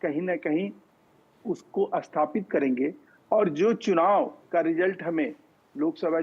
कहीं ना कहीं उसको स्थापित करेंगे। और जो चुनाव का रिजल्ट हमें लोकसभा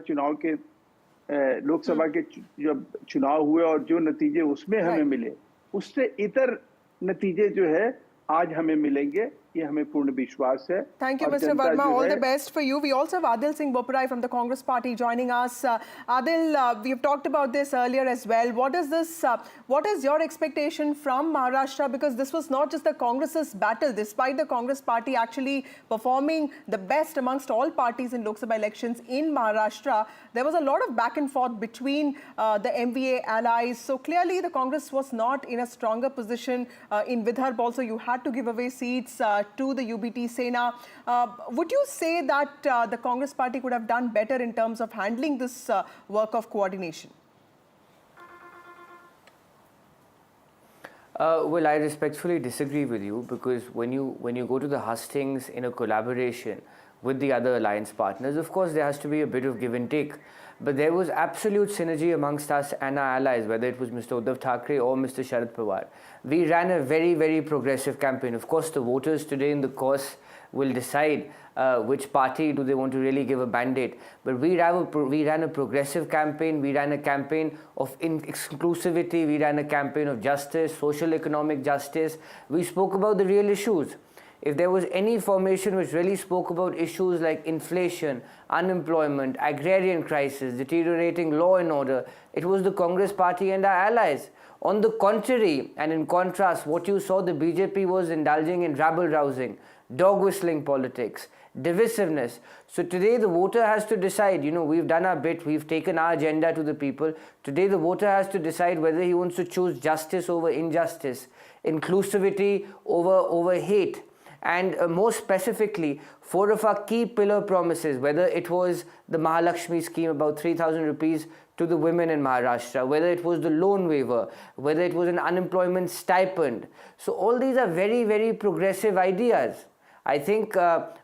के जब चुनाव हुए और जो नतीजे उसमें हमें मिले, उससे इतर नतीजे जो है आज हमें मिलेंगे, ये हमें पूर्ण विश्वास है। Thank you, Mr. Verma. All the best for you. We also have Adil Singh Boparai from the Congress Party joining us. Adil, we've talked about this earlier as well. What is your expectation from Maharashtra? Because this was not just the Congress's battle. Despite the Congress Party actually performing the best amongst all parties in Lok Sabha elections in Maharashtra, there was a lot of back and forth between the MVA allies. So clearly the Congress was not in a stronger position. In Vidarbha also, you had to give away seats to the UBT Sena. Would you say that the Congress Party could have done better in terms of handling this work of coordination? Well, I respectfully disagree with you, because when you go to the hustings in a collaboration with the other alliance partners, of course there has to be a bit of give and take. But there was absolute synergy amongst us and our allies, whether it was Mr. Uddhav Thackeray or Mr. Sharad Pawar. We ran a very, very progressive campaign. Of course, the voters today in the course will decide which party do they want to really give a mandate. But we ran a progressive campaign. We ran a campaign of inclusivity. We ran a campaign of justice, social economic justice. We spoke about the real issues. If there was any formation which really spoke about issues like inflation, unemployment, agrarian crisis, deteriorating law and order, it was the Congress Party and our allies. On the contrary, and in contrast, what you saw, the BJP was indulging in rabble-rousing, dog-whistling politics, divisiveness. So today the voter has to decide, we've done our bit, we've taken our agenda to the people. Today the voter has to decide whether he wants to choose justice over injustice, inclusivity over hate. And more specifically, 4 of our key pillar promises, whether it was the Mahalakshmi scheme, about 3,000 rupees to the women in Maharashtra, whether it was the loan waiver, whether it was an unemployment stipend. So all these are very, very progressive ideas. I think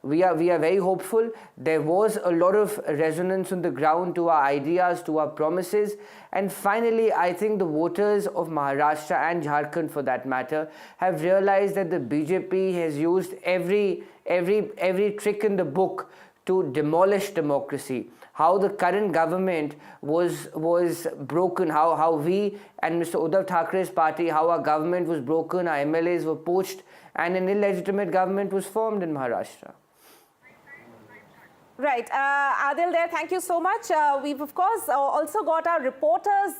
we are very hopeful. There was a lot of resonance on the ground to our ideas, to our promises. And finally, I think the voters of Maharashtra and Jharkhand, for that matter, have realized that the BJP has used every trick in the book to demolish democracy. How the current government was broken, how we and Mr. Uddhav Thackre's party, how our government was broken, our MLAs were poached, and an illegitimate government was formed in Maharashtra. Right. Adil there, thank you so much. We've, of course, also got our reporters,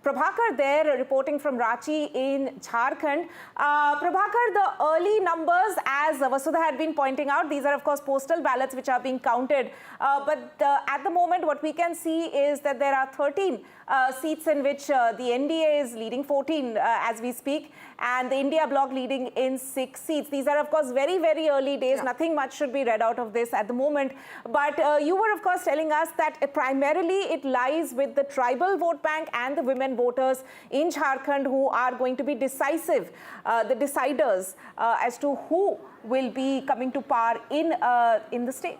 Prabhakar there, reporting from Ranchi in Jharkhand. Prabhakar, the early numbers, as Vasudha had been pointing out, these are, of course, postal ballots which are being counted. But at the moment, what we can see is that there are 13 seats in which the NDA is leading, 14 as we speak, and the India bloc leading in 6 seats. These are, of course, very, very early days. Yeah. Nothing much should be read out of this at the moment. But you were, of course, telling us that primarily it lies with the tribal vote bank and the women voters in Jharkhand who are going to be decisive, the deciders as to who will be coming to power in the state.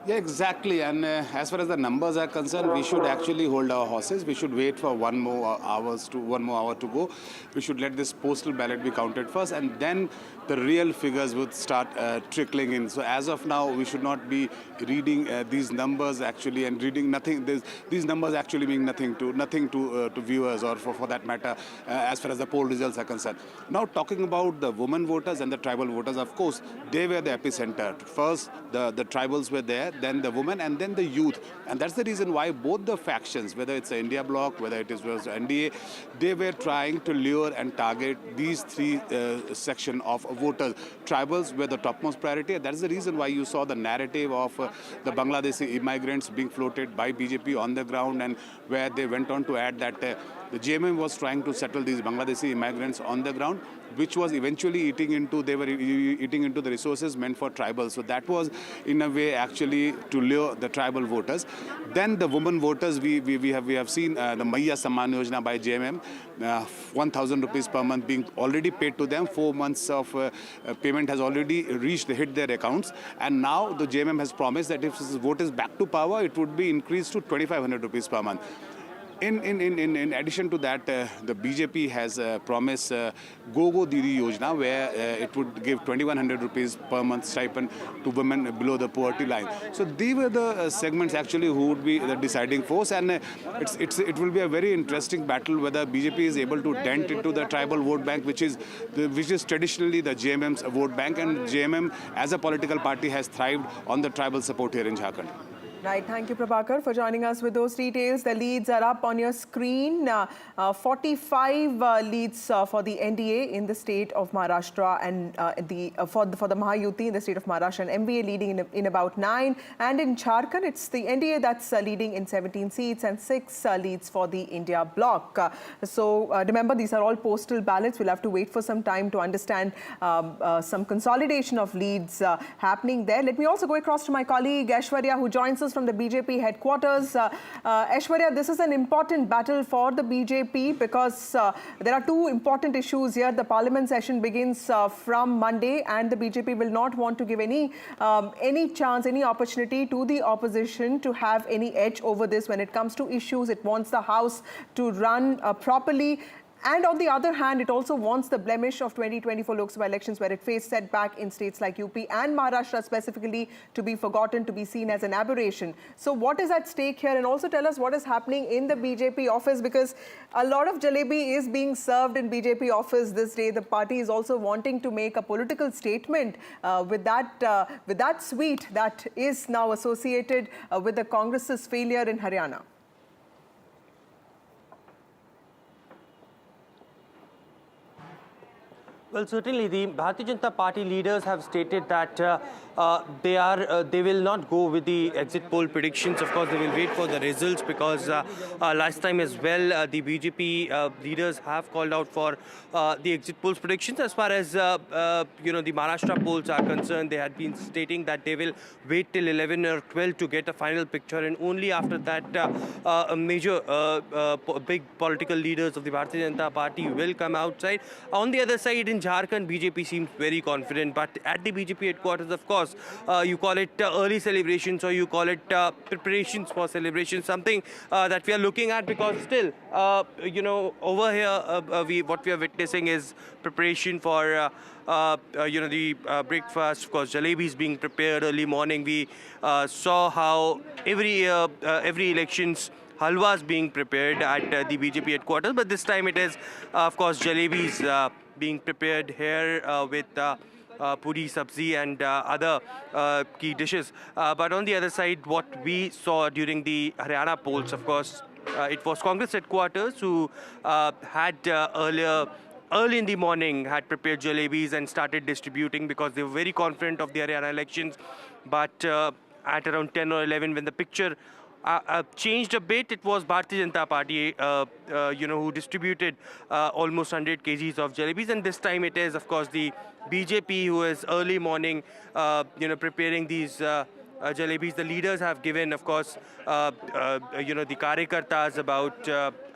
Yeah, exactly. And as far as the numbers are concerned, we should actually hold our horses. We should wait for one more hour to go. We should let this postal ballot be counted first, and then the real figures would start trickling in. So as of now, we should not be reading these numbers actually and reading nothing. These numbers actually mean nothing to viewers, or for that matter, as far as the poll results are concerned. Now, talking about the women voters and the tribal voters, of course, they were the epicenter. First, the tribals were there, then the women, and then the youth. And that's the reason why both the factions, whether it's the India bloc, whether it was NDA, they were trying to lure and target these three section of voters. Tribals were the topmost priority. And that's the reason why you saw the narrative of the Bangladeshi immigrants being floated by BJP on the ground, and where they went on to add that the JMM was trying to settle these Bangladeshi immigrants on the ground, which was eventually eating into the resources meant for tribals. So that was in a way actually to lure the tribal voters. Then the women voters, we have seen the Maiya Samman Yojana by JMM, 1,000 rupees per month being already paid to them. 4 months of payment has already hit their accounts, and now the JMM has promised that if this vote is back to power, it would be increased to 2,500 rupees per month. In addition to that, the BJP has promised Go Didi Yojana, where it would give 2,100 rupees per month stipend to women below the poverty line. So these were the segments actually who would be the deciding force, and it will be a very interesting battle whether BJP is able to dent into the tribal vote bank, which is traditionally the JMM's vote bank, and JMM as a political party has thrived on the tribal support here in Jharkhand. Right, thank you, Prabhakar, for joining us with those details. The leads are up on your screen. 45 leads for the NDA in the state of Maharashtra, and for the Mahayuti in the state of Maharashtra, and MVA leading in about 9. And in Jharkhand, it's the NDA that's leading in 17 seats and 6 leads for the India bloc. So remember, these are all postal ballots. We'll have to wait for some time to understand some consolidation of leads happening there. Let me also go across to my colleague Aishwarya, who joins us from the BJP headquarters. Aishwarya, this is an important battle for the BJP because there are two important issues here. The parliament session begins from Monday, and the BJP will not want to give any chance, any opportunity to the opposition to have any edge over this when it comes to issues. It wants the House to run properly. And on the other hand, it also wants the blemish of 2024 Lok Sabha elections, where it faced setback in states like UP and Maharashtra specifically, to be forgotten, to be seen as an aberration. So what is at stake here? And also tell us what is happening in the BJP office, because a lot of jalebi is being served in BJP office this day. The party is also wanting to make a political statement with that sweet that is now associated with the Congress's failure in Haryana. Well, certainly the Bharatiya Janata Party leaders have stated that they will not go with the exit poll predictions. Of course, they will wait for the results, because last time as well, the BJP leaders have called out for the exit polls predictions. As far as the Maharashtra polls are concerned, they had been stating that they will wait till 11 or 12 to get a final picture, and only after that, big political leaders of the Bharatiya Janata Party will come outside. On the other side, in Jharkhand, BJP seems very confident, but at the BJP headquarters, of course, you call it early celebrations, or you call it preparations for celebrations, something that we are looking at, because still, over here, what we are witnessing is preparation for the breakfast. Of course, jalebis being prepared early morning. We saw how every elections halwas being prepared at the BJP headquarters, but this time it is, of course, jalebis being prepared here with puri, sabzi and other key dishes. But on the other side, what we saw during the Haryana polls, of course, it was Congress headquarters who had early in the morning had prepared jalebis and started distributing, because they were very confident of the Haryana elections. But at around 10 or 11, when the picture changed a bit, it was Bharatiya Janata Party, who distributed almost 100 kgs of jalebis, and this time it is, of course, the BJP who is early morning, preparing these jalebis. The leaders have given, of course, the Karyakartas about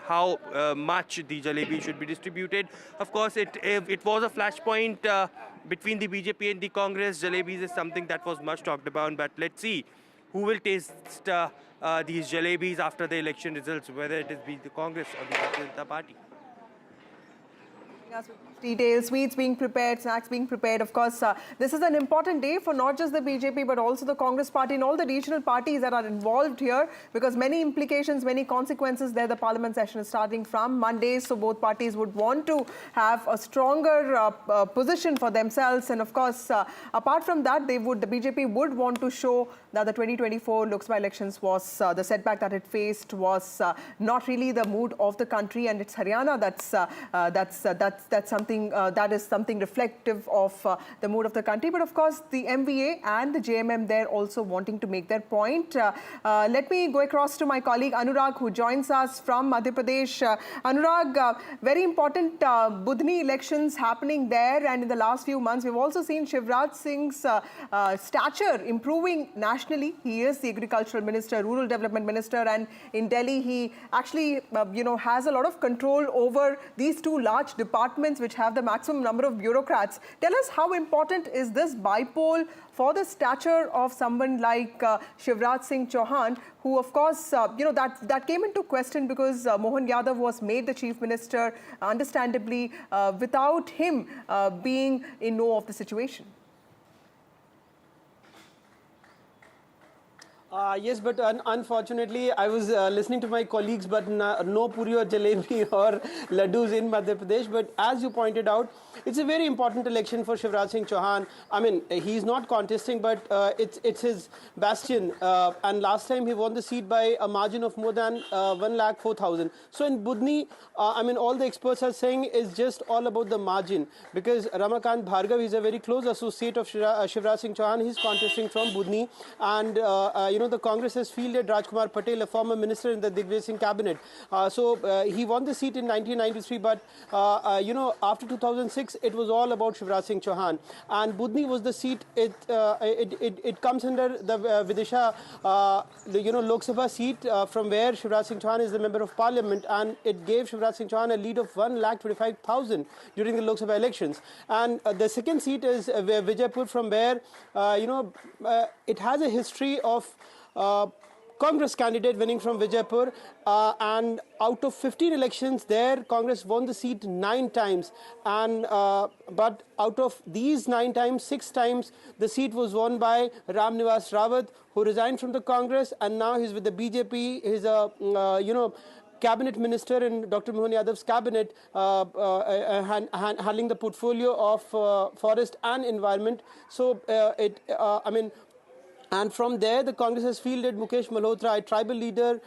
how much the jalebi should be distributed. Of course, it was a flashpoint between the BJP and the Congress. Jalebis is something that was much talked about, but let's see who will taste these jalebis after the election results, whether it is the Congress or the Bharatiya Janata Party. Details, sweets being prepared, snacks being prepared. Of course, this is an important day for not just the BJP, but also the Congress party and all the regional parties that are involved here, because many implications, many consequences there. The parliament session is starting from Monday, so both parties would want to have a stronger position for themselves. And of course, apart from that, the BJP would want to show that the 2024 Lok Sabha elections was the setback that it faced was not really the mood of the country, and it's Haryana that's something that is something reflective of the mood of the country. But of course, the MVA and the JMM there also wanting to make their point. Let me go across to my colleague Anurag, who joins us from Madhya Pradesh. Anurag, very important Budhni elections happening there, and in the last few months, we've also seen Shivraj Singh's stature improving nationally. nationally, he is the agricultural minister, rural development minister, and in Delhi, he actually, has a lot of control over these two large departments which have the maximum number of bureaucrats. Tell us, how important is this bipole for the stature of someone like Shivraj Singh Chauhan, who, of course, that came into question because Mohan Yadav was made the chief minister, understandably, without him being in know of the situation. Yes, but unfortunately, I was listening to my colleagues, but no puri or jalebi or laddus in Madhya Pradesh. But as you pointed out, it's a very important election for Shivraj Singh Chauhan. I mean, he's not contesting, but it's his bastion. And last time he won the seat by a margin of more than 1,04,000. So in Budni, I mean, all the experts are saying is just all about the margin, because Ramakant Bhargav is a very close associate of Shivraj Singh Chauhan. He's contesting from Budni, and the Congress has fielded Rajkumar Patel, a former minister in the Digvijay Singh cabinet. He won the seat in 1993, but after 2006, it was all about Shivraj Singh Chauhan. And Budni was the seat. It comes under the Vidisha, Lok Sabha seat, from where Shivraj Singh Chauhan is the member of parliament, and it gave Shivraj Singh Chauhan a lead of 1,25,000 during the Lok Sabha elections. And the second seat is Vijaypur, from where it has a history of Congress candidate winning from Vijaypur, and out of 15 elections there, Congress won the seat 9 times. And but out of these 9 times, 6 times the seat was won by Ram Nivas Rawat, who resigned from the Congress, and now he's with the BJP. He's a cabinet minister in Dr. Mohan Yadav's cabinet, handling the portfolio of forest and environment. So and from there, the Congress has fielded Mukesh Malhotra, a tribal leader.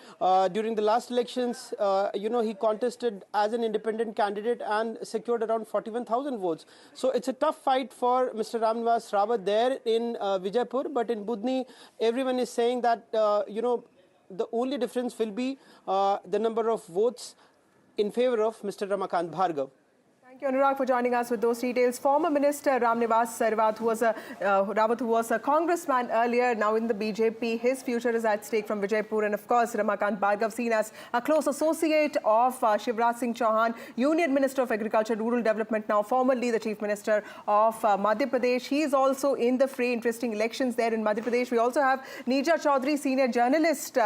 During the last elections, he contested as an independent candidate and secured around 41,000 votes. So it's a tough fight for Mr. Ram Nivas Rawat there in Vijaypur. But in Budni, everyone is saying that, the only difference will be the number of votes in favor of Mr. Ramakant Bhargav. Thank you, Anurag, for joining us with those details. Former Minister Ram Nivas Rawat, who was a congressman earlier, now in the BJP. His future is at stake from Vijaypur. And of course, Ramakant Bhargav, seen as a close associate of Shivraj Singh Chauhan, Union Minister of Agriculture, Rural Development, now formerly the Chief Minister of Madhya Pradesh. He is also in the fray. Interesting elections there in Madhya Pradesh. We also have Neerja Chaudhary, senior journalist,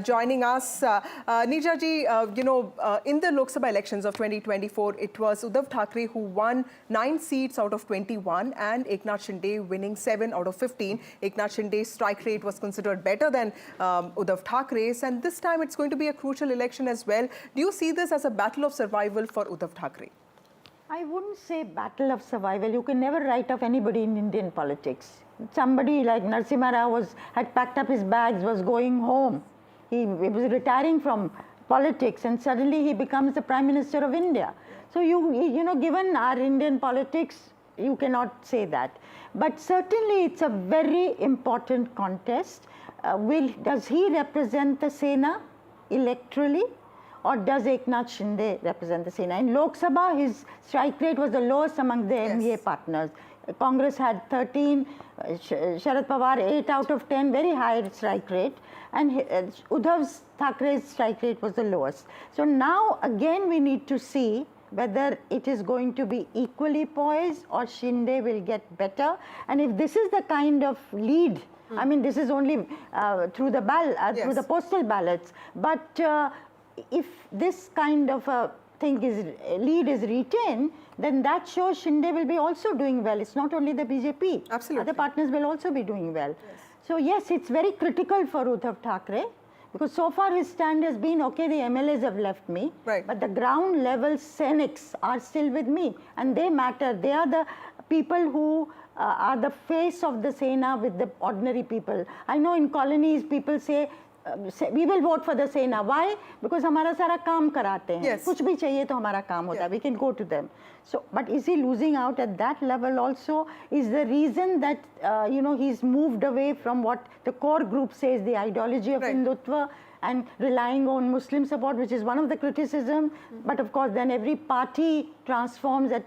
joining us. Neerja ji, in the Lok Sabha elections of 2024, it was Uddhav Thackeray who won 9 seats out of 21, and Eknath Shinde winning 7 out of 15. Eknath Shinde's strike rate was considered better than Uddhav Thackeray's, and this time it's going to be a crucial election as well. Do you see this as a battle of survival for Uddhav Thackeray? I wouldn't say battle of survival. You can never write off anybody in Indian politics. Somebody like Narasimha Rao had packed up his bags, was going home. He was retiring from politics, and suddenly he becomes the Prime Minister of India. So given our Indian politics, you cannot say that. But certainly it's a very important contest. Does he represent the Sena electorally, or does Eknath Shinde represent the Sena? In Lok Sabha, his strike rate was the lowest among the NDA partners. Congress had 13, Sharad Pawar 8 out of 10, very high strike rate, and Uddhav Thackeray's strike rate was the lowest. So now again we need to see whether it is going to be equally poised or Shinde will get better. And if this is the kind of lead, I mean, this is only through the through the postal ballots, but if this kind of a lead is retained, then that shows Shinde will be also doing well. It's not only the BJP. Absolutely. Other partners will also be doing well. Yes. So yes, it's very critical for Uddhav Thackeray, because so far his stand has been, okay, the MLAs have left me, right, but the ground level Senics are still with me, and they matter. They are the people who are the face of the Sena with the ordinary people. I know in colonies people say, we will vote for the Sena. Why? Because हमारा सारा काम कराते हैं. Yes. कुछ भी चाहिए तो हमारा काम होता है. We can go to them. So, but is he losing out at that level also? Is the reason that he's moved away from what the core group says, the ideology of Hindutva, and relying on Muslim support, which is one of the criticism. But of course, then every party transforms as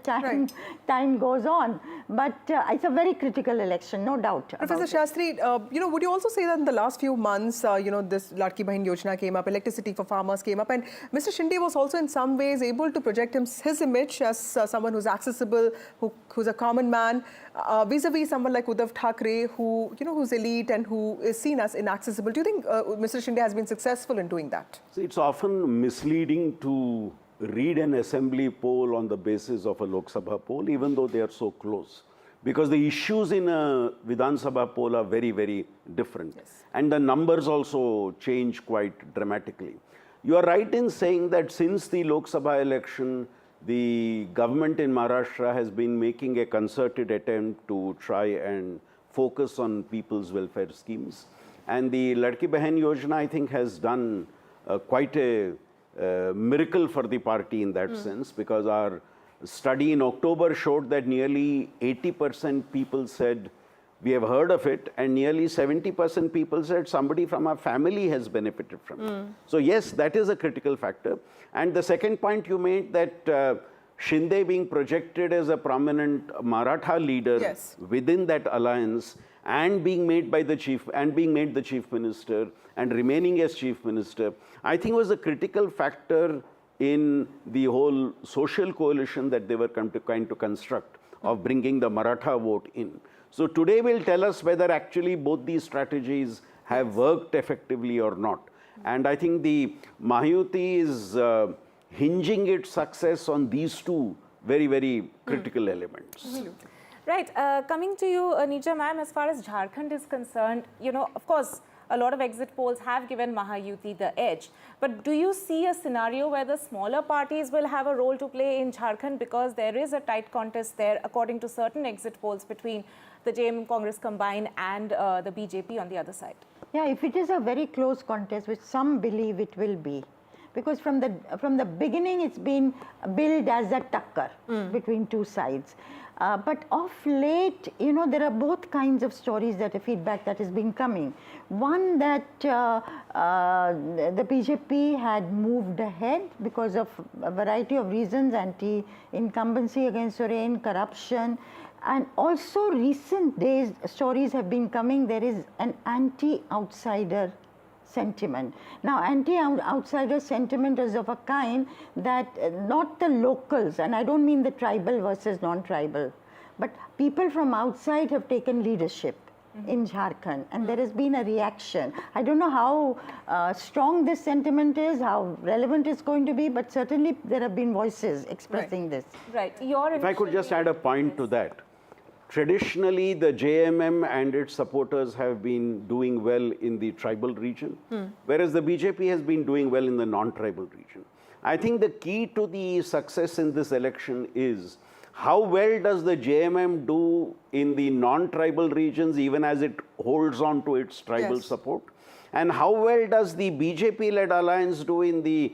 time goes on. But it's a very critical election, no doubt. Professor Shastri, would you also say that in the last few months, this Ladki Bahin Yojana came up, electricity for farmers came up, and Mr. Shinde was also in some ways able to project his image as someone who's accessible, who's a common man, vis-a-vis someone like Uddhav Thackeray, who's elite and who is seen as inaccessible. Do you think Mr. Shinde has been successful in doing that? So it's often misleading to read an assembly poll on the basis of a Lok Sabha poll, even though they are so close. Because the issues in a Vidhan Sabha poll are very, very different. Yes. And the numbers also change quite dramatically. You are right in saying that since the Lok Sabha election, the government in Maharashtra has been making a concerted attempt to try and focus on people's welfare schemes. And the Ladki Bahin Yojana, I think, has done quite a miracle for the party in that sense, because our study in October showed that nearly 80% people said, we have heard of it, and nearly 70% people said somebody from our family has benefited from it. So yes, that is a critical factor. And the second point you made, that Shinde being projected as a prominent Maratha leader within that alliance, and being made the chief minister and remaining as chief minister, I think was a critical factor in the whole social coalition that they were trying to construct of bringing the Maratha vote in. So today will tell us whether actually both these strategies have worked effectively or not. And I think the Mahayuti is hinging its success on these two very, very critical elements. Right. Coming to you, Neeja ma'am, as far as Jharkhand is concerned, of course, a lot of exit polls have given Mahayuti the edge. But do you see a scenario where the smaller parties will have a role to play in Jharkhand, because there is a tight contest there, according to certain exit polls, between the JM Congress combined and the BJP on the other side? Yeah, if it is a very close contest, which some believe it will be, because from the beginning it's been billed as a takkar between two sides. But of late, there are both kinds of stories, that feedback that has been coming. One, that the BJP had moved ahead because of a variety of reasons, anti-incumbency against Soren, corruption, and also recent days stories have been coming, there is an anti-outsider sentiment. Now, anti-outsider sentiment is of a kind that not the locals, and I don't mean the tribal versus non-tribal, but people from outside have taken leadership in Jharkhand, and there has been a reaction. I don't know how strong this sentiment is, how relevant it's going to be, but certainly there have been voices expressing this. Right. If I could just add a point to that. Traditionally, the JMM and its supporters have been doing well in the tribal region, whereas the BJP has been doing well in the non-tribal region. I think the key to the success in this election is how well does the JMM do in the non-tribal regions, even as it holds on to its tribal support, and how well does the BJP-led alliance do in the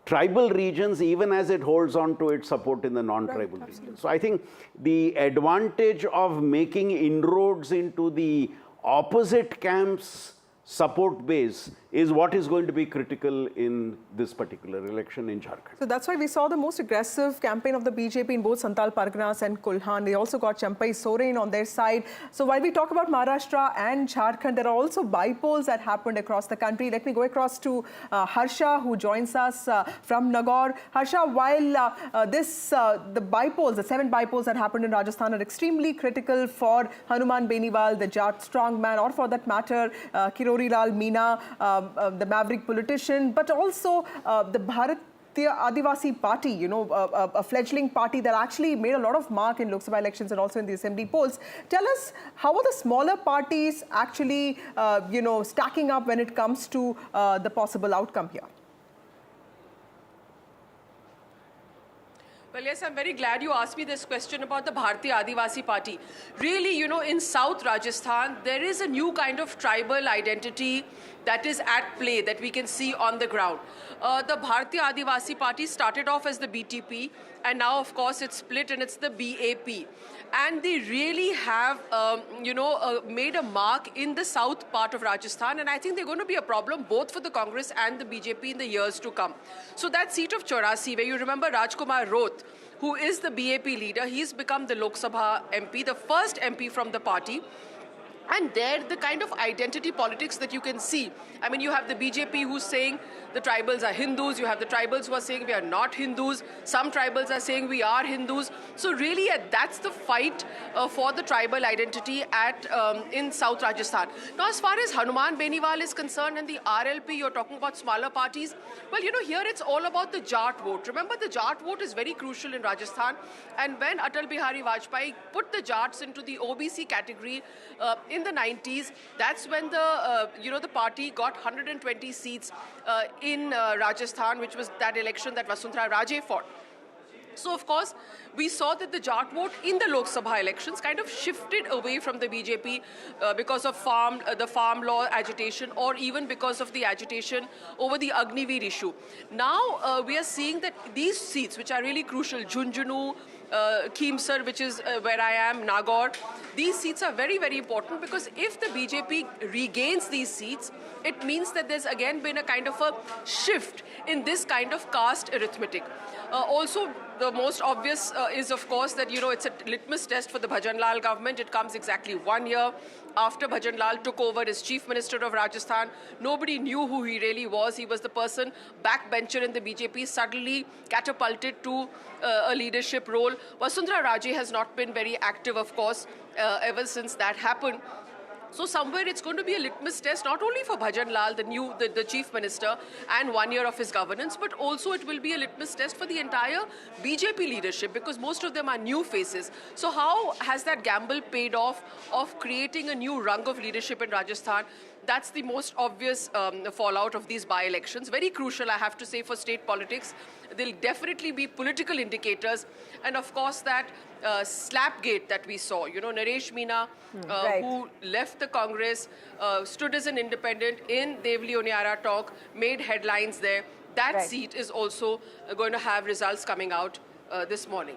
tribal regions, even as it holds on to its support in the non-tribal regions. So I think the advantage of making inroads into the opposite camp's support base is what is going to be critical in this particular election in Jharkhand. So that's why we saw the most aggressive campaign of the BJP in both Santal Parganas and Kulhan. They also got Champai Soren on their side. So while we talk about Maharashtra and Jharkhand, there are also bypolls that happened across the country. Let me go across to Harsha, who joins us from Nagaur. Harsha, while the bypolls, the 7 bypolls that happened in Rajasthan are extremely critical for Hanuman Beniwal, the Jat strongman, or for that matter, Kirori Lal Meena, the maverick politician, but also the Bharatiya Adivasi Party, a fledgling party that actually made a lot of mark in Lok Sabha elections and also in the assembly polls. Tell us, how are the smaller parties actually, stacking up when it comes to the possible outcome here? Well, yes, I'm very glad you asked me this question about the Bharatiya Adivasi Party. Really, in South Rajasthan, there is a new kind of tribal identity that is at play that we can see on the ground. The Bharatiya Adivasi Party started off as the BTP, and now, of course, it's split and it's the BAP. And they really have, made a mark in the south part of Rajasthan, and I think they're going to be a problem both for the Congress and the BJP in the years to come. So that seat of Chaurasi, where you remember Rajkumar Roth who is the BAP leader. He's become the Lok Sabha MP, the first MP from the party. And there, the kind of identity politics that you can see. I mean, you have the BJP who's saying the tribals are Hindus. You have the tribals who are saying we are not Hindus. Some tribals are saying we are Hindus. So really, that's the fight for the tribal identity in South Rajasthan. Now, as far as Hanuman Beniwal is concerned and the RLP, you're talking about smaller parties. Well, you know, here it's all about the Jat vote. Remember, the Jat vote is very crucial in Rajasthan. And when Atal Bihari Vajpayee put the Jats into the OBC category in the 90s, that's when the party got 120 seats in Rajasthan, which was that election that Vasundhara Raje fought. So, of course, we saw that the Jat vote in the Lok Sabha elections kind of shifted away from the BJP because of the farm law agitation, or even because of the agitation over the Agniveer issue. Now, we are seeing that these seats, which are really crucial, Jhunjhunu, Keemsar, which is where I am, Nagaur, these seats are very, very important, because if the BJP regains these seats, it means that there's again been a kind of a shift in this kind of caste arithmetic. Also, the most obvious is, of course, that, you know, it's a litmus test for the Bhajan Lal government. It comes exactly 1 year after Bhajan Lal took over as Chief Minister of Rajasthan. Nobody knew who he really was. He was the person, backbencher in the BJP, suddenly catapulted to a leadership role. Vasundhara Raje has not been very active, of course, ever since that happened. So somewhere it's going to be a litmus test, not only for Bhajan Lal, the Chief Minister, and 1 year of his governance, but also it will be a litmus test for the entire BJP leadership, because most of them are new faces. So how has that gamble paid off of creating a new rung of leadership in Rajasthan? That's the most obvious fallout of these by-elections. Very crucial, I have to say, for state politics. There'll definitely be political indicators. And of course, that slapgate that we saw, you know, Naresh Meena, who left the Congress, stood as an independent in Devli Oniara talk, made headlines there. That seat is also going to have results coming out this morning.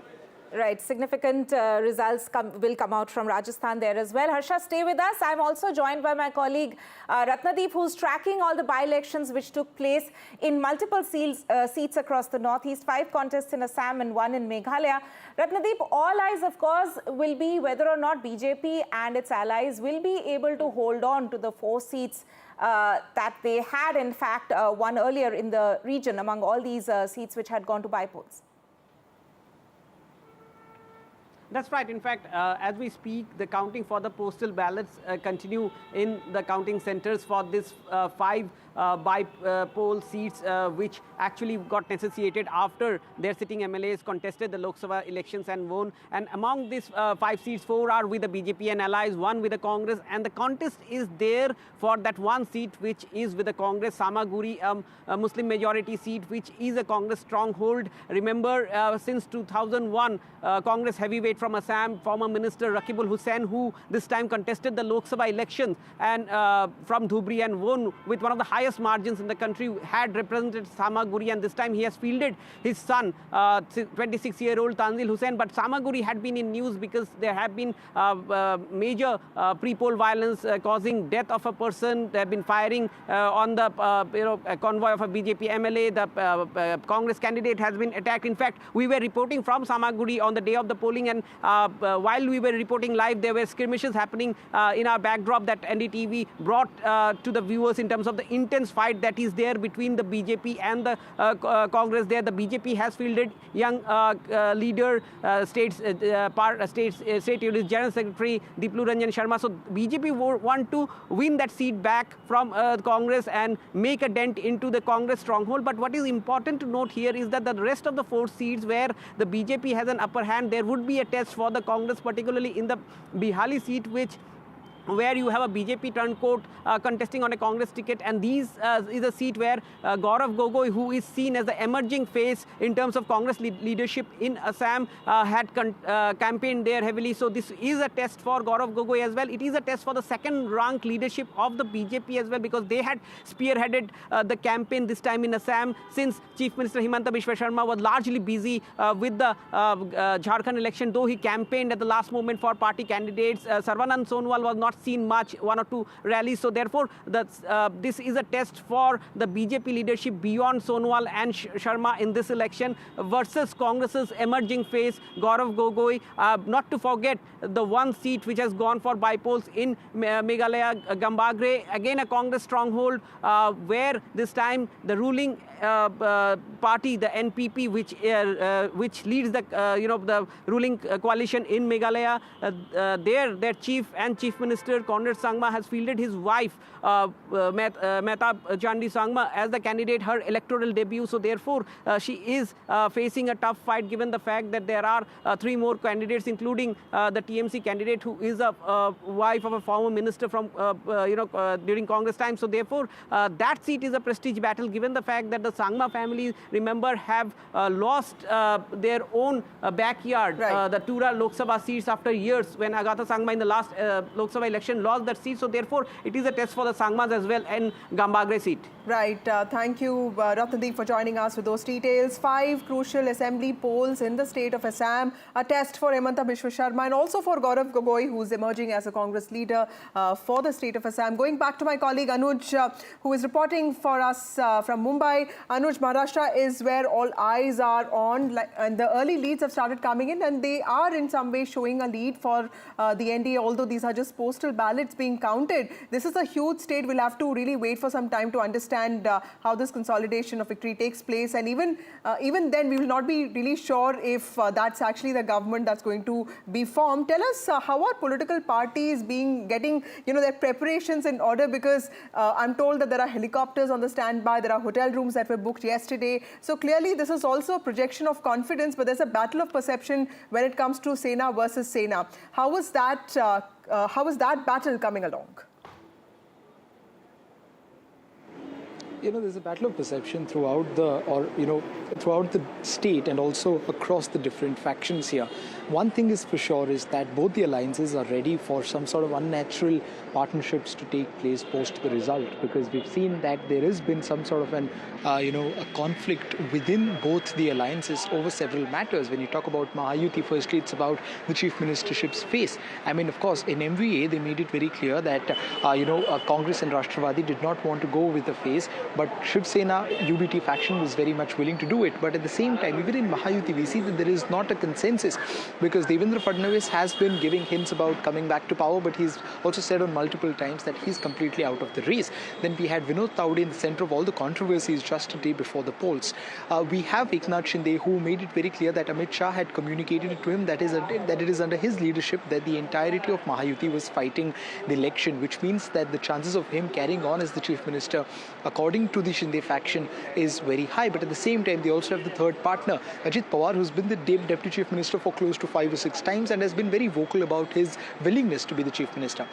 Right, significant results will come out from Rajasthan there as well. Harsha, stay with us. I'm also joined by my colleague Ratnadeep, who's tracking all the by-elections which took place in multiple seats across the northeast, 5 contests in Assam and 1 in Meghalaya. Ratnadeep, all eyes, of course, will be whether or not BJP and its allies will be able to hold on to the 4 seats that they had, in fact, won earlier in the region among all these seats which had gone to by-polls. That's right. In fact, as we speak, the counting for the postal ballots continue in the counting centers for this 5 by-poll seats, which actually got negotiated after their sitting MLAs contested the Lok Sabha elections and won. And among these 5 seats, 4 are with the BJP and allies, 1 with the Congress. And the contest is there for that 1 seat, which is with the Congress, Samaguri, a Muslim majority seat, which is a Congress stronghold. Remember, since 2001, Congress heavyweight from Assam, former Minister Rakibul Hussain, who this time contested the Lok Sabha elections and from Dhubri and won with one of the highest margins in the country, had represented Samaguri, and this time he has fielded his son, 26-year-old Tanzil Hussain. But Samaguri had been in news because there have been major pre-poll violence causing death of a person. There have been firing on the convoy of a BJP MLA. The Congress candidate has been attacked. In fact, we were reporting from Samaguri on the day of the polling, and while we were reporting live, there were skirmishes happening in our backdrop that NDTV brought to the viewers in terms of the intense fight that is there between the BJP and the Congress there. The BJP has fielded young leader, State Unit General Secretary Diplu Ranjan Sharma. So BJP want to win that seat back from Congress and make a dent into the Congress stronghold. But what is important to note here is that the rest of the 4 seats where the BJP has an upper hand, there would be a test for the Congress, particularly in the Bihali seat, where you have a BJP turncoat contesting on a Congress ticket, and these is a seat where Gaurav Gogoi, who is seen as the emerging face in terms of Congress leadership in Assam, had campaigned there heavily. So this is a test for Gaurav Gogoi as well. It is a test for the second-rank leadership of the BJP as well, because they had spearheaded the campaign this time in Assam, since Chief Minister Himanta Biswa Sharma was largely busy with the Jharkhand election, though he campaigned at the last moment for party candidates. Sarvanand Sonowal was not not seen much, one or two rallies. So therefore, this is a test for the BJP leadership beyond Sonowal and Sharma in this election versus Congress's emerging face, Gaurav Gogoi. Not to forget the one seat which has gone for bypolls in Meghalaya, Gambagre, again a Congress stronghold, where this time the ruling party, the NPP, which leads the the ruling coalition in Meghalaya, their chief minister Conrad Sangma has fielded his wife Mehtab Chandi Sangma as the candidate, her electoral debut. So therefore, she is facing a tough fight, given the fact that there are three more candidates, including the TMC candidate, who is a wife of a former minister from during Congress time. So therefore, that seat is a prestige battle, given the fact that the Sangma family, remember, have lost their own backyard, the Tura Lok Sabha seats, after years, when Agatha Sangma in the last Lok Sabha election lost that seat. So therefore, it is a test for the Sangmas as well, and Gambagre seat. Right. Thank you, Ratnadeep, for joining us with those details. 5 crucial assembly polls in the state of Assam, a test for Hemanta Biswa Sharma and also for Gaurav Gogoi, who is emerging as a Congress leader for the state of Assam. Going back to my colleague Anuj, who is reporting for us from Mumbai. Anuj, Maharashtra is where all eyes are on, and the early leads have started coming in, and they are in some way showing a lead for the NDA, although these are just postal ballots being counted. This is a huge state. We'll have to really wait for some time to understand how this consolidation of victory takes place, and even then we will not be really sure if that's actually the government that's going to be formed. Tell us, how are political parties getting their preparations in order, because I'm told that there are helicopters on the standby, there are hotel rooms that were booked yesterday. So clearly this is also a projection of confidence, but there's a battle of perception when it comes to Sena versus Sena. How is that battle coming along? There's a battle of perception throughout the state and also across the different factions here. One thing is for sure is that both the alliances are ready for some sort of unnatural partnerships to take place post the result, because we've seen that there has been some sort of a conflict within both the alliances over several matters. When you talk about Mahayuti, firstly, it's about the chief ministership's face. I mean, of course, in MVA, they made it very clear that, Congress and Rashtravadi did not want to go with the face, but Shiv Sena UBT faction was very much willing to do it. But at the same time, even in Mahayuti, we see that there is not a consensus, because Devendra Fadnavis has been giving hints about coming back to power, but he's also said on multiple times that he's completely out of the race. Then we had Vinod Taude in the center of all the controversies just a day before the polls. We have Eknath Shinde, who made it very clear that Amit Shah had communicated to him that it is under his leadership that the entirety of Mahayuti was fighting the election, which means that the chances of him carrying on as the chief minister, according to the Shinde faction, is very high. But at the same time, they also have the third partner, Ajit Pawar, who's been the deputy chief minister for close to 5 or 6 times and has been very vocal about his willingness to be the chief minister.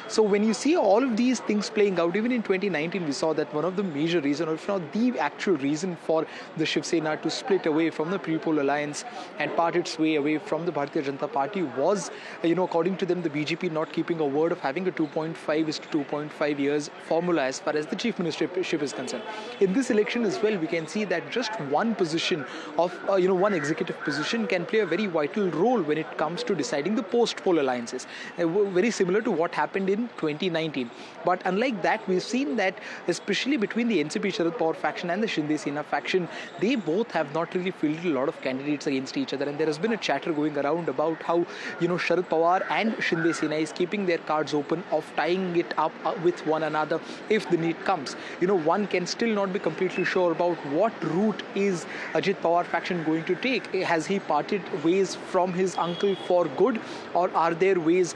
So when you see all of these things playing out, even in 2019, we saw that one of the major reasons, or if not the actual reason for the Shiv Sena to split away from the pre-poll alliance and part its way away from the Bharatiya Janata Party was, according to them, the BJP not keeping a word of having a 2.5 is to 2.5 years formula as far as the chief ministership is concerned. In this election as well, we can see that just one position of, one executive position can play a very vital role when it comes to deciding the post-poll alliances. Very similar to what happened in 2019. But unlike that, we've seen that especially between the NCP Sharad Pawar faction and the Shinde Sena faction, they both have not really fielded a lot of candidates against each other. And there has been a chatter going around about how, Sharad Pawar and Shinde Sena is keeping their cards open of tying it up with one another if the need comes. One can still not be completely sure about what route is Ajit Pawar faction going to take. Has he parted ways from his uncle for good, or are there ways,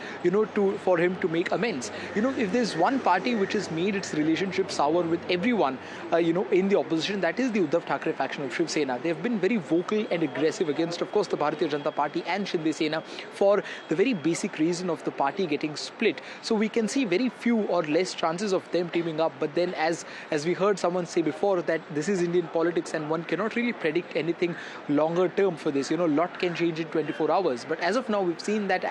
for him to make amends? If there's one party which has made its relationship sour with everyone, in the opposition, that is the Uddhav Thackeray faction of Shiv Sena. They have been very vocal and aggressive against, of course, the Bharatiya Janata Party and Shinde Sena for the very basic reason of the party getting split. So we can see very few or less chances of them teaming up. But then, as we heard someone say before, that this is Indian politics and one cannot really predict anything longer term for this. A lot can change in 24 hours. But as of now, we've seen that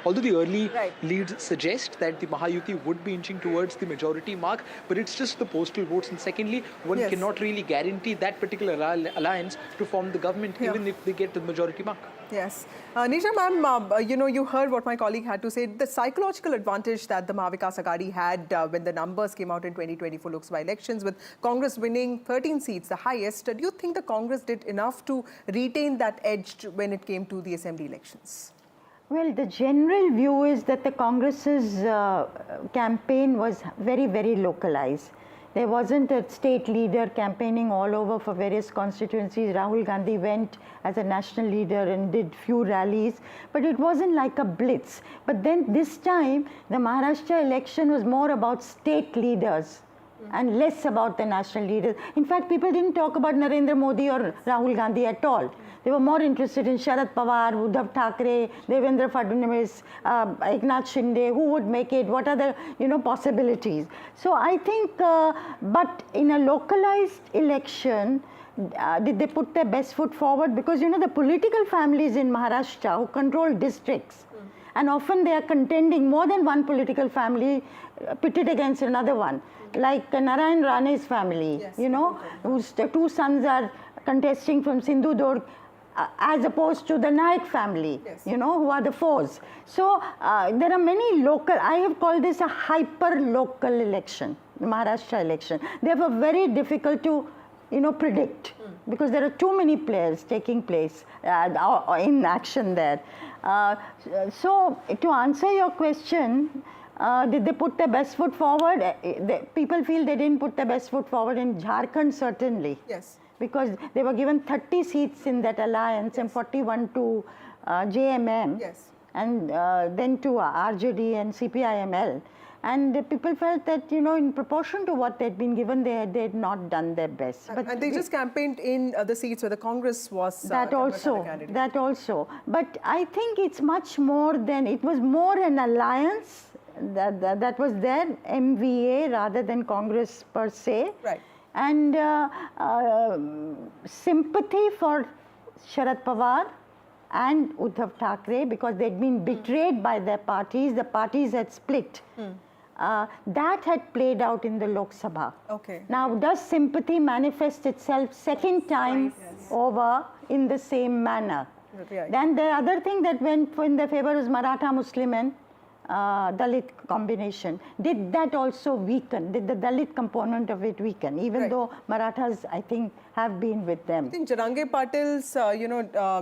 although the early leads suggest that the Mahayuti would be inching towards the majority mark, but it's just the postal votes. And secondly, one cannot really guarantee that particular alliance to form the government, even if they get the majority mark. Yes. Nisha ma'am, you heard what my colleague had to say. The psychological advantage that the Mahavikas Aghadi had when the numbers came out in 2024 Lok Sabha elections, with Congress winning 13 seats, the highest, do you think the Congress did enough to retain that edge when it came to the assembly elections? Well, the general view is that the Congress's campaign was very, very localized. There wasn't a state leader campaigning all over for various constituencies. Rahul Gandhi went as a national leader and did few rallies, but it wasn't like a blitz. But then this time, the Maharashtra election was more about state leaders and less about the national leaders. In fact, people didn't talk about Narendra Modi or Rahul Gandhi at all. They were more interested in Sharad Pawar, Uddhav Thackeray, Devendra Fadnavis, Eknath Shinde, who would make it, what are the possibilities. So I think, but in a localized election, did they put their best foot forward? Because the political families in Maharashtra who control districts, and often they are contending more than one political family pitted against another one. Like Narayan Rane's family, yes, whose two sons are contesting from Sindhudurg, as opposed to the Naik family, yes, who are the foes. So there are many local, I have called this a hyper-local election, the Maharashtra election. Therefore, very difficult to, predict, because there are too many players taking place in action there. So to answer your question, did they put their best foot forward? People feel they didn't put their best foot forward in Jharkhand, certainly. Yes. Because they were given 30 seats in that alliance, yes, and 41 to JMM, yes, and then to RJD and CPIML. And people felt that, in proportion to what they'd been given, they had not done their best. And they just campaigned in the seats where the Congress was that also. But I think it's much more than, it was more an alliance that was there, MVA rather than Congress per se. Right. And sympathy for Sharad Pawar and Uddhav Thackeray, because they'd been betrayed by their parties. The parties had split. That had played out in the Lok Sabha. Okay. Now, does sympathy manifest itself second time over in the same manner? Right. Then the other thing that went in their favor was Maratha Muslim and Dalit combination. Did that also weaken? Did the Dalit component of it weaken? Even though Marathas, I think, have been with them. I think Jarange Patil's,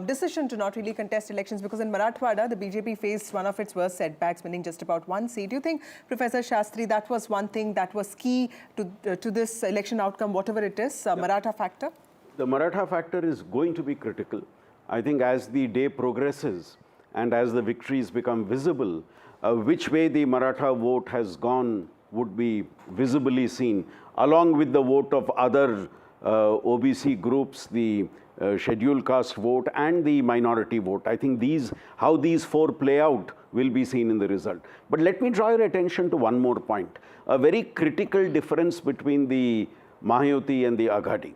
decision to not really contest elections, because in Marathwada, the BJP faced one of its worst setbacks, winning just about one seat. Do you think, Professor Shastri, that was one thing that was key to this election outcome, whatever it is, Maratha factor? The Maratha factor is going to be critical. I think as the day progresses and as the victories become visible, which way the Maratha vote has gone would be visibly seen, along with the vote of other OBC groups, the scheduled caste vote and the minority vote. I think how these four play out will be seen in the result. But let me draw your attention to one more point, a very critical difference between the Mahayuti and the Aghadi.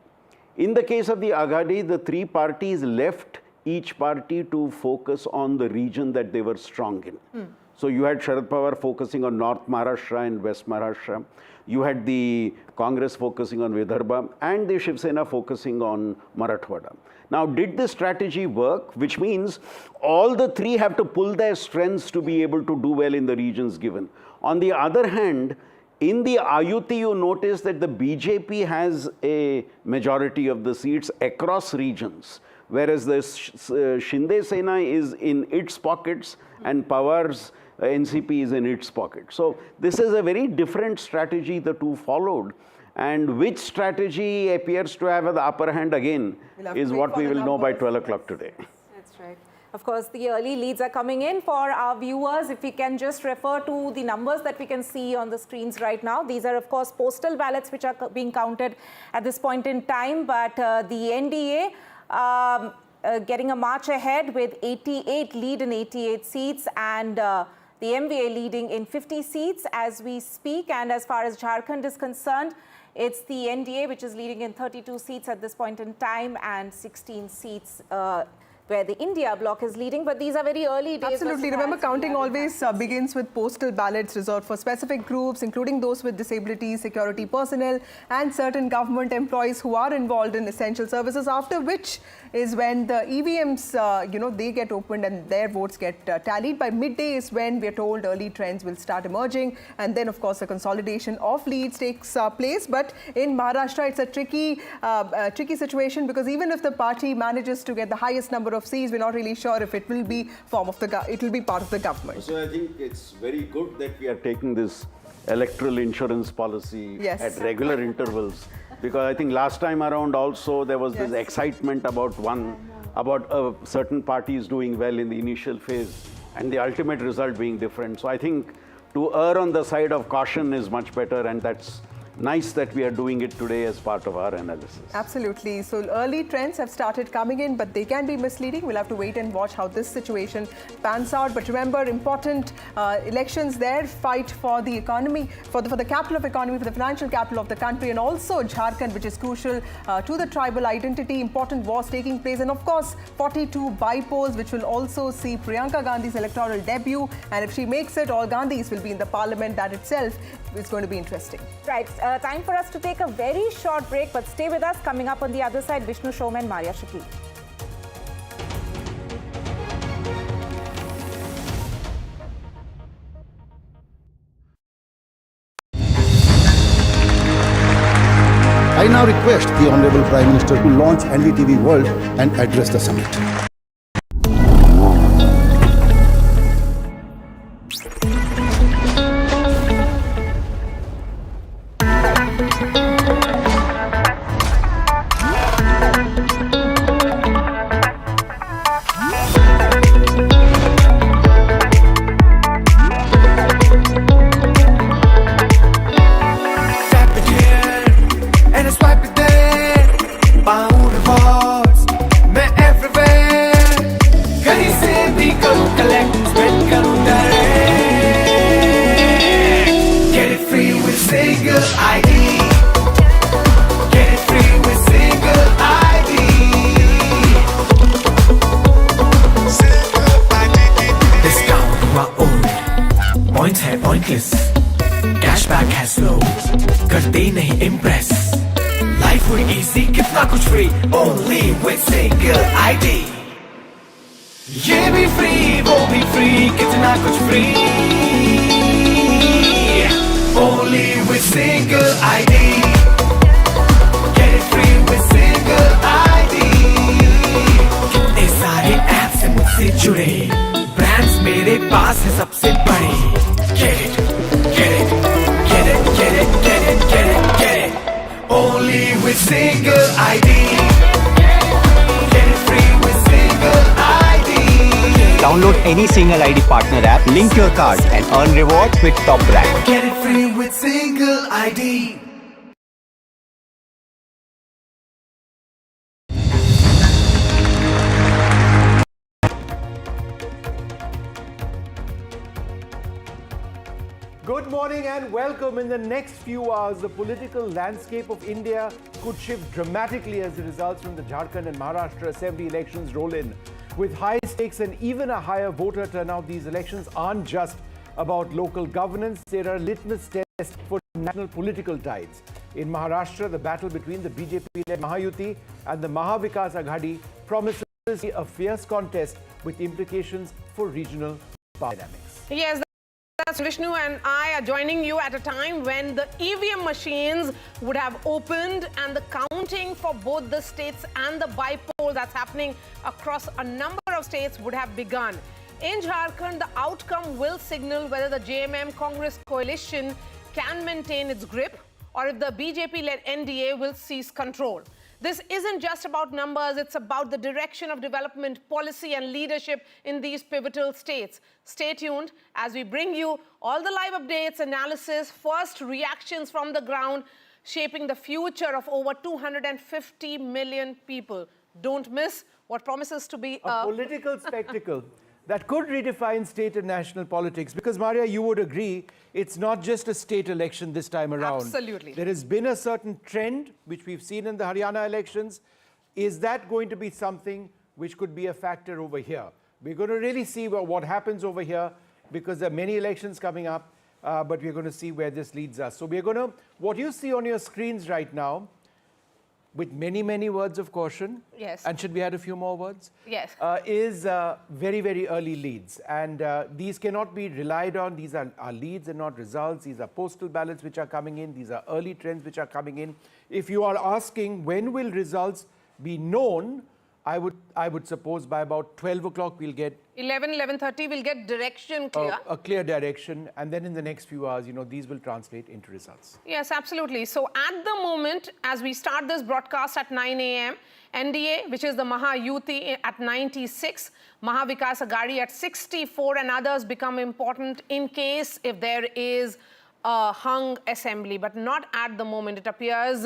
In the case of the Aghadi, the three parties left each party to focus on the region that they were strong in. So you had Sharad Pawar focusing on North Maharashtra and West Maharashtra. You had the Congress focusing on Vidarbha and the Shiv Sena focusing on Marathwada. Now, did this strategy work? Which means all the three have to pull their strengths to be able to do well in the regions given. On the other hand, in the Ayuti, you notice that the BJP has a majority of the seats across regions, whereas the Shinde Sena is in its pockets and Pawar's NCP is in its pocket. So this is a very different strategy the two followed, and which strategy appears to have the upper hand again is what we will know by 12 o'clock today. That's right. Of course, the early leads are coming in. For our viewers, if we can just refer to the numbers that we can see on the screens right now. These are, of course, postal ballots which are being counted at this point in time, but the NDA getting a march ahead with 88 lead in 88 seats, and the MVA leading in 50 seats as we speak. And as far as Jharkhand is concerned, it's the NDA which is leading in 32 seats at this point in time, and 16 seats where the India bloc is leading. But these are very early days. Absolutely. Remember, counting always begins with postal ballots reserved for specific groups, including those with disabilities, security personnel, and certain government employees who are involved in essential services, after which is when the EVMs, they get opened and their votes get tallied. By midday is when we're told early trends will start emerging, and then of course the consolidation of leads takes place. But in Maharashtra, it's a tricky situation, because even if the party manages to get the highest number of seats, we're not really sure if it will be part of the government. So I think it's very good that we are taking this electoral insurance policy at regular intervals, because I think last time around also there was this excitement about a certain parties doing well in the initial phase and the ultimate result being different. So I think to err on the side of caution is much better, and that's nice that we are doing it today as part of our analysis. Absolutely. So early trends have started coming in, but they can be misleading. We'll have to wait and watch how this situation pans out. But remember, important elections there, fight for the economy, for the capital of economy, for the financial capital of the country, and also Jharkhand, which is crucial to the tribal identity. Important wars taking place, and of course 42 by-polls, which will also see Priyanka Gandhi's electoral debut. And if she makes it, all Gandhis will be in the parliament. That itself is going to be interesting. Right. Time for us to take a very short break, but stay with us. Coming up on the other side, Vishnu Shoma and Maria Shakil. I now request the Honorable Prime Minister to launch NDTV World and address the summit. Cashback has slow, करते नहीं impress. Life would easy, कितना कुछ free, only with single ID. ये भी free, वो भी free, कितना कुछ free, only with single ID. Get it free with single ID. कितने सारे apps से मुझसे जुड़े, brands मेरे पास है सबसे बड़े. Get it, get it, get it, get it, get it, get it, get it. Only with single ID. Get it free with single ID. Download any single ID partner app, link your card and earn rewards with top brand. Get it free with single ID. Good morning and welcome. In the next few hours, the political landscape of India could shift dramatically as the results from the Jharkhand and Maharashtra Assembly elections roll in. With high stakes and even a higher voter turnout, these elections aren't just about local governance. They are a litmus test for national political tides. In Maharashtra, the battle between the BJP-led Mahayuti and the Mahavikas Aghadi promises a fierce contest with implications for regional power dynamics. Yes, that's Vishnu, and I are joining you at a time when the EVM machines would have opened and the counting for both the states and the by-poll that's happening across a number of states would have begun. In Jharkhand, the outcome will signal whether the JMM Congress coalition can maintain its grip or if the BJP-led NDA will seize control. This isn't just about numbers, it's about the direction of development, policy and leadership in these pivotal states. Stay tuned as we bring you all the live updates, analysis, first reactions from the ground, shaping the future of over 250 million people. Don't miss what promises to be a political spectacle that could redefine state and national politics. Because, Maria, you would agree, it's not just a state election this time around. Absolutely. There has been a certain trend, which we've seen in the Haryana elections. Is that going to be something which could be a factor over here? We're going to really see what happens over here, because there are many elections coming up, but we're going to see where this leads us. So we're going to, what you see on your screens right now, with many, many words of caution. Yes. And should we add a few more words? Yes. Is very, very early leads. And these cannot be relied on. These are leads and not results. These are postal ballots which are coming in. These are early trends which are coming in. If you are asking when will results be known, I would suppose by about 12 o'clock we'll get 11:30 we'll get direction clear. a clear direction, and then in the next few hours, these will translate into results. Yes, absolutely. So at the moment, as we start this broadcast at 9 a.m., NDA, which is the Maha Yuti, at 96, Maha Vikas Aghadi at 64, and others become important in case if there is a hung assembly, but not at the moment. It appears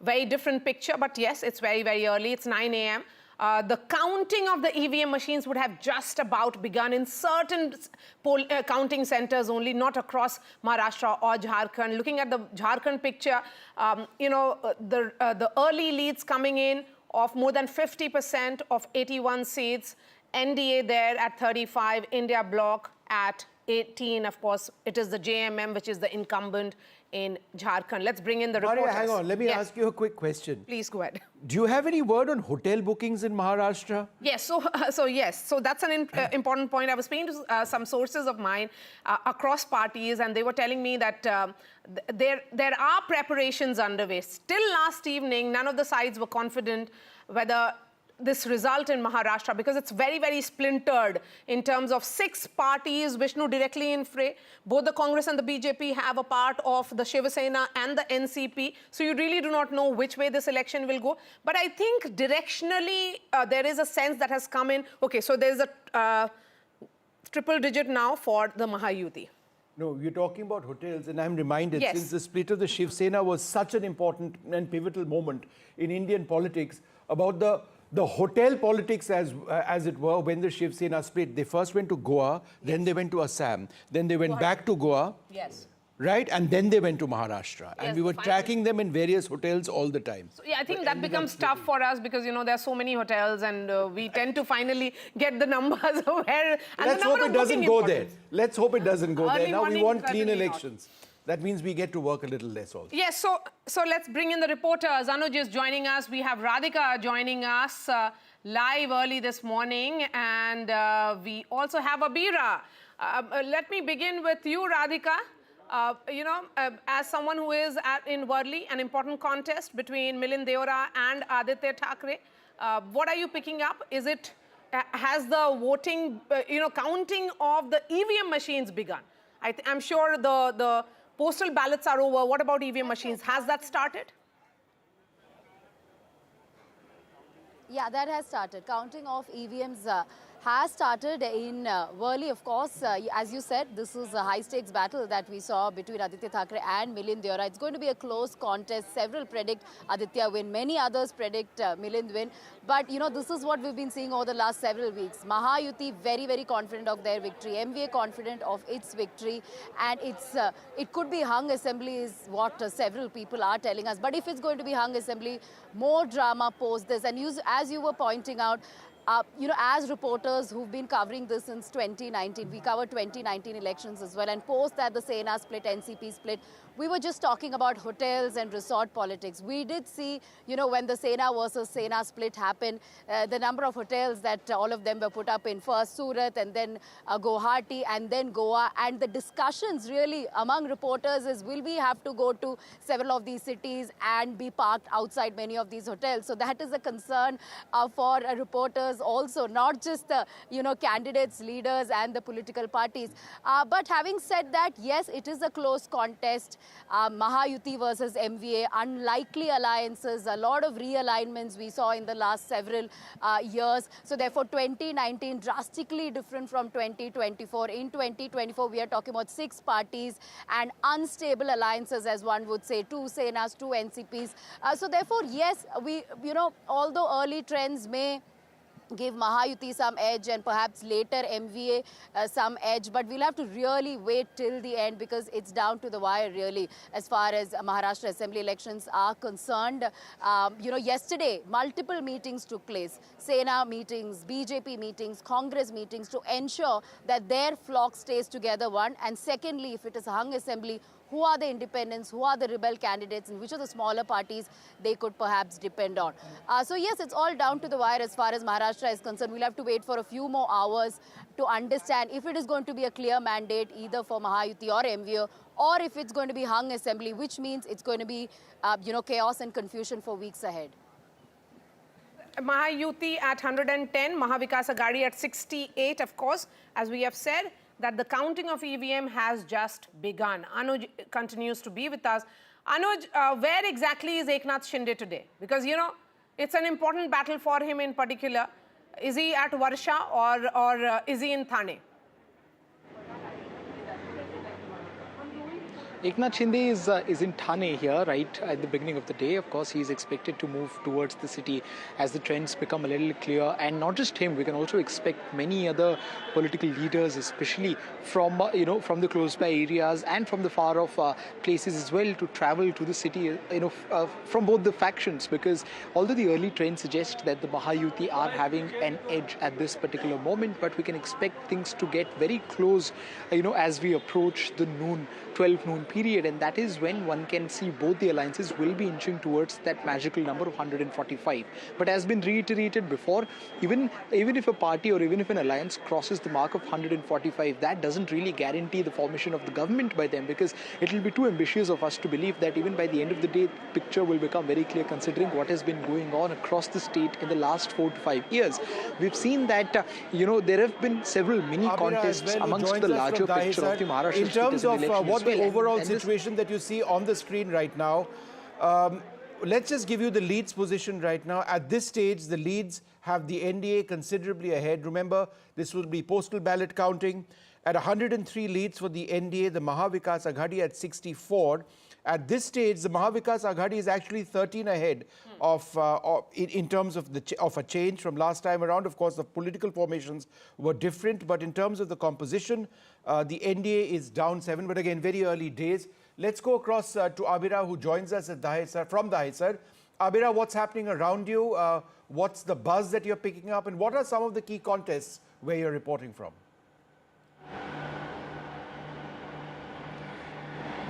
very different picture, but yes, it's very, very early. It's 9 a.m. The counting of the EVM machines would have just about begun in certain counting centers only, not across Maharashtra or Jharkhand. Looking at the Jharkhand picture, the early leads coming in of more than 50% of 81 seats, NDA there at 35, India Bloc at 18. Of course, it is the JMM, which is the incumbent in Jharkhand. Let's bring in the reporters. Maria, hang on. Let me ask you a quick question. Please go ahead. Do you have any word on hotel bookings in Maharashtra? Yes, so that's an important point. I was speaking to some sources of mine across parties, and they were telling me that there are preparations underway. Still last evening, none of the sides were confident whether this result in Maharashtra, because it's very, very splintered in terms of 6 parties, Vishnu directly in fray. Both the Congress and the BJP have a part of the Shiv Sena and the NCP. So you really do not know which way this election will go. But I think directionally, there is a sense that has come in. Okay, so there's a triple digit now for the Mahayuti. No, you're talking about hotels, and I'm reminded, Yes. since the split of the Shiv Sena was such an important and pivotal moment in Indian politics, about the hotel politics, as it were, when the Shiv Sena split. They first went to Goa, then they went to Assam, then they went back to Goa, Yes. right? And then they went to Maharashtra. Yes, And we were tracking them in various hotels all the time. So, yeah, I think that becomes tough for us because, there are so many hotels and we tend to finally get the numbers of where... And Let's the hope number it of doesn't booking go there. importance. Let's hope it doesn't go Early there. Now we morning, want clean certainly not. elections. That means we get to work a little less also. Yes, so let's bring in the reporters. Anuj is joining us. We have Radhika joining us live early this morning. And we also have Abira. Let me begin with you, Radhika. As someone who is in Worli, an important contest between Milind Deora and Aditya Thackeray, what are you picking up? Is it, has the voting, counting of the EVM machines begun? I'm sure the postal ballots are over. What about EVM machines? Has that started? Yeah, that has started. Counting of EVMs has started in Worli, of course. As you said, this is a high-stakes battle that we saw between Aditya Thackeray and Milind Deora. It's going to be a close contest. Several predict Aditya win. Many others predict Milind win. But, this is what we've been seeing over the last several weeks. Mahayuti very, very confident of their victory. MVA confident of its victory. And it could be hung assembly is what several people are telling us. But if it's going to be hung assembly, more drama post this. And as you were pointing out, as reporters who've been covering this since 2019, we covered 2019 elections as well, and post that the Sena split, NCP split, we were just talking about hotels and resort politics. We did see, when the Sena versus Sena split happened, the number of hotels that all of them were put up in, first Surat and then Guwahati and then Goa. And the discussions really among reporters is, will we have to go to several of these cities and be parked outside many of these hotels? So that is a concern for reporters also, not just the, candidates, leaders and the political parties. But having said that, yes, it is a close contest. Mahayuti versus MVA, unlikely alliances, a lot of realignments we saw in the last several years. So therefore, 2019 drastically different from 2024. In 2024, we are talking about 6 parties and unstable alliances, as one would say, 2 Senas, 2 NCPs. So therefore, yes, although early trends may give Mahayuti some edge and perhaps later MVA some edge, but we'll have to really wait till the end because it's down to the wire really as far as Maharashtra Assembly elections are concerned. Yesterday multiple meetings took place, Sena meetings, BJP meetings, Congress meetings, to ensure that their flock stays together, one, and secondly, if it is a hung assembly, who are the independents, who are the rebel candidates, and which of the smaller parties they could perhaps depend on. So yes, it's all down to the wire as far as Maharashtra is concerned. We'll have to wait for a few more hours to understand if it is going to be a clear mandate either for Mahayuti or MVO, or if it's going to be hung assembly, which means it's going to be, chaos and confusion for weeks ahead. Mahayuti at 110, Mahavikas Aghadi at 68, of course, as we have said, that the counting of EVM has just begun. Anuj continues to be with us. Anuj, where exactly is Eknath Shinde today? Because, it's an important battle for him in particular. Is he at Varsha or is he in Thane? Eknath Shinde is in Thane here, right at the beginning of the day. Of course, he's expected to move towards the city as the trends become a little clear. And not just him, we can also expect many other political leaders, especially from from the close by areas and from the far off places as well, to travel to the city, from both the factions. Because although the early trends suggest that the Mahayuti are having an edge at this particular moment, but we can expect things to get very close, as we approach the 12 noon period, and that is when one can see both the alliances will be inching towards that magical number of 145. But as been reiterated before, even if a party or even if an alliance crosses the mark of 145, that doesn't really guarantee the formation of the government by them, because it will be too ambitious of us to believe that even by the end of the day, the picture will become very clear considering what has been going on across the state in the last 4 to 5 years. We've seen that, there have been several mini contests amongst the larger picture of the Maharashtra in terms of what the overall and situation that you see on the screen right now. Let's just give you the leads position right now. At this stage, the leads have the NDA considerably ahead. Remember, this will be postal ballot counting. At 103 leads for the NDA, the Mahavikas Aghadi at 64. At this stage, the Mahavikas Aghadi is actually 13 ahead in terms of a change from last time around. Of course, the political formations were different, but in terms of the composition, the NDA is down 7. But again, very early days. Let's go across to Abira, who joins us at from Dahisar. Abira, what's happening around you? What's the buzz that you're picking up? And what are some of the key contests where you're reporting from?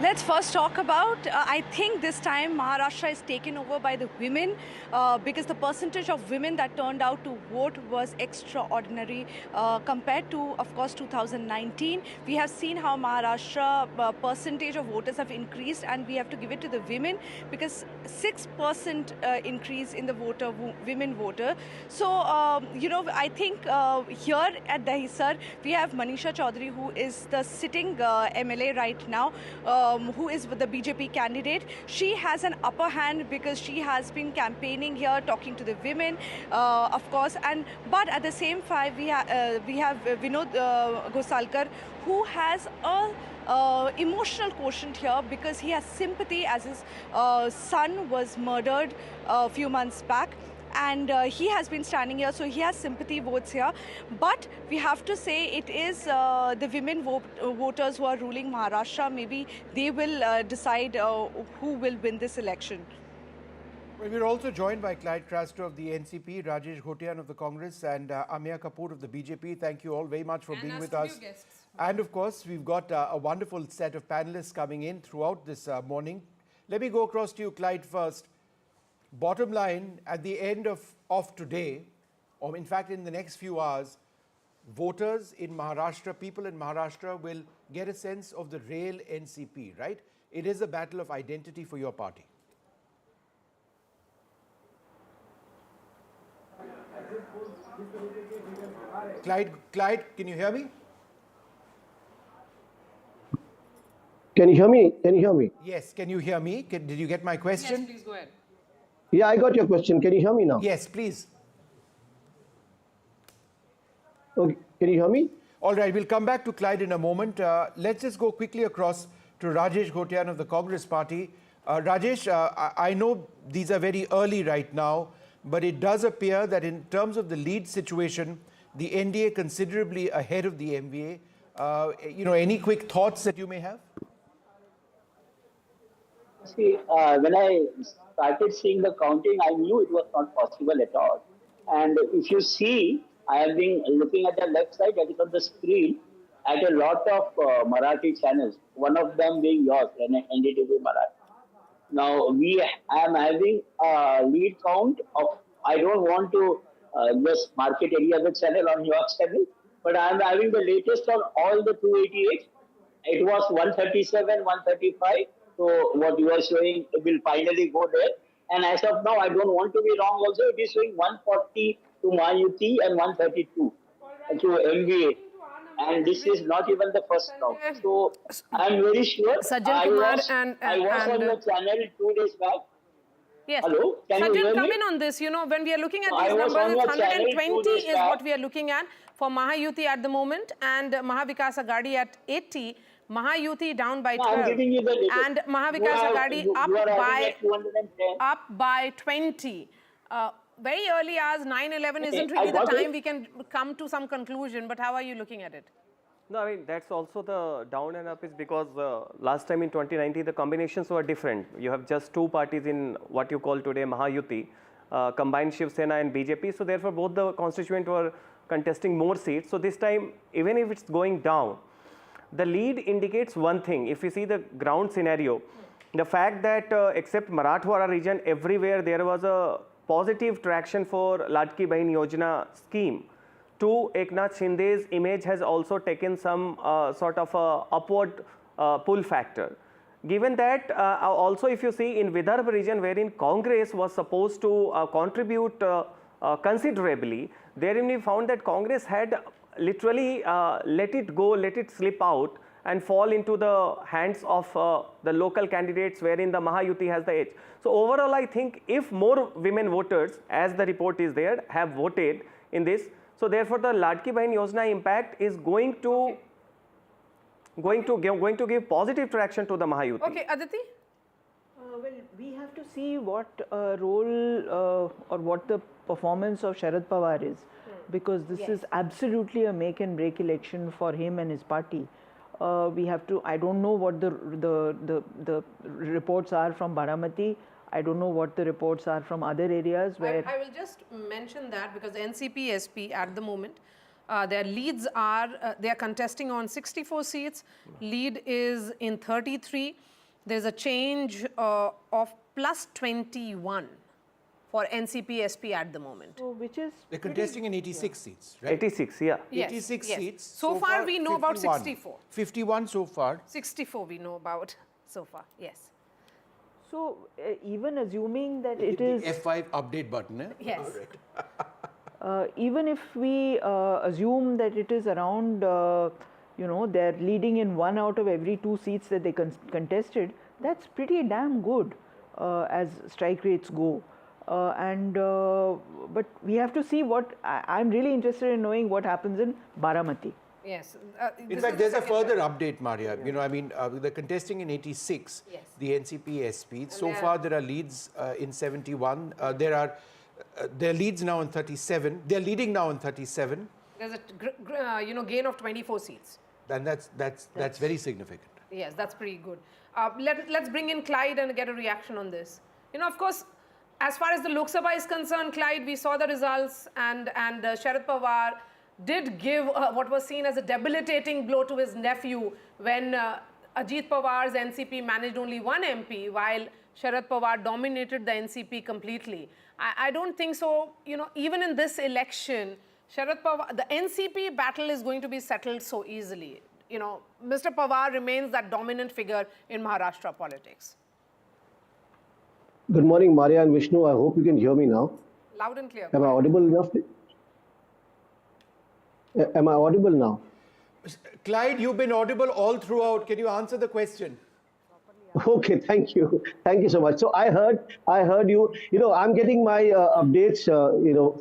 Let's first talk about, I think this time Maharashtra is taken over by the women because the percentage of women that turned out to vote was extraordinary compared to, of course, 2019. We have seen how Maharashtra percentage of voters have increased, and we have to give it to the women because 6% increase in the women voter. So, I think here at Dahisar, we have Manisha Chaudhary, who is the sitting MLA right now, who is the BJP candidate. She has an upper hand because she has been campaigning here, talking to the women, of course. But at the same time, we have Vinod Ghosalkar, who has a emotional quotient here because he has sympathy as his son was murdered a few months back. And he has been standing here, so he has sympathy votes here. But we have to say it is the women voters who are ruling Maharashtra. Maybe they will decide who will win this election. Well, we're also joined by Clyde Craster of the NCP, Rajesh Ghotian of the Congress, and Amia Kapoor of the BJP. Thank you all very much for being with us. And of course, we've got a wonderful set of panelists coming in throughout this morning. Let me go across to you, Clyde, first. Bottom line, at the end of today, or in fact in the next few hours, voters in Maharashtra, people in Maharashtra will get a sense of the real NCP, right? It is a battle of identity for your party. Clyde, can you hear me? Can you hear me? Can you hear me? Yes, can you hear me? Did you get my question? Yes, please go ahead. Yeah, I got your question. Can you hear me now? Yes, please. Okay. Can you hear me? All right, we'll come back to Clyde in a moment. Let's just go quickly across to Rajesh Ghotian of the Congress Party. Rajesh, I know these are very early right now, but it does appear that in terms of the lead situation, the NDA considerably ahead of the MVA. Any quick thoughts that you may have? See, when I started seeing the counting, I knew it was not possible at all. And if you see, I have been looking at the left side, that is on the screen, at a lot of Marathi channels, one of them being yours, NDTV Marathi. Now I am having a lead count of, I don't want to just market any other channel on your channel, but I am having the latest on all the 288. It was 137, 135. So what you are showing will finally go there. And as of now, I don't want to be wrong also, it is showing 140 to Mayuti and 132 to MBA. And this is not even the first round. So I'm very sure Sajjan Kumar I was on your channel 2 days back. Yes. Hello, can you Sajjan, hear come me? in on this. You know, when we are looking at I these was numbers, on it's your channel 120 2 days is back. what we are looking at for Mahayuti at the moment, and Mahavikas Aghadi at 80. Mahayuti down by 12. I'm giving you the latest. And Mahavikas Aghadi up by 20. Very early hours, 9-11 isn't really the time we can come to some conclusion, but how are you looking at it? No, I mean, that's also the down and up is because last time in 2019, the combinations were different. You have just two parties in what you call today Mahayuti, combined Shiv Sena and BJP. So therefore, both the constituents were contesting more seats. So this time, even if it's going down, the lead indicates one thing. If you see the ground scenario, the fact that except Marathwada region, everywhere there was a positive traction for Ladki Bahin Yojana scheme. To Eknath Shinde's image has also taken some sort of upward pull factor. Given that, also if you see in Vidarbha region wherein Congress was supposed to contribute considerably, therein we found that Congress had literally let it go, let it slip out and fall into the hands of the local candidates wherein the Mahayuti has the edge. So overall, I think if more women voters, as the report is there, have voted in this, so therefore the Ladki Bahin Yojana impact is going to give positive traction to the Mahayuti. Okay, Aditi? Well, we have to see what role or what the performance of Sharad Pawar is, because this is absolutely a make and break election for him and his party. We have to. I don't know what the reports are from Baramati. I don't know what the reports are from other areas where. I will just mention that because NCP SP at the moment, their leads are, they are contesting on 64 seats. Lead is in 33. There's a change of plus 21 for NCP SP at the moment. So which is they're contesting in 86 seats, right? 86, yeah. Yes, 86 seats. So far we know 51. about 64. 51 so far. 64 we know about so far, yes. So even assuming that it is F5 update button, eh? Yes. Even if we assume that it is around, they're leading in 1 out of every 2 seats that they contested, that's pretty damn good as strike rates go. But we have to see what, I'm really interested in knowing what happens in Baramati. Yes. In fact, there's a further update, Maria. You know, I mean, they're contesting in 86, the NCP SP. So far, there are leads in 71. There are leads now in 37. They're leading now in 37. There's a gain of 24 seats. And that's very significant. Yes, that's pretty good. Let's bring in Clyde and get a reaction on this. You know, of course, as far as the Lok Sabha is concerned, Clyde, we saw the results, and Sharad Pawar did give what was seen as a debilitating blow to his nephew when Ajit Pawar's NCP managed only 1 MP while Sharad Pawar dominated the NCP completely. I don't think so. You know, even in this election, Sharad Pawar, the NCP battle is going to be settled so easily. You know, Mr. Pawar remains that dominant figure in Maharashtra politics. Good morning, Maria and Vishnu. I hope you can hear me now. Loud and clear. Am I audible enough? Am I audible now? Clyde, you've been audible all throughout. Can you answer the question? Okay, thank you. Thank you so much. So I heard you. You know, I'm getting my updates,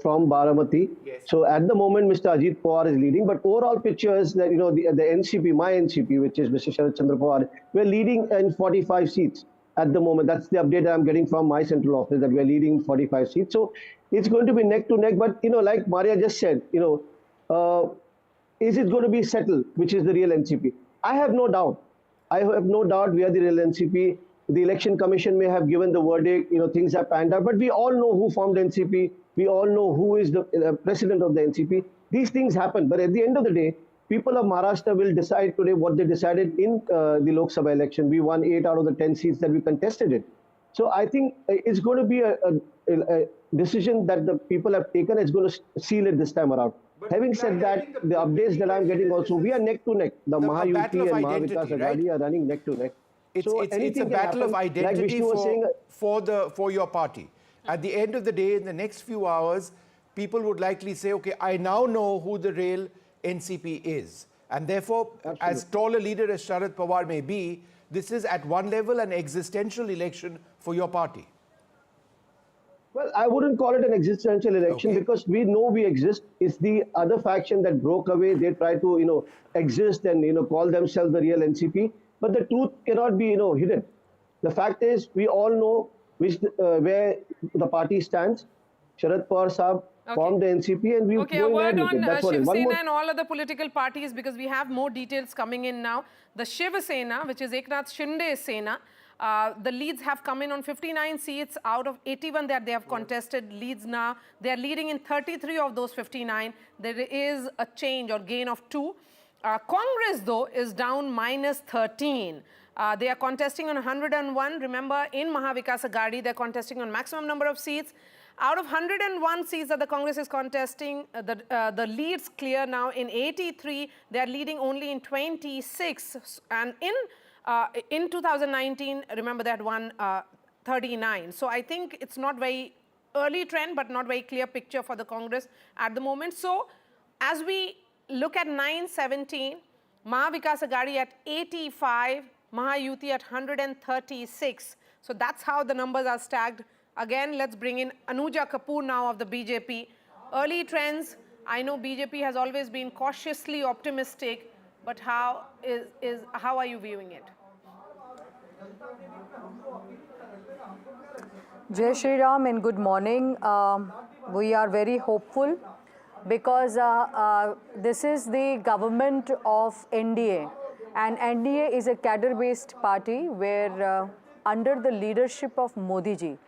from Baramati. Yes. So at the moment, Mr. Ajit Pawar is leading, but overall picture is that, the NCP, my NCP, which is Mr. Sharad Chandra Pawar, we're leading in 45 seats at the moment. That's the update I'm getting from my central office, that we're leading 45 seats. So it's going to be neck to neck, but, like Maria just said, is it going to be settled, which is the real NCP? I have no doubt. I have no doubt we are the real NCP. The election commission may have given the verdict, things have panned out, but we all know who formed NCP. We all know who is the president of the NCP. These things happen, but at the end of the day, people of Maharashtra will decide today what they decided in the Lok Sabha election. We won 8 out of the 10 seats that we contested it. So I think it's going to be a decision that the people have taken. It's going to seal it this time around. Having said that, the updates that I'm getting also, we are neck to neck. The Maha-UP and Maha-Vikas Aghadi are running neck to neck. It's a battle of identity for your party. At the end of the day, in the next few hours, people would likely say, okay, I now know who the real NCP is. And therefore, as tall a leader as Sharad Pawar may be, this is at one level an existential election for your party. Well, I wouldn't call it an existential election because we know we exist. It's the other faction that broke away. They try to, exist and, call themselves the real NCP. But the truth cannot be, hidden. The fact is, we all know where the party stands. Sharad Pawar Saab formed the NCP and we Okay, a word on Shiv One Sena and all other political parties because we have more details coming in now. The Shiv Sena, which is Eknath Shinde's Sena, the leads have come in on 59 seats out of 81 that they have contested leads now. They are leading in 33 of those 59. There is a change or gain of 2. Congress, though, is down minus 13. They are contesting on 101. Remember, in Maha-Vikas Aghadi, they're contesting on maximum number of seats. Out of 101 seats that the Congress is contesting, the leads clear now in 83. They are leading only in 26. And in 2019, remember they had won 39. So I think it's not very early trend, but not very clear picture for the Congress at the moment. So as we look at 917, Maha-Vikas Aghadi at 85, Maha-UP at 136. So that's how the numbers are stacked. Again, let's bring in Anuja Kapoor now of the BJP. Early trends, I know BJP has always been cautiously optimistic, but how are you viewing it? Jai Shri Ram and good morning. We are very hopeful because this is the government of NDA, and NDA is a cadre-based party where under the leadership of Modi ji,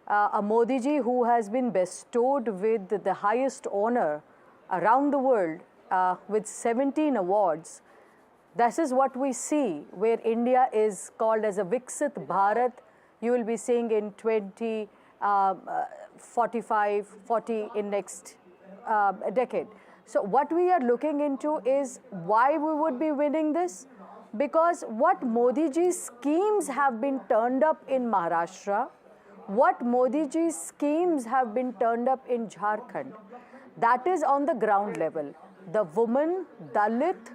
a Modi ji who has been bestowed with the highest honor around the world with 17 awards. This is what we see where India is called as a Viksit Bharat. You will be seeing in 2045, 40 in next decade. So what we are looking into is why we would be winning this. Because what Modi ji's schemes have been turned up in Maharashtra, what Modi ji's schemes have been turned up in Jharkhand, that is on the ground level. The woman, Dalit,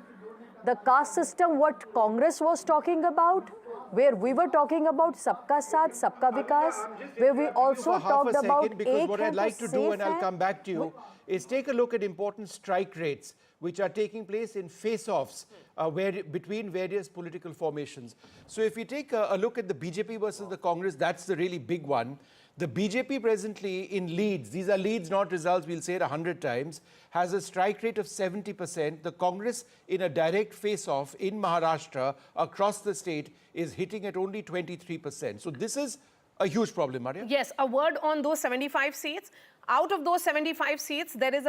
the caste system, what Congress was talking about, where we were talking about Sabka Saath, Sabka Vikas, where we also talked about because what I'd like to do, and I'll come back to you, is take a look at important strike rates which are taking place in face-offs between various political formations. So if you take a look at the BJP versus the Congress, that's the really big one. The BJP presently in leads, these are leads, not results, we'll say it 100 times, has a strike rate of 70%. The Congress in a direct face-off in Maharashtra across the state is hitting at only 23%. So this is a huge problem, Maria. Yes, a word on those 75 seats. Out of those 75 seats, there is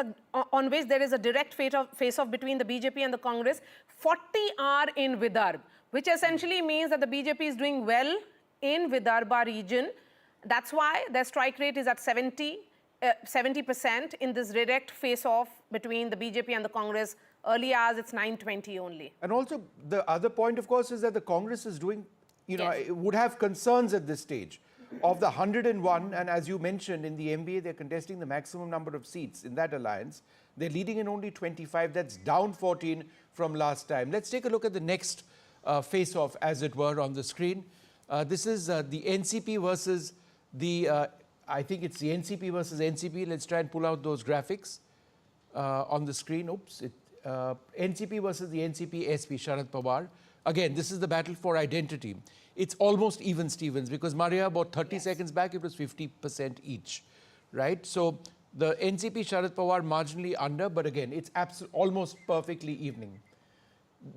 on which there is a direct face-off between the BJP and the Congress. 40 are in Vidarbha, which essentially means that the BJP is doing well in Vidarbha region. That's why their strike rate is at 70% in this direct face-off between the BJP and the Congress. Early hours, it's 9:20 only. And also, the other point, of course, is that the Congress is doing, would have concerns at this stage. Of the 101, and as you mentioned, in the MBA, they're contesting the maximum number of seats in that alliance. They're leading in only 25. That's down 14 from last time. Let's take a look at the next face-off, as it were, on the screen. This is the NCP versus the, I think it's the NCP versus NCP. Let's try and pull out those graphics on the screen. Oops. NCP versus the NCP SP, Sharad Pawar. Again, this is the battle for identity. It's almost even Stevens because Maria, about 30 seconds back, it was 50% each, right? So the NCP Sharad Pawar marginally under, but again, it's almost perfectly evening.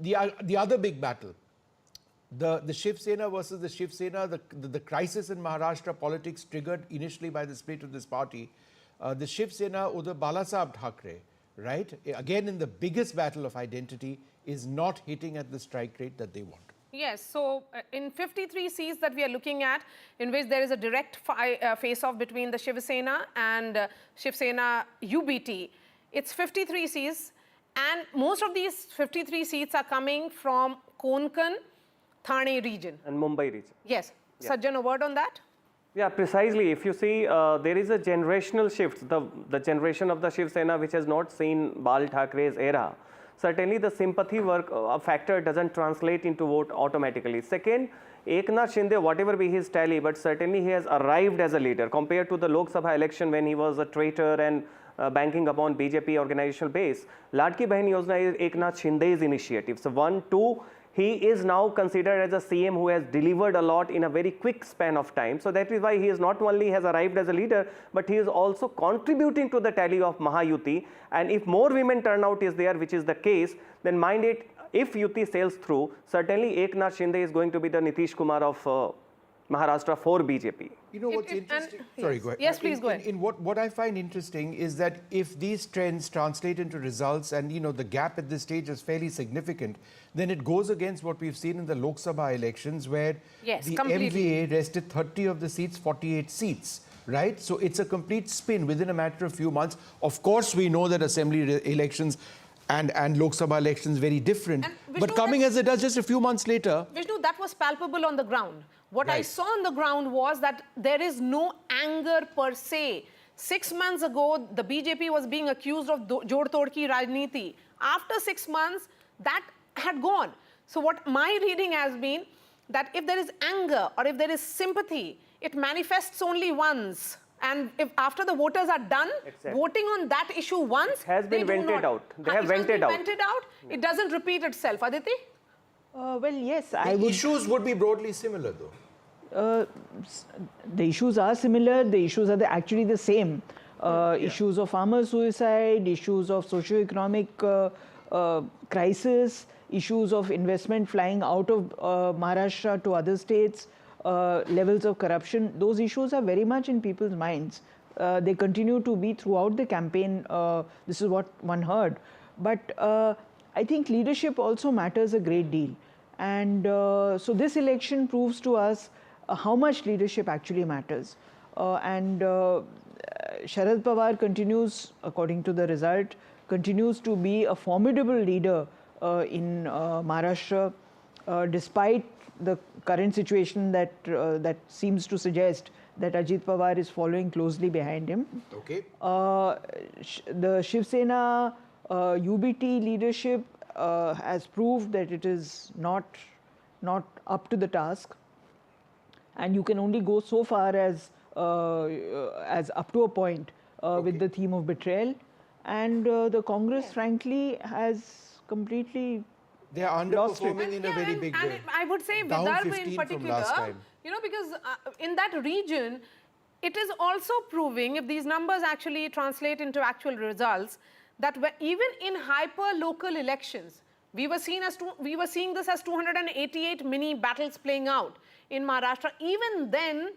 The other big battle, the Shiv Sena versus the Shiv Sena, the crisis in Maharashtra politics triggered initially by the split of this party. The Shiv Sena, Uddhav Balasaheb Thackeray, right, again in the biggest battle of identity, is not hitting at the strike rate that they want. Yes, so in 53 seats that we are looking at, in which there is a direct face-off between the Shiv Sena and Shiv Sena UBT, it's 53 seats, and most of these 53 seats are coming from Konkan, Thane region. And Mumbai region. Yes. Sajjan, a word on that? Yeah, precisely. If you see, there is a generational shift. The generation of the Shiv Sena, which has not seen Bal Thackeray's era, certainly the sympathy factor doesn't translate into vote automatically. Second, Eknath Shinde, whatever be his tally, but certainly he has arrived as a leader compared to the Lok Sabha election when he was a traitor and banking upon BJP organizational base. Ladki Bahin Yojana is Eknath Shinde's initiative. So 1, 2, he is now considered as a CM who has delivered a lot in a very quick span of time. So that is why he is not only has arrived as a leader, but he is also contributing to the tally of Mahayuti. And if more women turnout is there, which is the case, then mind it, if Yuti sails through, certainly Eknath Shinde is going to be the Nitish Kumar of Maharashtra for BJP. You know what's interesting? Sorry, go ahead. Yes, please go ahead. In what I find interesting is that if these trends translate into results, and you know the gap at this stage is fairly significant, then it goes against what we've seen in the Lok Sabha elections, where the MVA rested 30 of the seats, 48 seats. Right? So it's a complete spin within a matter of few months. Of course, we know that assembly elections and Lok Sabha elections very different. But coming as it does just a few months later. Vishnu, that was palpable on the ground. What I saw on the ground was that there is no anger per se. 6 months ago, the BJP was being accused of Jod Tod Ki Rajniti. After 6 months, that had gone. So what my reading has been, that if there is anger or if there is sympathy, it manifests only once. And if after the voters are done voting on that issue once, it has been vented out. They have vented out. It doesn't repeat itself. Aditi? Well, yes. The issues would be broadly similar, though. The issues are similar. The issues are actually the same. Issues of farmer suicide, issues of socio-economic crisis, issues of investment flying out of Maharashtra to other states, levels of corruption. Those issues are very much in people's minds. They continue to be throughout the campaign. This is what one heard. But I think leadership also matters a great deal. And so this election proves to us how much leadership actually matters. Sharad Pawar continues, according to the result, continues to be a formidable leader in Maharashtra, despite the current situation that seems to suggest that Ajit Pawar is following closely behind him. Okay. The Shiv Sena UBT leadership has proved that it is not up to the task, and you can only go so far as up to a point with the theme of betrayal. And the Congress, frankly, has completely they are underperforming in a very big way. And I would say Vidarbha in particular, you know, because in that region, it is also proving, if these numbers actually translate into actual results, that even in hyper-local elections, we were seeing this as 288 mini battles playing out in Maharashtra. Even then,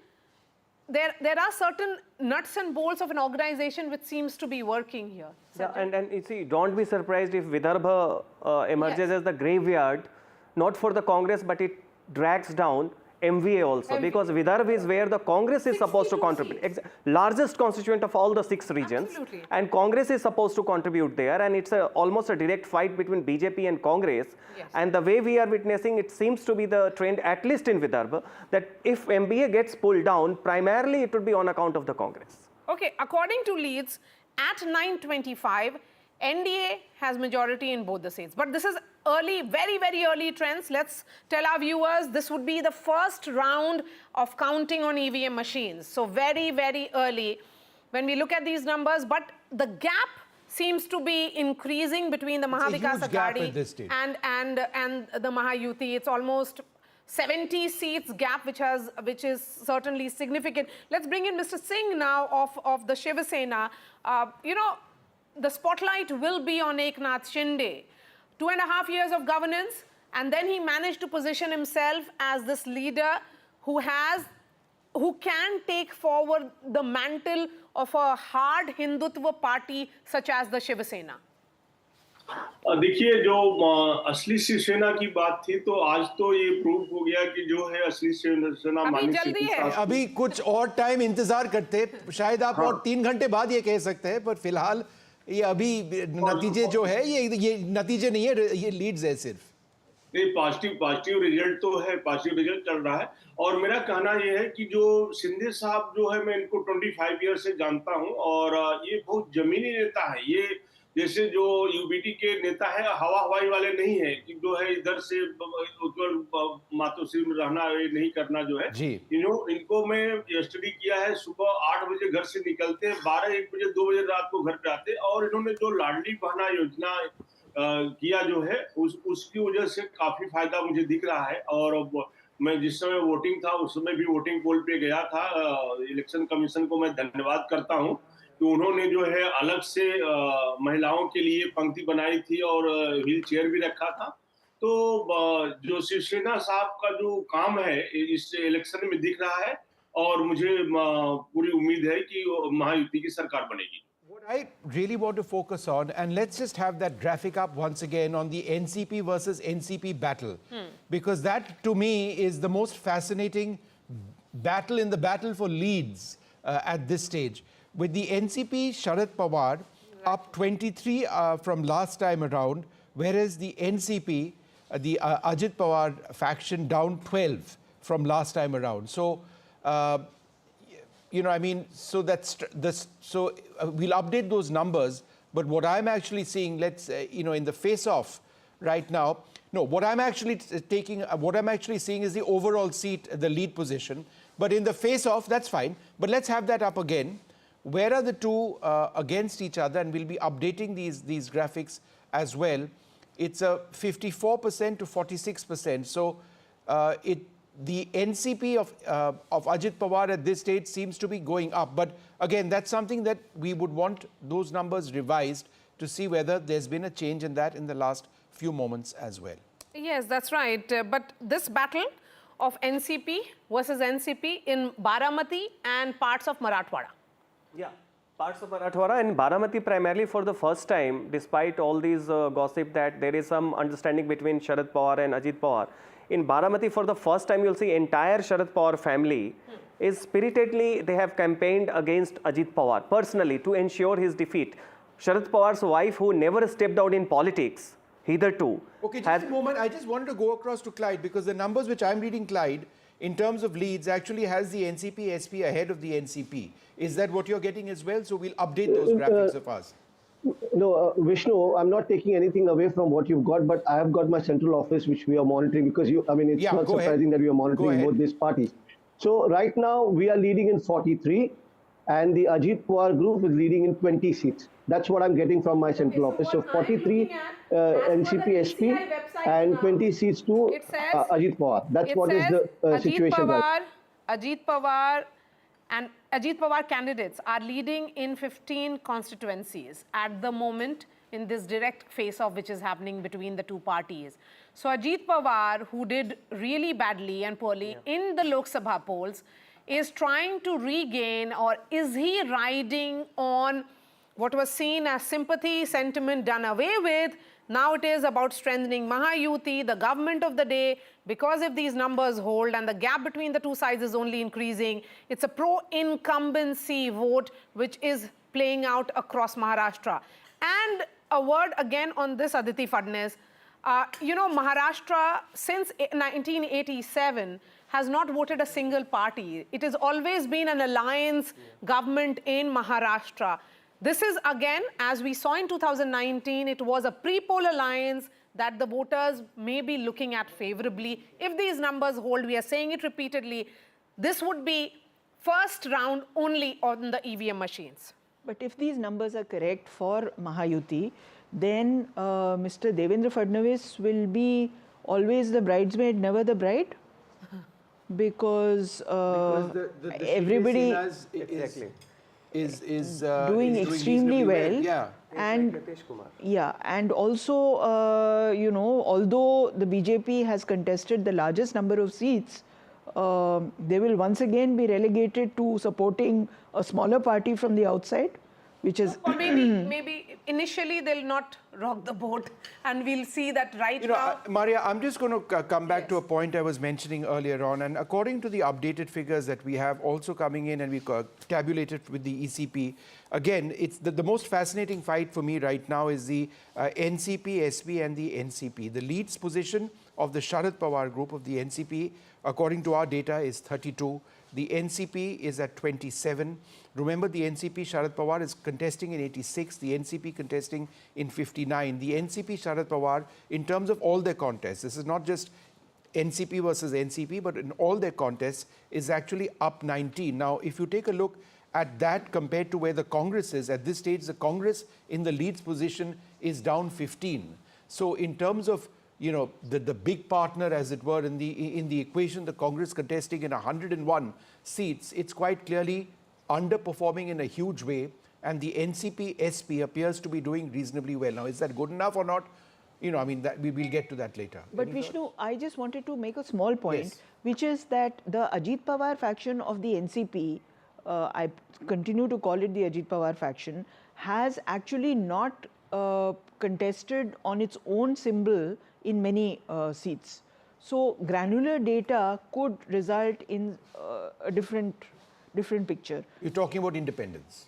there are certain nuts and bolts of an organization which seems to be working here. Yeah, and you see, don't be surprised if Vidarbha emerges as the graveyard, not for the Congress, but it drags down MVA also, because Vidarbha is where the Congress is supposed to contribute. Largest constituent of all the 6 regions. Absolutely. And Congress is supposed to contribute there, and it's almost a direct fight between BJP and Congress. Yes. And the way we are witnessing, it seems to be the trend, at least in Vidarbha, that if MBA gets pulled down, primarily it would be on account of the Congress. Okay, according to leads, at 9:25, NDA has majority in both the seats. But this is early, very, very early trends. Let's tell our viewers this would be the first round of counting on EVM machines. So very, very early when we look at these numbers. But the gap seems to be increasing between the Mahavikas Aghadi and the Mahayuti. It's almost 70 seats gap, which is certainly significant. Let's bring in Mr. Singh now of the Shiv Sena. You know, the spotlight will be on Eknath Shinde. 2.5 years of governance, and then he managed to position himself as this leader who can take forward the mantle of a hard Hindutva party such as the Shiv Sena. देखिए, जो असली शिवसेना की बात थी, तो आज तो ये प्रूव हो गया कि जो है असली शिवसेना माननीय जल्दी शिवसेना है। साहब अभी कुछ और टाइम इंतजार करते, शायद आप और 3 घंटे बाद ये कह सकते हैं, पर फिलहाल ये अभी नतीजे जो है ये नतीजे नहीं है, ये लीड्स है सिर्फ। नहीं, पॉजिटिव रिजल्ट तो है, पॉजिटिव रिजल्ट चल रहा है। और मेरा कहना यह है कि जो शिंदे साहब जो है, मैं इनको 25 ईयर से जानता हूं, और ये बहुत जमीनी नेता है। ये जैसे जो यूबीटी के नेता है, हवा हवाई वाले नहीं है कि जो है इधर से मातोश्री में रहना, ये नहीं करना जो है। जी। इनको मैं स्टडी किया है, सुबह 8 बजे घर से निकलते हैं, 12-1 बजे 2 बजे रात को घर पे आते हैं, और इन्होंने जो लाडली बहना योजना किया जो है, उसकी वजह से काफी फायदा मुझे दिख रहा है। और मैं जिस समय वोटिंग था, उस समय भी वोटिंग पोल पे गया था। इलेक्शन कमीशन को मैं धन्यवाद करता हूं कि उन्होंने जो है अलग से महिलाओं के लिए पंक्ति बनाई थी और व्हील चेयर भी रखा था। तो जो शिवसेना साहब का जो काम है इस इलेक्शन में दिख रहा है, और मुझे पूरी उम्मीद है कि महायुति की सरकार बनेगी। What I really want to focus on, and let's just have that graphic up once again on the NCP versus NCP battle, because that to me is the most fascinating battle in the battle for leads at this stage. With the NCP, Sharad Pawar up 23 from last time around, whereas the NCP, the Ajit Pawar faction down 12 from last time around. So, you know, I mean, so that's so we'll update those numbers. But what I'm actually seeing, let's you know, in the face-off right now, no, what I'm actually seeing is the overall seat, the lead position. But in the face-off, that's fine. But let's have that up again. Where are the two against each other? And we'll be updating these graphics as well. It's a 54% to 46%. So the NCP of Ajit Pawar at this stage seems to be going up. But again, that's something that we would want those numbers revised to see whether there's been a change in that in the last few moments as well. Yes, that's right. But this battle of NCP versus NCP in Baramati and parts of Marathwada. Yeah, parts of Marathwada and Baramati primarily for the first time, despite all these gossip that there is some understanding between Sharad Pawar and Ajit Pawar. In Baramati, for the first time, you'll see entire Sharad Pawar family is spiritedly, they have campaigned against Ajit Pawar personally to ensure his defeat. Sharad Pawar's wife, who never stepped out in politics, hitherto. Okay, just a moment. I just wanted to go across to Clyde because the numbers which I'm reading, Clyde, in terms of leads, actually has the NCP SP ahead of the NCP. Is that what you're getting as well? So we'll update those graphics of ours. No, Vishnu, I'm not taking anything away from what you've got, but I have got my central office, which we are monitoring because I mean, it's not surprising that we are monitoring both these parties. So right now we are leading in 43 and the Ajit Pawar group is leading in 20 seats. That's what I'm getting from my central office. So 43 NCP SP and 20 seats to Ajit Pawar. That's what is the situation right now. Ajit Pawar and Ajit Pawar candidates are leading in 15 constituencies at the moment in this direct face-off which is happening between the two parties. So Ajit Pawar, who did really badly and poorly in the Lok Sabha polls, is trying to regain, or is he riding on what was seen as sympathy sentiment done away with? Now it is about strengthening Mahayuti, the government of the day, because if these numbers hold and the gap between the two sides is only increasing, it's a pro-incumbency vote which is playing out across Maharashtra. And a word again on this, Aditi Fadnes. You know, Maharashtra since 1987 has not voted a single party. It has always been an alliance government in Maharashtra. This is again, as we saw in 2019, it was a pre-poll alliance that the voters may be looking at favorably. If these numbers hold, we are saying it repeatedly, this would be first round only on the EVM machines. But if these numbers are correct for Mahayuti, then Mr. Devendra Fadnavis will be always the bridesmaid, never the bride? Because everybody is doing extremely well. Yeah. And and also, you know, although the BJP has contested the largest number of seats, they will once again be relegated to supporting a smaller party from the outside, which is Or maybe initially they'll not rock the boat, and we'll see that right You know, now. Maria, I'm just going to come back to a point I was mentioning earlier on. And according to the updated figures that we have also coming in and we tabulated with the ECP, again, it's the most fascinating fight for me right now is the NCP, SP and the NCP. The leads position of the Sharad Pawar group of the NCP, according to our data, is 32. The NCP is at 27. Remember, the NCP Sharad Pawar is contesting in 86, the NCP contesting in 59. The NCP Sharad Pawar, in terms of all their contests, this is not just NCP versus NCP, but in all their contests, is actually up 19. Now, if you take a look at that compared to where the Congress is, at this stage, the Congress in the leads position is down 15. So in terms of the big partner, as it were, in the equation, the Congress contesting in 101 seats, it's quite clearly underperforming in a huge way, and the NCP SP appears to be doing reasonably well. Now, is that good enough or not? I mean, that we will get to that later. But Vishnu, I just wanted to make a small point, which is that the Ajit Pawar faction of the NCP, I continue to call it the Ajit Pawar faction, has actually not contested on its own symbol in many seats. So granular data could result in a different picture. You're talking about independents?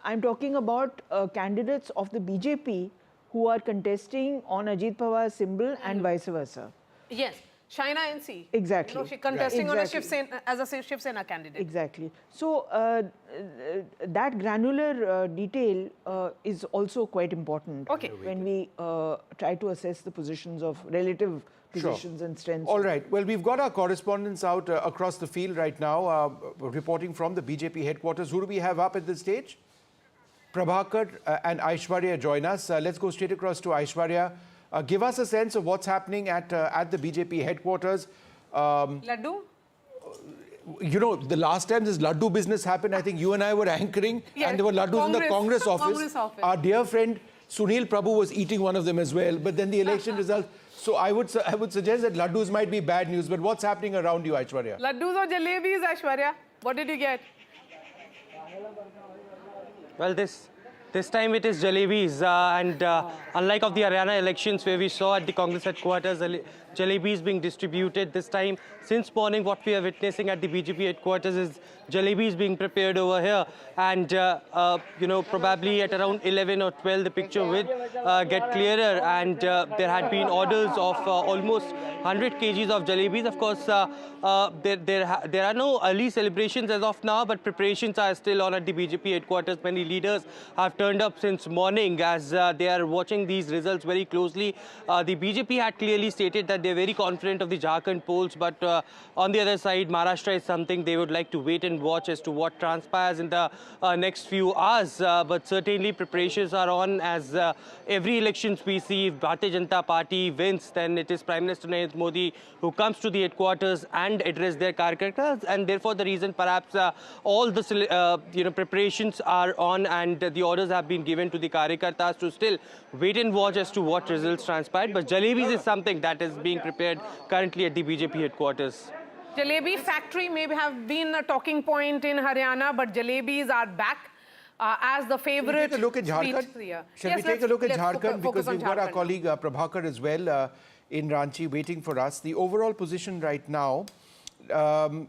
I'm talking about candidates of the BJP who are contesting on Ajit Pawar's symbol and vice versa. Yes, Shaina NC. Exactly. She contesting on a Exactly. Shiv Sena, as a Shiv Sena candidate. Exactly. So that granular detail is also quite important when we try to assess the positions of relative positions and strengths. All right. Well, we've got our correspondents out across the field right now, reporting from the BJP headquarters. Who do we have up at this stage? Prabhakar and Aishwarya join us. Let's go straight across to Aishwarya. Give us a sense of what's happening at the BJP headquarters. Laddu? The last time this Laddu business happened, I think you and I were anchoring, and there were Laddus in the Congress office. Our dear friend Sunil Prabhu was eating one of them as well, but then the election results. So I would suggest that Laddus might be bad news, but what's happening around you, Aishwarya? Laddus or jalebis, Aishwarya? What did you get? Well, this time it is jalebis, and unlike of the Haryana elections where we saw at the Congress headquarters jalebis being distributed, this time since morning what we are witnessing at the BJP headquarters is jalebis being prepared over here, and probably at around 11 or 12 the picture will get clearer, and there had been orders of almost 100 kgs of jalebis. Of course, there are no early celebrations as of now, but preparations are still on at the BJP headquarters. Many leaders have turned up since morning as they are watching these results very closely. The BJP had clearly stated that they're very confident of the Jharkhand polls, but on the other side, Maharashtra is something they would like to wait and watch as to what transpires in the next few hours. But certainly preparations are on, as every elections we see, if Bharatiya Janata Party wins, then it is Prime Minister Narendra Modi who comes to the headquarters and address their Karyakartas, and therefore the reason perhaps all the preparations are on, and the orders have been given to the Karyakartas to still wait and watch as to what results transpired. But jalebis is something that is being prepared currently at the BJP headquarters. Jalebi factory may have been a talking point in Haryana, but jalebis are back as the favorite. Take a look at Jharkhand. Shall we take a look at Jharkhand? Because we've got our colleague Prabhakar as well in Ranchi waiting for us. The overall position right now, the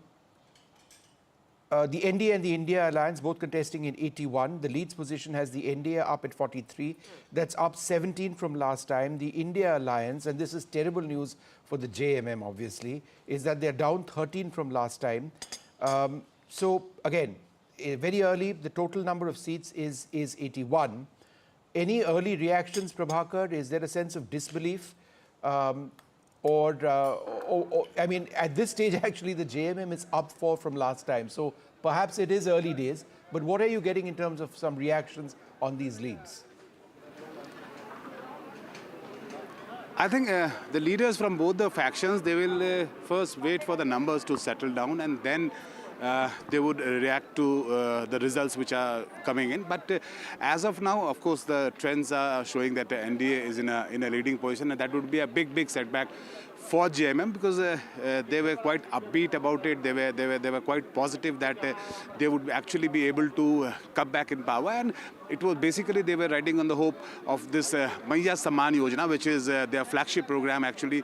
NDA and the India Alliance both contesting in 81. The leads position has the NDA up at 43. That's up 17 from last time. The India Alliance, and this is terrible news for the JMM obviously, is that they're down 13 from last time. So again, very early, the total number of seats is 81. Any early reactions, Prabhakar? Is there a sense of disbelief? I mean, at this stage, actually, the JMM is up 4 from last time. So perhaps it is early days. But what are you getting in terms of some reactions on these leads? I think the leaders from both the factions, they will first wait for the numbers to settle down, and then they would react to the results which are coming in. But as of now, of course, the trends are showing that the NDA is in a leading position, and that would be a big setback for JMM because they were quite upbeat about it. They were quite positive that they would actually be able to come back in power, and it was basically they were riding on the hope of this Maiya Samman Yojana, which is their flagship program actually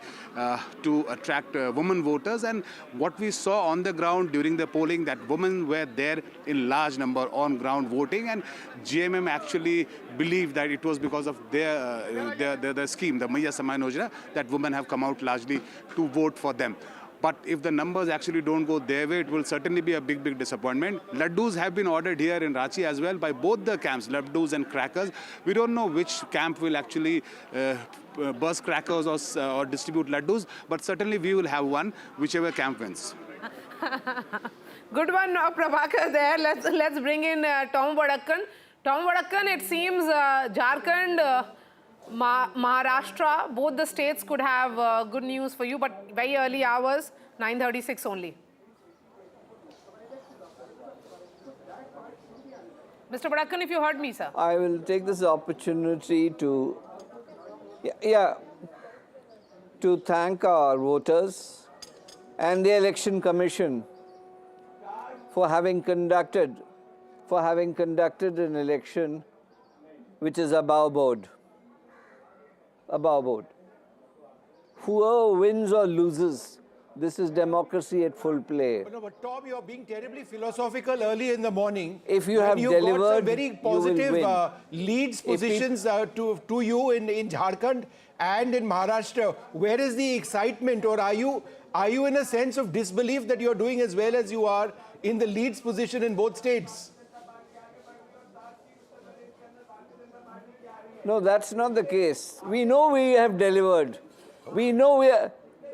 to attract women voters. And what we saw on the ground during the polling, that women were there in large number on ground voting, and JMM actually believed that it was because of their scheme, the Maiya Samman Yojana, that women have come out largely to vote for them. But if the numbers actually don't go their way, it will certainly be a big disappointment. Laddus have been ordered here in Ranchi as well by both the camps, laddus and crackers. We don't know which camp will actually burst crackers or distribute laddus, but certainly we will have one, whichever camp wins. Good one, Prabhakar there. Let's bring in Tom Vadakkan. Tom Vadakkan, it seems Jharkhand, Maharashtra, both the states could have good news for you, but very early hours, 9:36 only. Mr. Vadakkan, if you heard me, sir. I will take this opportunity to, to thank our voters and the Election Commission for having conducted an election which is above board. Above board. Whoever wins or loses, this is democracy at full play. But Tom, you're being terribly philosophical early in the morning. If you have delivered, got some very positive you will win. leads positions to you in Jharkhand and in Maharashtra. Where is the excitement, or are you in a sense of disbelief that you're doing as well as you are in the leads position in both states? No, that's not the case. We know we have delivered. We know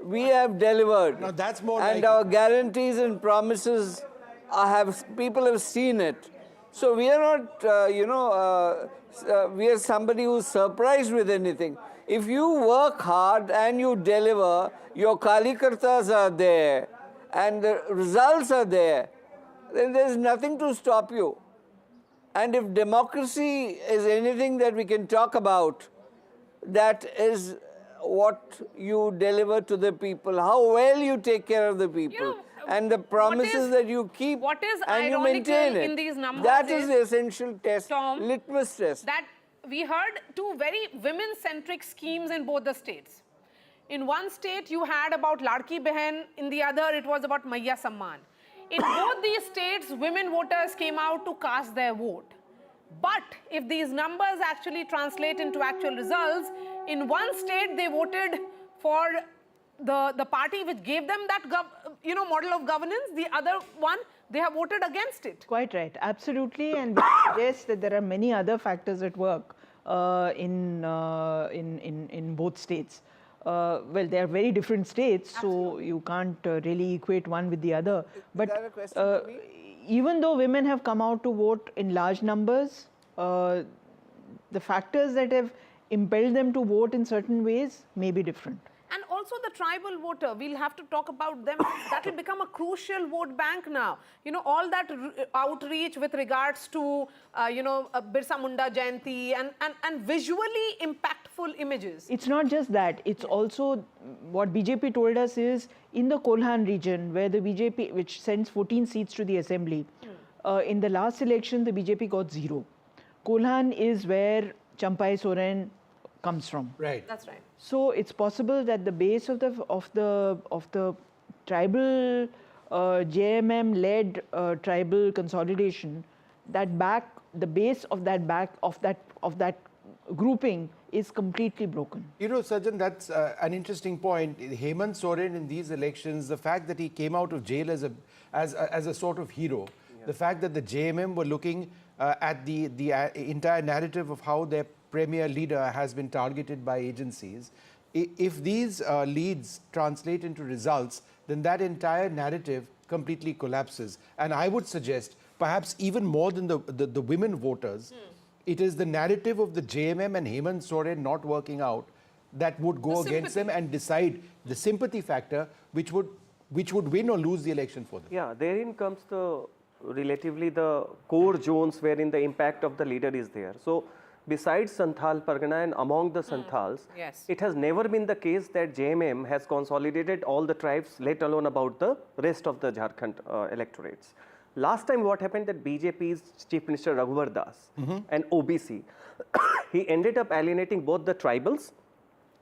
we have delivered. No, that's more and like our guarantees and promises people have seen it. So we are not, we are somebody who's surprised with anything. If you work hard and you deliver, your Kalikartas are there and the results are there, then there's nothing to stop you. And if democracy is anything that we can talk about, that is what you deliver to the people, how well you take care of the people, and the promises that you keep and you maintain it. In these numbers that is the essential test, Tom, litmus test. That we heard two very women-centric schemes in both the states. In one state, you had about Ladki Behan. In the other, it was about Maiya Samman. In both these states, women voters came out to cast their vote. But if these numbers actually translate into actual results, in one state they voted for the party which gave them that model of governance. The other one, they have voted against it. Quite right, absolutely, and we suggest that there are many other factors at work in both states. Well, they are very different states, so you can't really equate one with the other. But even though women have come out to vote in large numbers, the factors that have impelled them to vote in certain ways may be different. And also the tribal voter, we'll have to talk about them. That will become a crucial vote bank now. All that outreach with regards to, Birsa Munda Jayanti and visually impactful images. It's not just that. It's also what BJP told us is in the Kolhan region, where the BJP, which sends 14 seats to the assembly, in the last election, the BJP got 0. Kolhan is where Champai Soren comes from. Right. That's right. So it's possible that the base of the tribal JMM-led tribal consolidation, the base of that grouping is completely broken. Sajjan, that's an interesting point. Hemant Soren in these elections, the fact that he came out of jail as a sort of hero, the fact that the JMM were looking at the entire narrative of how their premier leader has been targeted by agencies. If these leads translate into results, then that entire narrative completely collapses. And I would suggest, perhaps even more than the women voters, it is the narrative of the JMM and Hemant Soren not working out that would go against them and decide the sympathy factor, which would win or lose the election for them. Yeah, therein comes the relatively the core zones wherein the impact of the leader is there. So besides Santhal Pargana and among the Santhals, Yes. it has never been the case that JMM has consolidated all the tribes, let alone about the rest of the Jharkhand electorates. Last time what happened that BJP's Chief Minister Raghuvar Das, an OBC, he ended up alienating both the tribals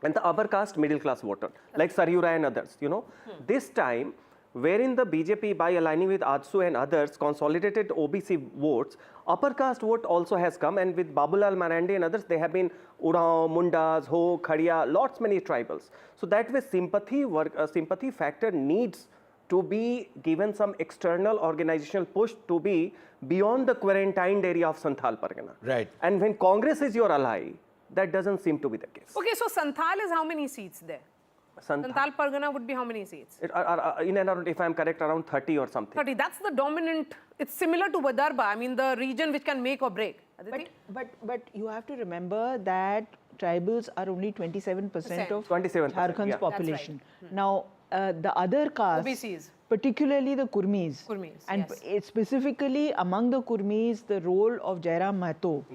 and the upper caste middle class voter, like Saryu Rai and others, you know. This time, wherein the BJP, by aligning with AJSU and others, consolidated OBC votes, upper caste vote also has come, and with Babulal Marandi and others, they have been Urao, Mundas, Ho, Khadia, lots many tribals. So that way sympathy factor needs to be given some external organizational push to be beyond the quarantined area of Santhal Pargana. Right. And when Congress is your ally, that doesn't seem to be the case. Okay, so Santhal is how many seats there? Santhal Pargana would be how many seats? In and around, if I'm correct, around 30 or something. 30. That's the dominant. It's similar to Vidarbha. I mean, the region which can make or break. But you have to remember that tribals are only 27% of 27%, Jharkhand's yeah. population. Now, the other castes, OBCs. particularly the Kurmis, and specifically among the Kurmis, the role of Jairam Mahato,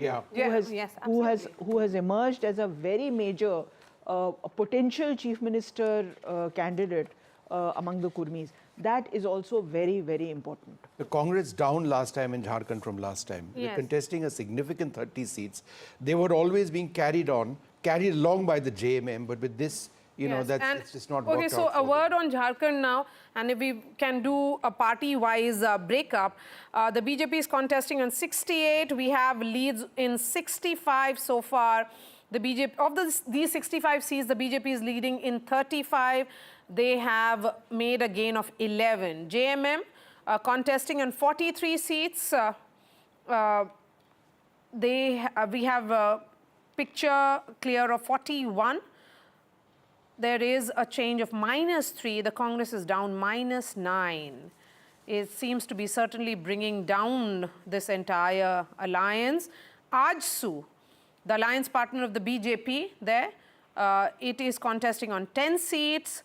who has emerged as a very major a potential chief minister candidate among the Kurmis. That is also very, very important. The Congress down last time in Jharkhand from last time. They're contesting a significant 30 seats. They were always being carried along by the JMM, but with this, you know, it's just not worked out. Okay, so a word on Jharkhand now, and if we can do a party-wise breakup, the BJP is contesting on 68. We have leads in 65 so far. The BJP, of these 65 seats, the BJP is leading in 35. They have made a gain of 11. JMM contesting on 43 seats. We have a picture clear of 41. There is a change of -3. The Congress is down -9. It seems to be certainly bringing down this entire alliance. AJSU, the alliance partner of the BJP there, it is contesting on 10 seats.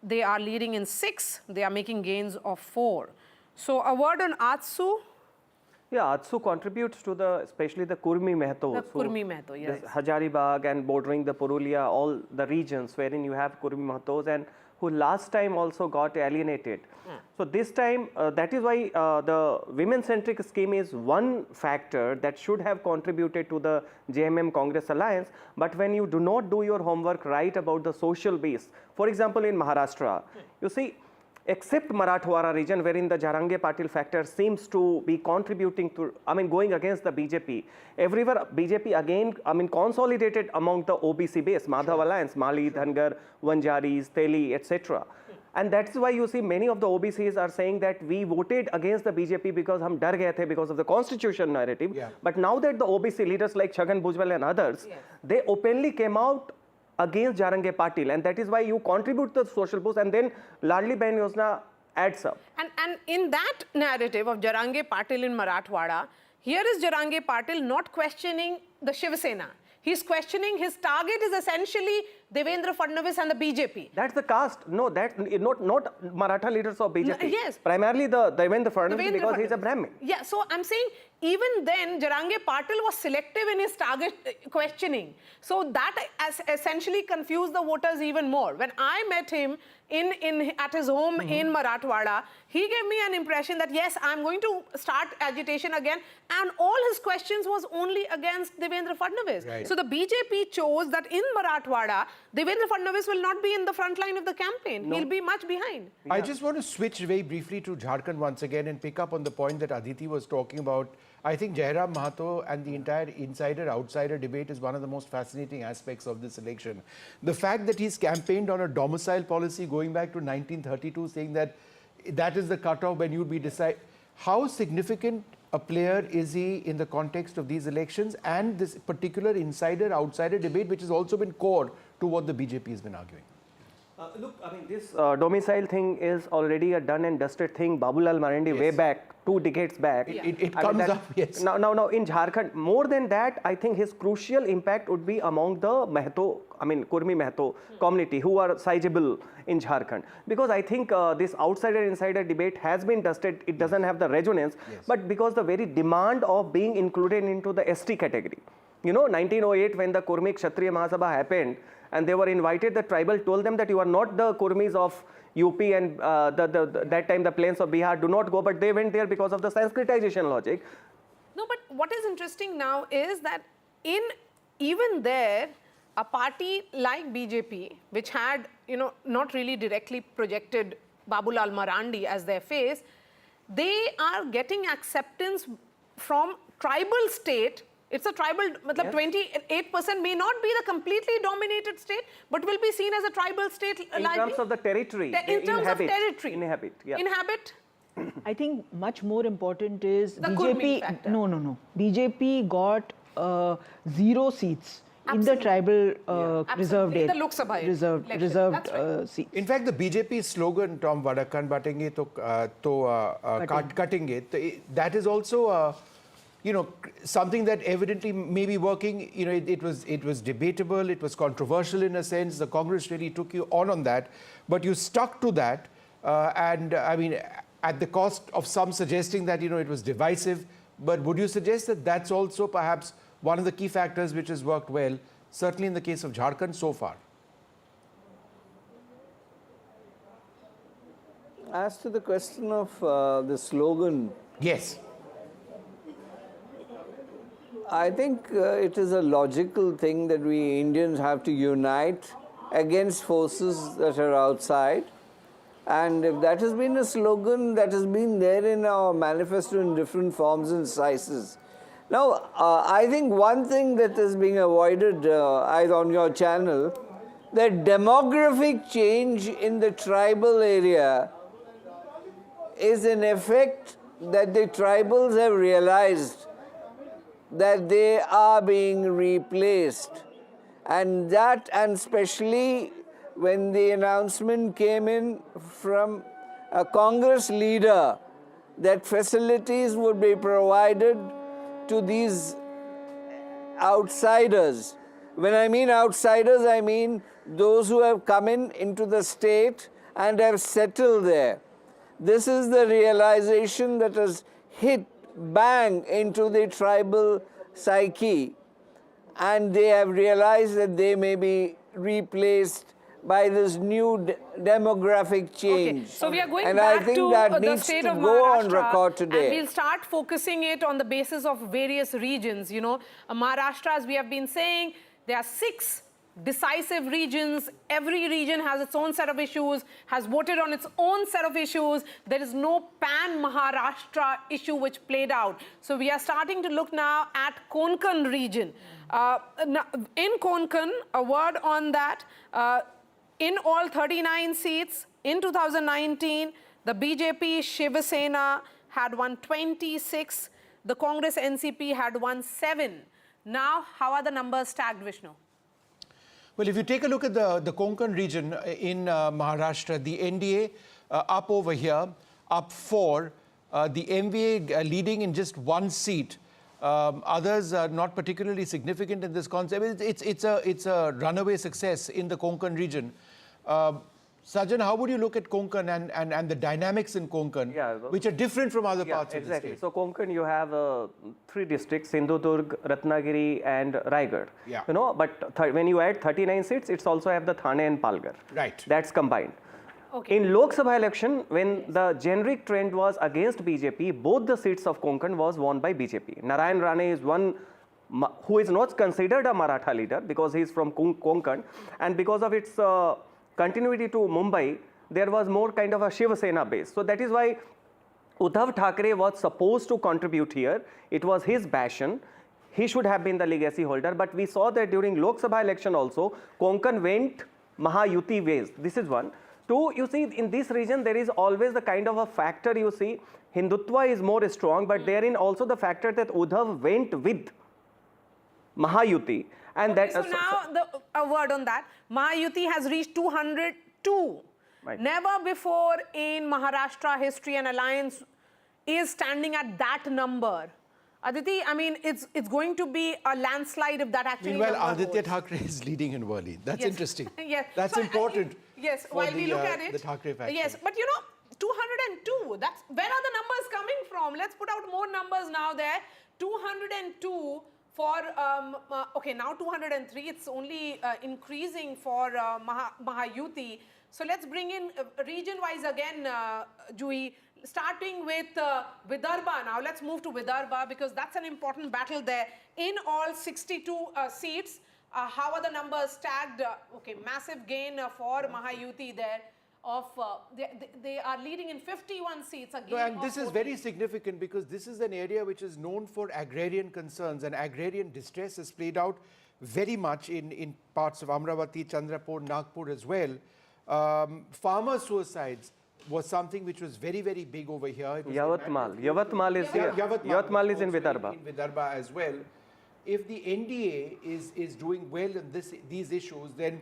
They are leading in 6. They are making gains of 4. So a word on AJSU. Yeah, AJSU contributes to especially the Kurmi Mehtos. The Kurmi Mehto, yes. Hazaribagh and bordering the Purulia, all the regions wherein you have Kurmi Mehtos and who last time also got alienated. So this time, that is why the women-centric scheme is one factor that should have contributed to the JMM Congress alliance. But when you do not do your homework right about the social base, for example, in Maharashtra, you see, except Marathwada region, wherein the Jarange Patil factor seems to be contributing to, going against the BJP. Everywhere BJP again, consolidated among the OBC base, Madhav Alliance, Mali, Dhangar, Vanjaris, Teli, etc. And that's why you see many of the OBCs are saying that we voted against the BJP because hum dar gaye the because of the constitution narrative. But now that the OBC leaders like Chhagan Bhujbal and others, they openly came out against Jarange Patil, and that is why you contribute to the social boost, and then Ladli Bahin Yojana adds up. And in that narrative of Jarange Patil in Marathwada, here is Jarange Patil not questioning the Shiv Sena. He's questioning his target is essentially Devendra Fadnavis and the BJP. That's the caste. No, that not Maratha leaders of BJP. No, yes. Primarily the Devendra Fadnavis because he's a Brahmin. Yeah, so I'm saying even then Jarange Patil was selective in his target questioning. So that essentially confused the voters even more. When I met him at his home in Marathwada, he gave me an impression that yes, I'm going to start agitation again, and all his questions was only against Devendra Fadnavis. Right. So the BJP chose that in Marathwada, Devendra Fadnavis will not be in the front line of the campaign. He'll be much behind. I just want to switch very briefly to Jharkhand once again and pick up on the point that Aditi was talking about. I think Jairam Mahato and the entire insider-outsider debate is one of the most fascinating aspects of this election. The fact that he's campaigned on a domicile policy going back to 1932, saying that that is the cutoff when you'd be decided. How significant a player is he in the context of these elections and this particular insider-outsider debate, which has also been core to what the BJP has been arguing? Look, this domicile thing is already a done and dusted thing. Babulal Marandi way back, 2 decades back. It comes up, yes. Now in Jharkhand, more than that, I think his crucial impact would be among the Mehto, Kurmi Mehto community who are sizable in Jharkhand. Because I think this outsider-insider debate has been dusted. It doesn't have the resonance, but because the very demand of being included into the ST category. You know, 1908 when the Kurmi Kshatriya Mahasabha happened and they were invited, the tribal told them that you are not the Kurmis of UP and that time the plains of Bihar, do not go, but they went there because of the Sanskritization logic. No, but what is interesting now is that even there, a party like BJP, which had, not really directly projected Babulal Marandi as their face, they are getting acceptance from tribal state. It's a tribal, 28% may not be the completely dominated state, but will be seen as a tribal state. In terms of the territory, in terms of territory. Inhabit. I think much more important is the Kurmi BJP. factor. No. BJP got 0 seats in the tribal reserved area. The Lok Sabha reserved seats. In fact, the BJP slogan, "Tom Vadakan batenge to cutting," that is also something that evidently may be working. It was debatable, it was controversial in a sense. The Congress really took you on that, but you stuck to that, and I mean, at the cost of some suggesting that it was divisive. But would you suggest that that's also perhaps one of the key factors which has worked well, certainly in the case of Jharkhand so far? As to the question of the slogan, yes, I think it is a logical thing that we Indians have to unite against forces that are outside. And if that has been a slogan that has been there in our manifesto in different forms and sizes. Now, I think one thing that is being avoided on your channel, that demographic change in the tribal area is an effect that the tribals have realized that they are being replaced. And especially when the announcement came in from a Congress leader that facilities would be provided to these outsiders. When I mean outsiders, I mean those who have come into the state and have settled there. This is the realization that has hit bang into the tribal psyche, and they have realized that they may be replaced by this new demographic change. Okay, so we are going and back I think to that the needs state to of go Maharashtra, on record today. and we'll start focusing it on the basis of various regions. Maharashtra, as we have been saying, there are 6 decisive regions. Every region has its own set of issues, has voted on its own set of issues. There is no pan-Maharashtra issue which played out. So we are starting to look now at Konkan region. In Konkan, a word on that, in all 39 seats in 2019, the BJP Shiv Sena had won 26, the Congress NCP had won 7. Now, how are the numbers stacked, Vishnu? Well, if you take a look at the Konkan region in Maharashtra, the NDA up over here, up 4, the MVA leading in just 1 seat. Others are not particularly significant in this concept. It's a runaway success in the Konkan region. Sajan, how would you look at Konkan and the dynamics in Konkan, which are different from other parts of the state? So Konkan, you have 3 districts, Sindhudurg, Ratnagiri and Raigad. Yeah. But when you add 39 seats, it's also have the Thane and Palghar. Right. That's combined. Okay. In Lok Sabha election, when the generic trend was against BJP, both the seats of Konkan was won by BJP. Narayan Rane is one who is not considered a Maratha leader because he is from Konkan, and because of its continuity to Mumbai, there was more kind of a Shiv Sena base. So that is why Uddhav Thackeray was supposed to contribute here. It was his passion. He should have been the legacy holder. But we saw that during Lok Sabha election also, Konkan went Mahayuti ways. This is one. 2, you see, in this region, there is always the kind of a factor, you see, Hindutva is more strong, but therein also the factor that Uddhav went with Mahayuti. And okay, so now, a word on that. Mahayuti has reached 202. Right. Never before in Maharashtra history an alliance is standing at that number. Aditi, I mean, it's going to be a landslide if that actually Meanwhile, Aditya Thackeray is leading in Worli. That's interesting. Yes. That's important. Yes, while we look at it. The Thackeray faction. Yes, but 202, where are the numbers coming from? Let's put out more numbers now there. 202 for, okay, now 203, it's only increasing for Mahayuti. So let's bring in region-wise again, Jui, starting with Vidarbha now. Let's move to Vidarbha because that's an important battle there. In all 62 seats, how are the numbers stacked? Okay, massive gain for Mahayuti there. They are leading in 51 seats again. No, and this is very significant because this is an area which is known for agrarian concerns, and agrarian distress has played out very much in parts of Amravati, Chandrapur, Nagpur as well. Farmer suicides was something which was very, very big over here. Yavatmal is here. Yavatmal is in Vidarbha. In Vidarbha as well. If the NDA is doing well in these issues, then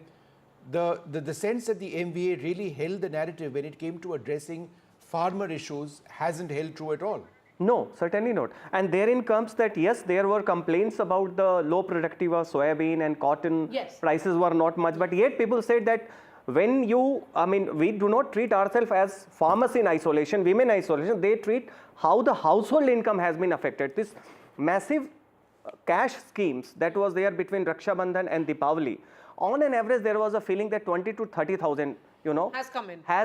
the sense that the MVA really held the narrative when it came to addressing farmer issues hasn't held true at all. No, certainly not. And therein comes that yes, there were complaints about the low productive of soybean and cotton. Yes. Prices were not much, but yet people said that when you, I mean, we do not treat ourselves as farmers in isolation, women in isolation. They treat how the household income has been affected. This massive cash schemes that was there between Raksha Bandhan and Deepavali. On an average, there was a feeling that 20 to 30,000, you know, has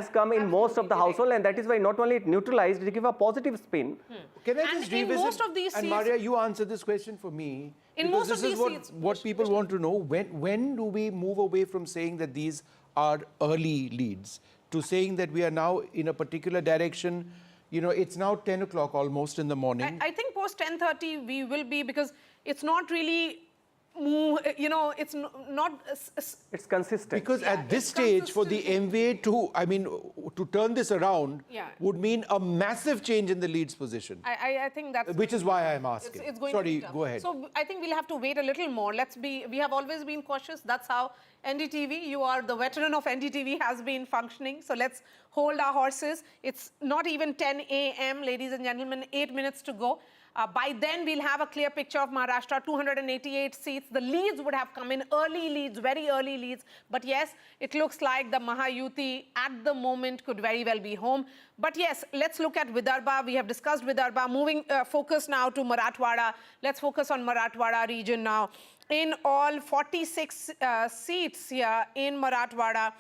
come in most of the household, and that is why not only it neutralized, it gave a positive spin. Can I just revisit? Most of these and seats, Maria, you answer this question for me. In most of these seats, what people want to know, when do we move away from saying that these are early leads to saying that we are now in a particular direction? You know, it's now 10 o'clock almost in the morning. I think post 10:30 we will be, because it's not really, you know, it's not. It's consistent. Because at this stage, for the MVA to turn this around would mean a massive change in the lead's position. I think that's... Which is why I'm asking. It's going Sorry, to be tough. go ahead. So I think we'll have to wait a little more. We have always been cautious. That's how NDTV, you are the veteran of NDTV, has been functioning. So let's hold our horses. It's not even 10 a.m., ladies and gentlemen, 8 minutes to go. By then, we'll have a clear picture of Maharashtra, 288 seats. The leads would have come in, early leads, very early leads. But yes, it looks like the Mahayuti at the moment could very well be home. But yes, let's look at Vidarbha. We have discussed Vidarbha. Moving focus now to Marathwada. Let's focus on Marathwada region now. In all 46 seats here in Marathwada,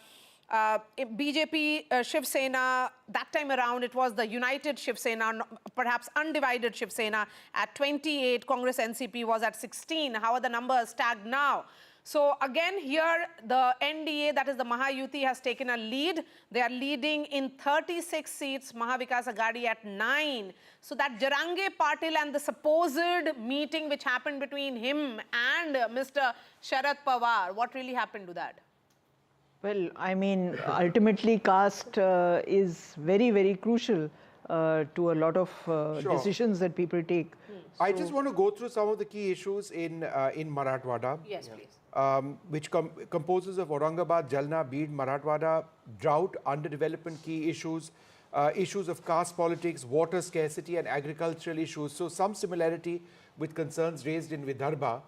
BJP, Shiv Sena, that time around it was the united Shiv Sena, perhaps undivided Shiv Sena at 28. Congress NCP was at 16. How are the numbers tagged now? So again here the NDA, that is the Mahayuti, has taken a lead. They are leading in 36 seats, Mahavikas Aghadi at 9. So that Jarange Patil and the supposed meeting which happened between him and Mr. Sharad Pawar, what really happened to that? Well, I mean, ultimately caste is very, very crucial to a lot of decisions that people take. I just want to go through some of the key issues in Marathwada. Yes, please. Which composes of Aurangabad, Jalna, Beed, Marathwada, drought, underdevelopment key issues, issues of caste politics, water scarcity and agricultural issues. So some similarity with concerns raised in Vidarbha.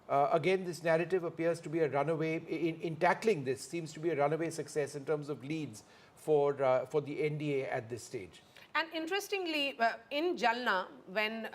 Again, this narrative appears to be a runaway, in tackling this, seems to be a runaway success in terms of leads for the NDA at this stage. And interestingly, in Jalna, when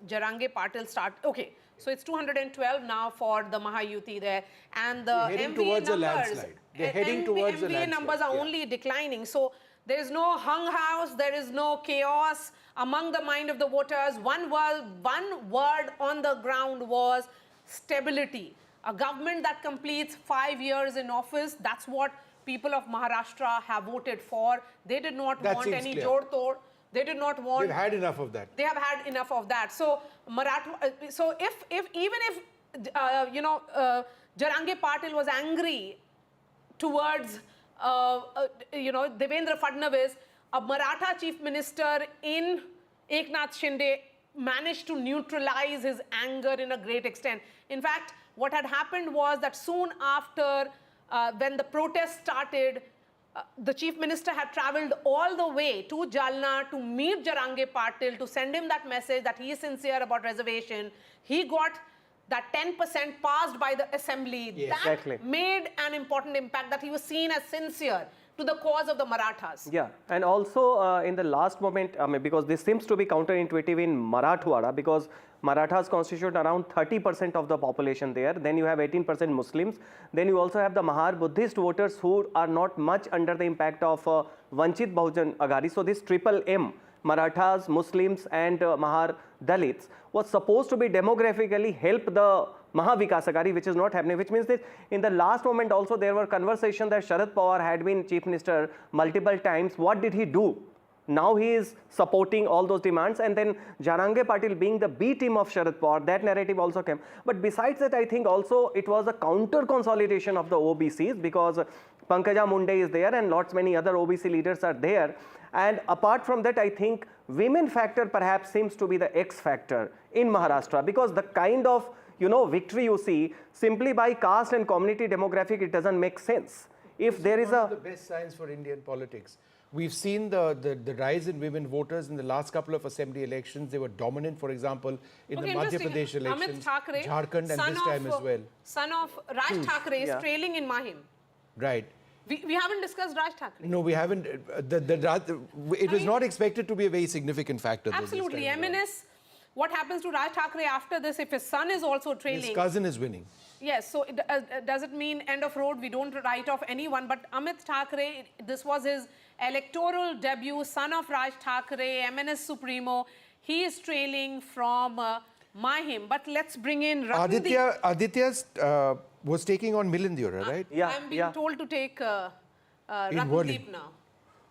Jarange Patil okay, so it's 212 now for the Mahayuti there, and the MVA numbers, MVA numbers are only declining. So there is no hung house, there is no chaos among the mind of the voters. One word on the ground was stability. A government that completes 5 years in office, that's what people of Maharashtra have voted for. They did not want any jod-tod. They did not want... They've had enough of that. They have had enough of that. So, even if Jarange Patil was angry towards, Devendra Fadnavis, a Maratha chief minister in Eknath Shinde managed to neutralize his anger in a great extent. In fact, what had happened was that soon after, when the protest started, the chief minister had travelled all the way to Jalna to meet Jarange Patil, to send him that message that he is sincere about reservation. He got that 10% passed by the assembly. Yes, that made an important impact, that he was seen as sincere. to the cause of the Marathas. Yeah, and also in the last moment, because this seems to be counterintuitive in Marathwada, because Marathas constitute around 30% of the population there. Then you have 18% Muslims. Then you also have the Mahar Buddhist voters who are not much under the impact of Vanchit Bahujan Aghadi. So this triple M, Marathas, Muslims and Mahar Dalits, was supposed to be demographically help the Mahavikas Aghadi, which is not happening, which means that in the last moment also there were conversations that Sharad Pawar had been Chief Minister multiple times. What did he do? Now he is supporting all those demands, and then Jarange Patil being the B team of Sharad Pawar, that narrative also came. But besides that, I think also it was a counter consolidation of the OBCs, because Pankaja Munde is there and lots many other OBC leaders are there. And apart from that, I think women factor perhaps seems to be the X factor in Maharashtra, because the kind of victory you see simply by caste and community demographic, it doesn't make sense. If there is one of the best signs for Indian politics. We've seen the rise in women voters in the last couple of assembly elections. They were dominant, for example, in the Madhya Pradesh elections, Thackeray, Jharkhand, and this time as well. Son of Raj Thackeray is trailing in Mahim. Right. We haven't discussed Raj Thackeray. No, we haven't. It was not expected to be a very significant factor. Absolutely. MNS, what happens to Raj Thackeray after this if his son is also trailing? His cousin is winning. Yes, so does it mean end of road? We don't write off anyone, but Amit Thackeray, this was his electoral debut, son of Raj Thackeray, MNS Supremo. He is trailing from Mahim. But let's bring in Aditya was taking on Milind Deora, right? Yeah. I'm being told to take Ratndeep now.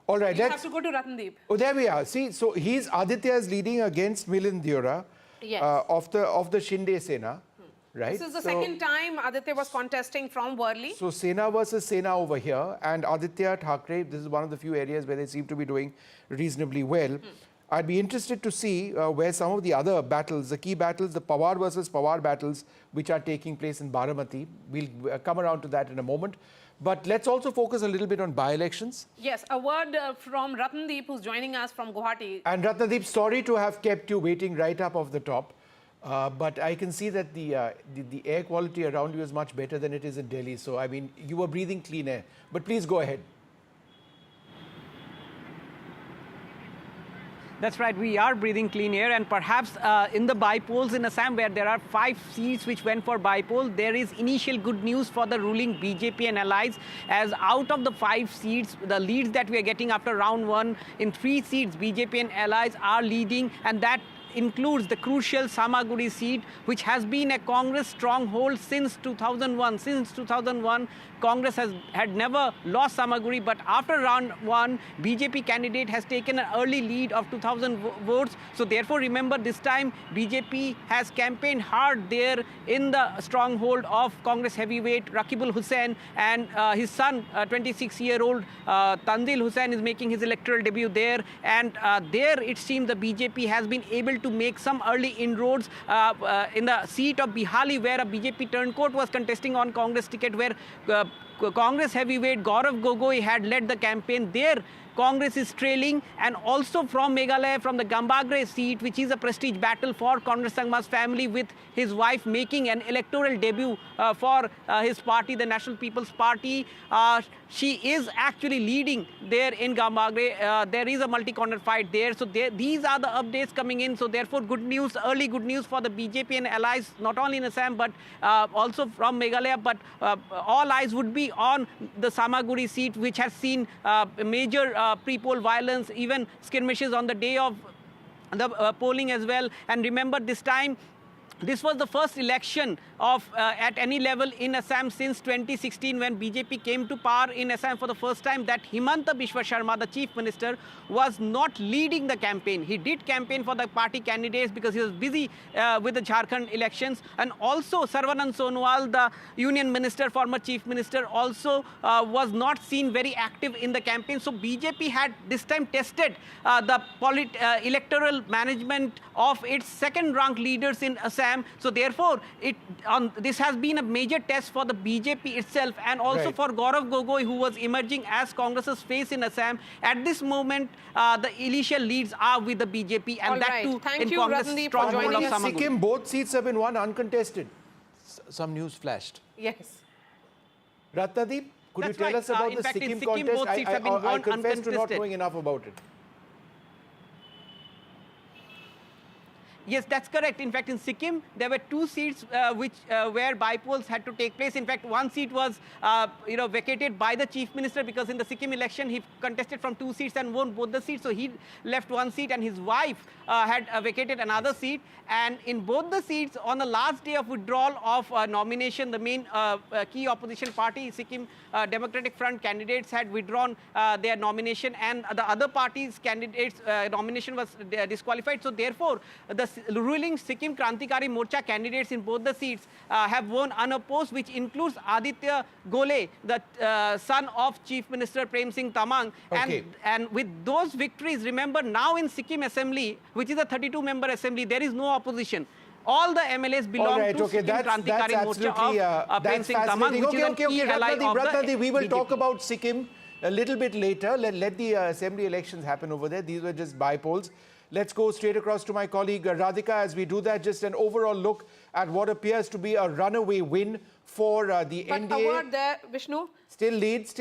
All right, you have to go to Ratndeep. Oh, there we are. See, so Aditya is leading against Milind Deora of the Shinde Sena. Right? This is the second time Aditya was contesting from Worli. So Sena versus Sena over here, and Aditya Thackeray, this is one of the few areas where they seem to be doing reasonably well. I'd be interested to see where some of the other battles, the key battles, the Pawar versus Pawar battles, which are taking place in Baramati. We'll come around to that in a moment. But let's also focus a little bit on by-elections. Yes, a word from Ratndeep, who's joining us from Guwahati. And Ratndeep, sorry to have kept you waiting right up off the top. But I can see that the air quality around you is much better than it is in Delhi. So, I mean, you were breathing clean air. But please go ahead. That's right, we are breathing clean air, and perhaps in the by-polls in Assam, where there are 5 seats which went for by-poll, there is initial good news for the ruling BJP and allies, as out of the 5 seats, the leads that we are getting after round 1, in 3 seats, BJP and allies are leading, and that includes the crucial Samaguri seat, which has been a Congress stronghold since 2001. Since 2001, Congress had never lost Samaguri, but after round 1, BJP candidate has taken an early lead of 2,000 votes. So therefore, remember, this time BJP has campaigned hard there in the stronghold of Congress heavyweight Rakibul Hussain, and his son, 26-year-old Tanzil Hussain, is making his electoral debut there. And there it seems the BJP has been able to make some early inroads in the seat of Bihali, where a BJP turncoat was contesting on Congress ticket, where Congress heavyweight Gaurav Gogoi had led the campaign. There Congress is trailing, and also from Meghalaya, from the Gambagre seat, which is a prestige battle for Congress Sangma's family, with his wife making an electoral debut for his party, the National People's Party. She is actually leading there in Gambagre. There is a multi-corner fight there. So these are the updates coming in. So therefore, good news, early good news for the BJP and allies, not only in Assam, but also from Meghalaya. But all eyes would be on the Samaguri seat, which has seen major pre-poll violence, even skirmishes on the day of the polling as well. And remember, this time, this was the first election of at any level in Assam since 2016, when BJP came to power in Assam for the first time, that Himanta Biswa Sharma, the chief minister, was not leading the campaign. He did campaign for the party candidates because he was busy with the Jharkhand elections. And also Sarvanand Sonowal, the union minister, former chief minister, also was not seen very active in the campaign. So BJP had this time tested the electoral management of its second-ranked leaders in Assam. So therefore, this has been a major test for the BJP itself, and also for Gaurav Gogoi, who was emerging as Congress's face in Assam. At this moment, the initial leads are with the BJP, and that too in Congress stronghold of Samaguri. Sikkim, both seats have been won uncontested. Some news flashed. Yes. Ratnadeep, Could That's you tell right. us about In the fact, in Sikkim Sikkim, contest? both seats have been I won confess to not uncontested. knowing enough about it. Yes, that's correct. In fact, in Sikkim, there were 2 seats where bypolls had to take place. In fact, 1 seat was vacated by the chief minister, because in the Sikkim election he contested from 2 seats and won both the seats. So he left 1 seat, and his wife had vacated another seat. And in both the seats, on the last day of withdrawal of nomination, the main key opposition party, Sikkim Democratic Front candidates, had withdrawn their nomination, and the other parties' candidates' nomination was disqualified. So therefore, the ruling Sikkim Krantikari Morcha candidates in both the seats have won unopposed, which includes Aditya Gole, the son of Chief Minister Prem Singh Tamang. Okay. And with those victories, remember, now in Sikkim Assembly, which is a 32-member assembly, there is no opposition. All the MLAs belong to Sikkim Krantikari Morcha of Prem Singh Tamang, which is a key ally of the we will BJP. talk about Sikkim a little bit later. Let the assembly elections happen over there. These were just bypolls. Let's go straight across to my colleague Radhika. As we do that, just an overall look at what appears to be a runaway win for the NDA. But a word there, Vishnu. Still leads.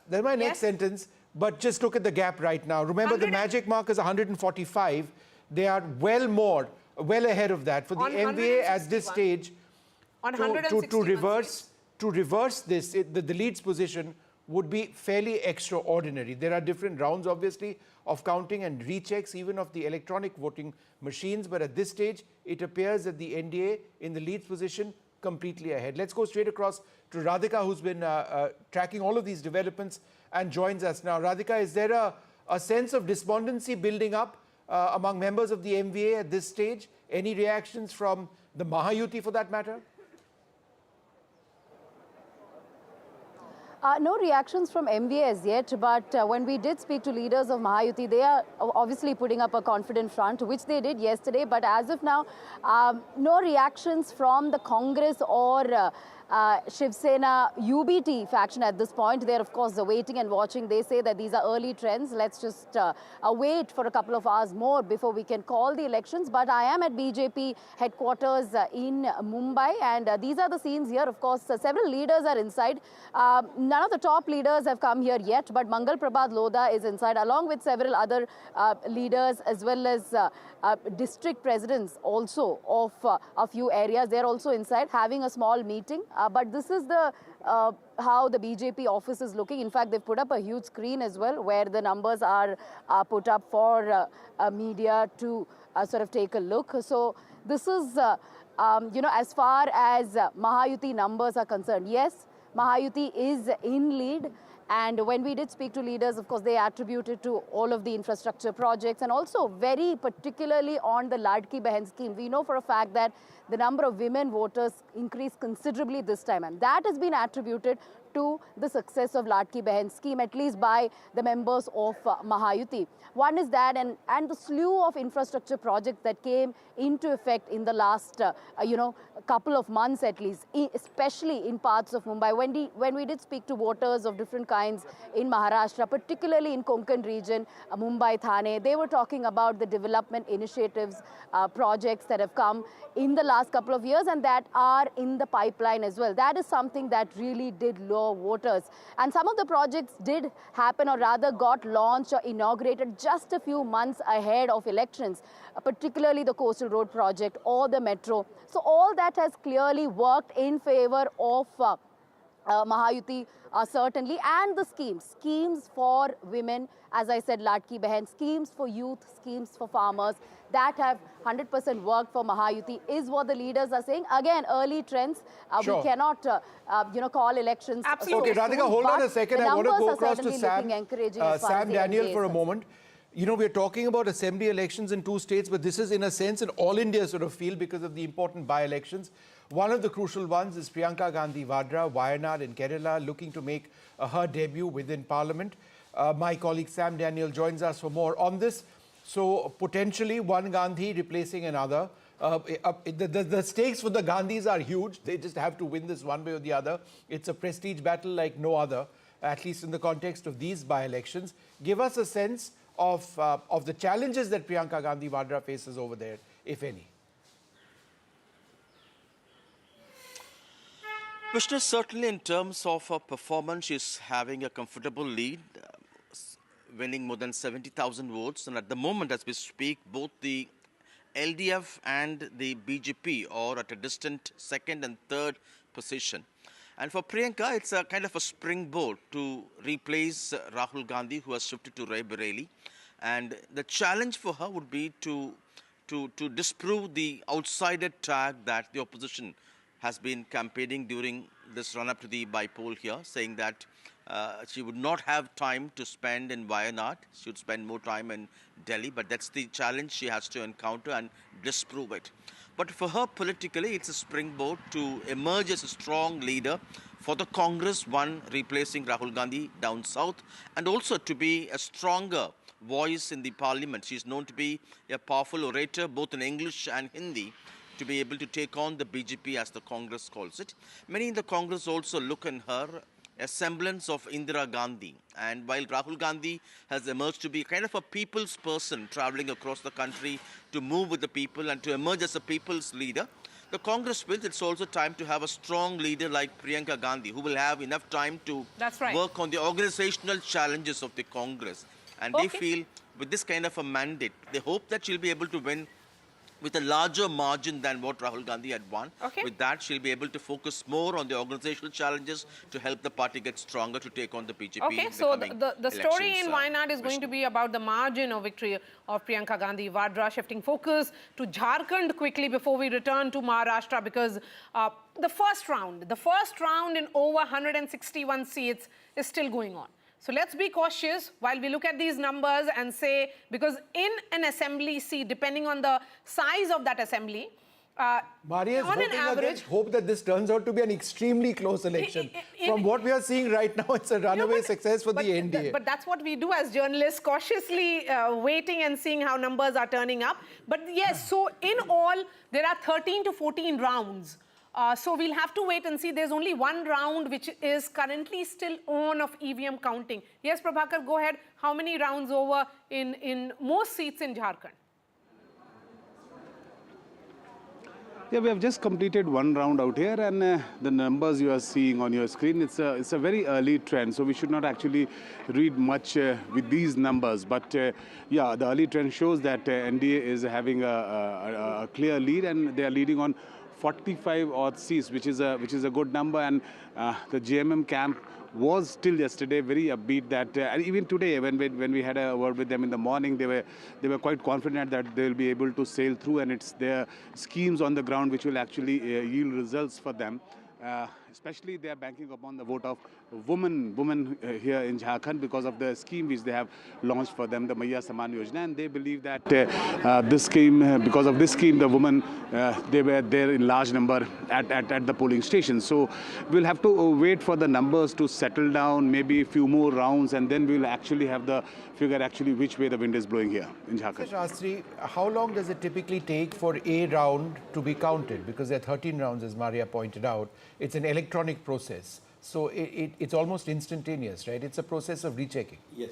That's my next sentence. But just look at the gap right now. Remember, the magic mark is 145. They are well ahead of that. For the NVA at this stage, to reverse this, the leads position would be fairly extraordinary. There are different rounds, obviously, of counting and rechecks, even of the electronic voting machines. But at this stage, it appears that the NDA in the leads position completely ahead. Let's go straight across to Radhika, who's been tracking all of these developments and joins us now. Radhika, is there a sense of despondency building up among members of the MVA at this stage? Any reactions from the Mahayuti for that matter? No reactions from MVA as yet, but when we did speak to leaders of Mahayuti, they are obviously putting up a confident front, which they did yesterday. But as of now, no reactions from the Congress or Shiv Sena UBT faction at this point. They're, of course, waiting and watching. They say that these are early trends. Let's just wait for a couple of hours more before we can call the elections. But I am at BJP headquarters in Mumbai, and these are the scenes here. Of course, several leaders are inside. None of the top leaders have come here yet, but Mangal Prabhat Lodha is inside, along with several other leaders, as well as district presidents also of a few areas. They're also inside having a small meeting. But this is the how the BJP office is looking. In fact, they've put up a huge screen as well, where the numbers are put up for media to sort of take a look. So this is, as far as Mahayuti numbers are concerned, yes, Mahayuti is in lead. And when we did speak to leaders, of course, they attributed to all of the infrastructure projects, and also very particularly on the Ladki Behan scheme. We know for a fact that the number of women voters increased considerably this time, and that has been attributed to the success of Ladki Behan scheme, at least by the members of Mahayuti. One is that, and the slew of infrastructure projects that came into effect in the last, couple of months at least, especially in parts of Mumbai. When we did speak to voters of different kinds in Maharashtra, particularly in Konkan region, Mumbai, Thane, they were talking about the development initiatives, projects that have come in the last couple of years and that are in the pipeline as well. That is something that really did lure voters. And some of the projects did happen, or rather got launched or inaugurated just a few months ahead of elections, particularly the Coastal Road project or the metro. So all that has clearly worked in favor of Mahayuti, certainly, and the schemes for women, as I said, Ladki Behan, schemes for youth, schemes for farmers, that have 100% worked for Mahayuti, is what the leaders are saying. Again, early trends. Sure. We cannot, call elections. Okay, Radhika, hold on a second. I want to go across to Sam Daniel for a moment. You know, we're talking about assembly elections in 2 states, but this is, in a sense, an all-India sort of feel because of the important by-elections. One of the crucial ones is Priyanka Gandhi Vadra, Wayanad in Kerala, looking to make her debut within Parliament. My colleague Sam Daniel joins us for more on this. So, potentially, one Gandhi replacing another. The stakes for the Gandhis are huge. They just have to win this one way or the other. It's a prestige battle like no other, at least in the context of these by-elections. Give us a sense of the challenges that Priyanka Gandhi Vadra faces over there, if any. Vishnu, certainly in terms of her performance, she's having a comfortable lead, winning more than 70,000 votes. And at the moment, as we speak, both the LDF and the BJP are at a distant second and third position. And for Priyanka, it's a kind of a springboard to replace Rahul Gandhi, who has shifted to Raebareli. And the challenge for her would be to disprove the outsider tag that the opposition has been campaigning during this run-up to the by-poll here, saying that she would not have time to spend in Wayanad. She would spend more time in Delhi, but that's the challenge she has to encounter and disprove it. But for her politically, it's a springboard to emerge as a strong leader for the Congress, one replacing Rahul Gandhi down south, and also to be a stronger voice in the parliament. She's known to be a powerful orator, both in English and Hindi, to be able to take on the BJP, as the Congress calls it. Many in the Congress also look in her a semblance of Indira Gandhi. And while Rahul Gandhi has emerged to be kind of a people's person, traveling across the country to move with the people and to emerge as a people's leader, the Congress feels it's also time to have a strong leader like Priyanka Gandhi, who will have enough time to work on the organizational challenges of the Congress. And they feel with this kind of a mandate, they hope that she'll be able to win with a larger margin than what Rahul Gandhi had won. With that, she'll be able to focus more on the organizational challenges to help the party get stronger to take on the BJP. Okay, so the story in Wayanad is going to be about the margin of victory of Priyanka Gandhi. Vadra shifting focus to Jharkhand quickly before we return to Maharashtra, because the first round in over 161 seats is still going on. So let's be cautious while we look at these numbers and say, because in an assembly seat, depending on the size of that assembly, Maria is on an average, hope that this turns out to be an extremely close election. From what we are seeing right now, it's a runaway success for the NDA. But that's what we do as journalists, cautiously waiting and seeing how numbers are turning up. But yes, so in all, there are 13 to 14 rounds. So we'll have to wait and see. There's only one round which is currently still on of EVM counting. Yes, Prabhakar, go ahead. How many rounds over in most seats in Jharkhand? Yeah, we have just completed one round out here, and the numbers you are seeing on your screen, it's a very early trend, so we should not actually read much with these numbers. But yeah, the early trend shows that NDA is having a clear lead, and they are leading on 45 odd seats, which is a good number. And the JMM camp was till yesterday very upbeat that and even today when we had a word with them in the morning, they were quite confident that they will be able to sail through, and it's their schemes on the ground which will actually yield results for them. Especially they are banking upon the vote of women here in Jharkhand because of the scheme which they have launched for them, the Maiya Saman Yojana, and they believe that this scheme, because of this scheme, the women, they were there in large number at the polling stations. So we'll have to wait for the numbers to settle down, maybe a few more rounds, and then we'll actually have the figure actually which way the wind is blowing here in Jharkhand. Shastri, how long does it typically take for a round to be counted? Because there are 13 rounds, as Maria pointed out. It's an electronic process. So it's almost instantaneous, right? It's a process of rechecking. Yes.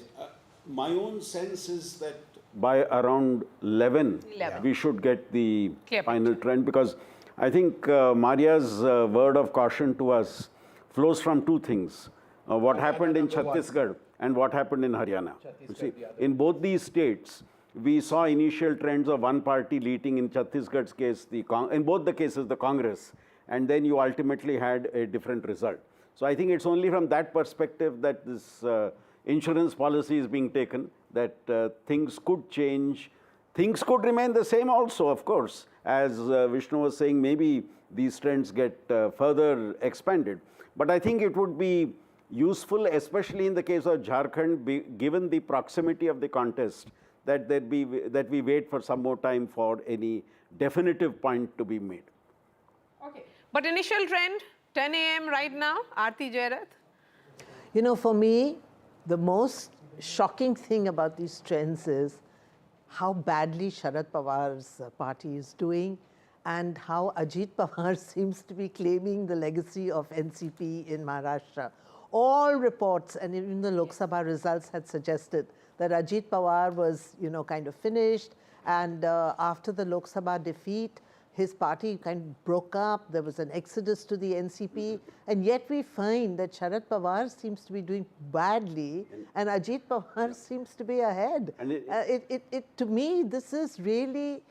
My own sense is that by around 11. We should get the final trend, because I think Maria's word of caution to us flows from two things. What happened in Chhattisgarh and what happened in Haryana. You see, in both these states, we saw initial trends of one party leading. In Chhattisgarh's case, in both the cases, the Congress, and then you ultimately had a different result. So I think it's only from that perspective that this insurance policy is being taken, that things could change. Things could remain the same also, of course. As Vishnu was saying, maybe these trends get further expanded. But I think it would be useful, especially in the case of Jharkhand, given the proximity of the contest, that we wait for some more time for any definitive point to be made. Okay. But initial trend, 10 a.m. right now, Aarti Jairath? You know, for me, the most shocking thing about these trends is how badly Sharad Pawar's party is doing, and how Ajit Pawar seems to be claiming the legacy of NCP in Maharashtra. All reports, and even the Lok Sabha results had suggested that Ajit Pawar was, kind of finished, and after the Lok Sabha defeat, his party kind of broke up, there was an exodus to the NCP, and yet we find that Sharad Pawar seems to be doing badly and Ajit Pawar seems to be ahead. And to me, this is really,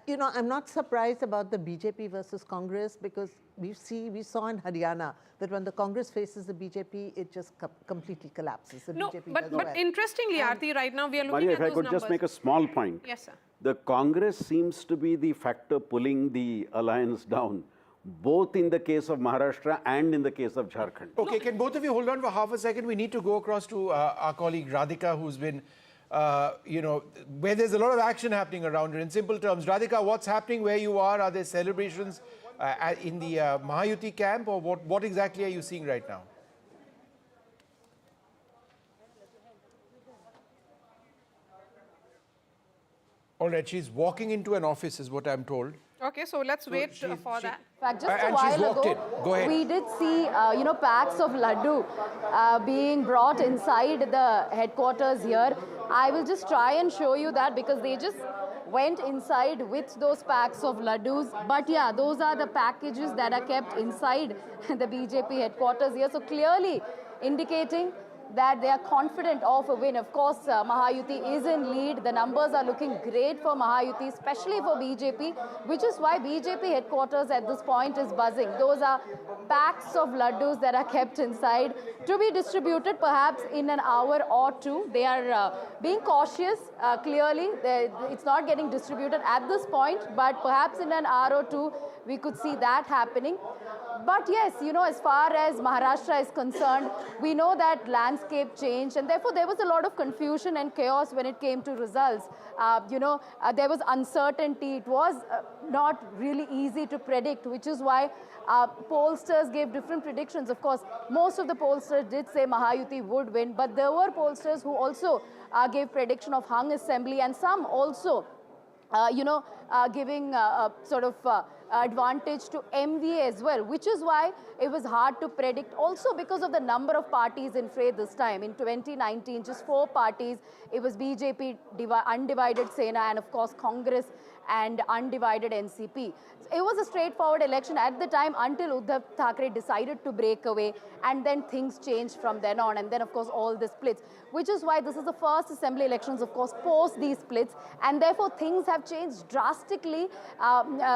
I'm not surprised about the BJP versus Congress, because we saw in Haryana that when the Congress faces the BJP, it just completely collapses. The BJP does well. But interestingly, Aarti, right now we are looking Maria, at those if I could numbers. just make a small point. Yes, sir. The Congress seems to be the factor pulling the alliance down, both in the case of Maharashtra and in the case of Jharkhand. Okay, can both of you hold on for half a second? We need to go across to our colleague Radhika, who's been, where there's a lot of action happening around her. In simple terms, Radhika, what's happening where you are? Are there celebrations in the Mahayuti camp, or what exactly are you seeing right now? All right, she's walking into an office is what I'm told. Okay, so let's wait for that. In fact, just a And she's while walked ago, in. Go ahead. we did see, packs of laddu being brought inside the headquarters here. I will just try and show you that, because they just went inside with those packs of laddus. But yeah, those are the packages that are kept inside the BJP headquarters here. So clearly indicating that they are confident of a win. Of course, Mahayuti is in lead. The numbers are looking great for Mahayuti, especially for BJP, which is why BJP headquarters at this point is buzzing. Those are packs of laddus that are kept inside to be distributed perhaps in an hour or two. They are being cautious, clearly. It's not getting distributed at this point, but perhaps in an hour or two, we could see that happening. But yes, as far as Maharashtra is concerned, we know that landscape changed, and therefore there was a lot of confusion and chaos when it came to results. There was uncertainty. It was not really easy to predict, which is why pollsters gave different predictions. Of course, most of the pollsters did say Mahayuti would win, but there were pollsters who also gave prediction of hung assembly, and some also giving advantage to MVA as well, which is why it was hard to predict. Also because of the number of parties in fray this time. In 2019, just 4 parties. It was BJP, undivided Sena, and of course Congress and undivided NCP. It was a straightforward election at the time until Uddhav Thackeray decided to break away, and then things changed from then on, and then of course all the splits, which is why this is the first assembly elections, of course, post these splits, and therefore things have changed drastically,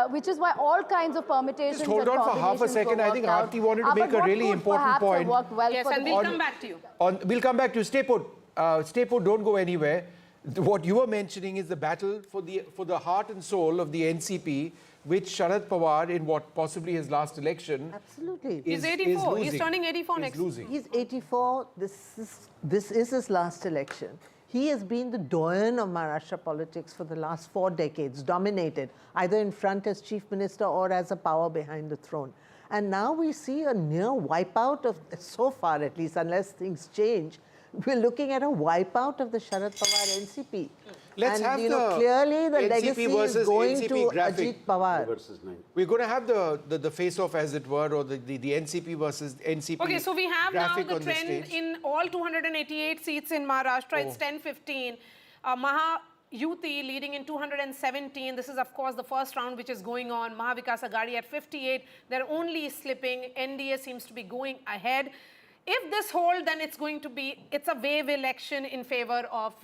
which is why all kinds of permutations. Just hold on for half a second. I think Aarti wanted to make a really important point. Yes, and we'll come back to you. We'll come back to you. Stay put. Stay put, don't go anywhere. What you were mentioning is the battle for the heart and soul of the NCP, which Sharad Pawar, in what possibly his last election, absolutely, he's 84. He's turning 84 next. He's 84. This is his last election. He has been the doyen of Maharashtra politics for the last 4 decades, dominated either in front as chief minister or as a power behind the throne. And now we see a near wipeout of, so far at least, unless things change, we're looking at a wipeout of the Sharad Pawar NCP. Let's and, have the clearly the NCP legacy is versus going NCP to graphic. Ajit Pawar. We're going to have the face-off, as it were, or the NCP versus NCP. Okay, so we have now graphic the on trend stage. in all 288 seats in Maharashtra. It's 10-15. Mahayuti leading in 217. This is, of course, the first round which is going on. Mahavikas Aghadi at 58. They're only slipping. NDA seems to be going ahead. If this holds, then it's a wave election in favor of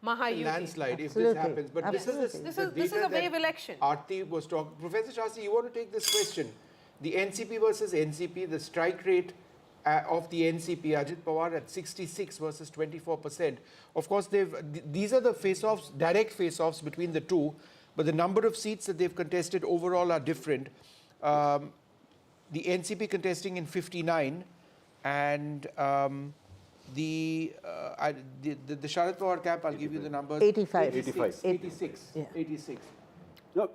Mahayuti. Landslide, if this happens. But this is a wave election. Aarti was talking. Professor Shastri, you want to take this question? The NCP versus NCP, the strike rate of the NCP, Ajit Pawar at 66 versus 24%. Of course, these are the face-offs, direct face-offs between the two, but the number of seats that they've contested overall are different. The NCP contesting in 59, and the Sharad Pawar camp, I'll give you the numbers. 86. No,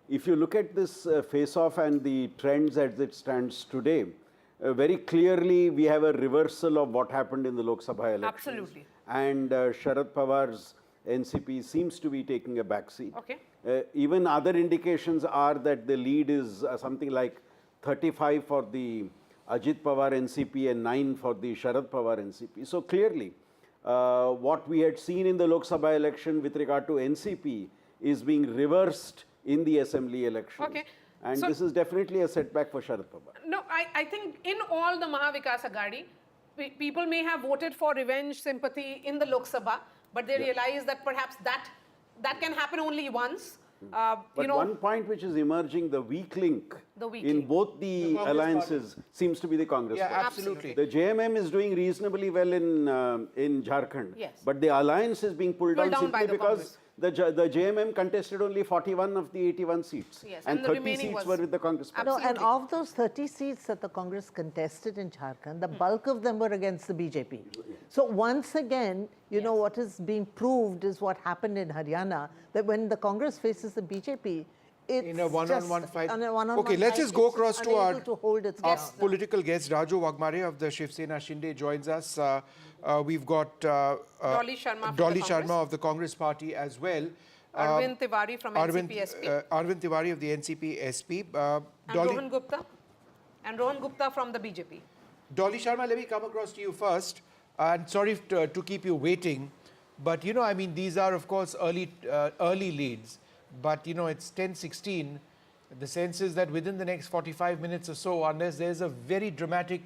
if you look at this face-off and the trends as it stands today, very clearly we have a reversal of what happened in the Lok Sabha elections. Absolutely. And Sharad Pawar's NCP seems to be taking a backseat. Okay. Even other indications are that the lead is something like 35 for the Ajit Pawar NCP and 9 for the Sharad Pawar NCP. So clearly, what we had seen in the Lok Sabha election with regard to NCP is being reversed in the assembly elections. Okay. And So- this is definitely a setback for Sharad Pawar. No, I think in all the Mahavikas Aghadi, people may have voted for revenge sympathy in the Lok Sabha, but they realize that perhaps that can happen only once. But one point which is emerging, the weak link The in both the Congress alliances seems to be the Congress Yeah, party. absolutely. The JMM is doing reasonably well in Jharkhand, Yes. but the alliance is being pulled down Pulled down by simply the because the JMM contested only 41 of the 81 seats, Yes, and and the 30 remaining seats was- were with the Congress party. No, and of those 30 seats that the Congress contested in Jharkhand, the bulk of them were against the BJP. So once again, you know, what is being proved is what happened in Haryana, that when the Congress faces the BJP, it's In a one-on-one just fight. on a one-on-one Okay, let's fight, just go it's across to unable to hold its our ground. political guest, Raju Wagmare of the Shiv Sena Shinde joins us. We've got Dolly Sharma from the Dolly Congress. Sharma of the Congress party as well. Arvind Tiwari from NCP SP. Arvind Tiwari of the NCP SP. And Rohan Gupta. And Rohan Gupta from the BJP. Dolly Sharma, let me come across to you first. And sorry to keep you waiting, but you know, I mean, these are of course early leads. But you know, it's 10:16. The sense is that within the next 45 minutes or so, unless there's a very dramatic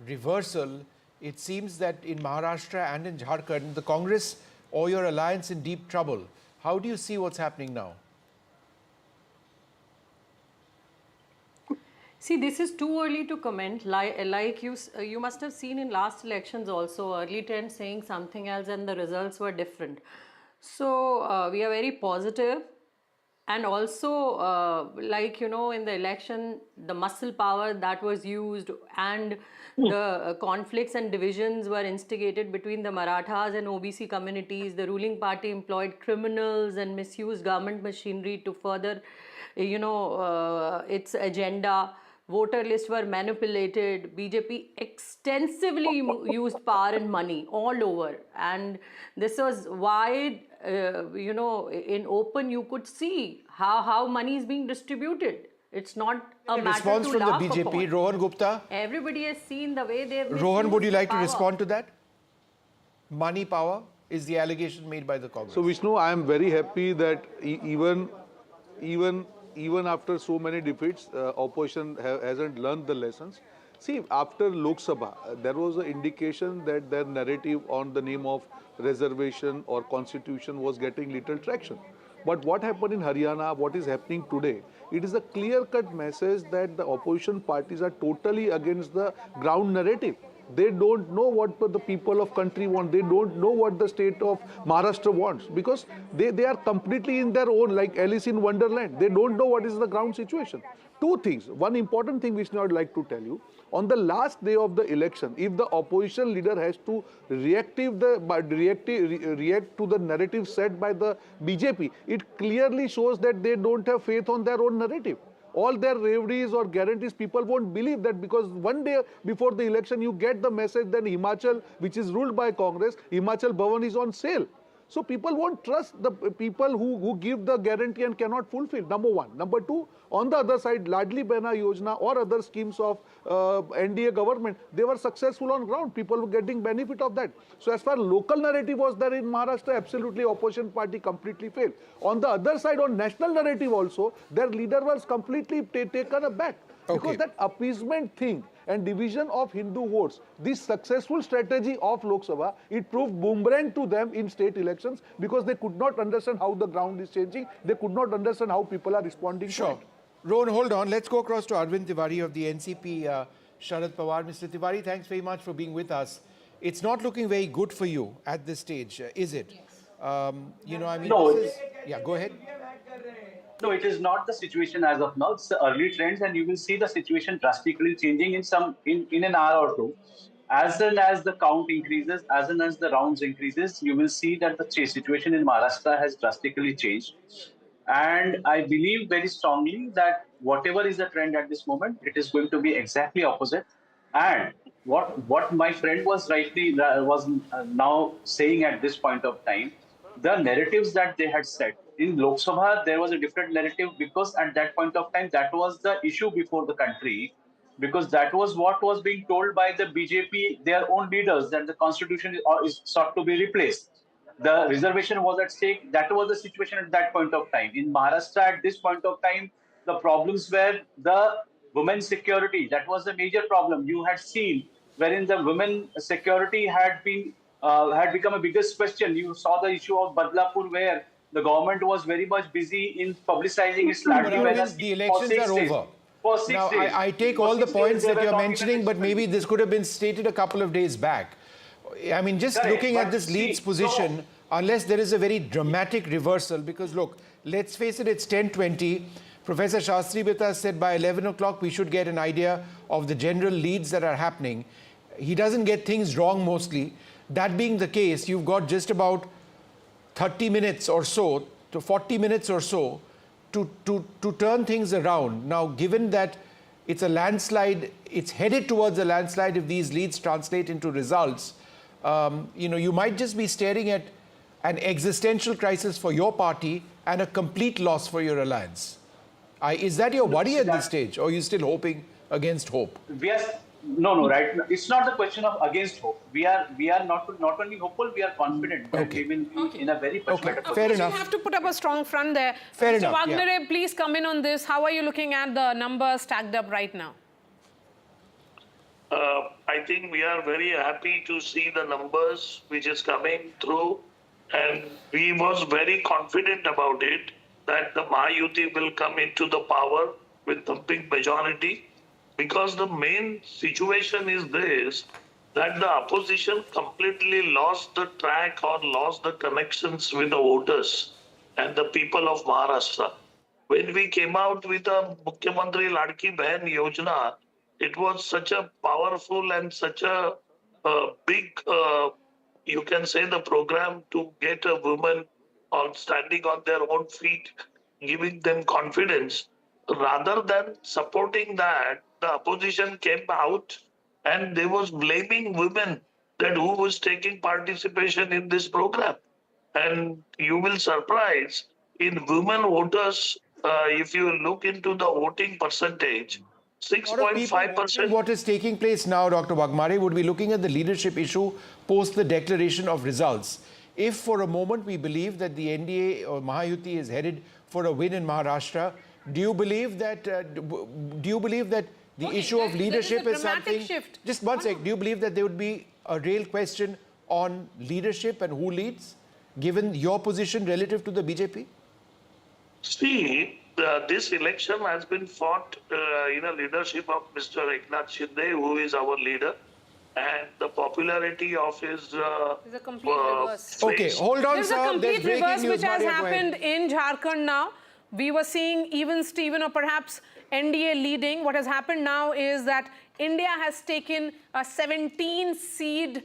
reversal, it seems that in Maharashtra and in Jharkhand, the Congress or your alliance in deep trouble. How do you see what's happening now? See, this is too early to comment. Like you must have seen in last elections also, early trends saying something else and the results were different. So we are very positive. And also, like, you know, in the election, the muscle power that was used and the conflicts and divisions were instigated between the Marathas and OBC communities. The ruling party employed criminals and misused government machinery to further, you know, its agenda. Voter lists were manipulated. BJP extensively used power and money all over. And this was why, you know, in open you could see how money is being distributed. It's not a matter Response to from the laugh BJP, upon. Rohan Gupta. Everybody has seen the way they've Rohan, would you misused the like to power. respond to that? Money power is the allegation made by the Congress. So Vishnu, I am very happy that even after so many defeats, opposition hasn't learned the lessons. See, after Lok Sabha, there was an indication that their narrative on the name of reservation or constitution was getting little traction. But what happened in Haryana, what is happening today, it is a clear-cut message that the opposition parties are totally against the ground narrative. They don't know what the people of country want. They don't know what the state of Maharashtra wants because they are completely in their own, like Alice in Wonderland. They don't know what is the ground situation. Two things. One important thing which I would like to tell you. On the last day of the election, if the opposition leader has to react to the narrative set by the BJP, it clearly shows that they don't have faith on their own narrative. All their reveries or guarantees, people won't believe that because one day before the election, you get the message that Himachal, which is ruled by Congress, Himachal Bhavan is on sale. So people won't trust the people who give the guarantee and cannot fulfill, number one. Number two, on the other side, Ladli Behna Yojana or other schemes of NDA government, they were successful on ground. People were getting benefit of that. So as far as local narrative was there in Maharashtra, absolutely opposition party completely failed. On the other side, on national narrative also, their leader was completely taken aback. Because that appeasement thing and division of Hindu votes, this successful strategy of Lok Sabha, it proved boomerang to them in state elections because they could not understand how the ground is changing. They could not understand how people are responding to it. Rohan, hold on. Let's go across to Arvind Tiwari of the NCP, Sharad Pawar. Mr. Tiwari, thanks very much for being with us. It's not looking very good for you at this stage, is it? You know, I mean, No, this is, yeah, go ahead. No, it is not the situation as of now. It's the early trends, and you will see the situation drastically changing in an hour or two. As soon as the count increases, as soon as the rounds increases, you will see that the situation in Maharashtra has drastically changed. And I believe very strongly that whatever is the trend at this moment, it is going to be exactly opposite. And what my friend was now saying at this point of time, the narratives that they had set in Lok Sabha, there was a different narrative because at that point of time, that was the issue before the country, because that was what was being told by the BJP, their own leaders, that the constitution is sought to be replaced. the reservation was at stake. That was the situation at that point of time. In Maharashtra, at this point of time, the problems were the women's security. That was a major problem. You had seen wherein the women security had become a biggest question. You saw the issue of Badlapur, where the government was very much busy in publicizing its But Ladli Arvind, Behna the scheme for elections 6 are days. over. For 6 Now, days. I take For all the 6 days, points they that were you're talking mentioning, but maybe this could have been stated a couple of days back. I mean, just Correct, looking at but this leads see, position, unless there is a very dramatic reversal, because look, let's face it, it's 10:20. Professor Shastri Bita said by 11 o'clock we should get an idea of the general leads that are happening. He doesn't get things wrong mostly. That being the case, you've got just about 30 minutes or so to 40 minutes or so to turn things around. Now, given that it's a landslide, it's headed towards a landslide if these leads translate into results, you might just be staring at an existential crisis for your party and a complete loss for your alliance. Is that your worry at this stage, or are you still hoping against hope? No, right. It's not the question of against hope. We are not only hopeful, we are confident that we will be in a very much better position. Fair enough. You have to put up a strong front there. Fair Mr. enough, Wagner, yeah. please come in on this. How are you looking at the numbers stacked up right now? I think we are very happy to see the numbers which is coming through, and we was very confident about it that the Mahayuti will come into the power with the big majority, because the main situation is this, that the opposition completely lost the track or lost the connections with the voters and the people of Maharashtra. When we came out with a Mukhyamantri Ladki Behan Yojana, it was such a powerful and such a big, you can say, the program to get a woman on standing on their own feet, giving them confidence. Rather than supporting that, the opposition came out and they was blaming women that who was taking participation in this program. And you will surprise, in women voters, if you look into the voting percentage, 6.5%. What is taking place now, Dr. Wagmare, would be looking at the leadership issue post the declaration of results. If for a moment we believe that the NDA or Mahayuti is headed for a win in Maharashtra, do you believe that the issue of leadership is something? Shift. Just one sec. Do you believe that there would be a real question on leadership and who leads, given your position relative to the BJP? See, this election has been fought in a leadership of Mr. Eknath Shinde, who is our leader, and the popularity of his There's a complete reverse. Okay, hold on, There's sir. a complete breaking reverse news. which has Maria, go ahead. happened in Jharkhand now. We were seeing even Stephen or perhaps NDA leading. What has happened now is that India has taken a 17-seat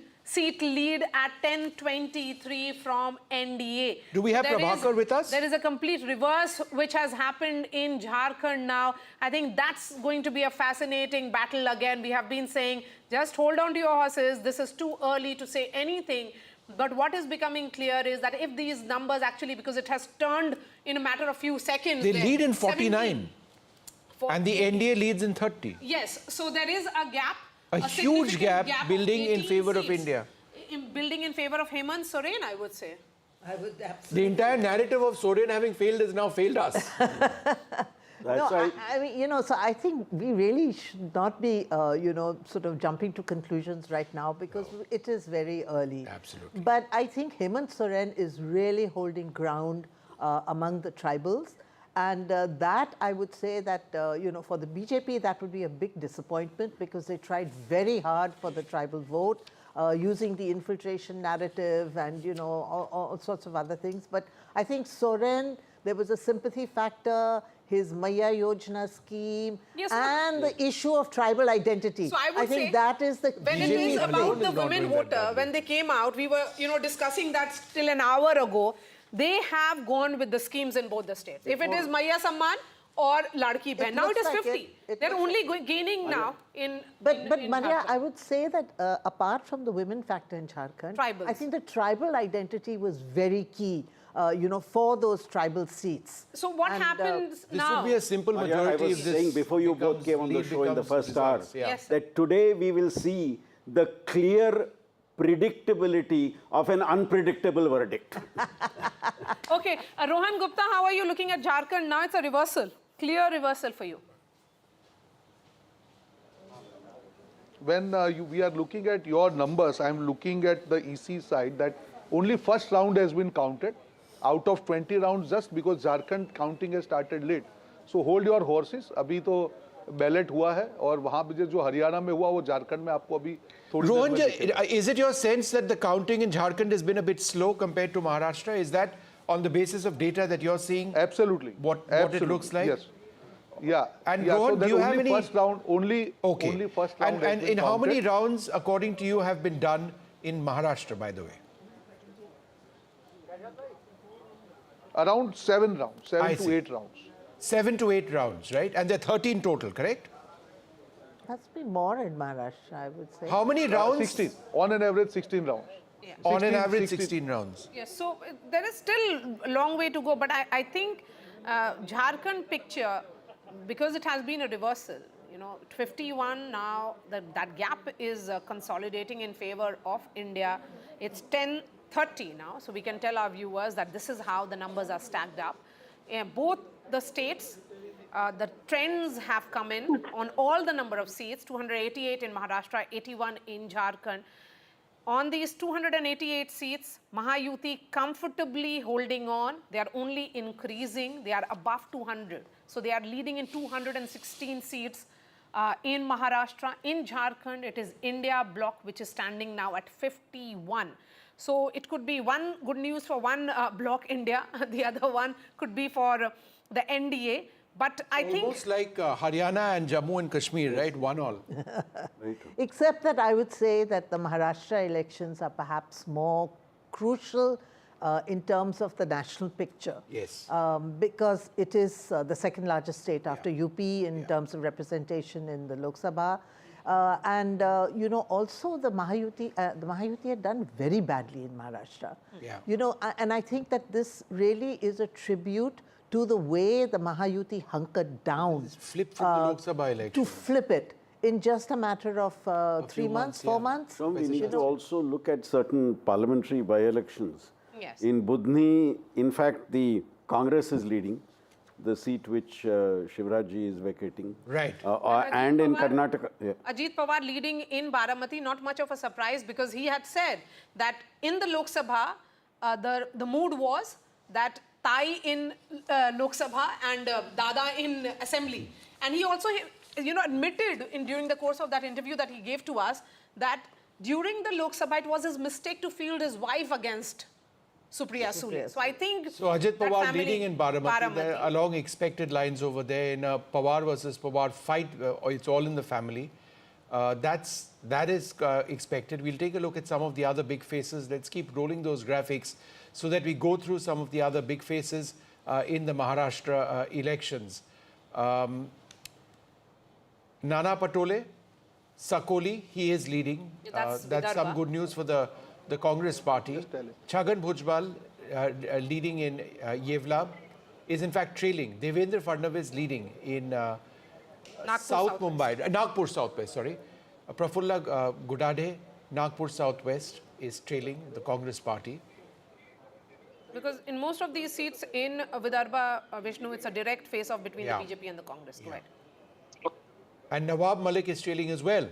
lead at 1023 from NDA. Do we have Prabhakar with us? There is a complete reverse which has happened in Jharkhand now. I think that's going to be a fascinating battle again. We have been saying, just hold on to your horses. This is too early to say anything. But what is becoming clear is that if these numbers actually, because it has turned in a matter of few seconds. They lead in 49. 49. And the NDA leads in 30. Yes, so there is a gap. A huge gap building in favor of seats. India. Building in favor of Hemant Soren, I would say. I would absolutely. The entire narrative of Soren having failed has now failed us. No, I mean, so I think we really should not be, sort of jumping to conclusions right now, because it is very early. Absolutely. But I think Hemant Soren is really holding ground among the tribals. And that, I would say that, for the BJP, that would be a big disappointment, because they tried very hard for the tribal vote, using the infiltration narrative and, all sorts of other things. But I think Soren, there was a sympathy factor, his Maya Yojana scheme, and the issue of tribal identity. So I think say, that is the when it is about the women voter, when they came out, we were, discussing that still an hour ago. They have gone with the schemes in both the states. If it is Maya Samman or Ladki Behan, now it is 50. They're only gaining now in. But Maria, I would say that apart from the women factor in Jharkhand, I think the tribal identity was very key. For those tribal seats. So what happens now? This would be a simple majority. I was saying before you both came on the show in the first hour, Yes. that today we will see the clear predictability of an unpredictable verdict. Okay, Rohan Gupta, how are you looking at Jharkhand? Now it's a reversal, clear reversal for you. When we are looking at your numbers, I am looking at the EC side that only first round has been counted out of 20 rounds just because Jharkhand counting has started late. So hold your horses. अभी तो ballot हुआ है और वहाँ पे जो हरियाणा में हुआ वो झारखंड में आपको अभी थोड़ी देर Rohan, में दिखेगा। is it your sense that the counting in Jharkhand has been a bit slow compared to Maharashtra? Is that on the basis of data that you're seeing? Absolutely. What it looks like? Yes. Yeah. And yeah, Rohan, so do you have only any? First round, only first round. And in how many rounds, according to you, have been done in Maharashtra, by the way? Around 7 rounds, 7 to 8 rounds. 7 to 8 rounds, right? And there are 13 total, correct? Must be more in Maharashtra, I would say. How many rounds? 16. On an average, 16 rounds. Yeah. On an 16, average, 16. 16 rounds. Yes, so there is still a long way to go, but I think Jharkhand picture, because it has been a reversal, 51 now, that gap is consolidating in favor of India. It's 10-30 now, so we can tell our viewers that this is how the numbers are stacked up. Both the states, the trends have come in on all the number of seats, 288 in Maharashtra, 81 in Jharkhand. On these 288 seats, Mahayuti comfortably holding on. They are only increasing. They are above 200. So they are leading in 216 seats in Maharashtra. In Jharkhand, it is India bloc, which is standing now at 51. So it could be one good news for one bloc, India. The other one could be for the NDA. But I think... Almost like Haryana and Jammu and Kashmir, right? One all. Except that I would say that the Maharashtra elections are perhaps more crucial in terms of the national picture. Yes. Because it is the second largest state after UP in terms of representation in the Lok Sabha. Also the Mahayuti had done very badly in Maharashtra. Yeah. And I think that this really is a tribute to the way the Mahayuti hunkered down. Flip from the Lok Sabha election. To flip it in just a matter of 3 months, 4 months. So we need to also look at certain parliamentary by-elections. Yes. In Budni, in fact, the Congress is leading, the seat which Shivrajji is vacating. Right. And in Karnataka. Yeah. Ajit Pawar leading in Baramati, not much of a surprise because he had said that in the Lok Sabha, the mood was that Tai in Lok Sabha and Dada in Assembly. And he also, admitted during the course of that interview that he gave to us that during the Lok Sabha, it was his mistake to field his wife against Supriya Sule. So I think... So Ajit Pawar leading in Baramati. There are along expected lines over there in a Pawar versus Pawar fight. It's all in the family. That is expected. We'll take a look at some of the other big faces. Let's keep rolling those graphics so that we go through some of the other big faces in the Maharashtra elections. Nana Patole, Sakoli, he is leading. That's some good news for the Congress party. Chhagan Bhujbal leading in Yevla is in fact trailing. Devendra Fadnavis leading in South Mumbai, Nagpur Southwest, sorry. Prafulla Gudade, Nagpur Southwest is trailing the Congress party. Because in most of these seats in Vidarbha, Vishnu, it's a direct face-off between the BJP and the Congress. Go ahead. And Nawab Malik is trailing as well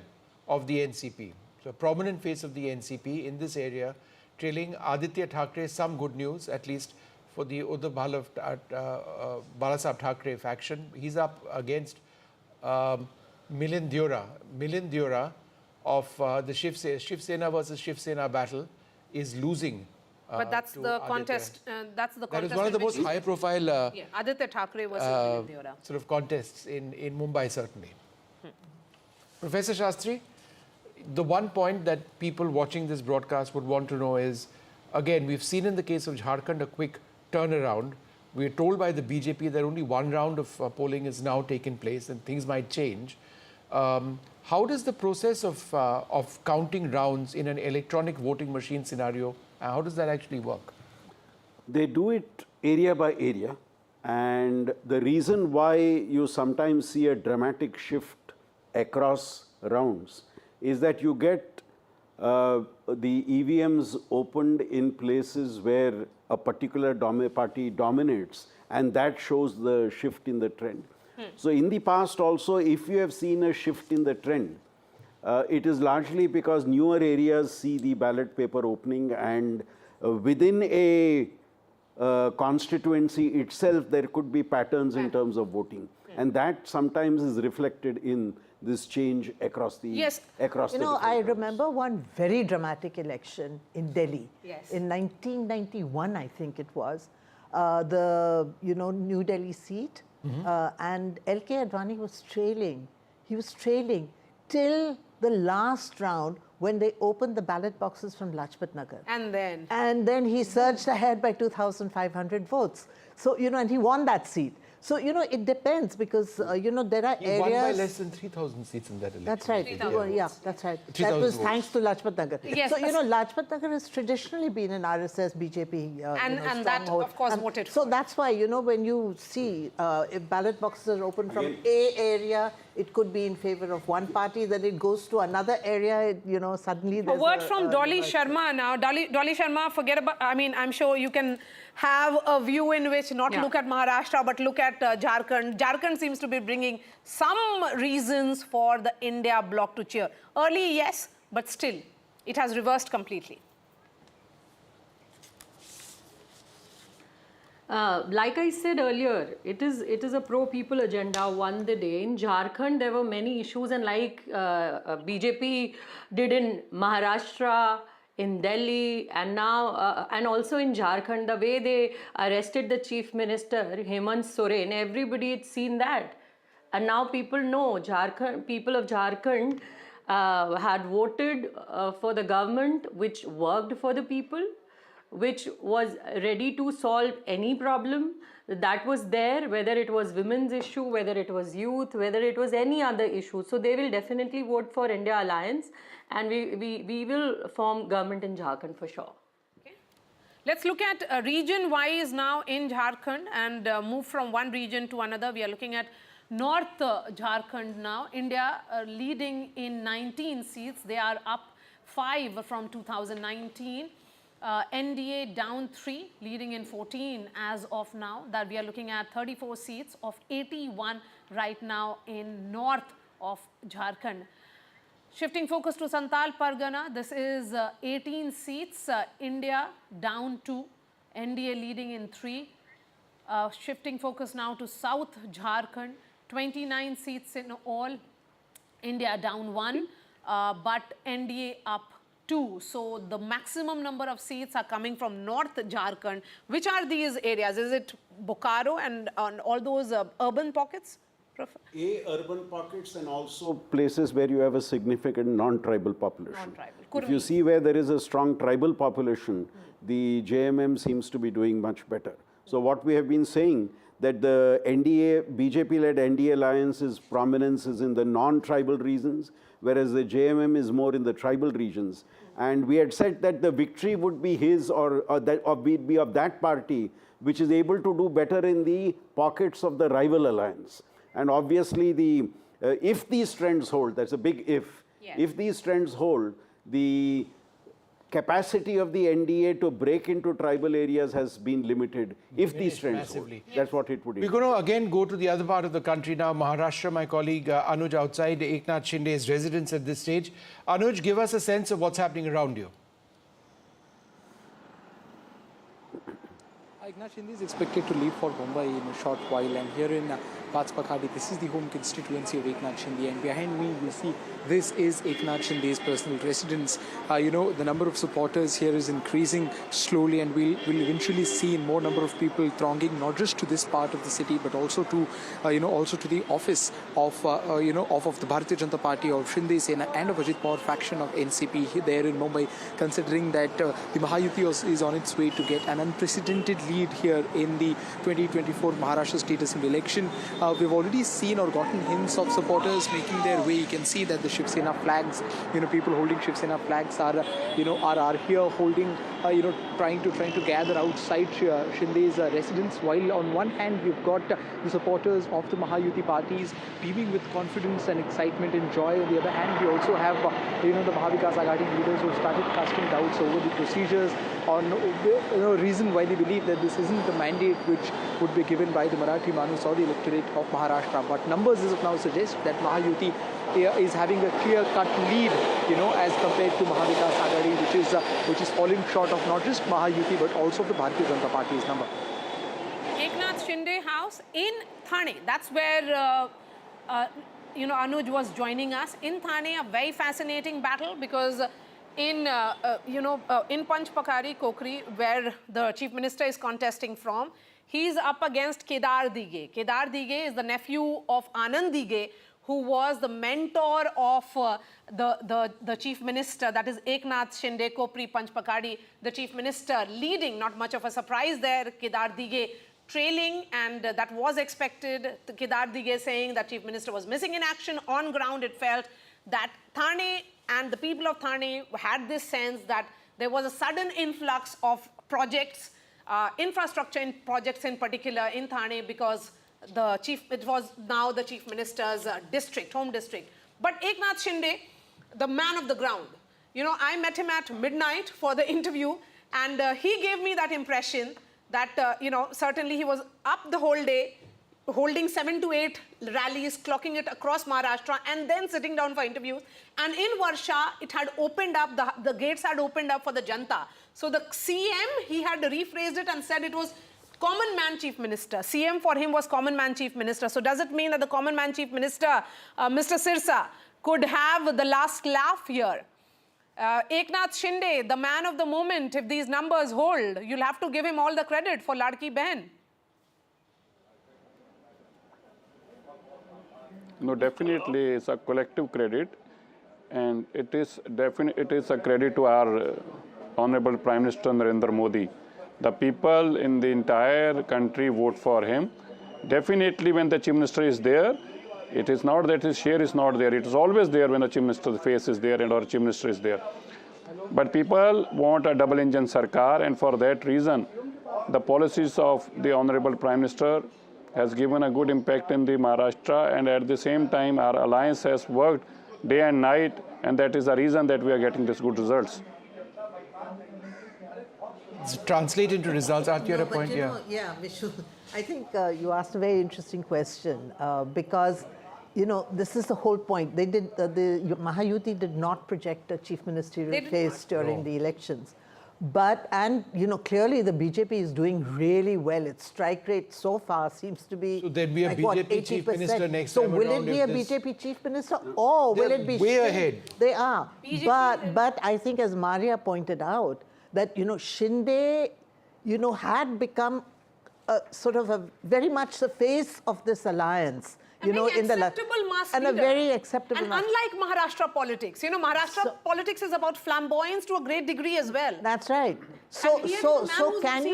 of the NCP. So a prominent face of the NCP in this area, trailing Aditya Thackeray. Some good news, at least for the Uddhav Balasaheb Thackeray faction. He's up against Milind Deora. Milind Deora of the Shiv Sena versus Shiv Sena battle is losing. But that's the contest. That's the contest. That is one of the most high-profile Aditya Thackeray versus Milind Deora. Sort of contests in Mumbai, certainly. Professor Shastri, the one point that people watching this broadcast would want to know is, again, we've seen in the case of Jharkhand a quick turnaround. We're told by the BJP that only one round of polling is now taken place and things might change. How does the process of counting rounds in an electronic voting machine scenario, how does that actually work? They do it area by area, and the reason why you sometimes see a dramatic shift across rounds is that you get the EVMs opened in places where a particular party dominates, and that shows the shift in the trend. So in the past also, if you have seen a shift in the trend, it is largely because newer areas see the ballot paper opening, and within a constituency itself, there could be patterns in terms of voting. And that sometimes is reflected in this change across the across you the know, I remember one very dramatic election in Delhi. Yes. In 1991, I think it was, the New Delhi seat, and L.K. Advani was trailing. He was trailing till the last round when they opened the ballot boxes from Lajpat Nagar. And then he surged ahead by 2,500 votes. So, and he won that seat. So, it depends because, there are areas... He won by less than 3,000 seats in that election. That's right. Yeah, that's right. 3,000 That was votes. thanks to Lajpat Nagar. Yes, So, Lajpat Nagar has traditionally been an RSS, BJP and that, of course, voted So that's why, when you see if ballot boxes are open from A area, it could be in favor of one party, then it goes to another area, suddenly A there's word from Dolly Sharma now. Dolly Sharma, forget about, I'm sure you can have a view in which not look at Maharashtra, but look at Jharkhand. Jharkhand seems to be bringing some reasons for the India bloc to cheer. Early, yes, but still, it has reversed completely. Like I said earlier, it is a pro-people agenda won the day. In Jharkhand, there were many issues, and like BJP did in Maharashtra, in Delhi, and now, and also in Jharkhand, the way they arrested the Chief Minister, Hemant Soren, everybody had seen that. And now people know, people of Jharkhand had voted for the government which worked for the people, which was ready to solve any problem that was there, whether it was women's issue, whether it was youth, whether it was any other issue. So they will definitely vote for India Alliance, and we will form government in Jharkhand for sure. Okay. Let's look at region-wise now in Jharkhand and move from one region to another. We are looking at North Jharkhand now. India leading in 19 seats. They are up 5 from 2019. NDA down 3, leading in 14 as of now. That we are looking at 34 seats of 81 right now in north of Jharkhand. Shifting focus to Santal Pargana, this is 18 seats, India down 2, NDA leading in 3. Shifting focus now to South Jharkhand, 29 seats in all, India down 1, but NDA up 2. So the maximum number of seats are coming from North Jharkhand. Which are these areas? Is it Bokaro and all those urban pockets? Urban pockets and also places where you have a significant non-tribal population. If you see where there is a strong tribal population, the JMM seems to be doing much better. So what we have been saying, that the BJP-led NDA alliance's prominence is in the non-tribal regions, whereas the JMM is more in the tribal regions. And we had said that the victory would be his or be of that party, which is able to do better in the pockets of the rival alliance. And obviously, if these trends hold, that's a big if, if these trends hold, the capacity of the NDA to break into tribal areas has been limited. If these trends hold, that's what it would be. We're going to again go to the other part of the country now, Maharashtra. My colleague Anuj outside Eknath Shinde's residence at this stage. Anuj, give us a sense of what's happening around you. Eknath Shinde is expected to leave for Mumbai in a short while, and here in Pakhadi, this is the home constituency of Eknath Shinde, and behind me you see this is Eknath Shinde's personal residence. The number of supporters here is increasing slowly, and we'll eventually see more number of people thronging not just to this part of the city but also to also to the office of the Bharatiya Janata Party of Shinde Sena and of Ajit Pawar faction of NCP there in Mumbai, considering that the Mahayuti is on its way to get an unprecedented lead here in the 2024 Maharashtra State Assembly election. we've already seen or gotten hints of supporters making their way. You can see that the Shiv Sena flags, people holding Shiv Sena flags are here holding, trying to gather outside Shinde's residence. While on one hand, we've got the supporters of the Mahayuti parties beaming with confidence and excitement and joy. On the other hand, we also have, the Mahavikas Aghadi leaders who have started casting doubts over the procedures on reason why they believe that this isn't the mandate which would be given by the Marathi Manus or the electorate of Maharashtra. But numbers as of now suggest that Mahayuti is having a clear-cut lead, as compared to Mahavikas Aghadi, which is falling short of not just Mahayuti but also the Bharatiya Janata Party's number. Eknath Shinde house in Thane. That's where Anuj was joining us. In Thane, a very fascinating battle because in Panchpakari, Kokri, where the Chief Minister is contesting from, he's up against Kedar Dige. Kedar Dige is the nephew of Anand Dige, who was the mentor of the Chief Minister, that is Eknath Shinde, Kopri, Panchpakari, the Chief Minister leading. Not much of a surprise there. Kedar Dige trailing, and that was expected. Kedar Dige saying that Chief Minister was missing in action. On ground, it felt that Thane and the people of Thane had this sense that there was a sudden influx of projects, infrastructure projects in particular in Thane, because it was now the Chief Minister's district, home district. But Eknath Shinde, the man of the ground, I met him at midnight for the interview, and he gave me that impression that, certainly he was up the whole day, holding 7 to 8 rallies, clocking it across Maharashtra, and then sitting down for interviews. And in Varsha, it had opened up, the gates had opened up for the Janta. So the CM, he had rephrased it and said it was common man Chief Minister. CM for him was common man Chief Minister. So does it mean that the common man Chief Minister, Mr. Sirsa, could have the last laugh here? Eknath Shinde, the man of the moment, if these numbers hold, you'll have to give him all the credit for Ladki Behan. No, definitely it's a collective credit, and it is a credit to our Honorable Prime Minister Narendra Modi. The people in the entire country vote for him. Definitely when the Chief Minister is there, it is not that his share is not there. It is always there when the Chief Minister's face is there and our Chief Minister is there. But people want a double-engine Sarkar, and for that reason, the policies of the Honorable Prime Minister has given a good impact in the Maharashtra, and at the same time our alliance has worked day and night, and that is the reason that we are getting these good results. Translate into results. Aren't you at a point? Vishu, I think you asked a very interesting question because, this is the whole point. They did the Mahayuti did not project a chief ministerial face during the elections. But, clearly the BJP is doing really well. Its strike rate so far seems to be, so there'd be a BJP chief minister next time. So will it be a BJP chief minister, or will it be way ahead? They are. But I think, as Maria pointed out, that, Shinde, had become sort of very much the face of this alliance. In the mass and leader. a very acceptable. And unlike Maharashtra politics, Maharashtra politics is about flamboyance to a great degree as well. That's right. So can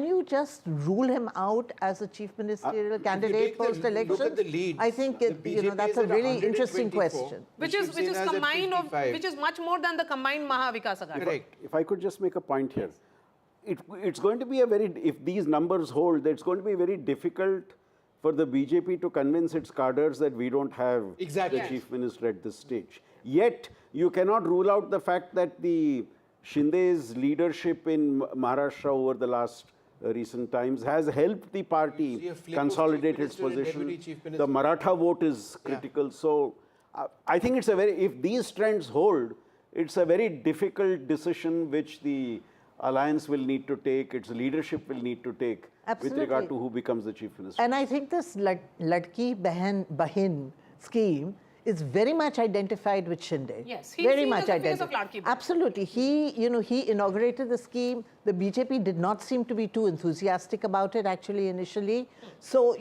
you just rule him out as a chief ministerial candidate post-election? Look at the lead. I think that's a really interesting question. Which is much more than the combined Mahavikas Aghadi. Correct. If I could just make a point here, it's going to be if these numbers hold, it's going to be very difficult for the BJP to convince its cadres that we don't have the chief minister at this stage. Yet, you cannot rule out the fact that the Shinde's leadership in Maharashtra over the last recent times has helped the party consolidate its position. The Maratha vote is critical. So, I think it's if these trends hold, it's a very difficult decision which the alliance will need to take, its leadership will need to take with regard to who becomes the chief minister. And I think this Ladki Behan scheme is very much identified with Shinde. Yes, he's very seen much as the face of identified. Ladki Behan. Absolutely. He inaugurated the scheme. The BJP did not seem to be too enthusiastic about it actually initially. So,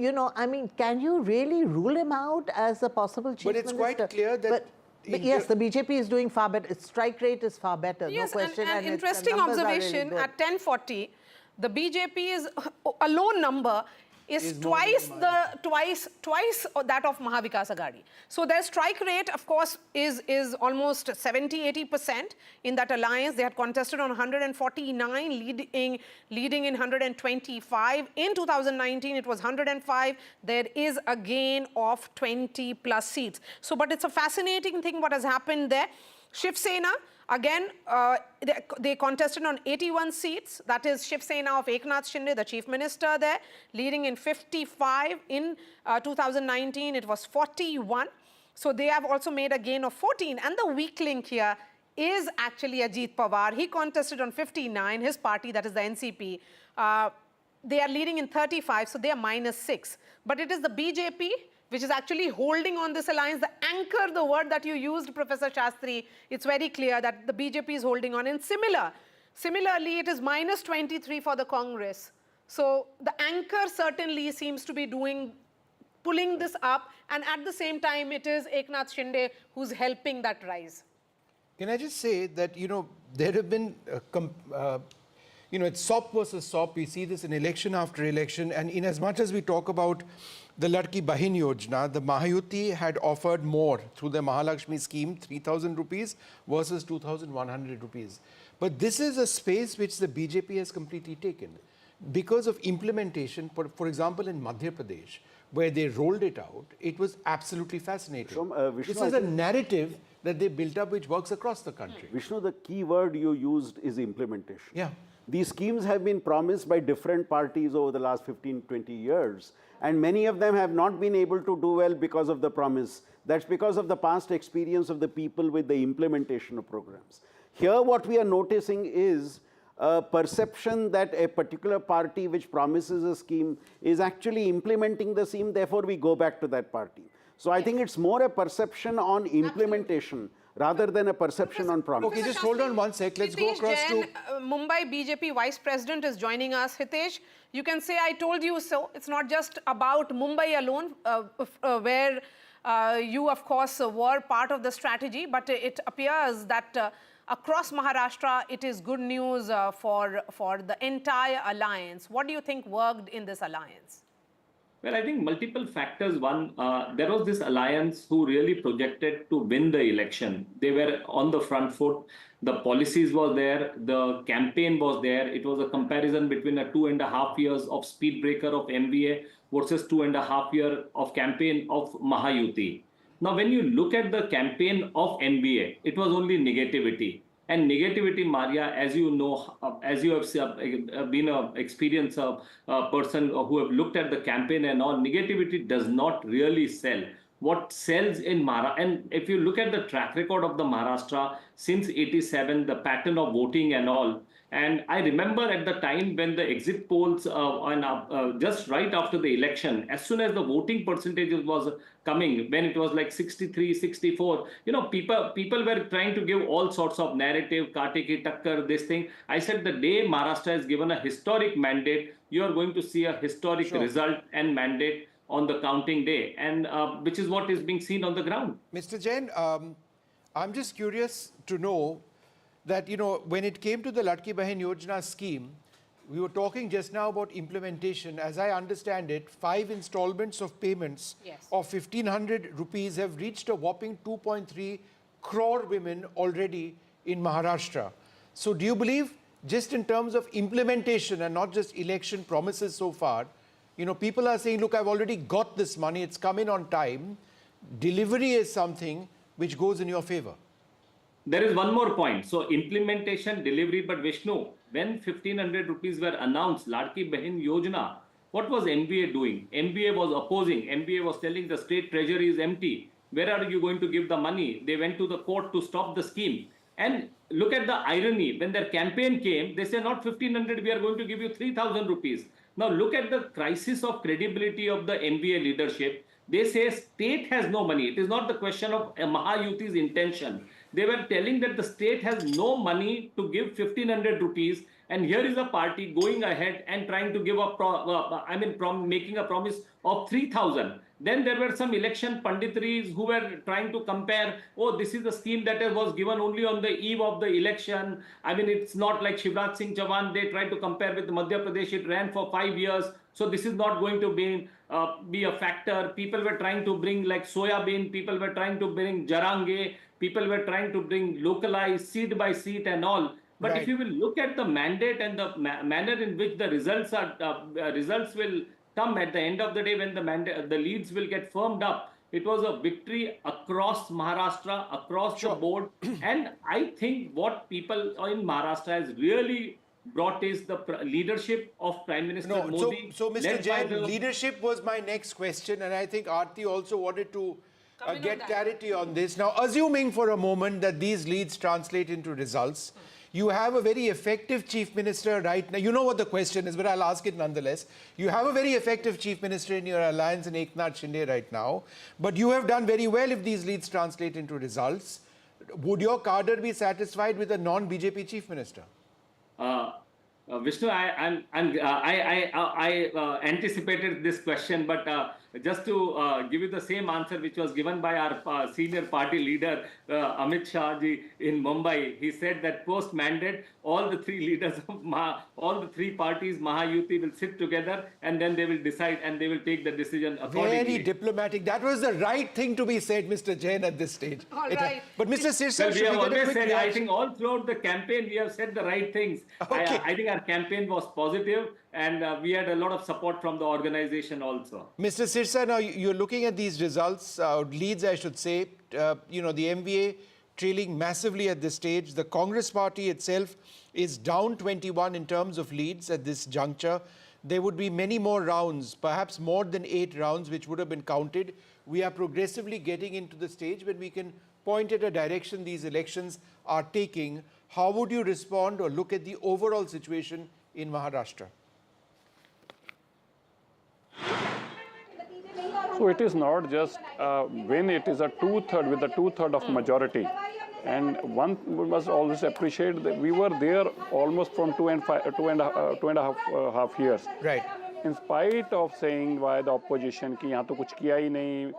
can you really rule him out as a possible chief minister? But it's quite clear that But yes, the BJP is doing far better. Its strike rate is far better, yes, no question. And interesting observation, really at 10:40, the BJP is a low number. is twice that of Mahavikas Aghadi. So their strike rate, of course, is almost 70-80% in that alliance. They had contested on 149, leading in 125. In 2019, it was 105. There is a gain of 20 plus seats. So, but it's a fascinating thing what has happened there. Shiv Sena, again, they contested on 81 seats. That is Shiv Sena of Eknath Shinde, the chief minister there, leading in 55. In 2019, it was 41. So they have also made a gain of 14. And the weak link here is actually Ajit Pawar. He contested on 59, his party, that is the NCP. They are leading in 35, so they are -6. But it is the BJP which is actually holding on this alliance. The anchor, the word that you used, Professor Shastri, it's very clear that the BJP is holding on. And similarly, it is -23 for the Congress. So the anchor certainly seems to be pulling this up. And at the same time, it is Eknath Shinde who's helping that rise. Can I just say that, there have been, it's SOP versus SOP. We see this in election after election. And in as much as we talk about the Ladki Bahin Yojana, the Mahayuti had offered more through the Mahalakshmi scheme, 3,000 rupees versus 2,100 rupees. But this is a space which the BJP has completely taken. Because of implementation, for example, in Madhya Pradesh, where they rolled it out, it was absolutely fascinating. This is a narrative that they built up which works across the country. Vishnu, the key word you used is implementation. Yeah. These schemes have been promised by different parties over the last 15, 20 years. And many of them have not been able to do well because of the promise. That's because of the past experience of the people with the implementation of programs. Here, what we are noticing is a perception that a particular party which promises a scheme is actually implementing the scheme, therefore we go back to that party. So I think it's more a perception on implementation rather than a perception on promise. Okay, just hold on one sec. Let's go across Jain, to... Mumbai BJP Vice President is joining us. Hitesh, you can say I told you so. It's not just about Mumbai alone, where you, of course, were part of the strategy, but it appears that across Maharashtra, it is good news for the entire alliance. What do you think worked in this alliance? Well, I think multiple factors. One, there was this alliance who really projected to win the election. They were on the front foot. The policies were there. The campaign was there. It was a comparison between a 2.5 years of speed breaker of MVA versus 2.5 years of campaign of Mahayuti. Now, when you look at the campaign of MVA, it was only negativity. And negativity, Maria, as you know, as you have been an experienced person who have looked at the campaign and all, negativity does not really sell. What sells in Maharashtra, and if you look at the track record of the Maharashtra since 87, the pattern of voting and all, and I remember at the time when the exit polls just right after the election, as soon as the voting percentages was coming, when it was like 63, 64, people were trying to give all sorts of narrative, kaate ki takkar, this thing. I said the day Maharashtra is given a historic mandate, you are going to see a historic result and mandate on the counting day, and which is what is being seen on the ground. Mr. Jain, I'm just curious to know that, when it came to the Ladki Bahin Yojana scheme, we were talking just now about implementation. As I understand it, 5 installments of payments of 1,500 rupees have reached a whopping 2.3 crore women already in Maharashtra. So do you believe, just in terms of implementation and not just election promises so far, people are saying, look, I've already got this money, it's come in on time. Delivery is something which goes in your favor. There is one more point. So implementation, delivery, but Vishnu, when 1,500 rupees were announced, Ladki Bahin Yojana, what was MVA doing? MVA was opposing. MVA was telling the state treasury is empty. Where are you going to give the money? They went to the court to stop the scheme. And look at the irony. When their campaign came, they said not 1,500, we are going to give you 3,000 rupees. Now look at the crisis of credibility of the MVA leadership. They say state has no money. It is not the question of Mahayuti's intention. They were telling that the state has no money to give 1,500 rupees, And here is a party going ahead and trying to give making a promise of 3,000. Then there were some election panditries who were trying to compare, oh, this is a scheme that was given only on the eve of the election. I mean, it's not like Shivraj Singh Chauhan. They tried to compare with Madhya Pradesh. It ran for 5 years. So this is not going to be a factor. People were trying to bring like soya bean. People were trying to bring jarange. People were trying to bring localized seat by seat and all. But if you will look at the mandate and the manner in which the results will come at the end of the day, when the leads will get firmed up, it was a victory across Maharashtra, across the board. And I think what people in Maharashtra has really brought is the leadership of Prime Minister Modi. So Mr. Jain, leadership was my next question, and I think Aarti also wanted to get clarity on this. Now, assuming for a moment that these leads translate into results, you have a very effective chief minister right now. You know what the question is, but I'll ask it nonetheless. You have a very effective chief minister in your alliance in Eknath Shinde right now, but you have done very well if these leads translate into results. Would your cadre be satisfied with a non-BJP chief minister? Vishnu, I anticipated this question, but just to give you the same answer which was given by our senior party leader Amit Shah ji in Mumbai. He said that post-mandate, all the three leaders of all the three parties, Mahayuti, will sit together and then they will decide and they will take the decision accordingly. Very diplomatic. That was the right thing to be said, Mr. Jain, at this stage. All right. But Mr. Sirsa, we have always said, I think all throughout the campaign, we have said the right things. Okay. I think our campaign was positive and we had a lot of support from the organization also. Mr. Sirsa, now you're looking at these results, leads, I should say. You know, the MVA trailing massively at this stage. The Congress party itself is down 21 in terms of leads at this juncture. There would be many more rounds, perhaps more than 8 rounds, which would have been counted. We are progressively getting into the stage when we can point at a direction these elections are taking. How would you respond or look at the overall situation in Maharashtra? So it is not just when it is a two-third with a two-third of majority. And one must always appreciate that we were there almost from two and a half years. Right. In spite of saying by the opposition कि यहाँ तो कुछ किया ही नहीं,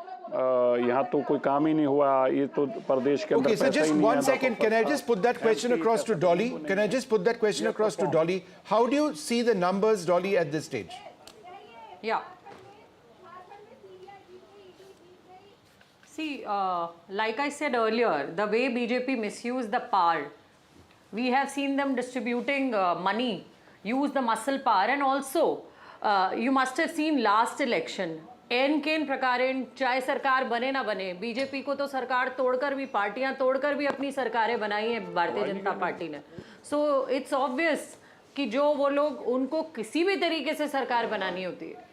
यहाँ तो कोई काम ही नहीं हुआ, ये तो प्रदेश के अंदर Okay, so just 1 second, can I just put that question across to Dolly? Can I just put that question across to Dolly? How do you see the numbers, Dolly, at this stage? Yeah. See, like I said earlier, the way BJP misused the power, we have seen them distributing money, use the muscle power, and also you must have seen last election. केन प्रकारेण चाहे सरकार बने ना बने, BJP को तो सरकार तोड़कर भी, पार्टियां तोड़कर भी अपनी सरकारें बनाई हैं भारतीय जनता पार्टी ने. सो इट्स ऑब्वियस कि जो वो लोग, उनको किसी भी तरीके से सरकार बनानी होती है.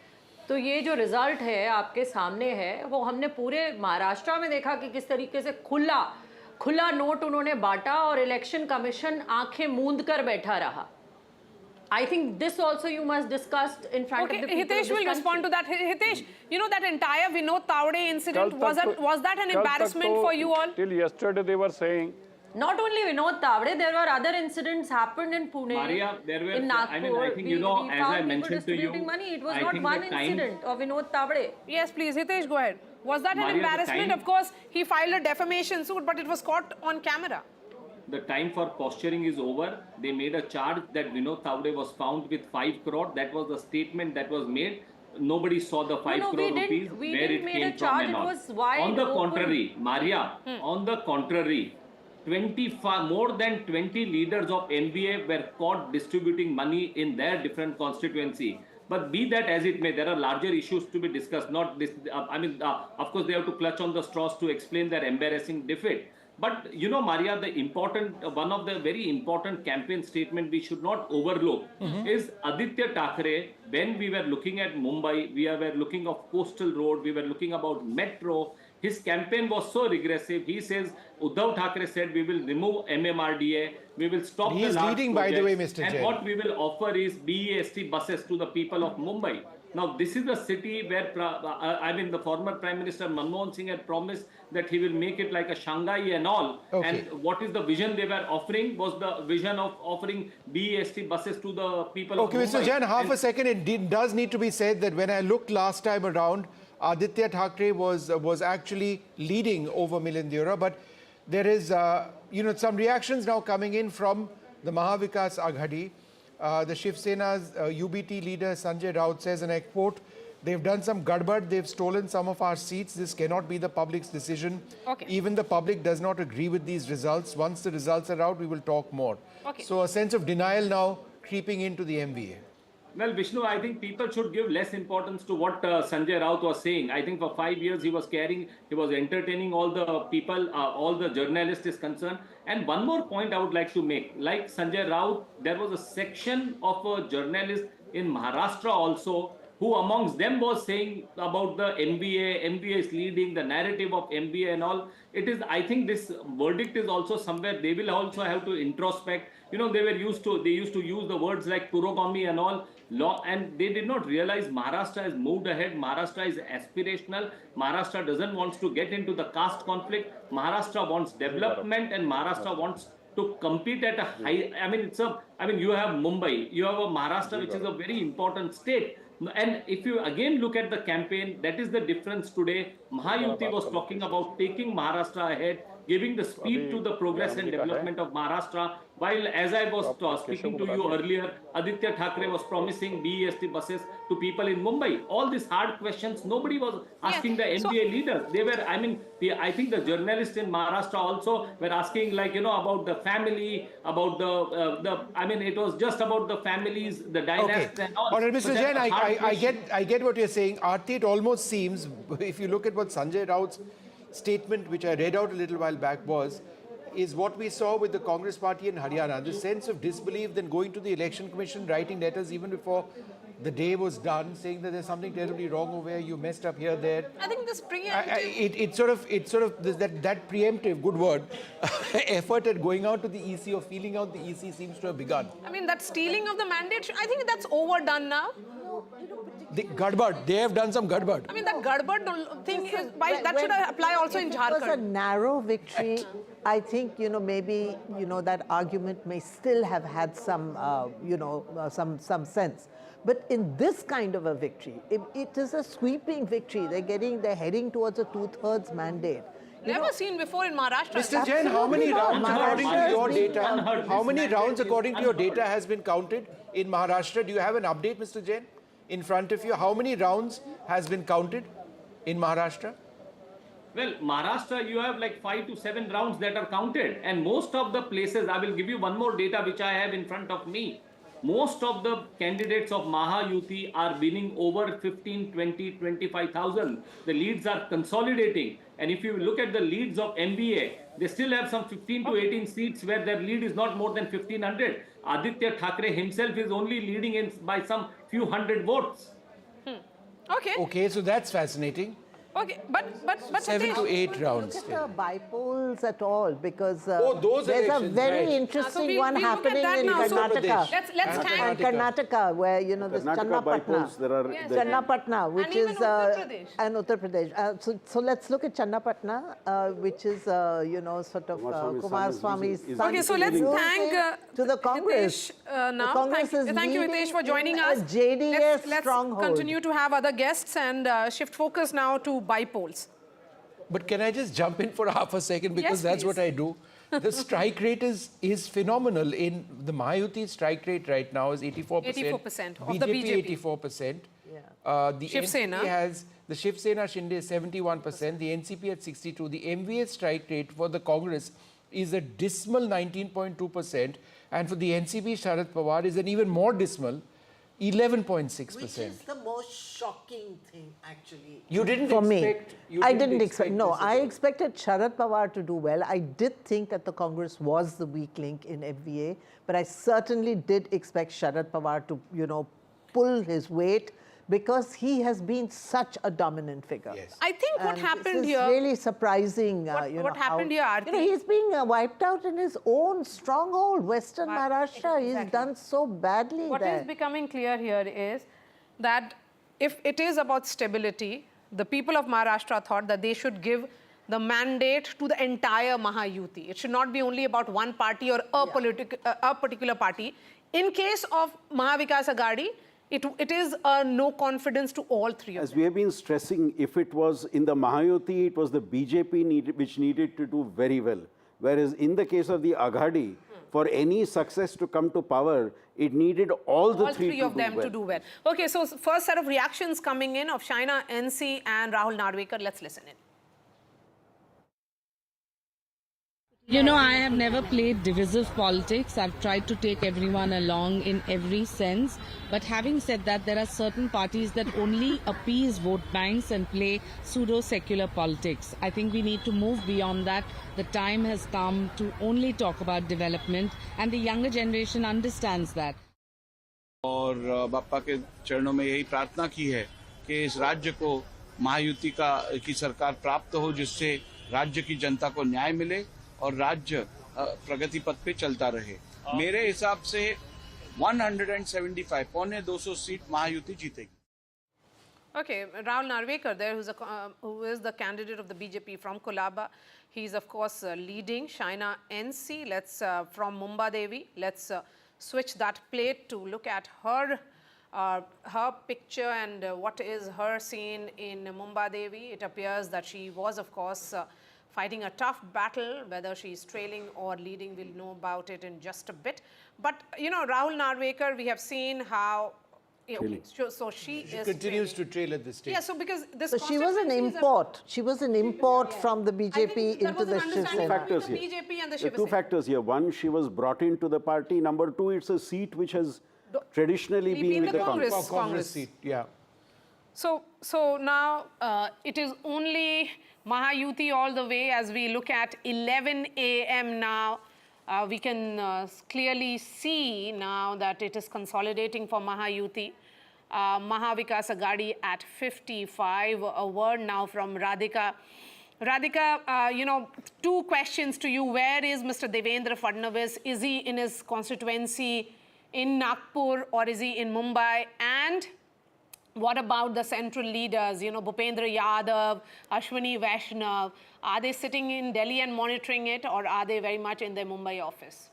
तो ये जो रिजल्ट है आपके सामने है, वो हमने पूरे महाराष्ट्र में देखा कि किस तरीके से खुला नोट उन्होंने बांटा और इलेक्शन कमीशन आंखें मूंद कर बैठा रहा. I think this also you must discuss in front of the people. Hitesh will respond to that. Hitesh, you know that entire Vinod Tawde incident, was that an embarrassment for you all? Till yesterday they were saying. Not only Vinod Tawde, there were other incidents happened in Pune, Maria, there were, in Nagpur. I mean, I think, you know, as I mentioned to you, money. It was not one incident of Vinod Tawde. Yes, please, Hitesh, go ahead. Was that an embarrassment? Of course, he filed a defamation suit, but it was caught on camera. The time for posturing is over. They made a charge that Vinod Tawde was found with 5 crore. That was the statement that was made. Nobody saw the 5 crore rupees, where it came from and all. On the contrary, Maria, on the contrary, more than 20 leaders of NBA were caught distributing money in their different constituency. But be that as it may, there are larger issues to be discussed. Not this. Of course, they have to clutch on the straws to explain their embarrassing defeat. But you know, Maria, one of the very important campaign statement we should not overlook is Aditya Thackeray. When we were looking at Mumbai, we were looking of coastal road, we were looking about metro. his campaign was so regressive. He says, Uddhav Thackeray said, we will remove MMRDA, we will stop He the is large leading, by the way, projects, Mr. and Jain. what we will offer is BEST buses to the people of Mumbai. Now, this is a city where, the former Prime Minister Manmohan Singh had promised that he will make it like a Shanghai and all. Okay. And what is the vision they were offering was the vision of offering BEST buses to the people of Mumbai. Okay, Mr. Jain, half a second. It does need to be said that when I looked last time around, Aditya Thackeray was actually leading over Milind Deora, but there is, some reactions now coming in from the Mahavikas Aghadi. The Shiv Sena's UBT leader Sanjay Raut says, and I quote, they've done some gadbad, they've stolen some of our seats. This cannot be the public's decision. Okay. Even the public does not agree with these results. Once the results are out, we will talk more. Okay. So a sense of denial now creeping into the MVA. Well, Vishnu, I think people should give less importance to what Sanjay Raut was saying. I think for 5 years he was entertaining all the people, all the journalists is concerned. And one more point I would like to make, like Sanjay Raut, there was a section of a journalist in Maharashtra also who amongst them was saying about the MBA is leading, the narrative of MBA and all. It is, I think this verdict is also somewhere, they will also have to introspect. They used to use the words like Purogomi and all, and they did not realize Maharashtra has moved ahead. Maharashtra is aspirational. Maharashtra doesn't want to get into the caste conflict. Maharashtra wants development, and Maharashtra wants to compete at a high, you have Mumbai, you have a Maharashtra, which is a very important state. And if you again look at the campaign, that is the difference today. Mahayuti was talking about taking Maharashtra ahead, giving the speed to the progress and development of Maharashtra. While, as I was speaking to you earlier, Aditya Thackeray was promising BEST buses to people in Mumbai. All these hard questions, nobody was asking the MBA leaders. They were, I think the journalists in Maharashtra also were asking, about the family, about it was just about the families, the dynasts and all. All right, Mr. So Jain, that's I get what you're saying. Aarti, it almost seems, if you look at what Sanjay Raut's statement, which I read out a little while back, is what we saw with the Congress party in Haryana, the sense of disbelief, then going to the Election Commission, writing letters even before the day was done, saying that there's something terribly wrong over here, you messed up here, there. I think this preemptive... It's sort of that preemptive, good word, effort at going out to the EC or feeling out the EC seems to have begun. that stealing of the mandate, I think that's overdone now. The gadbad, they have done some gadbad. That gadbad thing, that should apply also in Jharkhand. It was a narrow victory. I think, maybe, that argument may still have had some, some sense. But in this kind of a victory, it is a sweeping victory. They're heading towards a 2/3 mandate. Never seen before in Maharashtra. Mr. Jain, how many rounds according to your data? How many rounds according to your data has been counted in Maharashtra? Do you have an update, Mr. Jain, in front of you? How many rounds has been counted in Maharashtra? Well, Maharashtra, you have like 5 to 7 rounds that are counted, and most of the places, I will give you one more data which I have in front of me. Most of the candidates of Mahayuti are winning over 15, 20, 25,000. The leads are consolidating. And if you look at the leads of MBA, they still have some 15 to 18 seats where their lead is not more than 1,500. Aditya Thackeray himself is only leading by some few hundred votes. Okay. Okay, so that's fascinating. Okay, but 7 to 8 rounds. Look at the bipolls at all, because those there's a elections, very right. interesting one happening in Karnataka. Let's And Karnataka, where this Karnataka Channapatna, which and is even Uttar Pradesh. and Uttar Pradesh. So let's look at Channapatna, which is sort of Kumar Swami's son. Okay, so let's thank to the Congress. now. Congress is Thank you, Hitesh, for joining leading us. a JDS Let's stronghold. continue to have other guests and shift focus now to bipolls. But can I just jump in for half a second, because Yes, that's please. what I do. The strike rate is phenomenal. In the Mahayuti strike rate right now is 84%. 84% of the BJP. 84%. The Shiv NCP Sena. has, the Shiv Sena Shinde is 71%, the NCP at 62%. The MVA strike rate for the Congress is a dismal 19.2%, and for the NCP, Sharad Pawar is an even more dismal 11.6%. Which is the most shocking thing, actually. You didn't For expect... me. you I didn't expect. this No, at I all. expected Sharad Pawar to do well. I did think that the Congress was the weak link in MVA, but I certainly did expect Sharad Pawar to, pull his weight, because he has been such a dominant figure. Yes. I think what happened here... It's really surprising, what happened here, Aarti? he's being wiped out in his own stronghold, Western Maharashtra. Exactly. He's done so badly What there. is becoming clear here is that if it is about stability, the people of Maharashtra thought that they should give the mandate to the entire Mahayuti. It should not be only about one party or a particular party. In case of Mahavikas Aghadi, it is a no confidence to all three of them. As we have been stressing, if it was in the Mahayuti, it was the BJP which needed to do very well. Whereas in the case of the Aghadi, for any success to come to power, it needed all three of them to do well. Okay, so first set of reactions coming in of Shaina, NC and Rahul Narvekar. Let's listen in. You know, I have never played divisive politics. I've tried to take everyone along in every sense. But having said that, there are certain parties that only appease vote banks and play pseudo-secular politics. I think we need to move beyond that. The time has come to only talk about development, and the younger generation understands that. और बापा के चरणों में यही प्रार्थना की है कि इस राज्य को महायुति की सरकार प्राप्त हो, जिससे राज्य की जनता को न्याय मिले और राज्य प्रगति पथ पे चलता रहे। मेरे हिसाब से 175 पौने 200 सीट महायुति जीतेगी। Okay, Rahul Narvekar there, who is the candidate of the BJP from Kolaba. He's of course leading. Shaina NC, from Mumba Devi. Let's switch that plate to look at her picture and what is her scene in Mumba Devi. It appears that she was of course fighting a tough battle. Whether she's trailing or leading, we'll know about it in just a bit. But you know, Rahul Narvekar, we have seen how so she continues to trail at this stage. Yeah, so because this she was an import. She was an import from the BJP into the Shiv Sena. Factors here. BJP and the There are two factors here. One, she was brought into the party. Number two, it's a seat which has traditionally been with the Congress seat. Yeah. So now it is only Mahayuti all the way. As we look at 11 a.m. now, we can clearly see now that it is consolidating for Mahayuti. Mahavikas Aghadi at 55. A word now from Radhika. Radhika, you know, two questions to you. Where is Mr. Devendra Fadnavis? Is he in his constituency in Nagpur or is he in Mumbai? And what about the central leaders, you know, Bhupendra Yadav, Ashwini Vaishnav? Are they sitting in Delhi and monitoring it, or are they very much in their Mumbai office?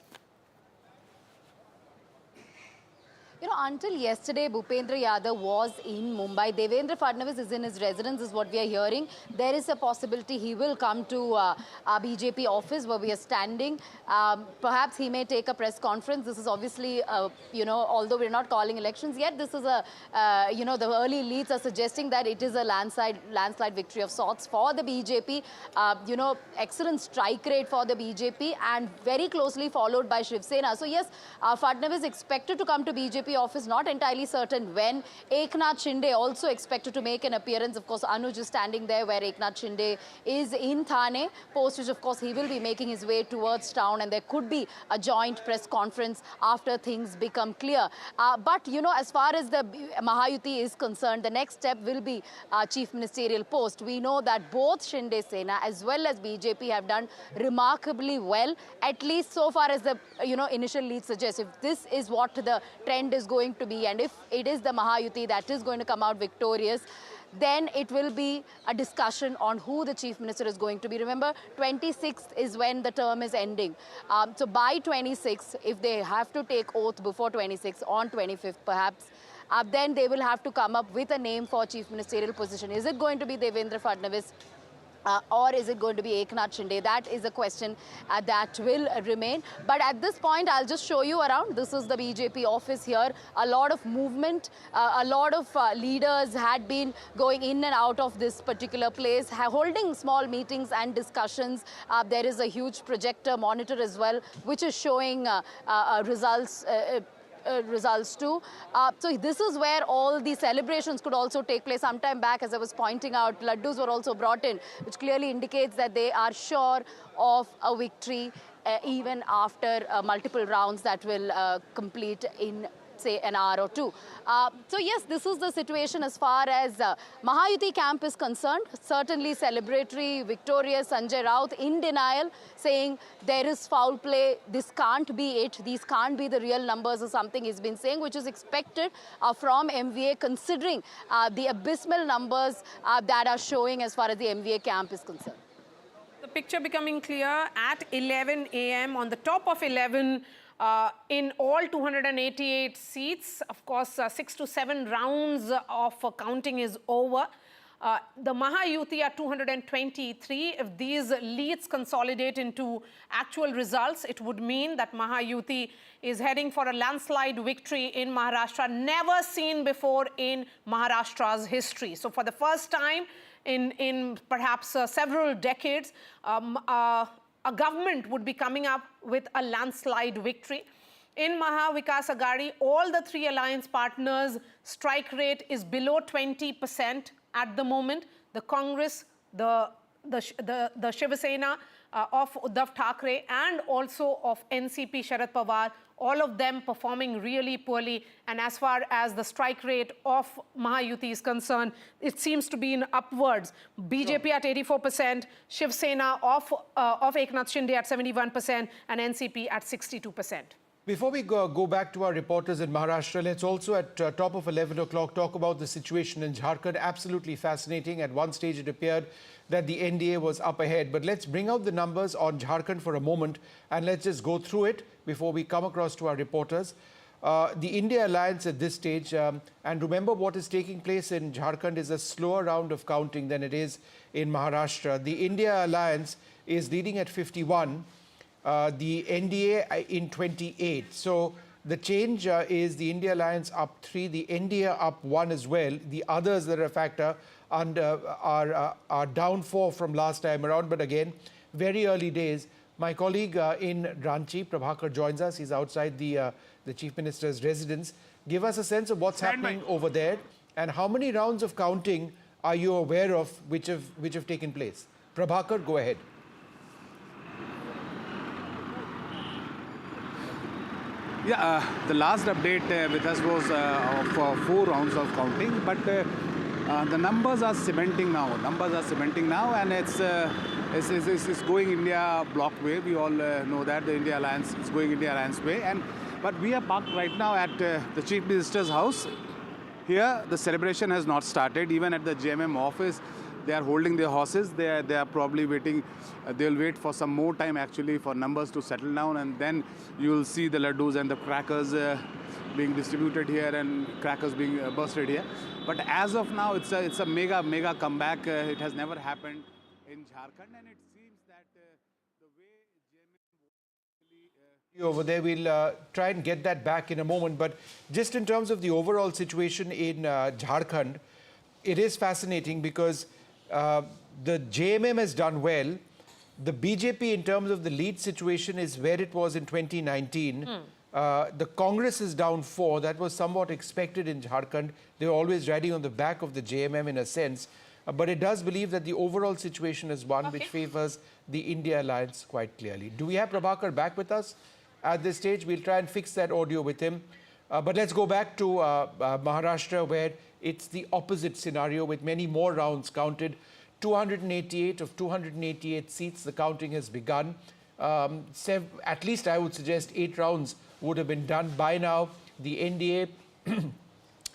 You know, until yesterday, Bhupendra Yadav was in Mumbai. Devendra Fadnavis is in his residence, is what we are hearing. There is a possibility he will come to our BJP office where we are standing. Perhaps he may take a press conference. This is obviously, you know, although we're not calling elections yet, this is a, you know, the early leads are suggesting that it is a landslide victory of sorts for the BJP. You know, excellent strike rate for the BJP and very closely followed by Shiv Sena. So yes, Fadnavis expected to come to BJP office, not entirely certain when. Eknath Shinde also expected to make an appearance. Of course, Anuj is standing there where Eknath Shinde is in Thane, post which of course he will be making his way towards town, and there could be a joint press conference after things become clear. But you know, as far as the Mahayuti is concerned, the next step will be chief ministerial post. We know that both Shinde Sena as well as BJP have done remarkably well, at least so far as the initial lead suggests. If this is what the trend is going to be, and if it is the Mahayuti that is going to come out victorious, then it will be a discussion on who the chief minister is going to be. Remember, 26th is when the term is ending. So by 26th, if they have to take oath before 26th, on 25th perhaps, then they will have to come up with a name for chief ministerial position. Is it going to be Devendra Fadnavis? Or is it going to be Eknath Shinde? That is a question that will remain. But at this point, I'll just show you around. This is the BJP office here. A lot of movement, a lot of leaders had been going in and out of this particular place, holding small meetings and discussions. There is a huge projector monitor as well, which is showing results too. So this is where all the celebrations could also take place. Some time back, as I was pointing out, laddus were also brought in, which clearly indicates that they are sure of a victory even after multiple rounds that will complete in let's say, an hour or two. So yes, this is the situation as far as Mahayuti camp is concerned. Certainly celebratory, victorious. Sanjay Raut in denial, saying there is foul play, this can't be it, these can't be the real numbers or something he's been saying, which is expected from MVA considering the abysmal numbers that are showing as far as the MVA camp is concerned. The picture becoming clear at 11 a.m. on the top of 11 in all 288 seats. Of course, 6 to 7 rounds of counting is over. The Mahayuti are 223. If these leads consolidate into actual results, it would mean that Mahayuti is heading for a landslide victory in Maharashtra, never seen before in Maharashtra's history. So for the first time in perhaps several decades, a government would be coming up with a landslide victory. In Maha Vikas Aghadi, all the three alliance partners' strike rate is below 20% at the moment. The Congress, the Shiv Sena of Uddhav Thackeray and also of NCP Sharad Pawar, all of them performing really poorly. And as far as the strike rate of Mahayuti is concerned, it seems to be in upwards. BJP at 84%, Shiv Sena of Eknath Shinde at 71% and NCP at 62%. Before we go back to our reporters in Maharashtra, let's also at top of 11 o'clock talk about the situation in Jharkhand. Absolutely fascinating. At one stage, it appeared that the NDA was up ahead. But let's bring out the numbers on Jharkhand for a moment and let's just go through it before we come across to our reporters. The India Alliance at this stage, and remember what is taking place in Jharkhand is a slower round of counting than it is in Maharashtra. The India Alliance is leading at 51. The NDA in 28. So the change is the India Alliance up 3, the NDA up 1 as well. The others that are a factor are down 4 from last time around. But again, very early days. My colleague in Ranchi, Prabhakar, joins us. He's outside the Chief Minister's residence. Give us a sense of what's happening over there and how many rounds of counting are you aware of which have taken place? Prabhakar, go ahead. Yeah, the last update with us was of 4 rounds of counting, but the numbers are cementing now. And it's going India block way. We all know that the India Alliance is going India Alliance way. But we are parked right now at the Chief Minister's house. Here, the celebration has not started. Even at the JMM office, they are holding their horses. They are probably waiting. They'll wait for some more time actually for numbers to settle down, and then you'll see the laddus and the crackers being distributed here and crackers being bursted here. But as of now, it's a mega comeback. It has never happened in Jharkhand, and it seems that the way JMM over there, we'll try and get that back in a moment. But just in terms of the overall situation in Jharkhand, it is fascinating because the JMM has done well. The BJP, in terms of the lead situation, is where it was in 2019. The Congress is down 4. That was somewhat expected in Jharkhand. They were always riding on the back of the JMM in a sense. But it does believe that the overall situation is one which favors the India Alliance quite clearly. Do we have Prabhakar back with us at this stage? We'll try and fix that audio with him. But let's go back to Maharashtra, where it's the opposite scenario with many more rounds counted. 288 of 288 seats, the counting has begun. At least I would suggest 8 rounds would have been done by now. The NDA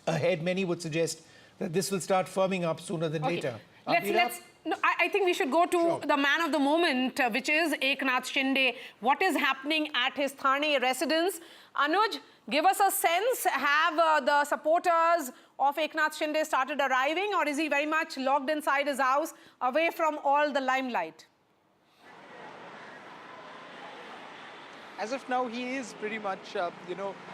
ahead, many would suggest that this will start firming up sooner than later. I think we should go to the man of the moment, which is Eknath Shinde. What is happening at his Thane residence? Anuj, give us a sense. Have the supporters of Eknath Shinde started arriving, or is he very much locked inside his house, away from all the limelight? As of now, he is pretty much,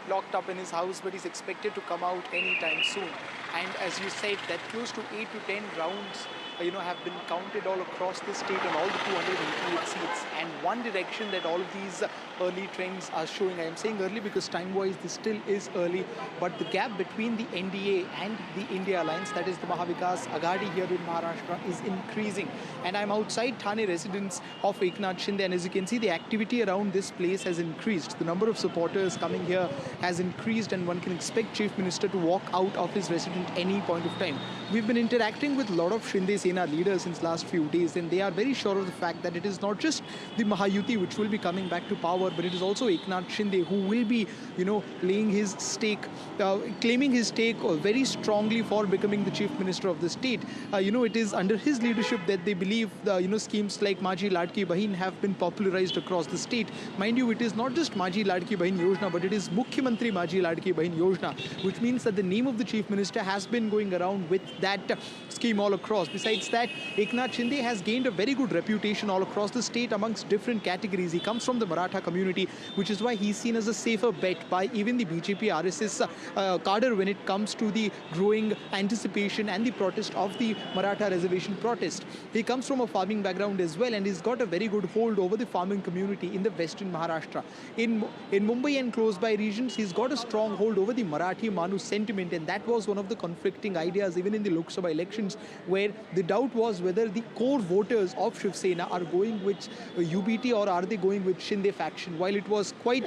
locked up in his house, but he's expected to come out anytime soon. And as you said, that close to 8 to 10 rounds have been counted all across the state on all the 288 seats. And one direction that all of these early trends are showing, I am saying early because time-wise this still is early, but the gap between the NDA and the India Alliance, that is the Mahavikas Aghadi here in Maharashtra, is increasing. And I'm outside Thane residence of Eknath Shinde, and as you can see, the activity around this place has increased. The number of supporters coming here has increased, and one can expect Chief Minister to walk out of his residence any point of time. We've been interacting with a lot of Shinde Sena leaders since last few days, and they are very sure of the fact that it is not just the Mahayuti which will be coming back to power, but it is also Eknath Shinde who will be, laying his stake, claiming his stake very strongly for becoming the Chief Minister of the state. It is under his leadership that they believe, schemes like Maji Ladki Bahin have been popularized across the state. Mind you, it is not just Maji Ladki Bahin Yojana, but it is Mukhyamantri Maji Ladki Bahin Yojana, which means that the name of the Chief Minister has been going around with that scheme all across. Besides that, Eknath Shinde has gained a very good reputation all across the state amongst different categories. He comes from the Maratha community, which is why he's seen as a safer bet by even the BJP RSS cadre when it comes to the growing anticipation and the protest of the Maratha reservation protest. He comes from a farming background as well, and he's got a very good hold over the farming community in the western Maharashtra. In Mumbai and close by regions, he's got a strong hold over the Marathi Manu sentiment, and that was one of the conflicting ideas even in the Lok Sabha elections, where the doubt was whether the core voters of Shiv Sena are going with UBT or are they going with Shinde faction. While it was quite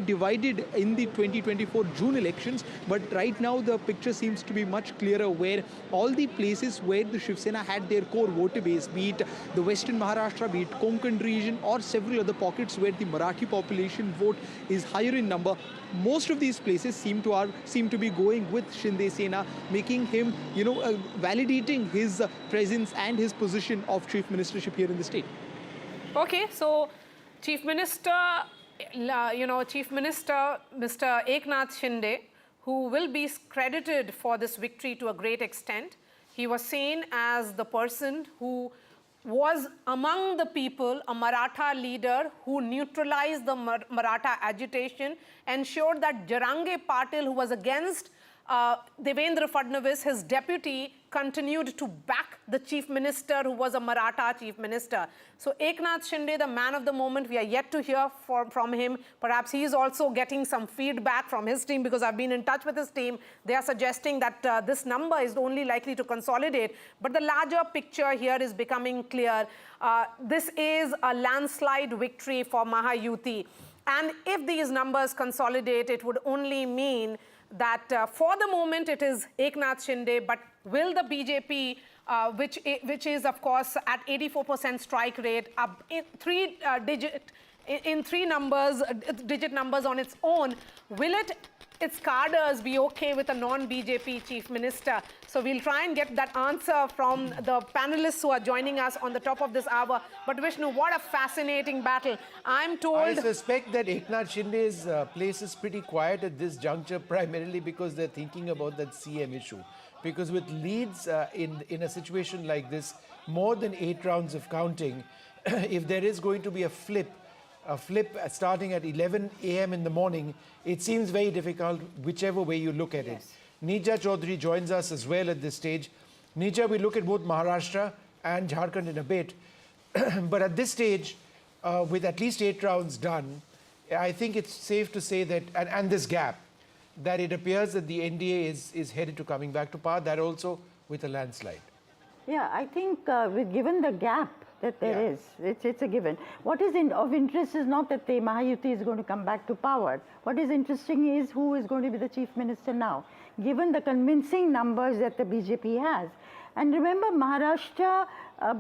divided in the 2024 June elections, but right now the picture seems to be much clearer, where all the places where the Shiv Sena had their core voter base, be it the western Maharashtra, be it Konkan region, or several other pockets where the Marathi population vote is higher in number, most of these places seem to be going with Shinde Sena, making him, validating his presence and his position of chief ministership here in the state. Okay, so Chief Minister, Mr. Eknath Shinde, who will be credited for this victory to a great extent. He was seen as the person who was among the people, a Maratha leader who neutralized the Maratha agitation, ensured that Jarange Patil, who was against Devendra Fadnavis, his deputy, continued to back the chief minister who was a Maratha chief minister. So Eknath Shinde, the man of the moment, we are yet to hear from him. Perhaps he is also getting some feedback from his team, because I've been in touch with his team. They are suggesting that this number is only likely to consolidate. But the larger picture here is becoming clear. This is a landslide victory for Mahayuti. And if these numbers consolidate, it would only mean that for the moment it is Eknath Shinde, but will the BJP, which is of course at 84% strike rate, up in digit numbers on its own, will its cadres be okay with a non-BJP chief minister? So we'll try and get that answer from the panelists who are joining us on the top of this hour. But Vishnu, what a fascinating battle. I'm told... I suspect that Eknath Shinde's place is pretty quiet at this juncture, primarily because they're thinking about that CM issue. Because with leads in a situation like this, more than 8 rounds of counting, if there is going to be a flip starting at 11 a.m. in the morning, it seems very difficult whichever way you look at it. Nija Chaudhary joins us as well at this stage. Nija, we look at both Maharashtra and Jharkhand in a bit. But at this stage, with at least 8 rounds done, I think it's safe to say that, and this gap, that it appears that the NDA is headed to coming back to power, that also with a landslide. Yeah, I think given the gap that there is, it's a given. What is of interest is not that the Mahayuti is going to come back to power. What is interesting is who is going to be the chief minister now, given the convincing numbers that the BJP has. And remember, Maharashtra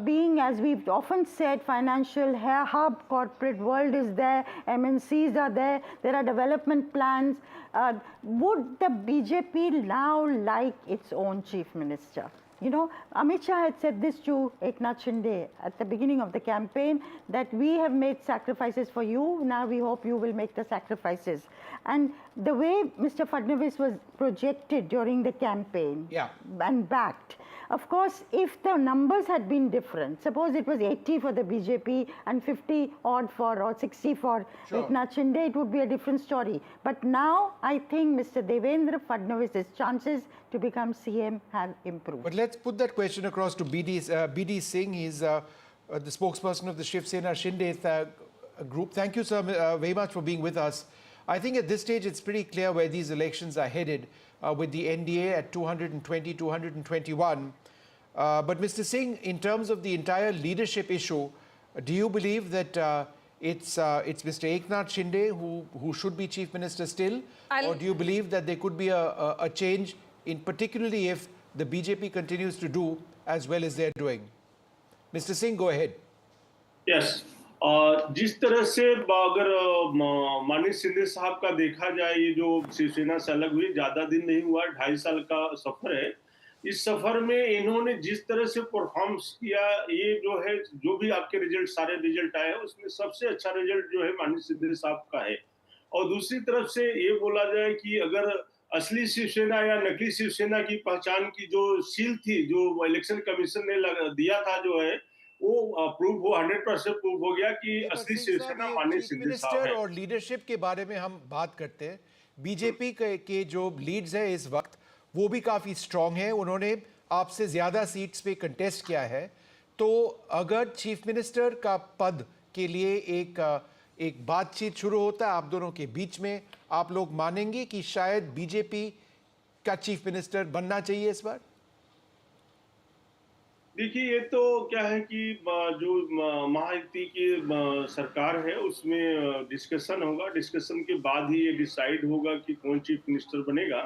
being, as we've often said, financial hub, corporate world is there, MNCs are there are development plans. Would the BJP now like its own chief minister? You know, Amit Shah had said this to Eknath Shinde at the beginning of the campaign, that we have made sacrifices for you, now we hope you will make the sacrifices. And the way Mr. Fadnavis was projected during the campaign and backed, Of course, if the numbers had been different, suppose it was 80 for the BJP and 50 odd for or 60 for Eknath Shinde, it would be a different story. But now I think Mr. Devendra Fadnavis's chances to become CM have improved. But let's put that question across to BD Singh. He's the spokesperson of the Shiv Sena Shinde group. Thank you, sir, very much for being with us. I think at this stage it's pretty clear where these elections are headed, with the NDA at 220, 221. But Mr. Singh, in terms of the entire leadership issue, do you believe that it's Mr. Eknath Shinde who should be Chief Minister still? Or do you believe that there could be a change, in particularly if the BJP continues to do as well as they're doing? Mr. Singh, go ahead. Yes. जिस तरह से अगर माननीय शिंदे साहब का देखा जाए, ये जो शिवसेना से अलग हुई ज्यादा दिन नहीं हुआ, 2.5 साल का सफर है। इस सफर में इन्होंने जिस तरह से परफॉर्मेंस किया, ये जो है, जो भी आपके रिजल्ट सारे रिजल्ट आए हैं, उसमें सबसे अच्छा रिजल्ट जो है माननीय शिंदे साहब का है। और दूसरी तरफ से ये बोला जाए कि अगर असली शिवसेना या नकली शिवसेना की पहचान की जो सील थी, जो इलेक्शन कमीशन ने दिया था, जो है वो प्रूव हो 100% प्रूव हो गया कि असली शिवसेना माननीय शिंदे साहब है। और लीडरशिप के बारे में हम बात करते हैं, बीजेपी के जो लीड्स है इस वक्त वो भी काफी स्ट्रांग है, उन्होंने आपसे ज्यादा सीट्स पे कंटेस्ट किया है। तो अगर चीफ मिनिस्टर का पद के लिए एक बातचीत शुरू होता है आप दोनों के बीच में, आप लोग मानेंगे कि शायद बीजेपी का चीफ मिनिस्टर बनना चाहिए इस बार? देखिए, ये तो क्या है कि जो महायुति की सरकार है उसमें डिस्कशन होगा, डिस्कशन के बाद ही ये डिसाइड होगा कि कौन चीफ मिनिस्टर बनेगा।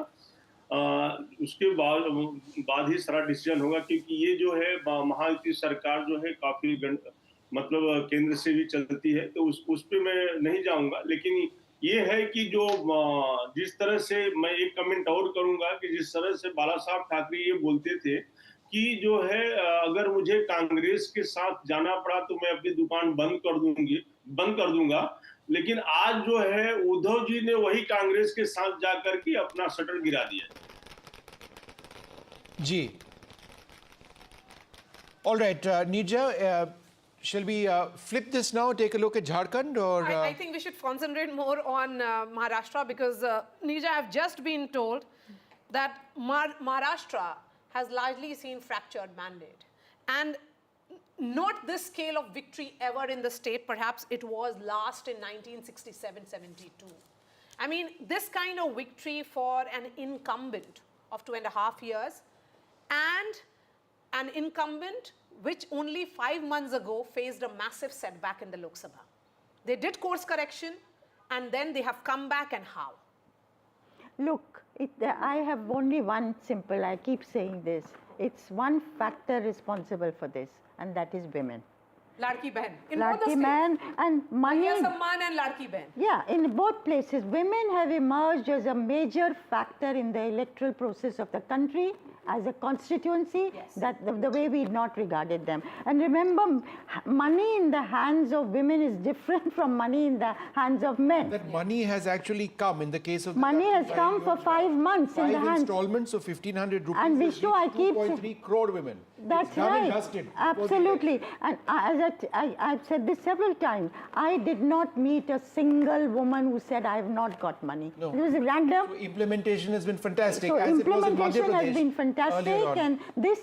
उसके बाद ही सारा डिसीजन होगा, क्योंकि ये जो है महायुति सरकार जो है काफी मतलब केंद्र से भी चलती है, तो उस पे मैं नहीं जाऊंगा। लेकिन ये है कि जो जिस तरह से मैं एक कमेंट और करूंगा कि जिस तरह से बाला साहब ठाकरे ये बोलते थे कि जो है अगर मुझे कांग्रेस के साथ जाना पड़ा तो मैं अपनी दुकान बंद कर दूंगा, लेकिन आज जो है उद्धव जी ने वही कांग्रेस के साथ जाकर के अपना शटर गिरा दिया। जी, all right, Nija, shall we flip this now, take a look at Jharkhand? Or I think we should concentrate more on Maharashtra, because Nija, I've just been told that Maharashtra has largely seen fractured mandate, and not this scale of victory ever in the state. Perhaps it was last in 1967-72. I mean, this kind of victory for an incumbent of 2.5 years, and an incumbent which only 5 months ago faced a massive setback in the Lok Sabha. They did course correction, and then they have come back, and how? Look, I have only one simple, I keep saying this, it's one factor responsible for this, and that is women. Ladki Behan. In Ladki Behan and money. Samman and Ladki Behan. Yeah, in both places, women have emerged as a major factor in the electoral process of the country, as a constituency, that the way we not regarded them. And remember, money in the hands of women is different from money in the hands of men. That money has actually come in the case of... Money has come for 5 months in the hands. 5 installments of 1,500 rupees. And Vishnu, I keep... 2.3 crore women. That's right. Absolutely. And as I've said this several times, I did not meet a single woman who said, I have not got money. No. It was random. So implementation has been fantastic. So as implementation it was in has been fantastic, and this,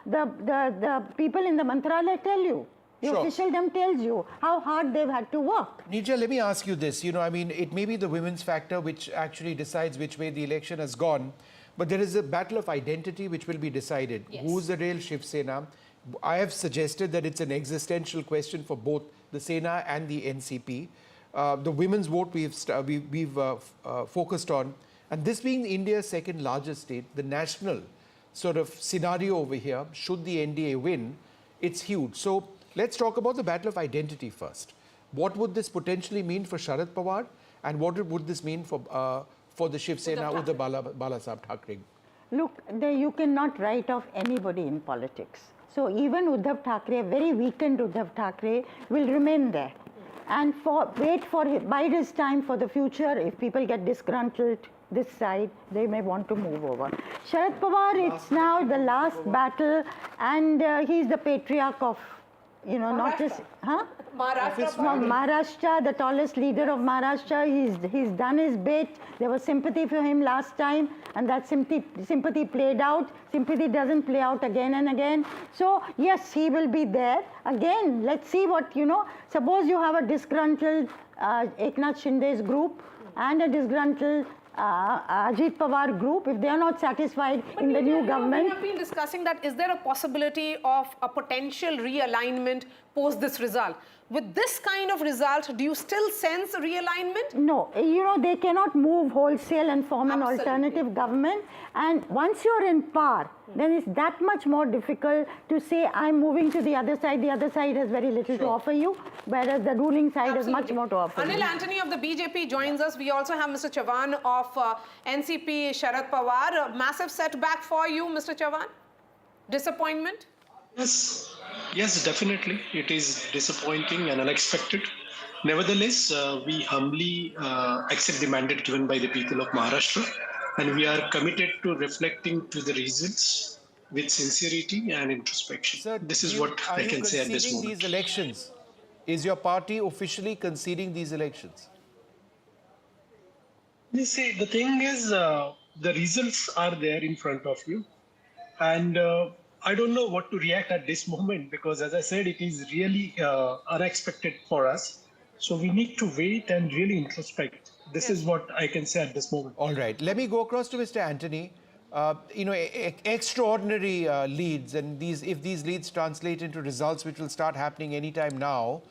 the people in the Mantralaya tell you. The officialdom tells you how hard they've had to work. Nija, let me ask you this. You know, I mean, it may be the women's factor which actually decides which way the election has gone, but there is a battle of identity which will be decided. Yes. Who's the real Shiv Sena? I have suggested that it's an existential question for both the Sena and the NCP. The women's vote we've focused on, and this being India's second largest state, the national sort of scenario over here, should the NDA win, it's huge. So let's talk about the battle of identity first. What would this potentially mean for Sharad Pawar, and what would this mean for the Shiv Sena with the Bala Sahib Thackeray? Look, you cannot write off anybody in politics. So even Uddhav Thackeray, very weakened Uddhav Thackeray, will remain there. And bide his time for the future. If people get disgruntled, this side, they may want to move over. Sharad Pawar, it's now the last battle, and he's the patriarch of, you know, not just, huh? Maharashtra, the tallest leader of Maharashtra. He's done his bit. There was sympathy for him last time, and that sympathy played out. Sympathy doesn't play out again and again. So yes, he will be there. Again, let's see what, you know, suppose you have a disgruntled Eknath Shinde's group and a disgruntled Ajit Pawar group. If they are not satisfied in the new government. We have been discussing that. Is there a possibility of a potential realignment post this result? With this kind of result, do you still sense realignment? No, you know, they cannot move wholesale and form an alternative government. And once you're in power, then it's that much more difficult to say, I'm moving to the other side. The other side has very little to offer you, whereas the ruling side has much more to offer you. Anil Antony of the BJP joins us. We also have Mr. Chavan of NCP Sharad Pawar. A massive setback for you, Mr. Chavan? Disappointment? Yes, definitely. It is disappointing and unexpected. Nevertheless, we humbly accept the mandate given by the people of Maharashtra, and we are committed to reflecting to the results with sincerity and introspection. Sir, this is what I can say at this moment. These elections? Is your party officially conceding these elections? You see, the thing is, the results are there in front of you, and I don't know what to react at this moment because, as I said, it is really unexpected for us. So we need to wait and really introspect. This is what I can say at this moment. All right. Let me go across to Mr. Antony. You know, extraordinary leads, and if these leads translate into results which will start happening anytime now,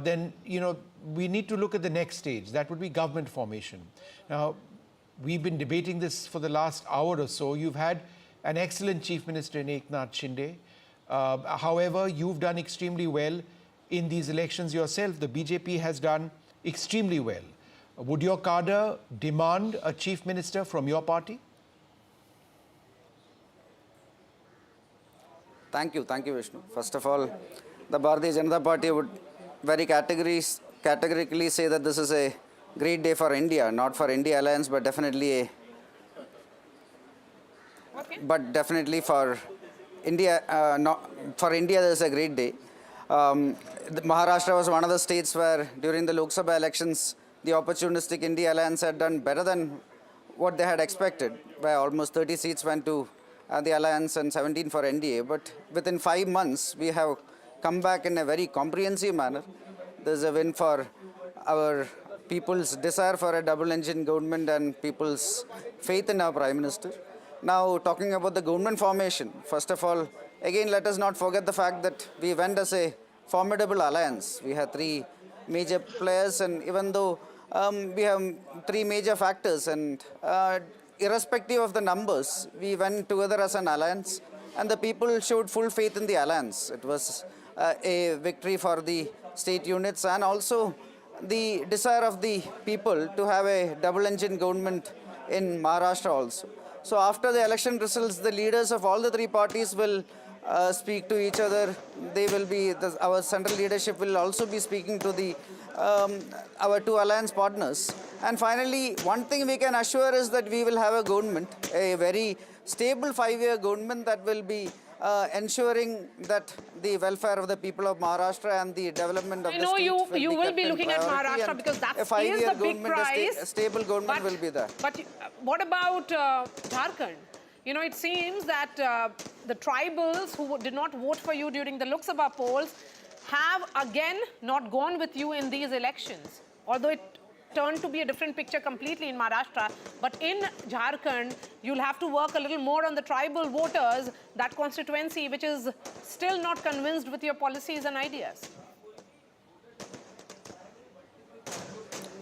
then, you know, we need to look at the next stage. That would be government formation. Now, we've been debating this for the last hour or so. You've had an excellent Chief Minister in Eknath Shinde. However, you've done extremely well in these elections yourself. The BJP has done extremely well. Would your cadre demand a Chief Minister from your party? Thank you, Vishnu. First of all, the Bharatiya Janata Party would very categorically say that this is a great day for India, not for India Alliance, but definitely for India. For India, this is a great day. Maharashtra was one of the states where during the Lok Sabha elections, the opportunistic India Alliance had done better than what they had expected, where almost 30 seats went to the Alliance and 17 for NDA. But within 5 months, we have come back in a very comprehensive manner. There's a win for our people's desire for a double-engine government and people's faith in our Prime Minister. Now, talking about the government formation, first of all, again, let us not forget the fact that we went as a formidable alliance. We had 3 major players, and even though we have 3 major factors, and irrespective of the numbers, we went together as an alliance, and the people showed full faith in the alliance. It was a victory for the state units and also the desire of the people to have a double-engine government in Maharashtra also. So after the election results, the leaders of all the 3 parties will speak to each other. They will be, our central leadership will also be speaking to our 2 alliance partners. And finally, one thing we can assure is that we will have a government, a very stable 5-year government that will be ensuring that the welfare of the people of Maharashtra and the development of the state you will be looking at Maharashtra because that is the big prize. A stable government will be there. But what about Jharkhand? You know, it seems that the tribals who did not vote for you during the Lok Sabha polls have again not gone with you in these elections. Although it turned to be a different picture completely in Maharashtra. But in Jharkhand, you'll have to work a little more on the tribal voters, that constituency which is still not convinced with your policies and ideas.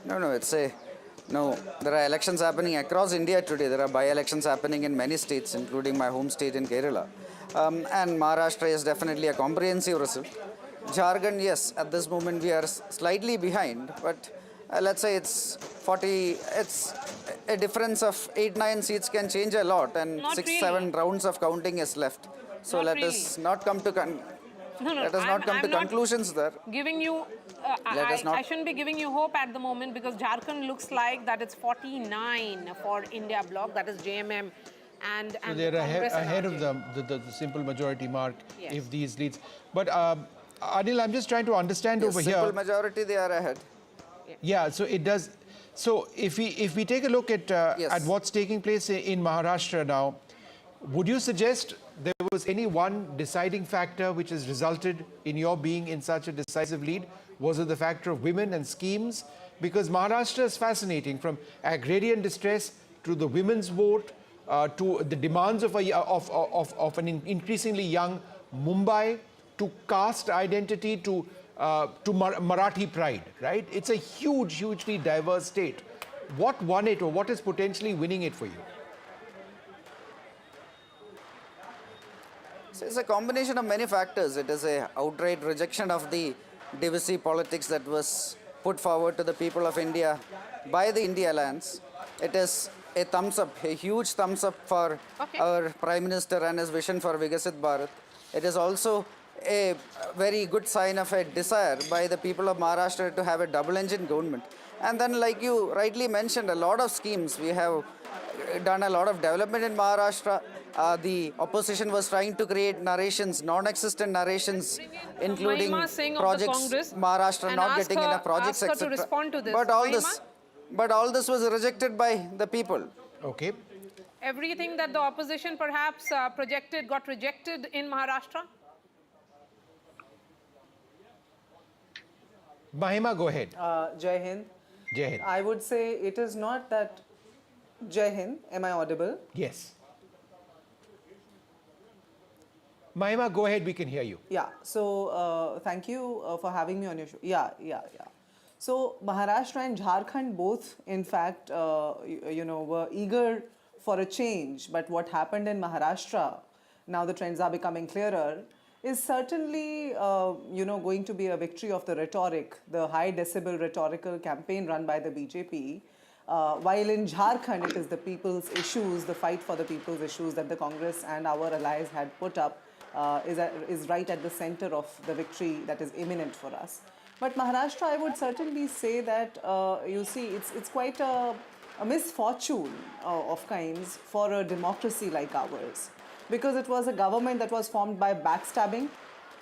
No, there are elections happening across India today. There are by-elections happening in many states, including my home state in Kerala. And Maharashtra is definitely a comprehensive result. Jharkhand, yes, at this moment we are slightly behind, but let's say it's a difference of 8-9 seats can change a lot, and 6-7 rounds of counting is left. So let us not come to No, let us not come to conclusions there. Giving you, I shouldn't be giving you hope at the moment because Jharkhand looks like that it's 49 for India bloc, that is JMM. And so they're ahead of RJD. the simple majority mark Yes. if these leads. But Anil, I'm just trying to understand over here. Simple majority, they are ahead. Yeah, so it does. So if we take a look at what's taking place in Maharashtra now, would you suggest there was any one deciding factor which has resulted in your being in such a decisive lead? Was it the factor of women and schemes? Because Maharashtra is fascinating, from agrarian distress to the women's vote to the demands of an increasingly young Mumbai, to caste identity, to Marathi pride, right? It's a hugely diverse state. What won it, or what is potentially winning it for you? So it's a combination of many factors. It is a outright rejection of the divisive politics that was put forward to the people of India by the India Alliance. It is a thumbs up, a huge thumbs up for our Prime Minister and his vision for Vikasit Bharat. It is also a very good sign of a desire by the people of Maharashtra to have a double-engine government. And then, like you rightly mentioned, a lot of schemes. We have done a lot of development in Maharashtra. The opposition was trying to create narrations, non-existent narrations, including projects, Maharashtra not getting enough projects, etc. But all this was rejected by the people. Okay. Everything that the opposition perhaps projected got rejected in Maharashtra? Mahima, go ahead. Jai Hind. Jai Hind. I would say it is not that. Jai Hind, am I audible? Yes. Mahima, go ahead, we can hear you. Yeah, so thank you for having me on your show. Yeah. So Maharashtra and Jharkhand both, in fact, were eager for a change. But what happened in Maharashtra, now the trends are becoming clearer, is certainly, going to be a victory of the rhetoric, the high decibel rhetorical campaign run by the BJP. While in Jharkhand, it is the people's issues, the fight for the people's issues that the Congress and our allies had put up is right at the center of the victory that is imminent for us. But Maharashtra, I would certainly say that, it's quite a misfortune of kinds for a democracy like ours. Because it was a government that was formed by backstabbing.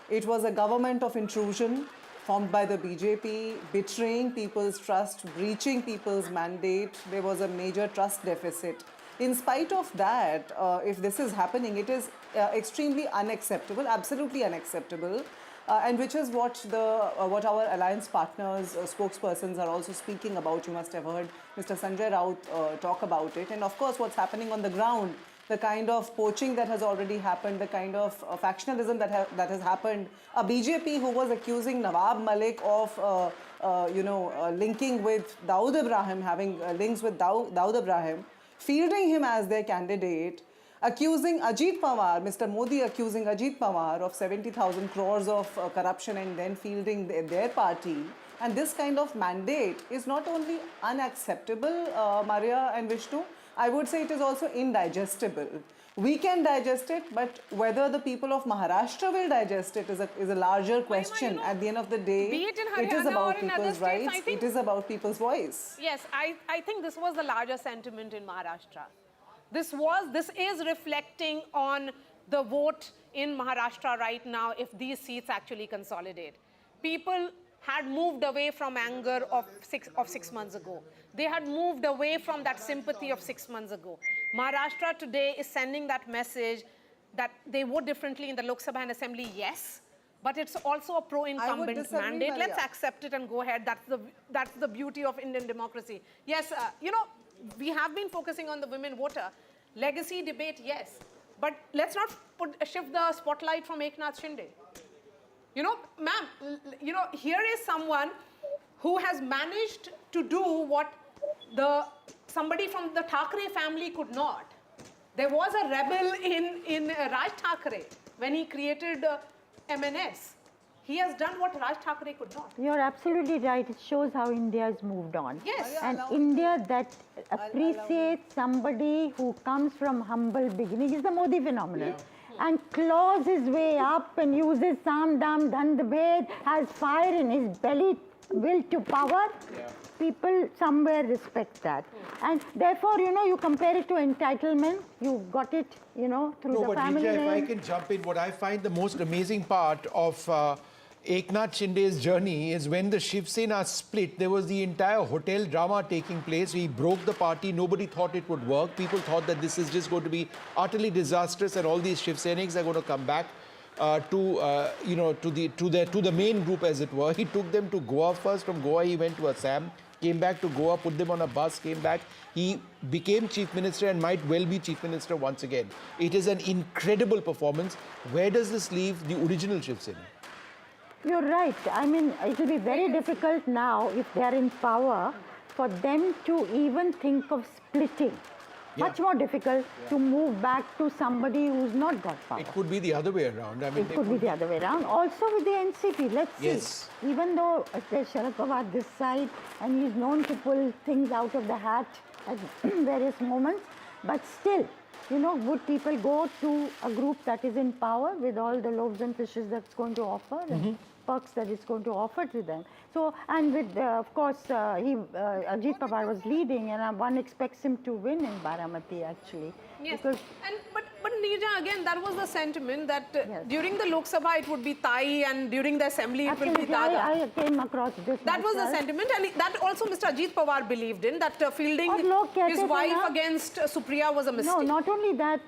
It was a government of intrusion formed by the BJP, betraying people's trust, breaching people's mandate. There was a major trust deficit. In spite of that, if this is happening, it is extremely unacceptable, absolutely unacceptable. And which is what our alliance partners, spokespersons are also speaking about. You must have heard Mr. Sanjay Raut talk about it. And of course, what's happening on the ground, the kind of poaching that has already happened, the kind of factionalism that has happened. A BJP who was accusing Nawab Malik of, linking with Dawood Ibrahim, having links with Dawood Ibrahim, fielding him as their candidate, accusing Ajit Pawar, Mr. Modi accusing Ajit Pawar of 70,000 crores of corruption and then fielding their party. And this kind of mandate is not only unacceptable, Maria and Vishnu, I would say it is also indigestible. We can digest it, but whether the people of Maharashtra will digest it is a larger question. At the end of the day, Be it in it is Haryana about or in other people's states, rights, I think- it is about people's voice. Yes, I think this was the larger sentiment in Maharashtra. This is reflecting on the vote in Maharashtra right now if these seats actually consolidate. People had moved away from anger of 6 months ago. They had moved away from that sympathy of 6 months ago. Maharashtra today is sending that message that they vote differently in the Lok Sabha and Assembly, yes, but it's also a pro-incumbent disagree, mandate. Maria. Let's accept it and go ahead. That's the beauty of Indian democracy. Yes, we have been focusing on the women voter. Legacy debate, yes, but let's not shift the spotlight from Eknath Shinde. Ma'am, here is someone who has managed to do what somebody from the Thackeray family could not. There was a rebel in Raj Thackeray when he created MNS. He has done what Raj Thackeray could not. You're absolutely right. It shows how India has moved on. Yes. And India that appreciates somebody who comes from humble beginning is the Modi phenomenon. and claws his way up and uses Sam Dam Dandabhed, has fire in his belly, will to power. People somewhere respect that. And therefore, you compare it to entitlement, you got it, through the family Rija, name. if I can jump in, what I find the most amazing part of Eknath Shinde's journey is when the Shiv Sena split, there was the entire hotel drama taking place. He broke the party. Nobody thought it would work. People thought that this is just going to be utterly disastrous and all these Shiv Seniks are going to come back to the main group, as it were. He took them to Goa first. From Goa, he went to Assam, came back to Goa, put them on a bus, came back. He became chief minister and might well be chief minister once again. It is an incredible performance. Where does this leave the original Shiv Sena? You're right. I mean, it will be very difficult now, if they are in power, for them to even think of splitting. Much more difficult to move back to somebody who's not got power. It could be the other way around. I mean, it could be the other way around. Also with the NCP, let's Yes. see. Even though there's Sharad Pawar this side, and he's known to pull things out of the hat at various moments, but still, would people go to a group that is in power with all the loaves and fishes that's going to offer and perks that it's going to offer to them? So, and with, of course, Ajit Pawar was leading, and one expects him to win in Baramati, actually. Yes, Because but Neerja, again, that was the sentiment that during the Lok Sabha it would be Tai, and during the assembly it will be Daga. I came across this. That was the sentiment, and that also Mr. Ajit Pawar believed in, that fielding his wife against Supriya was a mistake. No, not only that,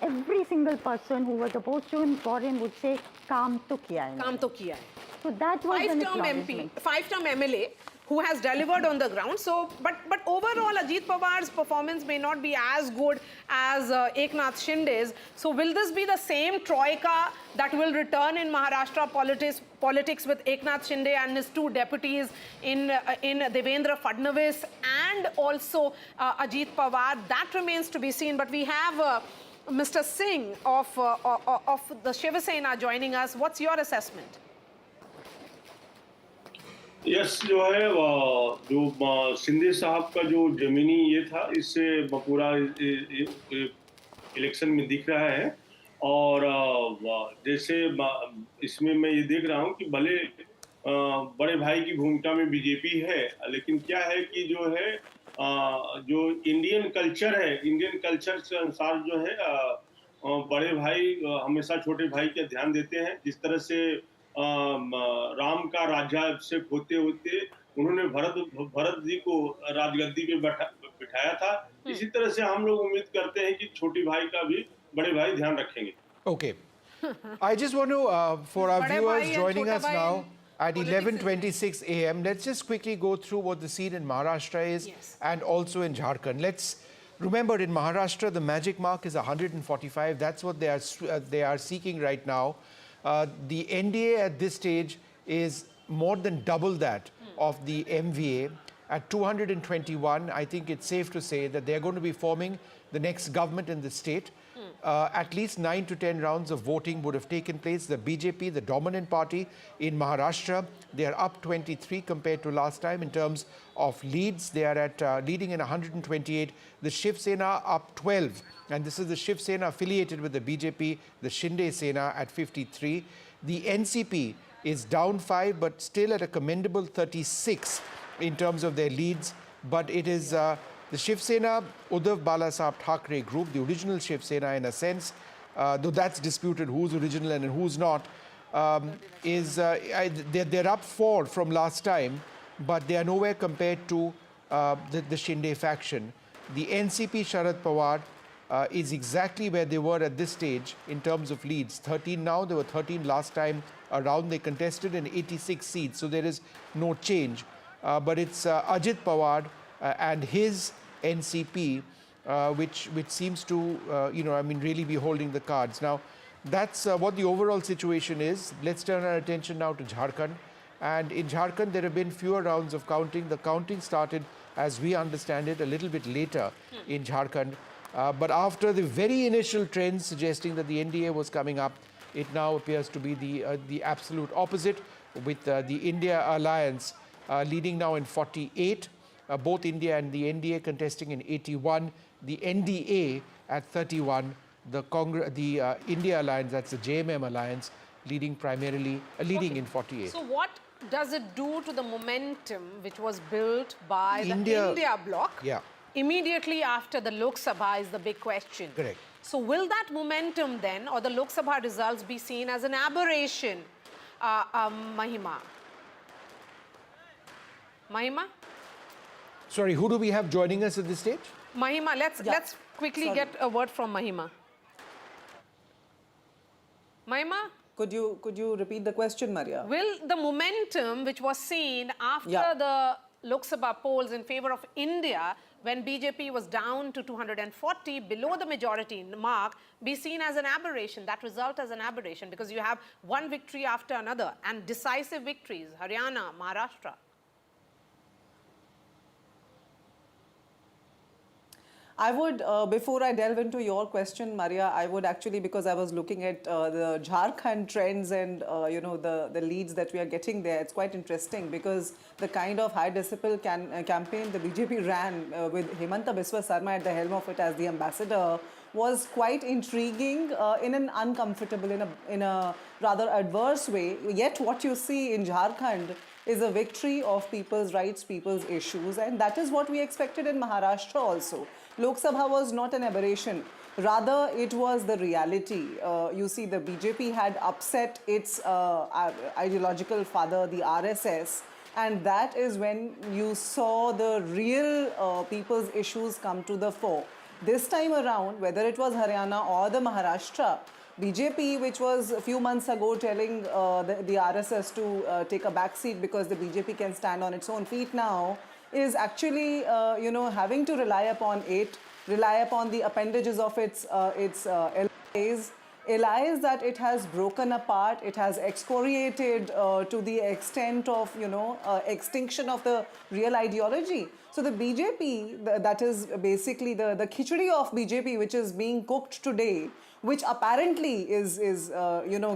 every single person who was opposed to him for him would say, "Kaam to kiya hai." Kaam to kiya hai. So that was an Five-term acknowledgement. MP, five-term MLA, who has delivered on the ground. So, but overall, Ajit Pawar's performance may not be as good as Eknath Shinde's. So, will this be the same troika that will return in Maharashtra politics with Eknath Shinde and his two deputies in Devendra Fadnavis and also Ajit Pawar? That remains to be seen. But we have Mr. Singh of the Shiv Sena joining us. What's your assessment? Yes जो है जो शिंदे साहब का जो जमीनी ये था, इससे पूरा इलेक्शन में दिख रहा है। और जैसे इसमें मैं ये देख रहा हूँ कि भले बड़े भाई की भूमिका में बीजेपी है, लेकिन क्या है कि जो है जो इंडियन कल्चर है, इंडियन कल्चर के अनुसार जो है बड़े भाई हमेशा छोटे भाई का ध्यान देते हैं। जिस तरह से राम का राज्याभिषेक होते होते उन्होंने भरत जी को राजगद्दी पे बिठाया था, इसी तरह से हम लोग उम्मीद करते हैं कि छोटी भाई का भी बड़े भाई ध्यान रखेंगे। Okay. I just want to, for our viewers joining us now at 11:26 a.m., let's just quickly go through what the scene in Maharashtra is and also in Jharkhand. Let's remember, in Maharashtra, the magic mark is 145. That's what they are seeking right now. The NDA at this stage is more than double that of the MVA. At 221, I think it's safe to say that they're going to be forming the next government in the state. At least 9 to 10 rounds of voting would have taken place. The BJP, the dominant party in Maharashtra, they are up 23 compared to last time in terms of leads. They are at leading in 128. The Shiv Sena up 12. And this is the Shiv Sena affiliated with the BJP, the Shinde Sena at 53. The NCP is down 5, but still at a commendable 36 in terms of their leads. But it is the Shiv Sena, Uddhav Balasaheb Thackeray group, the original Shiv Sena in a sense, though that's disputed who's original and who's not, they're up 4 from last time, but they are nowhere compared to the Shinde faction. The NCP Sharad Pawar is exactly where they were at this stage in terms of leads. 13 now, there were 13 last time around. They contested in 86 seats, so there is no change. But it's Ajit Pawar and his NCP, which seems to, really be holding the cards. Now, that's what the overall situation is. Let's turn our attention now to Jharkhand. And in Jharkhand, there have been fewer rounds of counting. The counting started, as we understand it, a little bit later in Jharkhand. But after the very initial trends suggesting that the NDA was coming up, it now appears to be the absolute opposite, with the India Alliance leading now in 48, both India and the NDA contesting in 81, the NDA at 31, the India alliance, that's the JMM alliance, leading in 48. So what does it do to the momentum which was built by the India bloc? Yeah. Immediately after the Lok Sabha is the big question. Correct. So will that momentum then, or the Lok Sabha results, be seen as an aberration, Mahima? Mahima? Sorry, who do we have joining us at this stage? Mahima, let's quickly get a word from Mahima. Mahima? Could you repeat the question, Maria? Will the momentum which was seen after the Lok Sabha polls in favor of India, when BJP was down to 240, below the majority mark, be seen as an aberration, that result as an aberration, because you have one victory after another and decisive victories, Haryana, Maharashtra? I would, before I delve into your question, Maria, I would actually, because I was looking at the Jharkhand trends and, the leads that we are getting there, it's quite interesting because the kind of high decibel campaign the BJP ran with Himanta Biswa Sarma at the helm of it as the ambassador was quite intriguing in an uncomfortable, in a rather adverse way. Yet what you see in Jharkhand is a victory of people's rights, people's issues, and that is what we expected in Maharashtra also. Lok Sabha was not an aberration. Rather, it was the reality. You see, the BJP had upset its ideological father, the RSS, and that is when you saw the real people's issues come to the fore. This time around, whether it was Haryana or the Maharashtra, BJP, which was a few months ago telling the RSS to take a back seat because the BJP can stand on its own feet now, is actually, having to rely upon the appendages of its allies that it has broken apart, it has excoriated to the extent of, extinction of the real ideology. So the BJP, that is basically the khichdi of BJP, which is being cooked today, which apparently is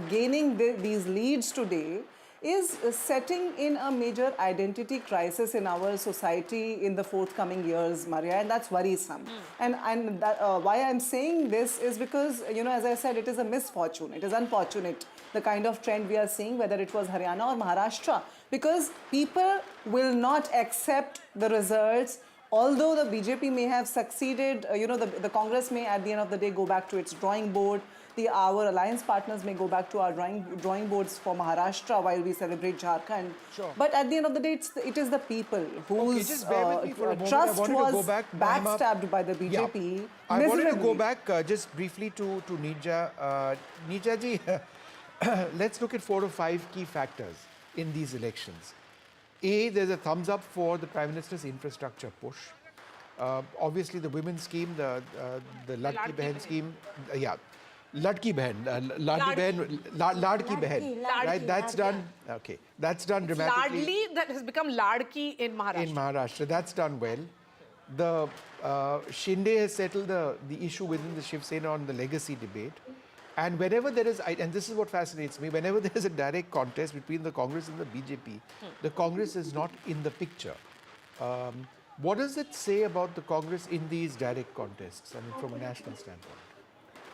gaining these leads today, is setting in a major identity crisis in our society in the forthcoming years, Maria, and that's worrisome. And why I'm saying this is because, as I said, it is a misfortune. It is unfortunate, the kind of trend we are seeing, whether it was Haryana or Maharashtra, because people will not accept the results. Although the BJP may have succeeded, the Congress may at the end of the day go back to its drawing board. Our alliance partners may go back to our drawing boards for Maharashtra while we celebrate Jharkhand. Sure. But at the end of the day, it is the people whose just bear with me for a moment. trust I wanted was to go back, backstabbed by the BJP. Yeah. I wanted to go miserably. back just briefly to Neerja. Neerja ji, let's look at 4 or 5 key factors in these elections. A, there's a thumbs up for the Prime Minister's infrastructure push. Obviously, the women's scheme, the Ladki Behan scheme, Ladki Behan, Ladki Behan, right? That's done. Okay, that's done dramatically. Ladli, that has become Ladki in Maharashtra. In Maharashtra, that's done well. The Shinde has settled the issue within the Shiv Sena on the legacy debate. And whenever there is, and this is what fascinates me, whenever there is a direct contest between the Congress and the BJP, the Congress is not in the picture. What does it say about the Congress in these direct contests, I mean, from a national standpoint?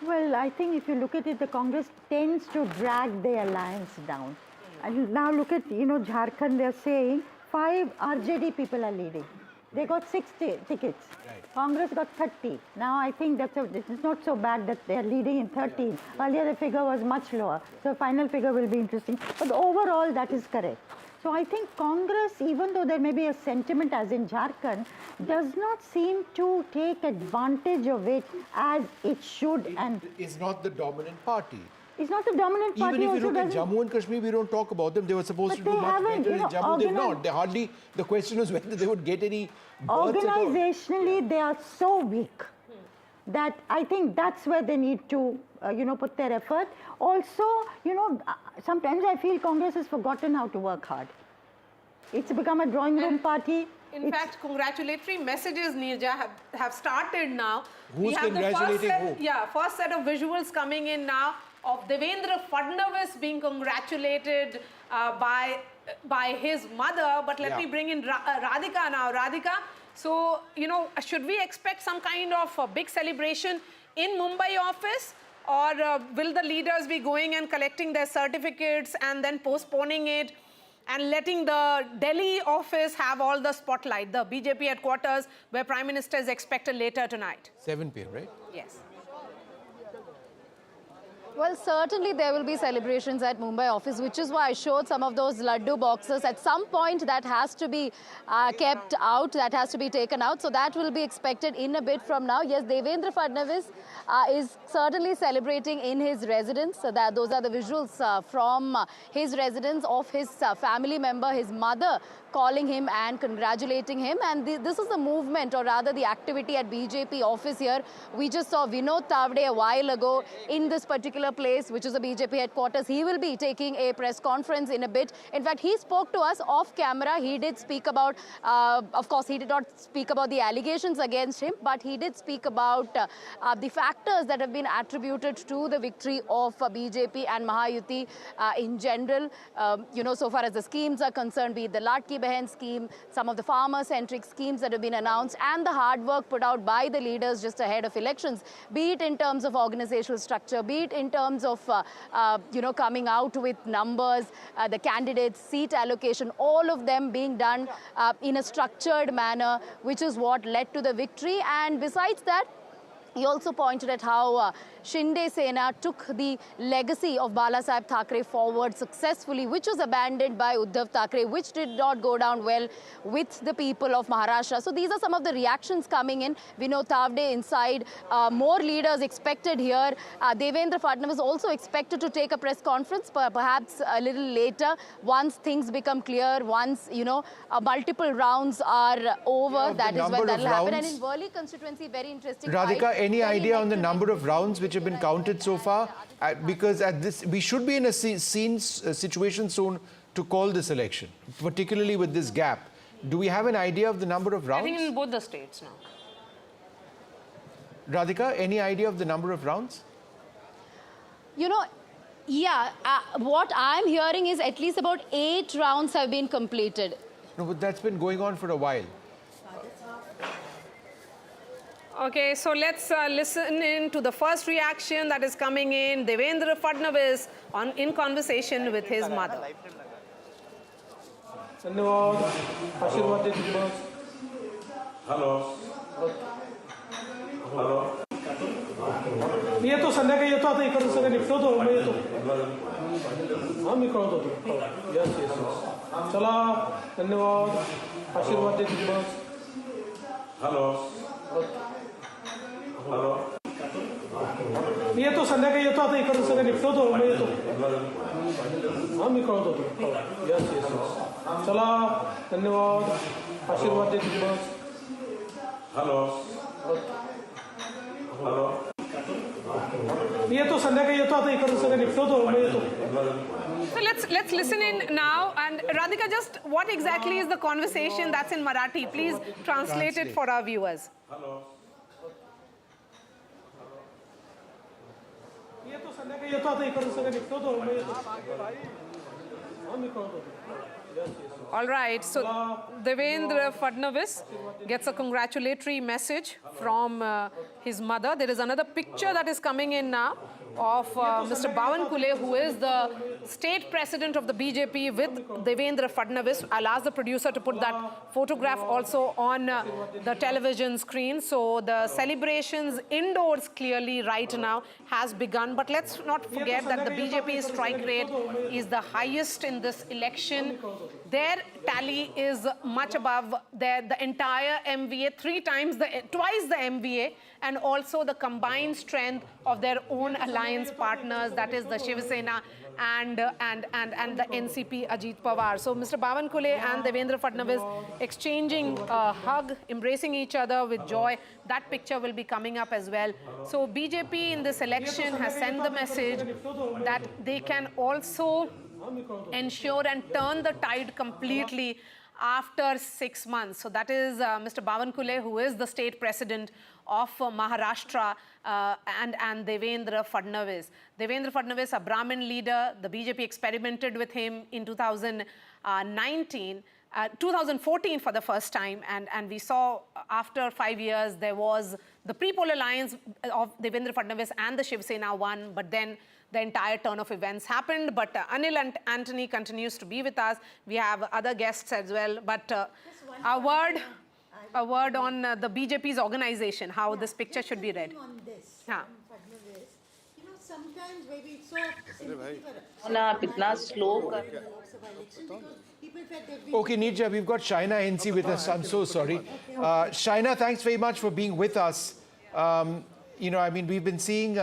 Well, I think if you look at it, the Congress tends to drag the alliance down. And now look at, Jharkhand, they're saying 5 RJD people are leading. They got 60 tickets. Right. Congress got 30. Now I think it's not so bad that they're leading in 13. Earlier the figure was much lower. So final figure will be interesting. But overall that is correct. So I think Congress, even though there may be a sentiment as in Jharkhand, does not seem to take advantage of it as it should. And is not the dominant party. It's not the dominant party. Even if you also look at Jammu and Kashmir, we don't talk about them. They were supposed to do much better in Jammu. They've not. They hardly. The question was whether they would get any births at all. Organizationally, they are so weak that I think that's where they need to, put their effort. Also, sometimes I feel Congress has forgotten how to work hard. It's become a drawing room party. In fact, congratulatory messages, Neerja, have started now. Who's congratulating who? Yeah, first set of visuals coming in now of Devendra Fadnavis being congratulated by his mother. But let me bring in Radhika now. Radhika, so, should we expect some kind of a big celebration in Mumbai office, or will the leaders be going and collecting their certificates and then postponing it and letting the Delhi office have all the spotlight, the BJP headquarters where Prime Minister is expected later tonight? 7 p.m., right? Yes. Well, certainly there will be celebrations at Mumbai office, which is why I showed some of those laddu boxes. At some point, that has to be kept out, that has to be taken out. So that will be expected in a bit from now. Yes, Devendra Fadnavis is certainly celebrating in his residence. So those are the visuals from his residence of his family member, his mother, calling him and congratulating him. And this is the movement, or rather the activity at BJP office here. We just saw Vinod Tavde a while ago in this particular place, which is the BJP headquarters. He will be taking a press conference in a bit. In fact, he spoke to us off camera. He did speak about, of course, he did not speak about the allegations against him, but he did speak about the factors that have been attributed to the victory of BJP and Mahayuti in general. You know, so far as the schemes are concerned, be it the Latki Behan scheme, some of the farmer-centric schemes that have been announced, and the hard work put out by the leaders just ahead of elections, be it in terms of organizational structure, be it in terms of, you know, coming out with numbers, the candidates, seat allocation, all of them being done in a structured manner, which is what led to the victory. And besides that, he also pointed at how Shinde Sena took the legacy of Balasaheb Thackeray forward successfully, which was abandoned by Uddhav Thackeray, which did not go down well with the people of Maharashtra. So these are some of the reactions coming in. Vinod Tavde inside, more leaders expected here. Devendra Fadnavis also expected to take a press conference, perhaps a little later, once things become clear, once, you know, multiple rounds are over. That is when that will happen. And in Worli constituency, very interesting. Radhika, any idea on the number of rounds which have been counted so far? Because at this, we should be in a situation soon to call this election, particularly with this gap. Do we have an idea of the number of rounds? I think in both the states now. Radhika, any idea of the number of rounds? You know, yeah, what I'm hearing is at least about 8 rounds have been completed. No, but that's been going on for a while. Okay, so let's listen in to the first reaction that is coming in. Devendra Fadnavis in conversation with his mother. Hello. Hello. येतो संध्याकाळी येतो आता इकडचं सगळं निपटवतो मग येतो हां मी कळवतो तुला यस यस यस चला धन्यवाद आशीर्वाद देतो बस हॅलो हॅलो मी येतो संध्याकाळी येतो आता इकडचं सगळं निपटवतो मग येतो हां मी कळवतो तुला यस यस यस चला धन्यवाद आशीर्वाद देतो बस hello hello So let's listen in now. And Radhika, just what exactly is the conversation that's in Marathi? Please translate it for our viewers. Hello. All right, so Devendra Fadnavis gets a congratulatory message from his mother. There is another picture that is coming in now of Mr. Bawankule, who is the state president of the BJP, with Devendra Fadnavis. I'll ask the producer to put that photograph also on the television screen. So the celebrations indoors clearly right now has begun. But let's not forget that the BJP strike rate is the highest in this election. Their tally is much above the entire MVA, twice the MVA, and also the combined strength of their own alliance partners, that is the Shiv Sena and the NCP Ajit Pawar. So Mr. Bawankule and Devendra Fadnavis exchanging a hug, embracing each other with joy. That picture will be coming up as well. So BJP in this election has sent the message that they can also ensure and turn the tide completely after 6 months. So that is Mr. Bawankule, who is the state president of Maharashtra, and Devendra Fadnavis. Devendra Fadnavis, a Brahmin leader, the BJP experimented with him in 2014 for the first time, and we saw after 5 years there was the pre-poll alliance of Devendra Fadnavis and the Shiv Sena won, but then the entire turn of events happened. But Anil and Anthony continues to be with us. We have other guests as well. But a word on the BJP's organization, how this picture should be read. On this, Yeah. Fadnavis, you know, sometimes maybe it's so Okay, Nirja, we've got Shaina NC with us. I'm so sorry. Shaina, thanks very much for being with us. You know, I mean, we've been seeing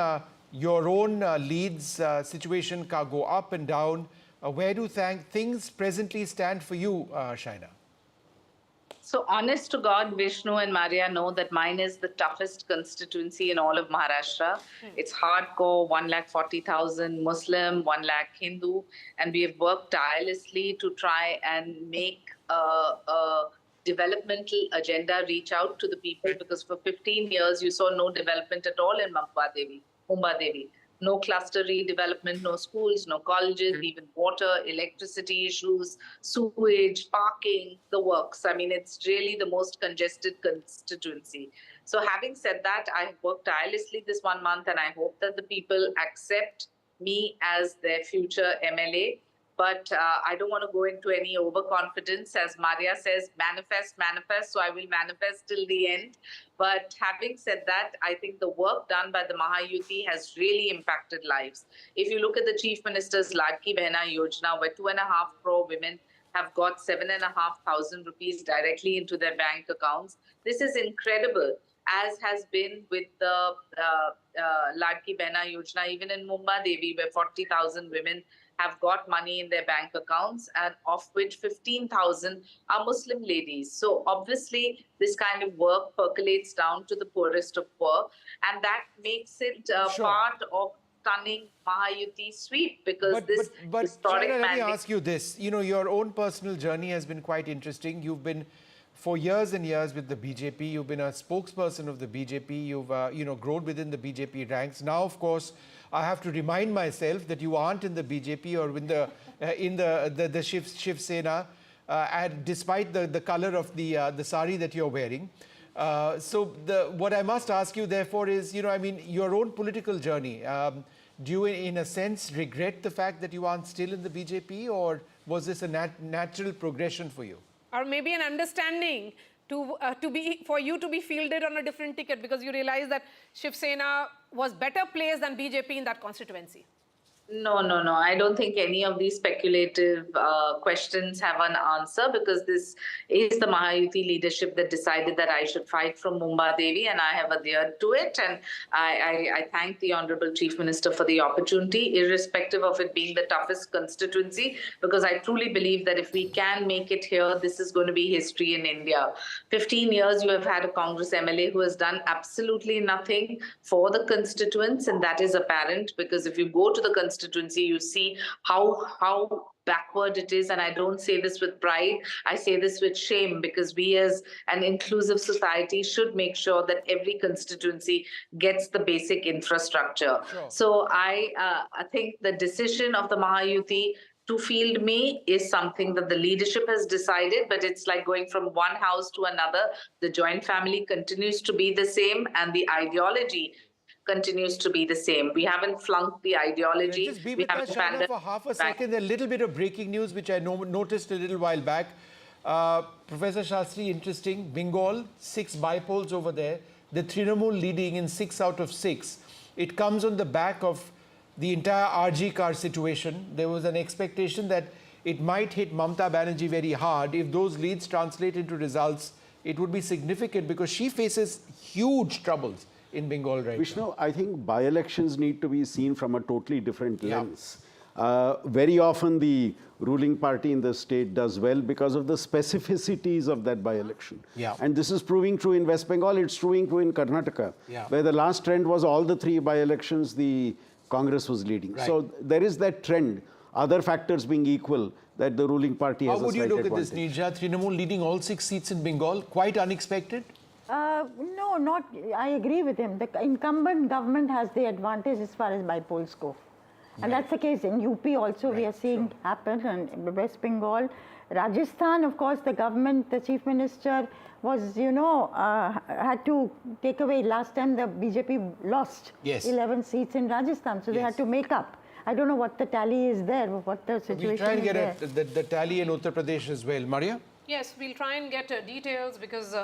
your own Leeds situation go up and down. Where do things presently stand for you, Shaina? So honest to God, Vishnu and Maria know that mine is the toughest constituency in all of Maharashtra. It's hardcore, 140,000 Muslim, 1 lakh Hindu, and we have worked tirelessly to try and make a developmental agenda reach out to the people, because for 15 years you saw no development at all in Mumbai. No cluster redevelopment, no schools, no colleges, even water, electricity issues, sewage, parking, the works. I mean, it's really the most congested constituency. So having said that, I have worked tirelessly this 1 month, and I hope that the people accept me as their future MLA. But I don't want to go into any overconfidence. As Maria says, manifest, manifest. So I will manifest till the end. But having said that, I think the work done by the Mahayuti has really impacted lives. If you look at the Chief Minister's Ladki Behna Yojana, where 2.5 crore women have got 7,500 rupees directly into their bank accounts, this is incredible, as has been with the Ladki Behna Yojana, even in Mumbai Devi, where 40,000 women have got money in their bank accounts, and of which 15,000 are Muslim ladies. So obviously, this kind of work percolates down to the poorest of poor, and that makes it part of stunning Mahayuti sweep, because But historic Shaina, let me mandate. ask you this. You know, your own personal journey has been quite interesting. You've been for years and years with the BJP. You've been a spokesperson of the BJP. You've you know, grown within the BJP ranks. Now, of course, I have to remind myself that you aren't in the BJP or in the Shiv Sena, and despite the color of the sari that you're wearing. So what I must ask you, therefore, is, you know, I mean, your own political journey. Do you, in a sense, regret the fact that you aren't still in the BJP, or was this a natural progression for you? Or maybe an understanding for you to be fielded on a different ticket, because you realize that Shiv Sena was better placed than BJP in that constituency? No. I don't think any of these speculative questions have an answer, because this is the Mahayuti leadership that decided that I should fight from Mumbai Devi, and I have adhered to it. And I thank the Honorable Chief Minister for the opportunity, irrespective of it being the toughest constituency, because I truly believe that if we can make it here, this is going to be history in India. 15 years you have had a Congress MLA who has done absolutely nothing for the constituents, and that is apparent, because if you go to the constituency, you see how backward it is. And I don't say this with pride, I say this with shame, because we as an inclusive society should make sure that every constituency gets the basic infrastructure. Sure. So I think the decision of the Mahayuti to field me is something that the leadership has decided, but it's like going from one house to another. The joint family continues to be the same, and the ideology continues to be the same. We haven't flunked the ideology. Just be with us, Shaina, for half a second. A little bit of breaking news, which I noticed a little while back. Professor Shastri, interesting. Bengal, 6 bypolls over there. The Trinamool leading in 6 out of 6. It comes on the back of the entire RG car situation. There was an expectation that it might hit Mamata Banerjee very hard. If those leads translate into results, it would be significant, because she faces huge troubles in Bengal right Vishnu, I think by-elections need to be seen from a totally different lens. Very often the ruling party in the state does well because of the specificities of that by-election. And this is proving true in West Bengal, it's proving true in Karnataka, where the last trend was all the 3 by-elections the Congress was leading. So there is that trend, other factors being equal, that the ruling party has a slight advantage. How would you look at this, Nirja? Trinamool leading all 6 seats in Bengal, quite unexpected? No, not. I agree with him. The incumbent government has the advantage as far as bypolls go. And that's the case in UP also. We are seeing happen, and West Bengal, Rajasthan. Of course, the government, the chief minister was, had to take away. Last time the BJP lost 11 seats in Rajasthan, so they had to make up. I don't know what the tally is there, what the situation We'll try and is get the tally in Uttar Pradesh as well. Maria? Yes, we'll try and get details because,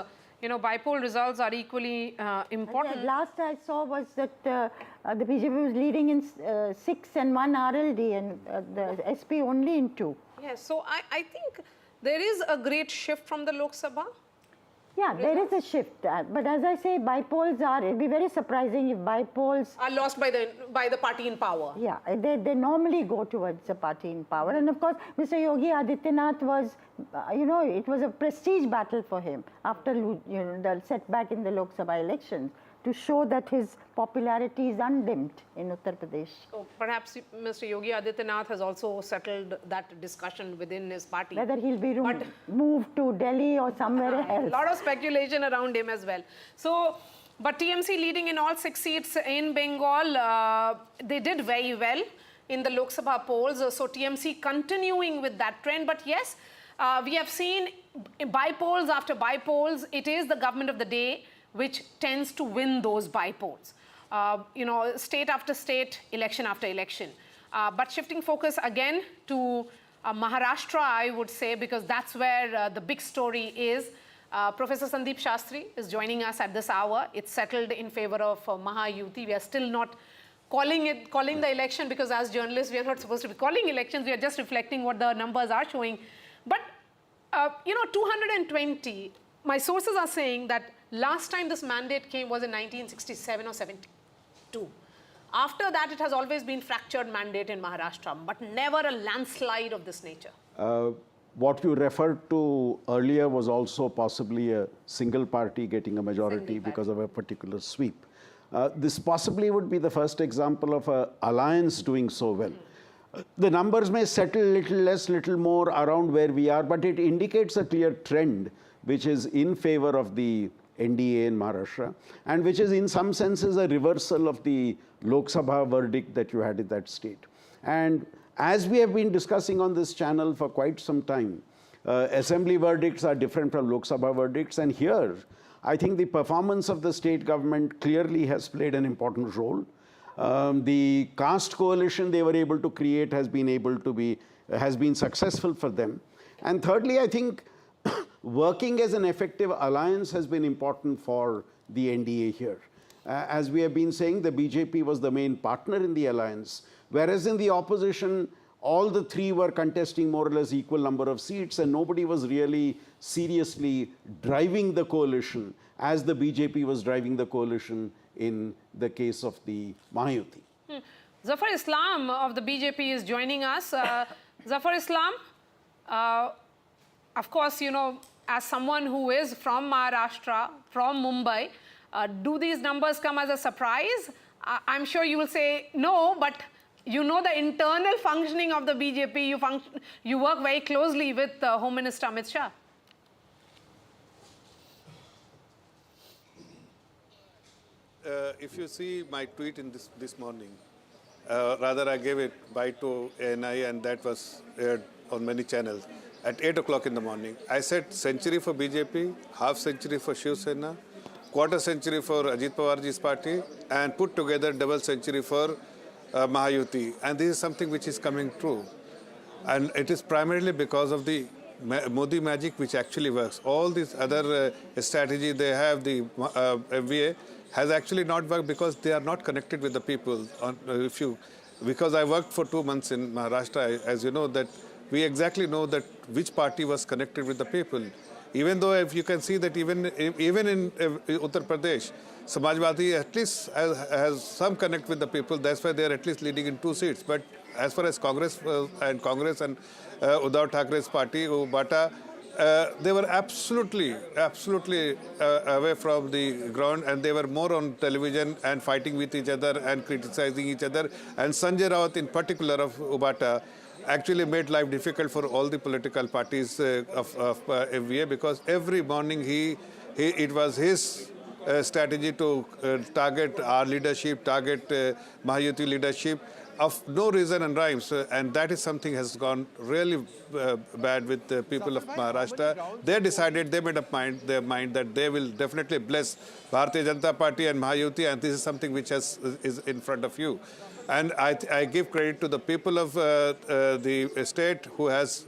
by-poll results are equally important. Yeah, last I saw was that the BJP was leading in 6 and 1 RLD and the SP only in 2. Yes, so I think there is a great shift from the Lok Sabha. Yeah, there is a shift. But as I say, by-polls it'd be very surprising if by-polls are lost by the party in power. Yeah, they normally go towards the party in power. And of course, Mr. Yogi Adityanath was, it was a prestige battle for him after, the setback in the Lok Sabha elections to show that his popularity is undimmed in Uttar Pradesh. So perhaps Mr. Yogi Adityanath has also settled that discussion within his party. Whether he'll be moved to Delhi or somewhere else. A lot of speculation around him as well. So, but TMC leading in all 6 seats in Bengal, they did very well in the Lok Sabha polls. So TMC continuing with that trend. But yes, we have seen by-polls after by-polls, it is the government of the day which tends to win those by-polls. State after state, election after election. But shifting focus again to Maharashtra, I would say, because that's where the big story is. Professor Sandeep Shastri is joining us at this hour. It's settled in favor of Mahayuti. We are still not calling the election because as journalists, we are not supposed to be calling elections. We are just reflecting what the numbers are showing. But, 220, my sources are saying that last time this mandate came was in 1967 or 72. After that, it has always been fractured mandate in Maharashtra, but never a landslide of this nature. What you referred to earlier was also possibly a single party getting a majority because of a particular sweep. This possibly would be the first example of an alliance doing so well. The numbers may settle little less, little more around where we are, but it indicates a clear trend which is in favor of the NDA in Maharashtra, and which is in some senses a reversal of the Lok Sabha verdict that you had in that state. And as we have been discussing on this channel for quite some time, assembly verdicts are different from Lok Sabha verdicts, and here I think the performance of the state government clearly has played an important role. The caste coalition they were able to create has been successful for them. And thirdly, I think working as an effective alliance has been important for the NDA here. As we have been saying, the BJP was the main partner in the alliance, whereas in the opposition, all the three were contesting more or less equal number of seats, and nobody was really seriously driving the coalition as the BJP was driving the coalition in the case of the Mahayuti. Zafar Islam of the BJP is joining us. Zafar Islam, of course, as someone who is from Maharashtra, from Mumbai, do these numbers come as a surprise? I'm sure you will say no, but you know the internal functioning of the BJP. You work very closely with Home Minister Amit Shah. If you see my tweet in this morning, rather I gave it by to ANI, and that was aired on many channels. At 8 o'clock in the morning, I said century for BJP, half century for Shiv Sena, quarter century for Ajit Pawarji's party, and put together double century for Mahayuti. And this is something which is coming true. And it is primarily because of the Modi magic which actually works. All these other strategy they have, the MVA, has actually not worked because they are not connected with the people. Because I worked for 2 months in Maharashtra, as you know, that we exactly know that which party was connected with the people. Even though if you can see that even in Uttar Pradesh, Samajwadi at least has some connect with the people. That's why they are at least leading in 2 seats. But as far as Congress and Uddhav Thackeray's party, Bata, they were absolutely away from the ground, and they were more on television and fighting with each other and criticizing each other. And Sanjay Rawat in particular of Ubata actually made life difficult for all the political parties of FVA, because every morning it was his strategy to target our leadership, target Mahayuti leadership. of no reason and rhymes, and that is something has gone really bad with the people of Maharashtra. They decided, they made up their mind that they will definitely bless Bharatiya Janata Party and Mahayuti, and this is something which is in front of you. And I give credit to the people of the state who has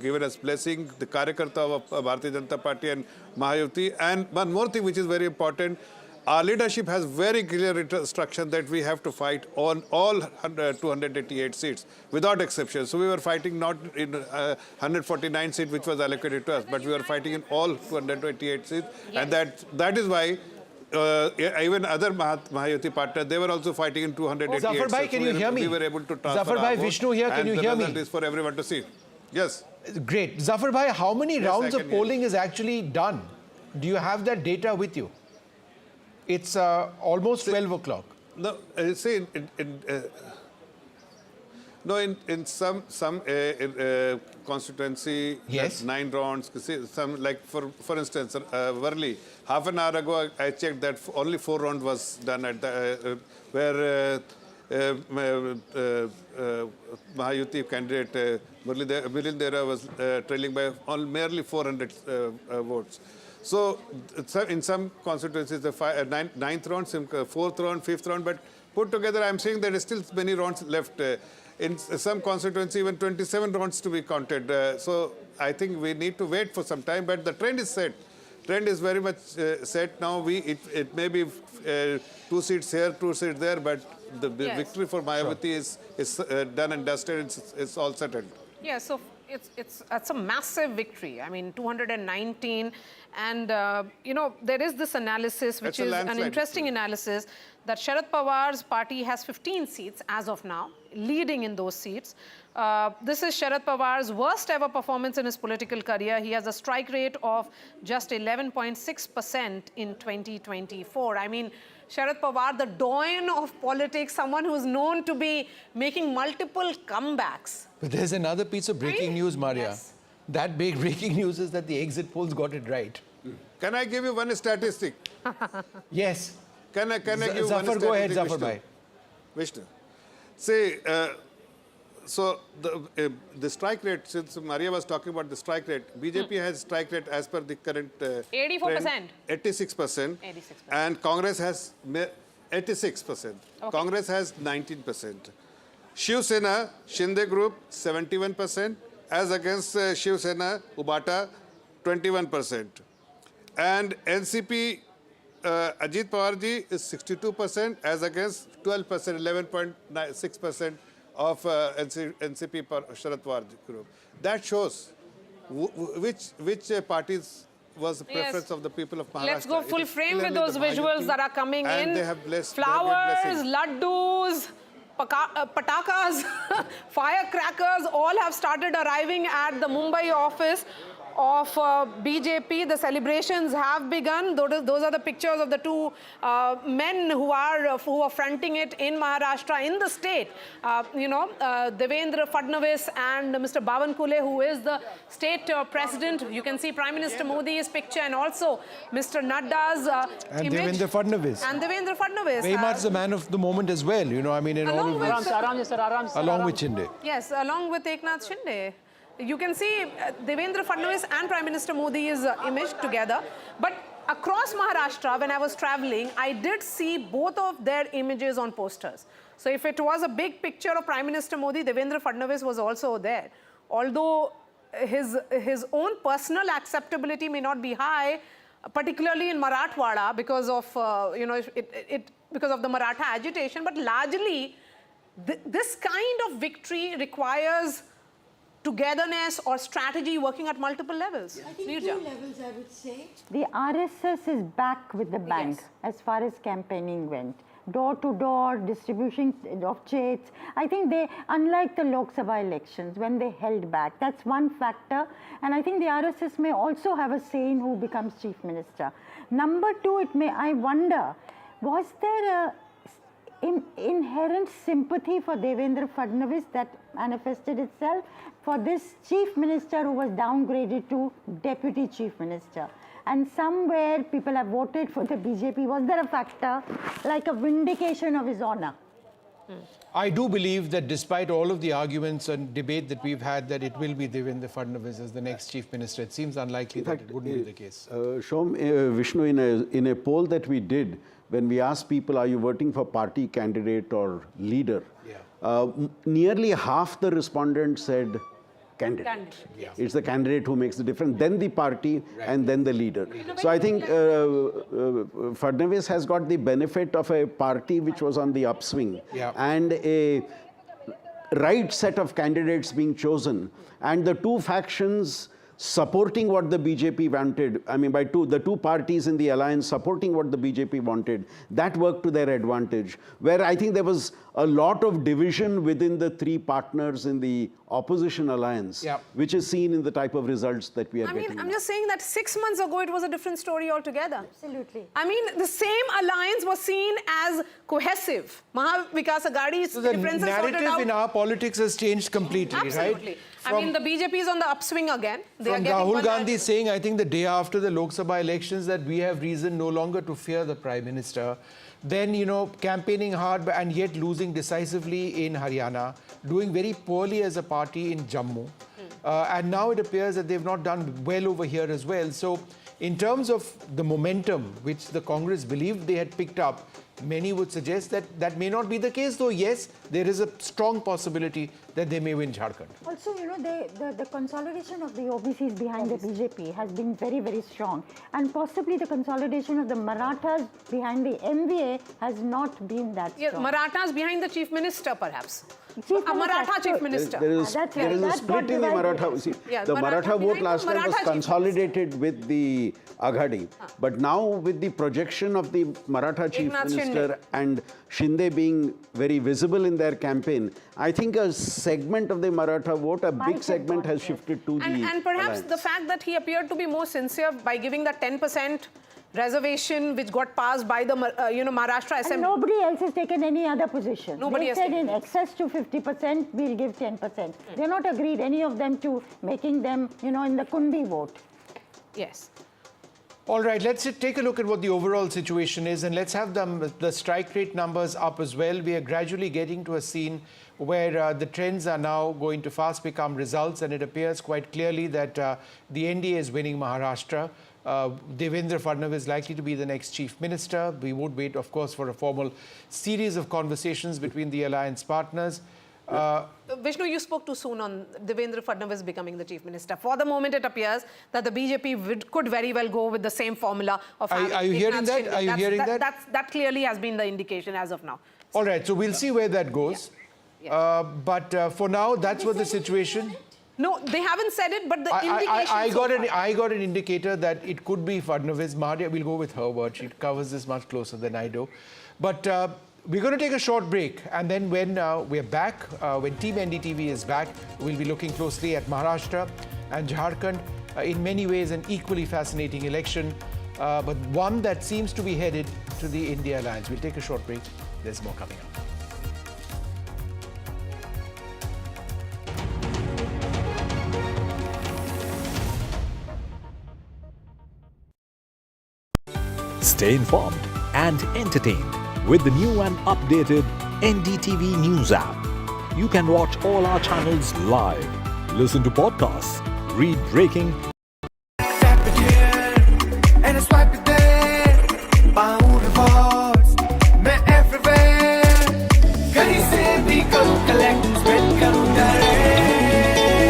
given us blessing, the Karyakarta of Bharatiya Janata Party and Mahayuti. And one more thing which is very important, our leadership has very clear instruction that we have to fight on all 288 seats without exception. So we were fighting not in 149 seats which was allocated to us, but we were fighting in all 288 seats. Yes. And that is why even other Mahayuti partners, they were also fighting in 288. Zafar Bhai, can you hear me? We were able to transfer Zafar Bhai, Vishnu here, can you hear me? And the result is for everyone to see. Yes. Great. Zafar Bhai, how many rounds of polling is actually done? Do you have that data with you? It's almost 12 o'clock. No, see, in some constituency, yes, 9 rounds. Some, like for instance, Worli, half an hour ago I checked that only 4 rounds was done at the where Mahayuti candidate Milind Dera was trailing by merely 400 votes. So in some constituencies, the 9th round, 4th round, 5th round, but put together, I'm saying there is still many rounds left. In some constituencies, even 27 rounds to be counted. So I think we need to wait for some time, but the trend is set. Trend is very much set now. It may be 2 seats here, 2 seats there, but the victory for Mayawati is done and dusted. It's all settled. Yeah, so it's a massive victory. I mean, 219, and there is this analysis, which is an interesting analysis, that Sharad Pawar's party has 15 seats as of now, leading in those seats. This is Sharad Pawar's worst ever performance in his political career. He has a strike rate of just 11.6% in 2024. I mean, Sharad Pawar, the doyen of politics, someone who's known to be making multiple comebacks. But there's another piece of breaking news, Maria. Yes. That big breaking news is that the exit polls got it right. Can I give you one statistic? Yes. Can I give one Zafar, go ahead, Zafar Bhai. Vishnu. See, so the strike rate, since Maria was talking about the strike rate, BJP has strike rate as per the current 84%. 86%. And Congress has 86%. Okay. Congress has 19%. Shiv Sena, Shinde Group, 71%. As against Shiv Sena, Ubata, 21%. And NCP, Ajit Pawarji is 62% as against 12%, 11.6% of NCP Sharad Pawar group. That shows which parties was the preference of the people of Maharashtra. Let's go full frame with those visuals that are coming in. They have blessed, flowers, laddus, patakas, firecrackers all have started arriving at the Mumbai office of BJP. The celebrations have begun. Those are the pictures of the two men who are fronting it in Maharashtra, in the state. Devendra Fadnavis and Mr. Bawankule, who is the state president. You can see Prime Minister Modi's picture and also Mr. Nadda's and image. Devendra Fadnavis. And Devendra Fadnavis. Very much the man of the moment as well, I mean, in all of this. Along with Shinde. Yes, along with Eknath Shinde. You can see Devendra Fadnavis and Prime Minister Modi's image together. But across Maharashtra, when I was traveling, I did see both of their images on posters. So if it was a big picture of Prime Minister Modi, Devendra Fadnavis was also there. Although his own personal acceptability may not be high, particularly in Marathwada because of because of the Maratha agitation, but largely this kind of victory requires togetherness or strategy working at multiple levels. I think 2 levels, I would say. The RSS is back with the bank as far as campaigning went. Door-to-door, distribution of checks. I think they, unlike the Lok Sabha elections, when they held back, that's one factor. And I think the RSS may also have a say in who becomes chief minister. Number 2, I wonder, was there a inherent sympathy for Devendra Fadnavis that manifested itself for this chief minister who was downgraded to deputy chief minister? And somewhere people have voted for the BJP. Was there a factor like a vindication of his honor? I do believe that despite all of the arguments and debate that we've had, that it will be Devendra Fadnavis as the next chief minister. It seems unlikely that it wouldn't be the case. Vishnu, in a poll that we did, when we asked people, are you voting for party candidate or leader? Nearly half the respondents said candidate. It's the candidate who makes the difference, then the party, and then the leader. So I think Fadnavis has got the benefit of a party which was on the upswing and a right set of candidates being chosen, and the two factions supporting what the BJP wanted. I mean, the two parties in the alliance supporting what the BJP wanted, that worked to their advantage. Where I think there was a lot of division within the three partners in the opposition alliance, which is seen in the type of results that we are getting. I'm just saying that 6 months ago it was a different story altogether. Absolutely. I mean, the same alliance was seen as cohesive. Maha Vikas Aghadi's So the differences sorted narrative out. in our politics has changed completely, Absolutely. right? I mean, the BJP is on the upswing again. They are From getting Rahul one Gandhi saying, I think the day after the Lok Sabha elections, that we have reason no longer to fear the Prime Minister. Then, campaigning hard and yet losing decisively in Haryana, doing very poorly as a party in Jammu. And now it appears that they've not done well over here as well. So in terms of the momentum which the Congress believed they had picked up, many would suggest that that may not be the case, though yes, there is a strong possibility that they may win Jharkhand. Also, the consolidation of the OBCs behind the BJP has been very, very strong. And possibly the consolidation of the Marathas behind the MVA has not been that strong. Marathas behind the chief minister, perhaps. Maratha chief minister. There is a split in the Maratha. See, the Maratha vote last time was consolidated with the Aghadi. But now with the projection of the Maratha chief minister and Shinde being very visible in their campaign, I think a segment of the Maratha vote, a big segment has shifted to the And perhaps alliance. the fact that he appeared to be more sincere by giving that 10% reservation which got passed by the Maharashtra Assembly. And nobody else has taken any other position. Nobody they has said taken in excess to 50%, we'll give 10%. They're not agreed, any of them, to making them, in the Kundi vote. Yes. All right, let's take a look at what the overall situation is, and let's have the strike rate numbers up as well. We are gradually getting to a scene where the trends are now going to fast become results, and it appears quite clearly that the NDA is winning Maharashtra. Devendra Fadnavis is likely to be the next chief minister. We would wait, of course, for a formal series of conversations between the alliance partners. Vishnu, you spoke too soon on Devendra Fadnavis becoming the chief minister. For the moment, it appears that the BJP could very well go with the same formula of Are you hearing that? Are you hearing that? That clearly has been the indication as of now. All right, so we'll see where that goes. But for now, that's what the situation. No, they haven't said it, but the indication. I got an indicator that it could be Fadnavis. Maria, we'll go with her word. She covers this much closer than I do. But we're going to take a short break, and then when we're back, when Team NDTV is back, we'll be looking closely at Maharashtra and Jharkhand. In many ways, an equally fascinating election, but one that seems to be headed to the India alliance. We'll take a short break. There's more coming up. Stay informed and entertained with the new and updated NDTV News app. You can watch all our channels live, listen to podcasts, read breaking, and I swipe it there. Paur rewards, मैं everywhere. कहीं से भी करूँ collect, spend करूँ direct.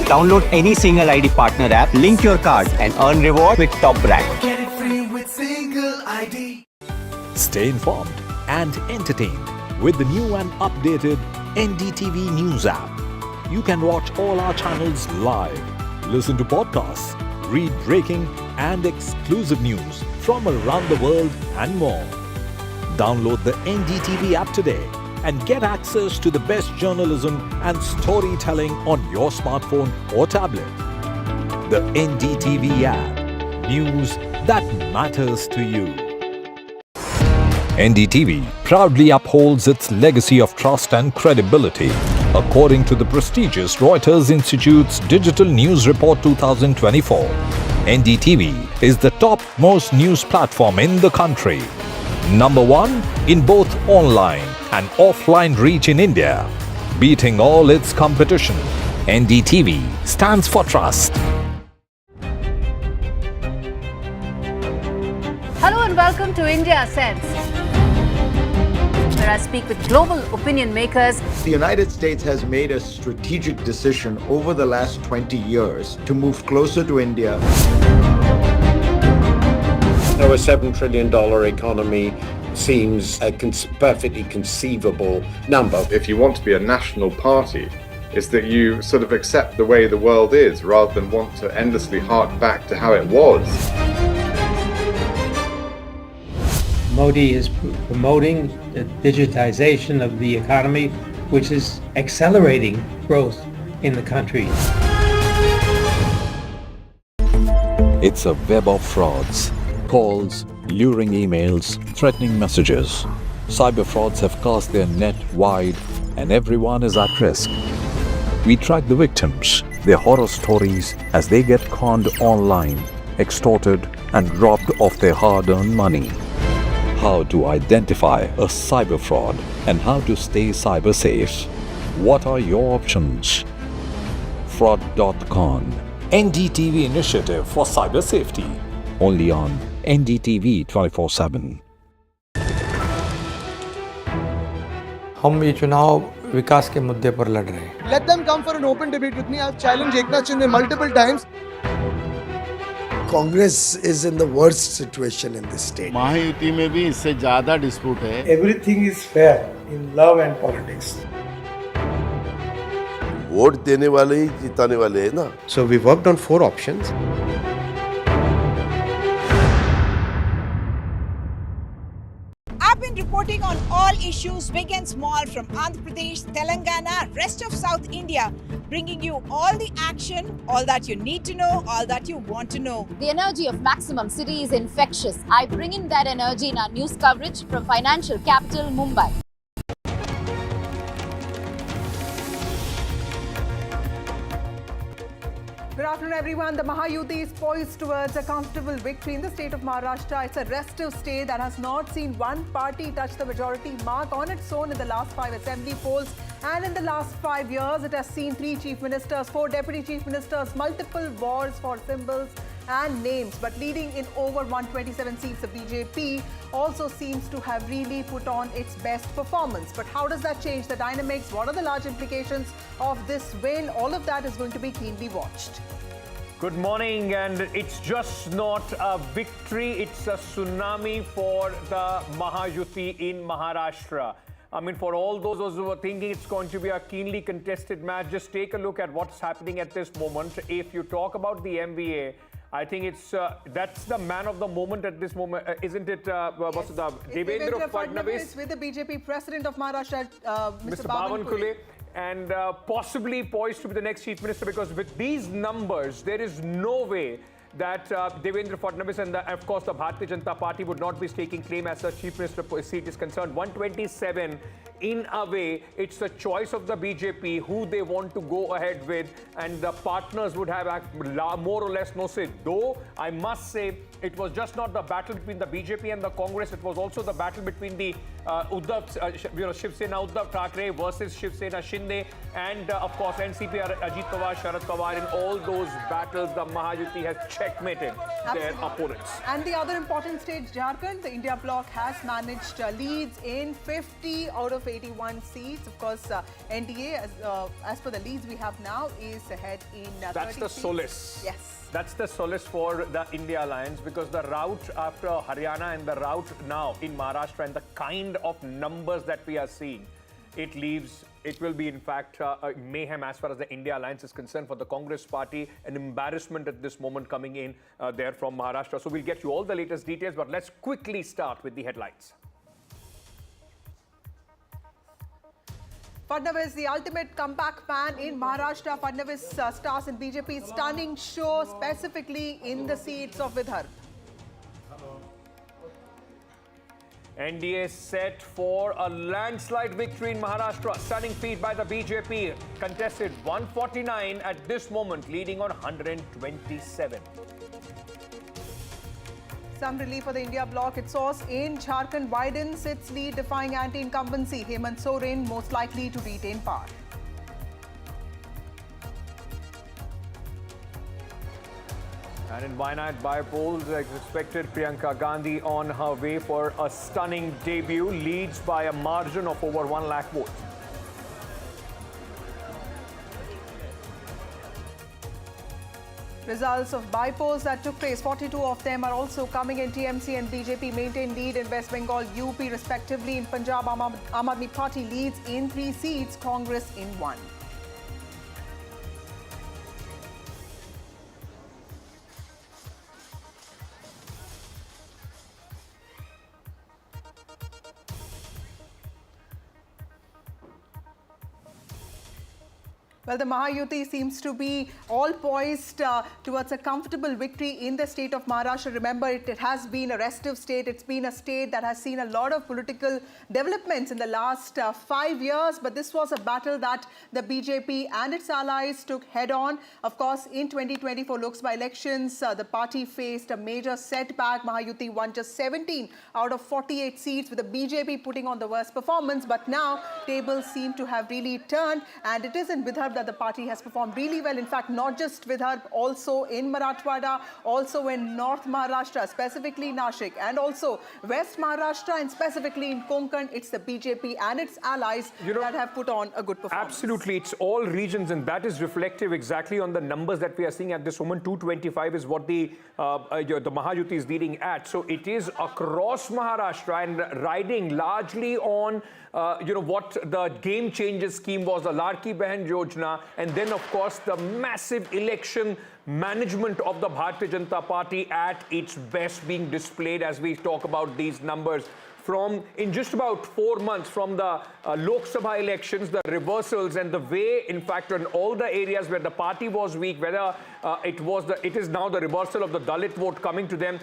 Download any single ID partner app, link your card and earn reward with top brand. Get it free with single ID. stay informed and entertained with the new and updated NDTV News app. You can watch all our channels live, listen to podcasts, read breaking and exclusive news from around the world and more. Download the NDTV app today and get access to the best journalism and storytelling on your smartphone or tablet. The NDTV app. News that matters to you. NDTV proudly upholds its legacy of trust and credibility. According to the prestigious Reuters Institute's Digital News Report 2024, NDTV is the top-most news platform in the country. Number 1 in both online and offline reach in India. Beating all its competition, NDTV stands for trust. Hello and welcome to India Sense, where I speak with global opinion makers. The United States has made a strategic decision over the last 20 years to move closer to India. Our $7 trillion economy seems a perfectly conceivable number. If you want to be a national party, it's that you sort of accept the way the world is rather than want to endlessly hark back to how it was. Modi is promoting the digitization of the economy, which is accelerating growth in the country. It's a web of frauds, calls, luring emails, threatening messages. Cyber frauds have cast their net wide and everyone is at risk. We track the victims, their horror stories as they get conned online, extorted and robbed of their hard-earned money. How to identify a cyber fraud and how to stay cyber safe. What are your options? Fraud.con, NDTV initiative for cyber safety. Only on NDTV 24/7. हम ये चुनाव विकास के मुद्दे पर लड़ रहे हैं. Let them come for an open debate with me. I've challenged Eknath Shinde multiple times. Congress is in the worst situation in this state. Mahayuti में भी इससे ज़्यादा डिस्प्यूट है. Everything is fair in love and politics. Vote देने वाले ही जिताने वाले हैं ना. So we worked on 4 options. I've been reporting on all issues, big and small, from Andhra Pradesh, Telangana, rest of South India, bringing you all the action, all that you need to know, all that you want to know. The energy of Maximum City is infectious. I bring in that energy in our news coverage from financial capital, Mumbai. Good afternoon, everyone. The Mahayuti is poised towards a comfortable victory in the state of Maharashtra. It's a restive state that has not seen one party touch the majority mark on its own in the last 5 assembly polls. And in the last 5 years, it has seen 3 chief ministers, 4 deputy chief ministers, multiple wars for symbols and names. But leading in over 127 seats, the BJP also seems to have really put on its best performance. But how does that change the dynamics? What are the large implications of this win? All of that is going to be keenly watched. Good morning, and it's just not a victory, it's a tsunami for the Mahayuti in Maharashtra. I mean, for all those who were thinking it's going to be a keenly contested match, just take a look at what's happening at this moment. If you talk about the MVA, I think it's that's the man of the moment at this moment, isn't it? What's the Devendra Fadnavis with the BJP president of Maharashtra, Mr. Bavankuley, and possibly poised to be the next chief minister, because with these numbers, there is no way that Devendra Fadnavis and of course the Bharatiya Janata Party would not be staking claim as a chief minister seat is concerned. 127, in a way, it's the choice of the BJP who they want to go ahead with, and the partners would have more or less no say. Though I must say, it was just not the battle between the BJP and the Congress, it was also the battle between the Shiv Sena Uddhav Thackeray versus Shiv Sena Shinde, and of course NCP Ajit Pawar, Sharad Pawar. In all those battles, the Mahayuti has checkmated their opponents. And the other important state, Jharkhand, the India bloc has managed leads in 50 out of 81 seats. Of course, NDA, as per the leads we have now, is ahead in 30 That's the seats. solace. Yes. That's the solace for the India Alliance, because the route after Haryana and the route now in Maharashtra and the kind of numbers that we are seeing, it will be in fact a mayhem as far as the India Alliance is concerned for the Congress party, an embarrassment at this moment coming in there from Maharashtra. So we'll get you all the latest details, but let's quickly start with the headlines. Fadnavis, the ultimate comeback man in Maharashtra. Fadnavis stars in BJP's stunning show, specifically in the seats of Vidarbha. NDA set for a landslide victory in Maharashtra. Stunning feat by the BJP. Contested 149 at this moment, leading on 127. Some relief for the India bloc. Its source in Jharkhand widens its lead, defying anti-incumbency. Hemant Soren most likely to retain power. And in Wayanad by-polls, as expected, Priyanka Gandhi on her way for a stunning debut, leads by a margin of over 1 lakh votes. Results of by-polls that took place, 42 of them are also coming in. TMC and BJP maintain lead in West Bengal, UP respectively. In Punjab, Aam Aadmi Party leads in 3 seats, Congress in 1. Well, the Mahayuti seems to be all poised towards a comfortable victory in the state of Maharashtra. Remember, it has been a restive state. It's been a state that has seen a lot of political developments in the last 5 years. But this was a battle that the BJP and its allies took head-on. Of course, in 2024 Lok Sabha elections, the party faced a major setback. Mahayuti won just 17 out of 48 seats, with the BJP putting on the worst performance. But now, tables seem to have really turned, and it is in Vidarbha that the party has performed really well. In fact, not just Vidarbha, also in Marathwada, also in North Maharashtra, specifically Nashik, and also West Maharashtra, and specifically in Konkan. It's the BJP and its allies that have put on a good performance. Absolutely. It's all regions, and that is reflective exactly on the numbers that we are seeing at this moment. 225 is what the Mahayuti is leading at. So it is across Maharashtra and riding largely on what the game changer scheme was, the Ladki Bahan Yojana, and then of course the massive election management of the Bharatiya Janata Party at its best being displayed as we talk about these numbers. In just about 4 months from the Lok Sabha elections, the reversals and the way, in fact, in all the areas where the party was weak, whether it is now the reversal of the Dalit vote coming to them.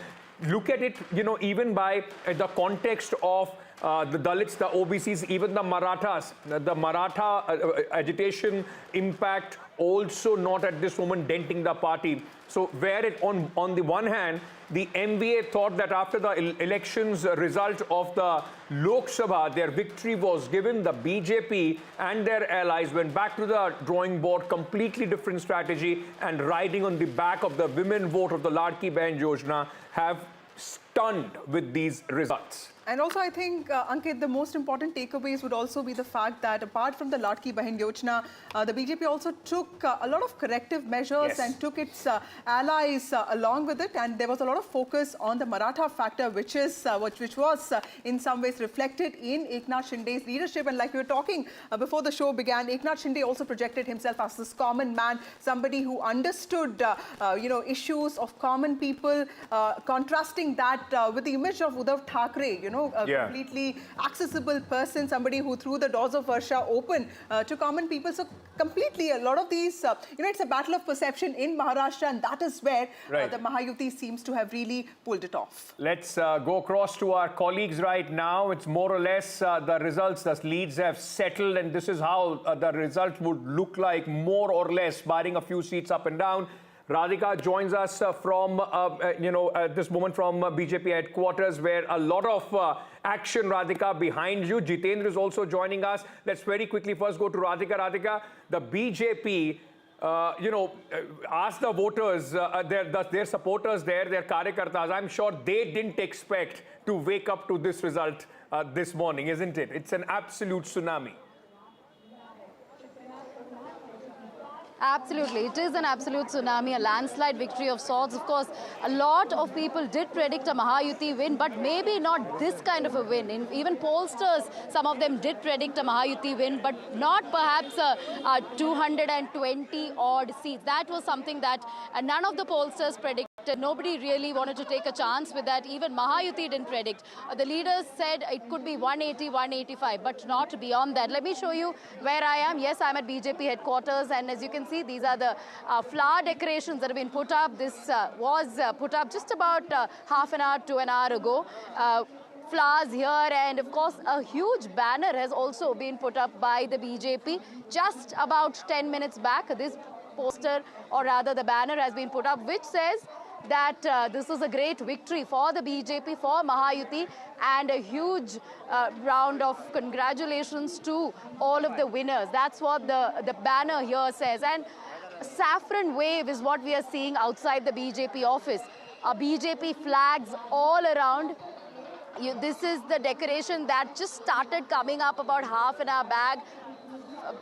Look at it, even by the context of the Dalits, the OBCs, even the Marathas, the Maratha agitation impact also not at this moment denting the party. So where on the one hand, the MVA thought that after the elections result of the Lok Sabha, their victory was given. The BJP and their allies went back to the drawing board, completely different strategy, and riding on the back of the women vote of the Ladki Bahan Yojana have stunned with these results. And also, I think, Ankit, the most important takeaways would also be the fact that apart from the Ladki Bahan Yojana, the BJP also took a lot of corrective measures and took its allies along with it. And there was a lot of focus on the Maratha factor, which was in some ways reflected in Eknath Shinde's leadership. And like we were talking before the show began, Eknath Shinde also projected himself as this common man, somebody who understood, issues of common people, contrasting that with the image of Uddhav Thackeray, completely accessible person, somebody who threw the doors of Varsha open to common people. So completely, a lot of these, it's a battle of perception in Maharashtra, and that is where the Mahayuti seems to have really pulled it off. Let's go across to our colleagues right now. It's more or less the results, the leads have settled, and this is how the result would look like, more or less, barring a few seats up and down. Radhika joins us from, at this moment from BJP headquarters, where a lot of action, Radhika, behind you. Jitendra is also joining us. Let's very quickly first go to Radhika. Radhika, the BJP, asked the voters, their supporters there, their karyakartas, I'm sure they didn't expect to wake up to this result this morning, isn't it? It's an absolute tsunami. Absolutely. It is an absolute tsunami, a landslide victory of sorts. Of course, a lot of people did predict a Mahayuti win, but maybe not this kind of a win. Even pollsters, some of them did predict a Mahayuti win, but not perhaps 220 odd seats. That was something that none of the pollsters predicted. Nobody really wanted to take a chance with that. Even Mahayuti didn't predict. The leaders said it could be 180, 185, but not beyond that. Let me show you where I am. Yes, I'm at BJP headquarters, and as you can see, these are the flower decorations that have been put up. This was put up just about half an hour to an hour ago. Flowers here, and of course a huge banner has also been put up by the BJP just about 10 minutes back. This poster, or rather the banner, has been put up which says that this is a great victory for the BJP, for Mahayuti, and a huge round of congratulations to all of the winners. That's what the banner here says. And saffron wave is what we are seeing outside the BJP office. BJP flags all around. This is the decoration that just started coming up about half an hour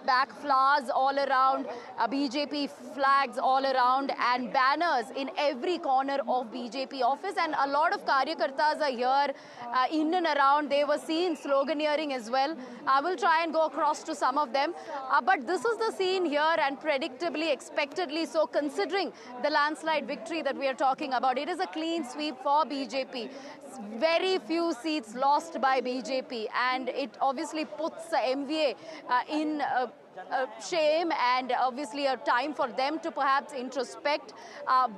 back, flowers all around, BJP flags all around, and banners in every corner of BJP office. And a lot of Karyakartas are here in and around. They were seen sloganeering as well. I will try and go across to some of them. But this is the scene here, and predictably, expectedly so, considering the landslide victory that we are talking about. It is a clean sweep for BJP. Very few seats lost by BJP, and it obviously puts the MVA in shame, and obviously a time for them to perhaps introspect.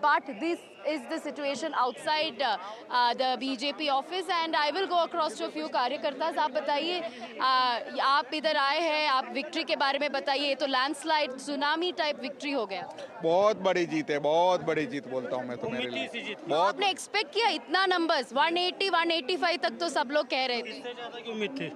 But this is the situation outside the BJP office, and I will go across to a few कार्यकर्तास. आप बताइए, आप इधर आए हैं, आप victory के बारे में बताइए. तो लैंडस्लाइड सुनामी टाइप विक्ट्री हो गया. बहुत बड़ी जीत है, बहुत बड़ी जीत बोलता हूँ मैं तो. मेरे लिए बहुत. आपने एक्सपेक्ट किया इतना नंबर्स? 180 185 तक तो सब लोग कह रहे थे. इससे ज़्यादा की उम्मीद थी,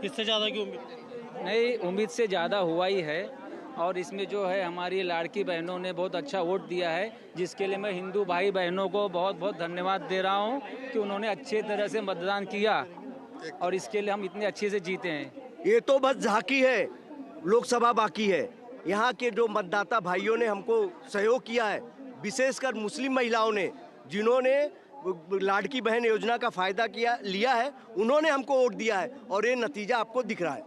इससे ज़्यादा की उम्मीद थी. नहीं, उम्मीद से ज़्यादा हुआ ही है, और इसमें जो है हमारी लाड़की बहनों ने बहुत अच्छा वोट दिया है, जिसके लिए मैं हिंदू भाई बहनों को बहुत बहुत धन्यवाद दे रहा हूं कि उन्होंने अच्छे तरह से मतदान किया, और इसके लिए हम इतने अच्छे से जीते हैं. ये तो बस झांकी है, लोकसभा बाकी है. यहाँ के जो मतदाता भाइयों ने हमको सहयोग किया है, विशेषकर मुस्लिम महिलाओं ने, जिन्होंने लाड़की बहन योजना का फायदा लिया है, उन्होंने हमको वोट दिया है, और ये नतीजा आपको दिख रहा है.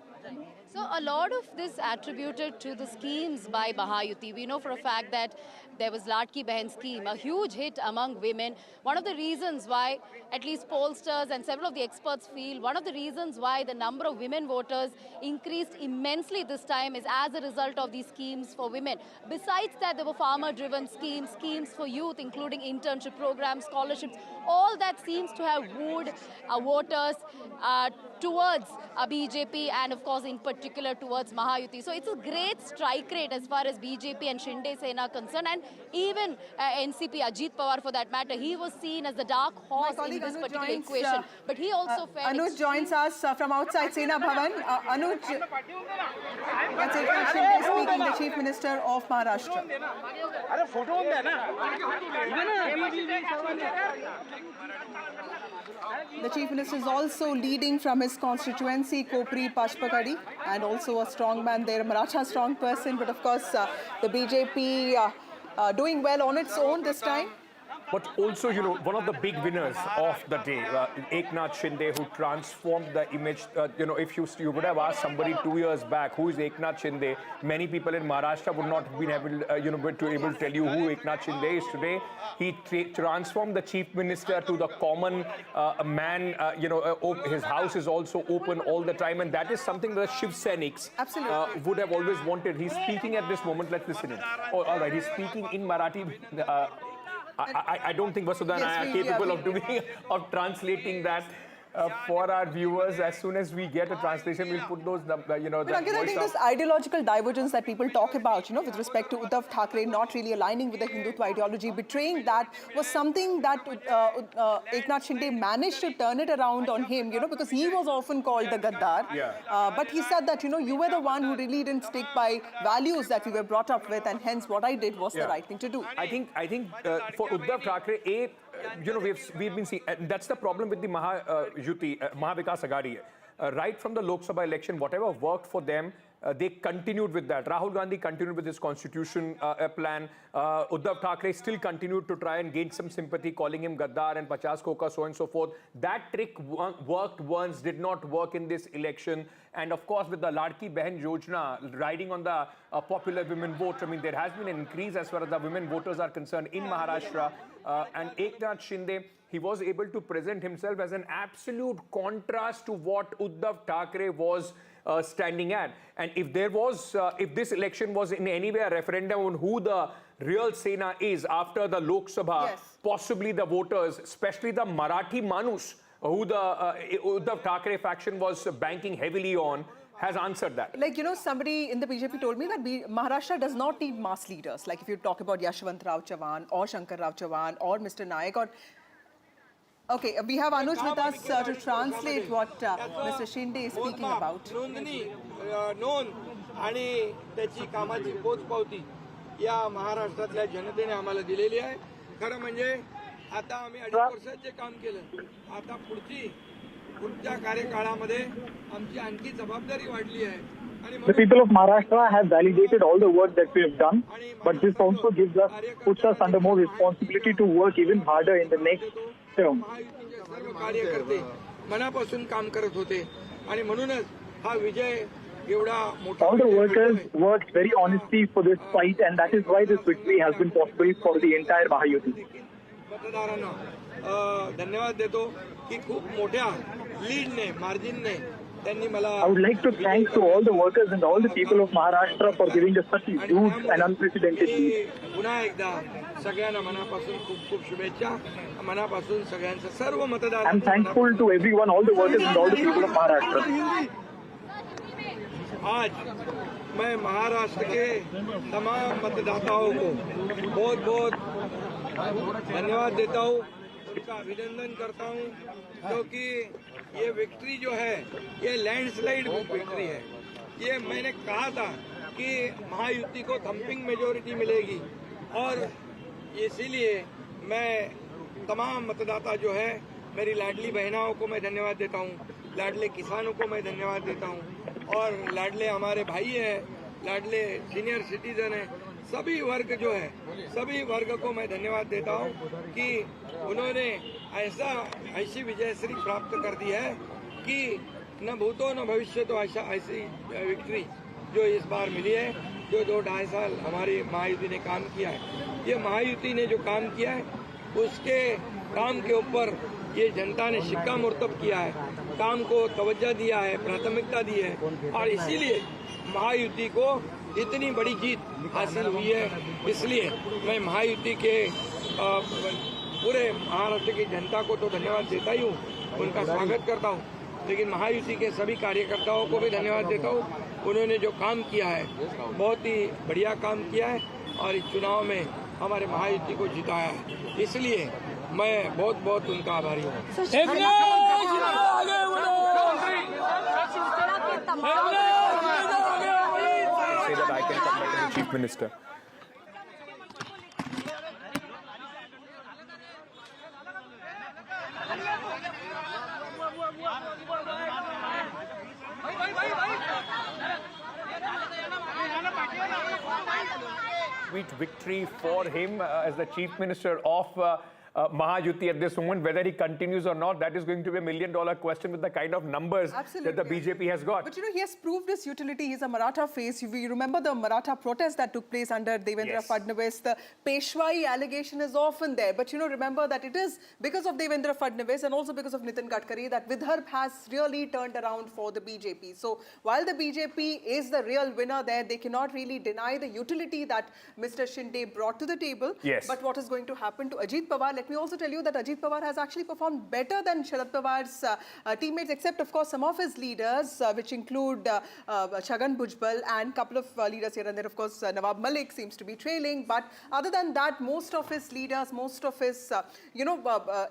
So a lot of this attributed to the schemes by Mahayuti. We know for a fact that there was Ladki Behan scheme, a huge hit among women. One of the reasons why, at least pollsters and several of the experts feel, one of the reasons why the number of women voters increased immensely this time is as a result of these schemes for women. Besides that, there were farmer-driven schemes, schemes for youth, including internship programs, scholarships. All that seems to have wooed voters towards BJP, and of course in particular towards Mahayuti. So it's a great strike rate as far as BJP and Shinde Sena are concerned, and even NCP, Ajit Pawar for that matter, he was seen as the dark horse in this particular equation. But he also felt... Anuj joins us from outside Sena Bhavan. Anuj, that's Eknath Shinde speaking, the Chief Minister of Maharashtra. The Chief Minister is also leading from his constituency, Kopri Pashpakadi, and also a strong man there, Maratha strong person. But of course, the BJP doing well on its own this time. But also, you know, one of the big winners of the day, Eknath Shinde, who transformed the image. You know, if you would have asked somebody 2 years back, who is Eknath Shinde, many people in Maharashtra would not have been able, to tell you who Eknath Shinde is today. He transformed the chief minister to the common man. His house is also open all the time, and that is something that Shiv Sainiks would have always wanted. He's speaking at this moment. Let's listen in. Oh, all right, he's speaking in Marathi. I don't think Vasudha and I are capable of translating that for our viewers. As soon as we get a translation, we'll put those, that Ankit, I think voice this ideological divergence that people talk about, with respect to Uddhav Thackeray not really aligning with the Hindutva ideology, betraying that, was something that Eknath Shinde managed to turn it around on him, because he was often called the Gaddar. But he said that, you were the one who really didn't stick by values that we were brought up with, and hence what I did was the right thing to do. I think for Uddhav Thackeray, we've been seeing, and that's the problem with the Mahavikas Aghadi. Right from the Lok Sabha election, whatever worked for them, they continued with that. Rahul Gandhi continued with his constitution plan. Uddhav Thackeray still continued to try and gain some sympathy, calling him Gaddar and Pachas Koka, so on and so forth. That trick worked once, did not work in this election. And of course, with the Ladki Behan Yojana riding on the popular women vote, I mean, there has been an increase as far as the women voters are concerned in Maharashtra. And Eknath Shinde, he was able to present himself as an absolute contrast to what Uddhav Thackeray was standing at. And if this election was in any way a referendum on who the real Sena is after the Lok Sabha, possibly the voters, especially the Marathi Manus, who the Uddhav Thackeray faction was banking heavily on, has answered that. Like, you know, somebody in the BJP told me that Maharashtra does not need mass leaders. Like, if you talk about Yashwant Rao Chavan or Shankar Rao Chavan or Mr. Naik or... Okay, we have Anuj with us to translate what Mr. Shinde is speaking about. नोंद आणि त्याची कामाची पोचपावती या महाराष्ट्रातल्या जनतेने आम्हाला दिलेली आहे. खरं म्हणजे आता आम्ही 2.5 वर्षात जे काम केलं, आता पुढच्या कार्यकाळामध्ये आमची आणखी जबाबदारी वाढली आहे. The people of Maharashtra have validated all the work that we have done, but this also puts us under more responsibility to work even harder in the next term. सर्व कार्यकर्ते मनापासून काम करत होते आणि म्हणूनच हा विजय एवढा मोठा. All the workers worked very honestly for this fight, and that is why this victory has been possible for the entire Mahayuti. मतदारांना धन्यवाद देतो की खूप मोठ्या लीडने मार्जिनने त्यांनी मला. I would like to thank to all the workers and all the people of Maharashtra for giving us such a huge and unprecedented lead. पुन्हा एकदा सगळ्यांना मनापासून खूप खूप शुभेच्छा. मनापासून सगळ्यांचं सर्व मतदार. I'm thankful to everyone, all the workers and all the people of Maharashtra. आज मैं महाराष्ट्र के तमाम मतदाताओं को बहुत बहुत धन्यवाद देता हूँ, उनका अभिनंदन करता हूँ, क्योंकि ये विक्ट्री जो है ये लैंडस्लाइड विक्ट्री है. ये मैंने कहा था कि महायुति को थम्पिंग मेजोरिटी मिलेगी और इसीलिए मैं तमाम मतदाता जो है, मेरी लाडली बहनाओं को मैं धन्यवाद देता हूँ, लाडले किसानों को मैं धन्यवाद देता हूँ और लाडले हमारे भाई हैं, लाडले सीनियर सिटीजन हैं, सभी वर्ग जो है, सभी वर्ग को मैं धन्यवाद देता हूँ कि उन्होंने ऐसी विजयश्री प्राप्त कर दी है कि न भूतो न भविष्य तो ऐसी विक्ट्री जो इस बार मिली है, जो 2-2.5 साल हमारी महायुति ने काम किया है. ये महायुति ने जो काम किया है उसके काम के ऊपर ये जनता ने शिक्कामोर्तब किया है, काम को तवज्जो दिया है, प्राथमिकता दी है और इसीलिए महायुति को इतनी बड़ी जीत हासिल हुई है. इसलिए मैं महायुति के पूरे महाराष्ट्र की जनता को तो धन्यवाद देता ही हूँ, उनका स्वागत करता हूँ, लेकिन महायुति के सभी कार्यकर्ताओं को भी धन्यवाद देता हूँ. उन्होंने जो काम किया है बहुत ही बढ़िया काम किया है और इस चुनाव में हमारे महायुति को जिताया है. इसलिए मैं बहुत बहुत उनका आभारी हूँ. Say that I can come back to the Chief Minister. Sweet victory for him as the Chief Minister of Mahayuti at this moment. Whether he continues or not, that is going to be $1 million question with the kind of numbers that the BJP has got. But you know, he has proved his utility. He's a Maratha face. You remember the Maratha protest that took place under Devendra Fadnavis. The Peshwai allegation is often there. But you know, remember that it is because of Devendra Fadnavis and also because of Nitin Gadkari that Vidarbha has really turned around for the BJP. So while the BJP is the real winner there, they cannot really deny the utility that Mr. Shinde brought to the table. Yes. But what is going to happen to Ajit Pawar? Let me also tell you that Ajit Pawar has actually performed better than Sharad Pawar's teammates, except of course some of his leaders, which include Chhagan Bhujbal and a couple of leaders here and there. Of course, Nawab Malik seems to be trailing, but other than that, most of his leaders, most of his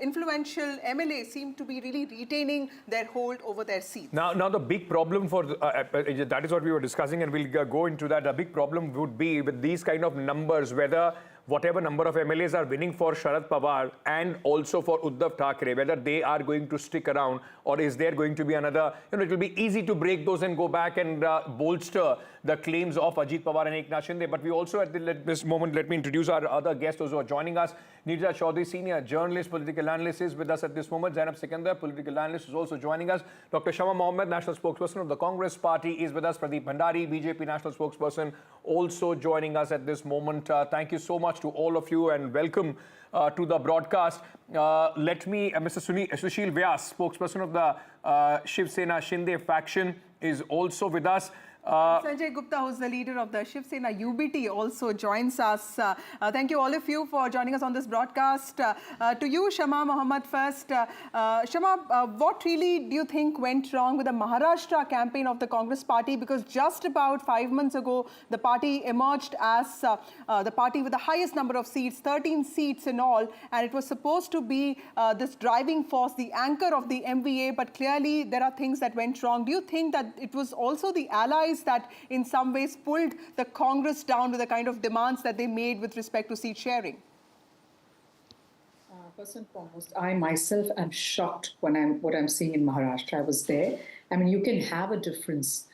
influential MLAs seem to be really retaining their hold over their seats. Now the big problem for that is what we were discussing, and we'll go into that. The big problem would be with these kind of numbers, whether whatever number of MLAs are winning for Sharad Pawar and also for Uddhav Thackeray, whether they are going to stick around or is there going to be another, it will be easy to break those and go back and bolster the claims of Ajit Pawar and Eknath Shinde. But we also at this moment, let me introduce our other guests, those who are joining us. Neerja Chaudhary, senior journalist, political analyst, is with us at this moment. Zainab Sikandar, political analyst, is also joining us. Dr. Shama Mohammed, national spokesperson of the Congress Party, is with us. Pradeep Bhandari, BJP national spokesperson, also joining us at this moment. Thank you so much to all of you and welcome to the broadcast. Let me, Mr. Sushil Vyas, spokesperson of the Shiv Sena Shinde faction, is also with us. Sanjay Gupta, who's the leader of the Shiv Sena UBT, also joins us. Thank you all of you for joining us on this broadcast. To you, Shama Mohammed, first. Shama, what really do you think went wrong with the Maharashtra campaign of the Congress party? Because just about 5 months ago, the party emerged as the party with the highest number of seats, 13 seats in all, and it was supposed to be this driving force, the anchor of the MVA, but clearly there are things that went wrong. Do you think that it was also the allies that in some ways pulled the Congress down with the kind of demands that they made with respect to seat sharing? First and foremost, I myself am shocked when what I'm seeing in Maharashtra. I was there. I mean, you can have a difference,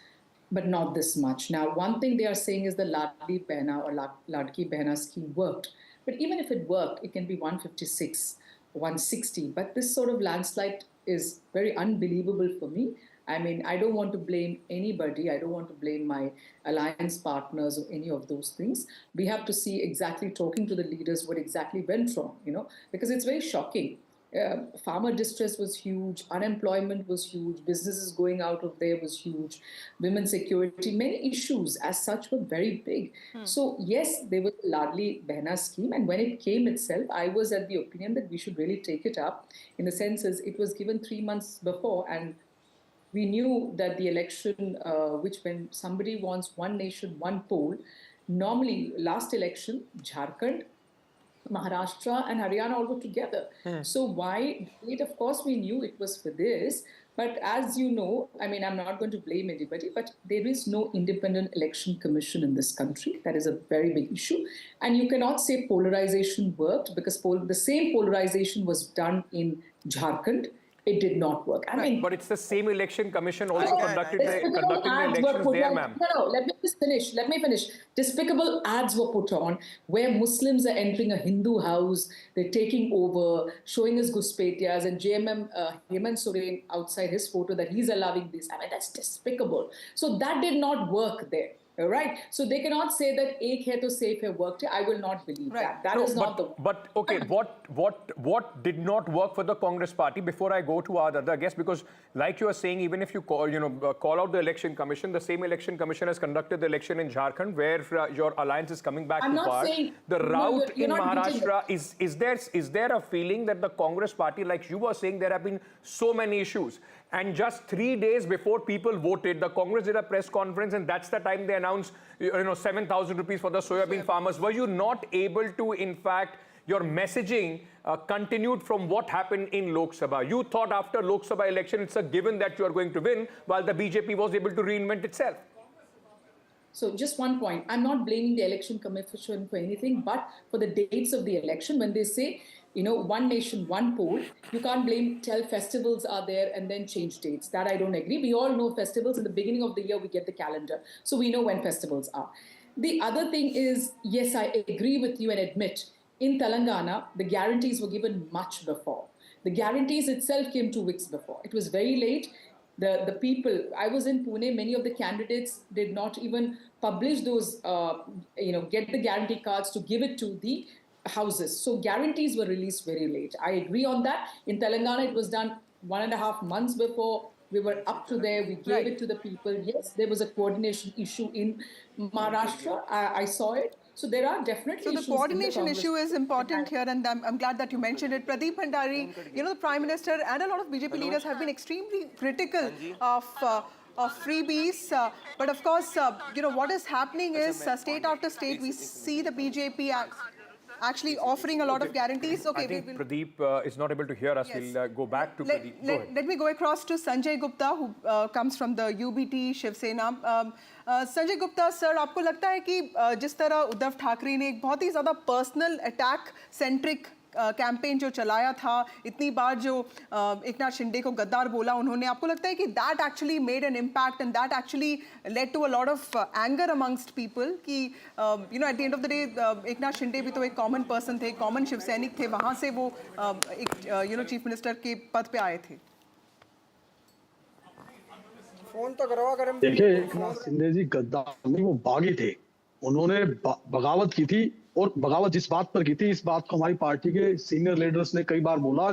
but not this much. Now, one thing they are saying is the Ladli Behna or Ladki Behna scheme worked. But even if it worked, it can be 156, 160. But this sort of landslide is very unbelievable for me. I mean, I don't want to blame anybody. I don't want to blame my alliance partners or any of those things. We have to see exactly, talking to the leaders, what exactly went wrong, because it's very shocking. Farmer distress was huge, unemployment was huge, businesses going out of there was huge, women's security, many issues as such were very big. So yes, there was a Ladli Behna scheme, and when it came itself, I was at the opinion that we should really take it up, in the sense as it was given 3 months before, and we knew that the election, which when somebody wants one nation, one poll, normally last election, Jharkhand, Maharashtra and Haryana all go together. So why it? Of course, we knew it was for this. But as you know, I mean, I'm not going to blame anybody, but there is no independent election commission in this country. That is a very big issue. And you cannot say polarization worked, because the same polarization was done in Jharkhand. It did not work. I mean, but it's the same election commission also conducting the elections there, ma'am. No, let me finish. Despicable ads were put on where Muslims are entering a Hindu house, they're taking over, showing us Guspetias, and JMM Hemant Soren outside his photo that he's allowing this. I mean, that's despicable. So that did not work there. All right. So they cannot say that ek hai to safe hai worked. I will not believe that. That is not the. But okay, what did not work for the Congress party? Before I go to our other guests, because like you are saying, even if you call out the election commission, the same election commission has conducted the election in Jharkhand, where your alliance is coming back to power. The route in Maharashtra is there a feeling that the Congress party, like you were saying, there have been so many issues. And just 3 days before people voted, the Congress did a press conference, and that's the time they announced, 7,000 rupees for the soybean farmers. Were you not able to, in fact, your messaging continued from what happened in Lok Sabha? You thought after Lok Sabha election, it's a given that you are going to win, while the BJP was able to reinvent itself. So just one point. I'm not blaming the election commission for anything, but for the dates of the election, when they say, one nation, one poll, you can't tell festivals are there and then change dates. That I don't agree. We all know festivals. In the beginning of the year, we get the calendar. So we know when festivals are. The other thing is, yes, I agree with you and admit, in Telangana, the guarantees were given much before. The guarantees itself came 2 weeks before. It was very late. The people, I was in Pune, many of the candidates did not even publish those, get the guarantee cards to give it to the houses. So guarantees were released very late. I agree on that. In Telangana, it was done 1.5 months before. We were up to there. We gave it to the people. Yes, there was a coordination issue in Maharashtra. I saw it. So there are definitely issues. So the coordination issue is important here, and I'm glad that you mentioned it. Pradeep Bhandari, the Prime Minister and a lot of BJP leaders have been extremely critical of freebies. But of course, what is happening is state after state, we see the BJP actually offering a lot of guarantees. Okay, I think Pradeep is not able to hear us. Yes. We'll go back to Pradeep. Let me go across to Sanjay Gupta, who comes from the UBT Shiv Sena. Sanjay Gupta sir, आपको लगता है कि जिस तरह उद्धव ठाकरे ने एक बहुत ही ज़्यादा पर्सनल अटैक सेंट्रिक कैंपेन जो चलाया था, इतनी बार जो एकनाथ शिंदे को गद्दार बोला उन्होंने, आपको लगता है कि that actually made an impact and that actually led to a lot of anger amongst people कि at the end of the day Eknath Shinde भी तो एक कॉमन पर्सन थे, कॉमन शिव सैनिक थे, वहाँ से वो एक चीफ मिनिस्टर के पद पे आए थे. देखिए, एकनाथ शिंदे जी गद्दार नहीं, वो बागी थे. उन्होंने बगावत की थी, और बगावत जिस बात पर की थी, इस बात को हमारी पार्टी के सीनियर लीडर्स ने कई बार बोला.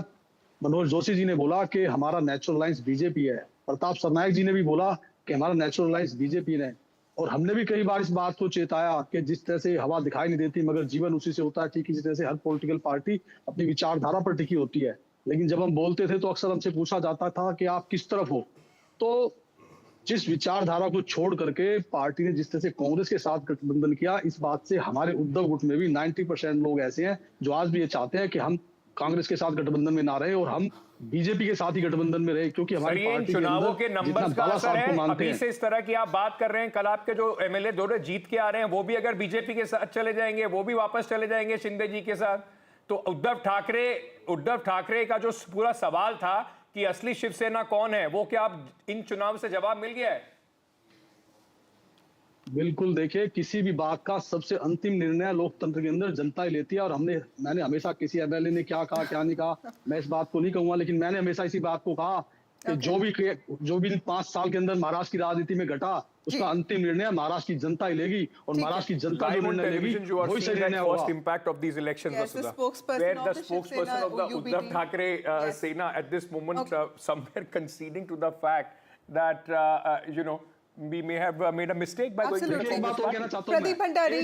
मनोज जोशी जी ने बोला कि हमारा नेचुरल अलायंस बीजेपी है. प्रताप सरनायक जी ने भी बोला कि हमारा नेचुरल अलायंस बीजेपी है. और हमने भी कई बार इस बात को चेताया कि जिस तरह से हवा दिखाई नहीं देती मगर जीवन उसी से होता है, ठीक इसी तरह से हर पॉलिटिकल पार्टी अपनी विचारधारा पर टिकी होती है। लेकिन जब हम बोलते थे तो अक्सर हमसे पूछा जाता था कि आप किस तरफ हो। तो जिस विचारधारा को छोड़ करके पार्टी ने जिस तरह से कांग्रेस के साथ गठबंधन किया, इस बात से हमारे उद्धव गुट में भी 90% लोग ऐसे हैं जो आज भी ये चाहते हैं कि हम कांग्रेस के साथ गठबंधन में ना रहे और हम बीजेपी के साथ ही गठबंधन में रहे, क्योंकि हमारी पार्टी के चुनावों के अंदर जितना नंबर्स का बाला असर साहब को है। मानते अभी हैं। से इस तरह की आप बात कर रहे हैं, कल आपके जो एमएलए दोनों जीत के आ रहे हैं वो भी अगर बीजेपी के साथ चले जाएंगे, वो भी वापस चले जाएंगे शिंदे जी के साथ। तो उद्धव ठाकरे का जो पूरा सवाल था कि असली शिवसेना कौन है, वो क्या आप इन चुनाव से जवाब मिल गया है? बिल्कुल, देखिए किसी भी बात का सबसे अंतिम निर्णय लोकतंत्र के अंदर जनता ही लेती है। और मैंने हमेशा किसी एमएलए ने क्या कहा क्या नहीं कहा मैं इस बात को नहीं कहूंगा, लेकिन मैंने हमेशा इसी बात को कहा कि जो भी 5 साल के अंदर महाराष्ट्र की राजनीति में घटा उसका अंतिम निर्णय महाराष्ट्र की जनता ही लेगी, और महाराष्ट्र की जनता जो निर्णय लेगी वही सही निर्णय होगा। Impact of these elections, Vasudha, where the spokesperson of the Uddhav Thackeray Sena at this moment somewhere conceding to the fact that we may have made a mistake by going to the Congress party. Pradeep Bhandari,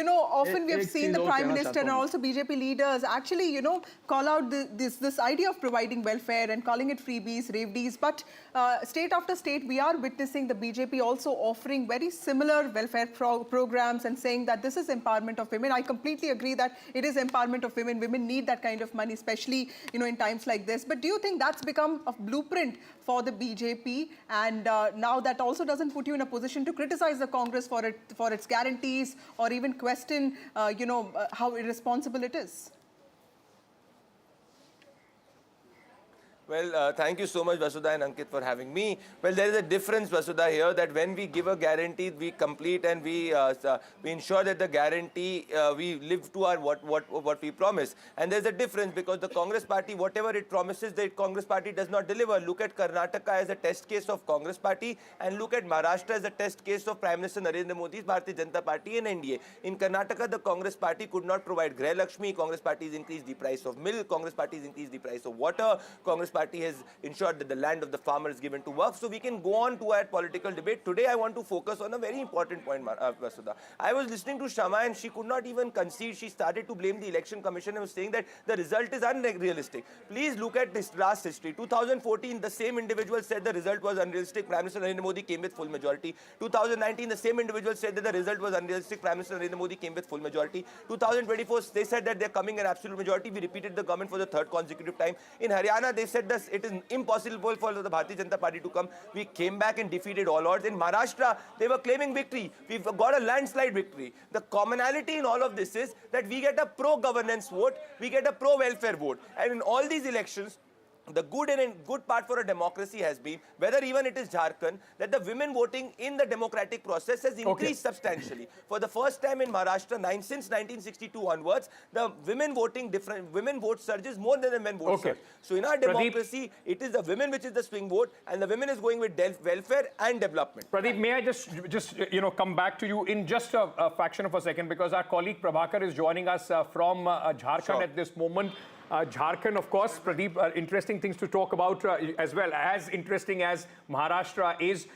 often we have seen the Prime Minister and also BJP leaders actually, call out this idea of providing welfare and calling it freebies, revdies. But state after state, we are witnessing the BJP also offering very similar welfare programs and saying that this is empowerment of women. I completely agree that it is empowerment of women. Women need that kind of money, especially, in times like this. But do you think that's become a blueprint for the BJP? And now that also doesn't put you in a position to criticize the Congress for its guarantees or even question, how irresponsible it is? Well, thank you so much, Vasudha and Ankit, for having me. Well, there is a difference, Vasudha, here that when we give a guarantee, we complete and we ensure that the guarantee we live to our what we promise. And there's a difference because the Congress Party, whatever it promises, the Congress Party does not deliver. Look at Karnataka as a test case of Congress Party, and look at Maharashtra as a test case of Prime Minister Narendra Modi's Bharatiya Janata Party and NDA. In Karnataka, the Congress Party could not provide Greh Lakshmi. Congress Party has increased the price of milk. Congress Party has increased the price of water. Congress Party has ensured that the land of the farmer is given to work. So we can go on to our political debate. Today I want to focus on a very important point, Vasudha. I was listening to Shama and she could not even concede. She started to blame the election commission and was saying that the result is unrealistic. Please look at this last history. 2014, the same individual said the result was unrealistic. Prime Minister Narendra Modi came with full majority. 2019, the same individual said that the result was unrealistic. Prime Minister Narendra Modi came with full majority. 2024, they said that they're coming in absolute majority. We repeated the government for the third consecutive time. In Haryana, they said that it is impossible for the Bharatiya Janata Party to come. We came back and defeated all odds. In Maharashtra, they were claiming victory. We've got a landslide victory. The commonality in all of this is that we get a pro-governance vote, we get a pro-welfare vote. And in all these elections, the good part for a democracy has been, whether even it is Jharkhand, that the women voting in the democratic process has increased substantially. For the first time in Maharashtra, since 1962 onwards, the women vote surges more than the men vote surge. So in our democracy, it is the women which is the swing vote, and the women is going with welfare and development. Pradeep, may I just come back to you in just a fraction of a second, because our colleague Prabhakar is joining us from Jharkhand at this moment. Jharkhand, of course, Pradeep, interesting things to talk about as well. As interesting as Maharashtra is,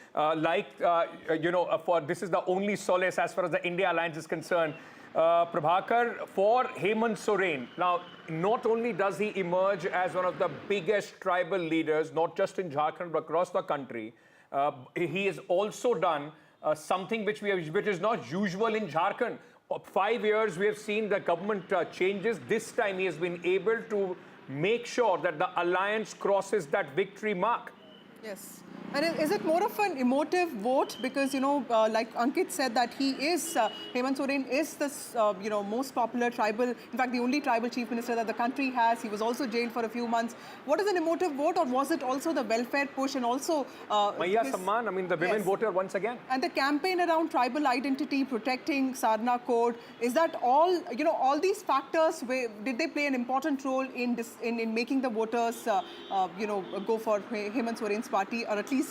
this is the only solace as far as the India alliance is concerned. Prabhakar, for Hemant Soren, now not only does he emerge as one of the biggest tribal leaders, not just in Jharkhand but across the country, he has also done something which is not usual in Jharkhand. 5 years we have seen the government changes. This time he has been able to make sure that the alliance crosses that victory mark. Yes. And is it more of an emotive vote? Because, like Ankit said, that he is, Hemant Soren is the, most popular tribal, in fact, the only tribal chief minister that the country has. He was also jailed for a few months. What is an emotive vote, or was it also the welfare push and also... Maya Samman, I mean, the women voted once again. And the campaign around tribal identity, protecting Sarna Code, is that all, all these factors, did they play an important role in this, in making the voters, go for Hemant Soren's party, or at least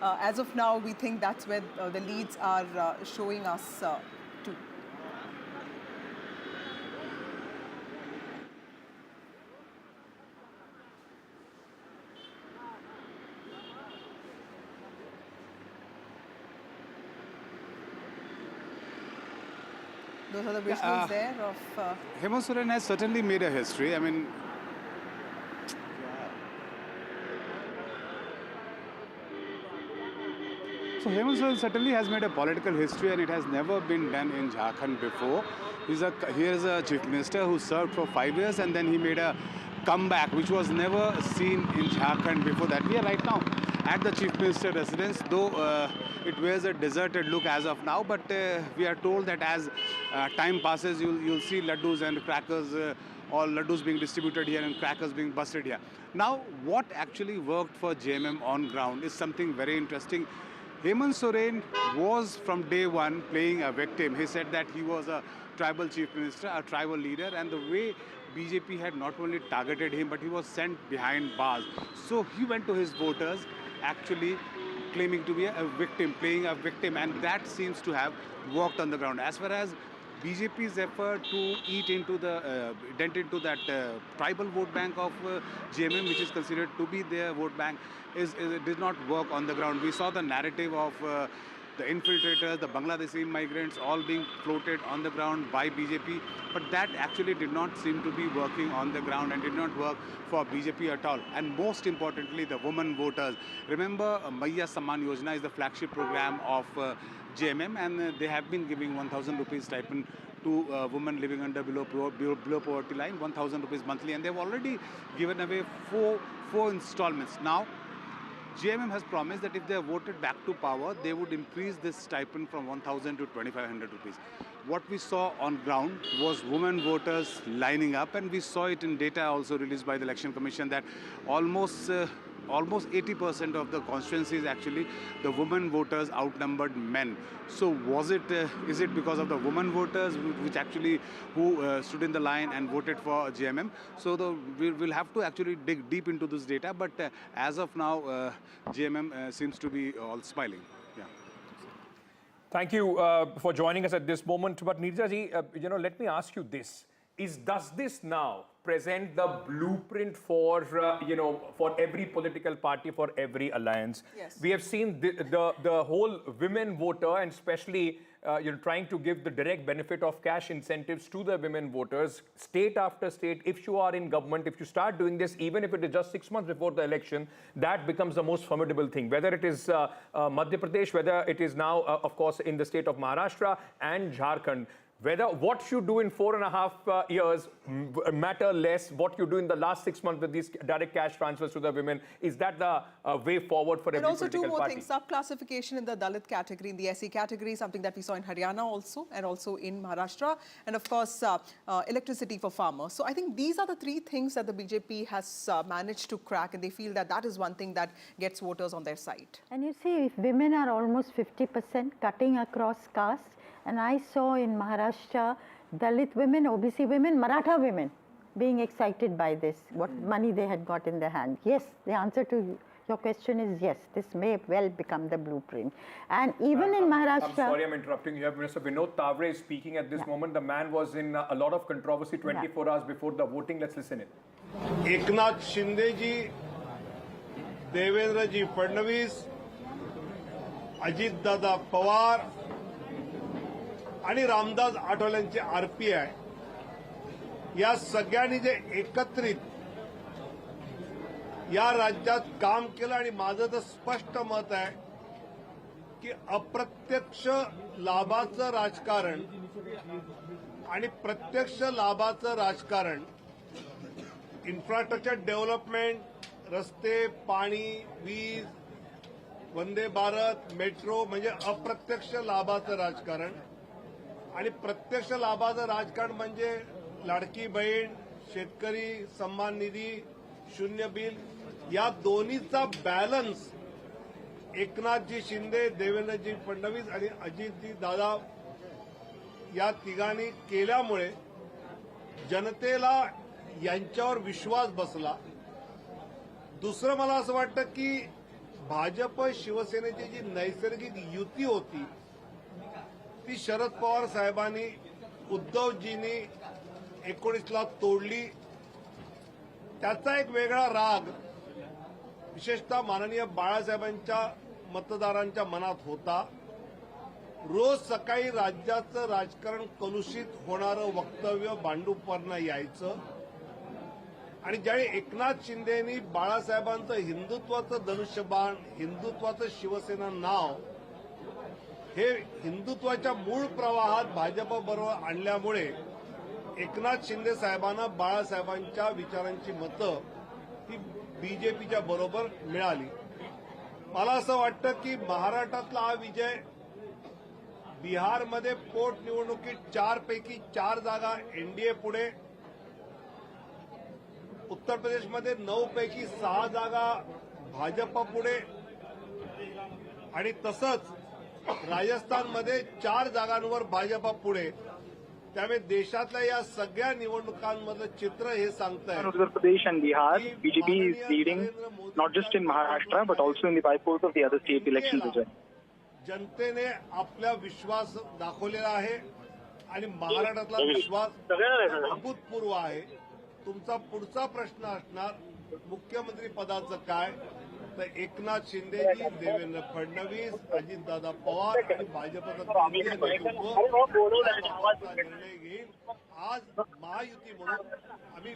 as of now, we think that's where the leads are showing us to. Those are the visuals there of... Hemant Soren has certainly made a history. I mean, so Hemant Soren certainly has made a political history, and it has never been done in Jharkhand before. He is a chief minister who served for 5 years, and then he made a comeback, which was never seen in Jharkhand before that. We are right now at the chief minister residence, though it wears a deserted look as of now, but we are told that as time passes, you'll see laddus and crackers, all laddus being distributed here and crackers being busted here. Now, what actually worked for JMM on ground is something very interesting. Hemant Soren was from day one playing a victim. He said that he was a tribal chief minister, a tribal leader, and the way BJP had not only targeted him, but he was sent behind bars. So he went to his voters actually claiming to be a victim, playing a victim, and that seems to have worked on the ground. As far as BJP's effort to dent into that tribal vote bank of JMM, which is considered to be their vote bank, it did not work on the ground. We saw the narrative of the infiltrators, the Bangladeshi migrants, all being floated on the ground by BJP, but that actually did not seem to be working on the ground and did not work for BJP at all. And most importantly, the women voters. Remember, Maiya Samman Yojana is the flagship program of JMM, and they have been giving 1,000 rupees stipend to women living below poverty line, 1,000 rupees monthly, and they've already given away four installments. Now, JMM has promised that if they are voted back to power, they would increase this stipend from 1,000 to 2,500 rupees. What we saw on ground was women voters lining up, and we saw it in data also released by the Election Commission that almost 80% of the constituencies, actually, the women voters outnumbered men. So is it because of the women voters who stood in the line and voted for JMM? So we'll have to actually dig deep into this data, but as of now, JMM seems to be all smiling. Yeah. Thank you for joining us at this moment. But Neerja ji, let me ask you this. Does this now present the blueprint for every political party, for every alliance? Yes. We have seen the whole women voter, and especially trying to give the direct benefit of cash incentives to the women voters, state after state. If you are in government, if you start doing this, even if it is just 6 months before the election, that becomes the most formidable thing. Whether it is Madhya Pradesh, whether it is now, of course, in the state of Maharashtra and Jharkhand. Whether what you do in 4.5 years matter less, what you do in the last 6 months with these direct cash transfers to the women, is that the way forward for every political party? And also two more things, sub-classification in the Dalit category, in the SC category, something that we saw in Haryana also, and also in Maharashtra, and of course, electricity for farmers. So I think these are the three things that the BJP has managed to crack, and they feel that that is one thing that gets voters on their side. And you see, if women are almost 50% cutting across caste, and I saw in Maharashtra, Dalit women, OBC women, Maratha women being excited by this, what money they had got in their hand. Yes, the answer to your question is yes, this may well become the blueprint. And even in Maharashtra... I'm sorry, I'm interrupting you. Mr. Vinod Tavre is speaking at this moment. The man was in a lot of controversy 24 hours before the voting. Let's listen in. Eknath Shinde ji, Devendra ji Fadnavis, Ajit Dada Pawar, आणि Ramdas आठवलेंचे RPI या सगळ्यांनी जे एकत्रित या राज्यात काम केलं, आणि माझं तर स्पष्ट मत आहे की अप्रत्यक्ष लाभाचं राजकारण आणि प्रत्यक्ष लाभाचं राजकारण, इन्फ्रास्ट्रक्चर डेव्हलपमेंट, रस्ते, पाणी, वीज, वंदे भारत, मेट्रो, म्हणजे अप्रत्यक्ष लाभाचं राजकारण, आणि प्रत्यक्ष लाभाचं राजकारण म्हणजे लाडकी बहीण, शेतकरी सन्मान निधी, शून्य बिल, या दोन्हीचा बॅलन्स एकनाथजी शिंदे, देवेंद्रजी फडणवीस आणि अजितजी दादा या तिघांनी केल्यामुळे जनतेला यांच्यावर विश्वास बसला. दुसरं मला असं वाटतं की भाजप शिवसेनेची जी नैसर्गिक युती होती ती शरद पवार साहेबांनी, उद्धवजींनी 19ला तोडली. त्याचा एक वेगळा राग विशेषतः माननीय बाळासाहेबांच्या मतदारांच्या मनात होता. रोज सकाळी राज्याचं राजकारण कलुषित होणारं वक्तव्य भांडूपवरनं यायचं आणि ज्यावेळी एकनाथ शिंदेनी बाळासाहेबांचं हिंदुत्वाचं धनुष्यबाण, हिंदुत्वाचं शिवसेना नाव हे हिंदुत्वाच्या मूळ प्रवाहात भाजपबरोबर आणल्यामुळे एकनाथ शिंदे साहेबांना बाळासाहेबांच्या विचारांची मतं ही बीजेपीच्या बरोबर मिळाली. मला असं वाटतं की महाराष्ट्रातला हा विजय बिहारमध्ये पोटनिवडणुकीत 4 पैकी 4 जागा एनडीए पुढे, उत्तर प्रदेशमध्ये 9 पैकी 6 जागा भाजप पुढे आणि तसंच राजस्थानमध्ये 4 जागांवर भाजप पुढे. त्यामुळे देशातल्या या सगळ्या निवडणुकांमधलं चित्र हे सांगतंय. Uttar Pradesh and Bihar, BJP is leading not just in Maharashtra but also in the bypolls of the other state elections as well. जनतेने आपला विश्वास दाखवलेला आहे आणि महाराष्ट्रातला विश्वास अभूतपूर्व आहे. तुमचा पुढचा प्रश्न असणार मुख्यमंत्री पदाचं काय, तर एकनाथ शिंदेजी, देवेंद्र फडणवीस, अजितदादा पवार आणि भाजपचा केंद्रीय नेतृत्व निर्णय घेईल. आज महायुती म्हणून आम्ही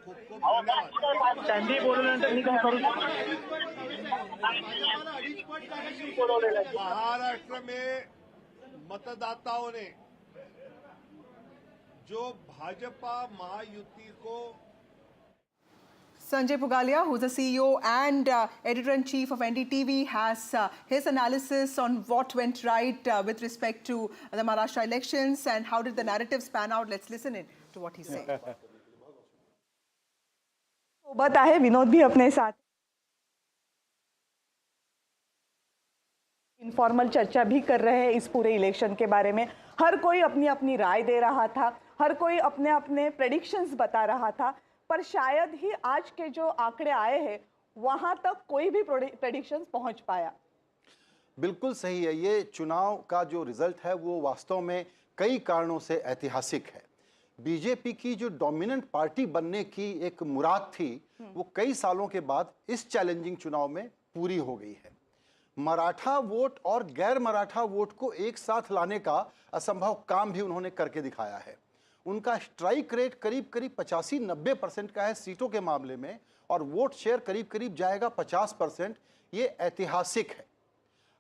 खूप खूप धन्यवाद. महाराष्ट्र में मतदाताओं ने जो भाजपा महायुति को Sanjay Pugalia, who's the CEO and editor-in-chief of NDTV, has his analysis on what went right with respect to the Maharashtra elections and how did the narratives pan out. Let's listen in to what he's saying. सोबत आहे विनोद भी अपने साथ, informal चर्चा भी कर रहे हैं इस पूरे इलेक्शन के बारे में. हर कोई अपनी अपनी राय दे रहा था, हर कोई अपने अपने प्रेडिक्शंस बता रहा था, पर शायद ही आज के जो आंकड़े आए हैं वहां तक कोई भी प्रेडिक्शंस पहुंच पाया. बिल्कुल सही है. ये चुनाव का जो रिजल्ट है वो वास्तव में कई कारणों से ऐतिहासिक है. बीजेपी की जो डोमिनेंट पार्टी बनने की एक मुराद थी वो कई सालों के बाद इस चैलेंजिंग चुनाव में पूरी हो गई है. मराठा वोट और गैर मराठा वोट को एक साथ लाने का असंभव काम भी उन्होंने करके दिखाया है. उनका स्ट्राइक रेट करीब करीब 85-90% का है सीटों के मामले में और वोट शेयर करीब करीब जाएगा 50%. ये ऐतिहासिक है.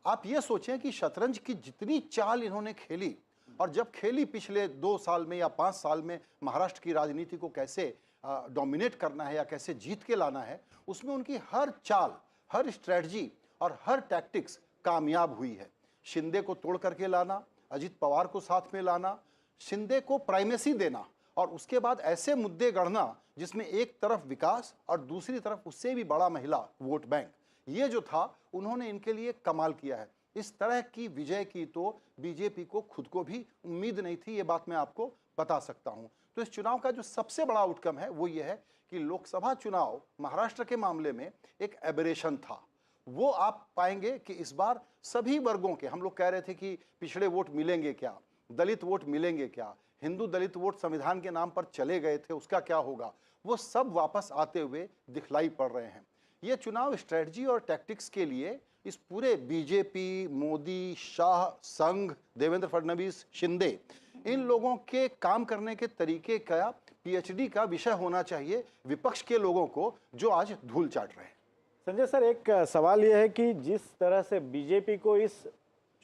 आप ये सोचें कि शतरंज की जितनी चाल इन्होंने खेली और जब खेली पिछले 2 साल में या 5 साल में महाराष्ट्र की राजनीति को कैसे डोमिनेट करना है या कैसे जीत के लाना है, उसमें उनकी हर चाल, हर स्ट्रेटजी और हर टैक्टिक्स कामयाब हुई है. शिंदे को तोड़ करके लाना, अजित पवार को साथ में लाना, शिंदे को प्राइमेसी देना और उसके बाद ऐसे मुद्दे गढ़ना जिसमें एक तरफ विकास और दूसरी तरफ उससे भी बड़ा महिला वोट बैंक, ये जो था उन्होंने इनके लिए कमाल किया है. इस तरह की विजय की तो बीजेपी को खुद को भी उम्मीद नहीं थी, ये बात मैं आपको बता सकता हूं. तो इस चुनाव का जो सबसे बड़ा आउटकम है वो ये है कि लोकसभा चुनाव महाराष्ट्र के मामले में एक एबरेशन था. वो आप पाएंगे कि इस बार सभी वर्गों के, हम लोग कह रहे थे कि पिछड़े वोट मिलेंगे क्या, दलित वोट मिलेंगे क्या, हिंदू दलित वोट संविधान के नाम पर चले गए थे उसका क्या होगा, वो सब वापस आते हुए दिखलाई पड़ रहे हैं. ये चुनाव स्ट्रेटजी और टैक्टिक्स के लिए इस पूरे बीजेपी, मोदी, शाह, संघ, देवेंद्र फडणवीस, शिंदे, इन लोगों के काम करने के तरीके का पीएचडी का विषय होना चाहिए विपक्ष के लोगों को जो आज धूल चाट रहे हैं. संजय सर, एक सवाल यह है कि जिस तरह से बीजेपी को इस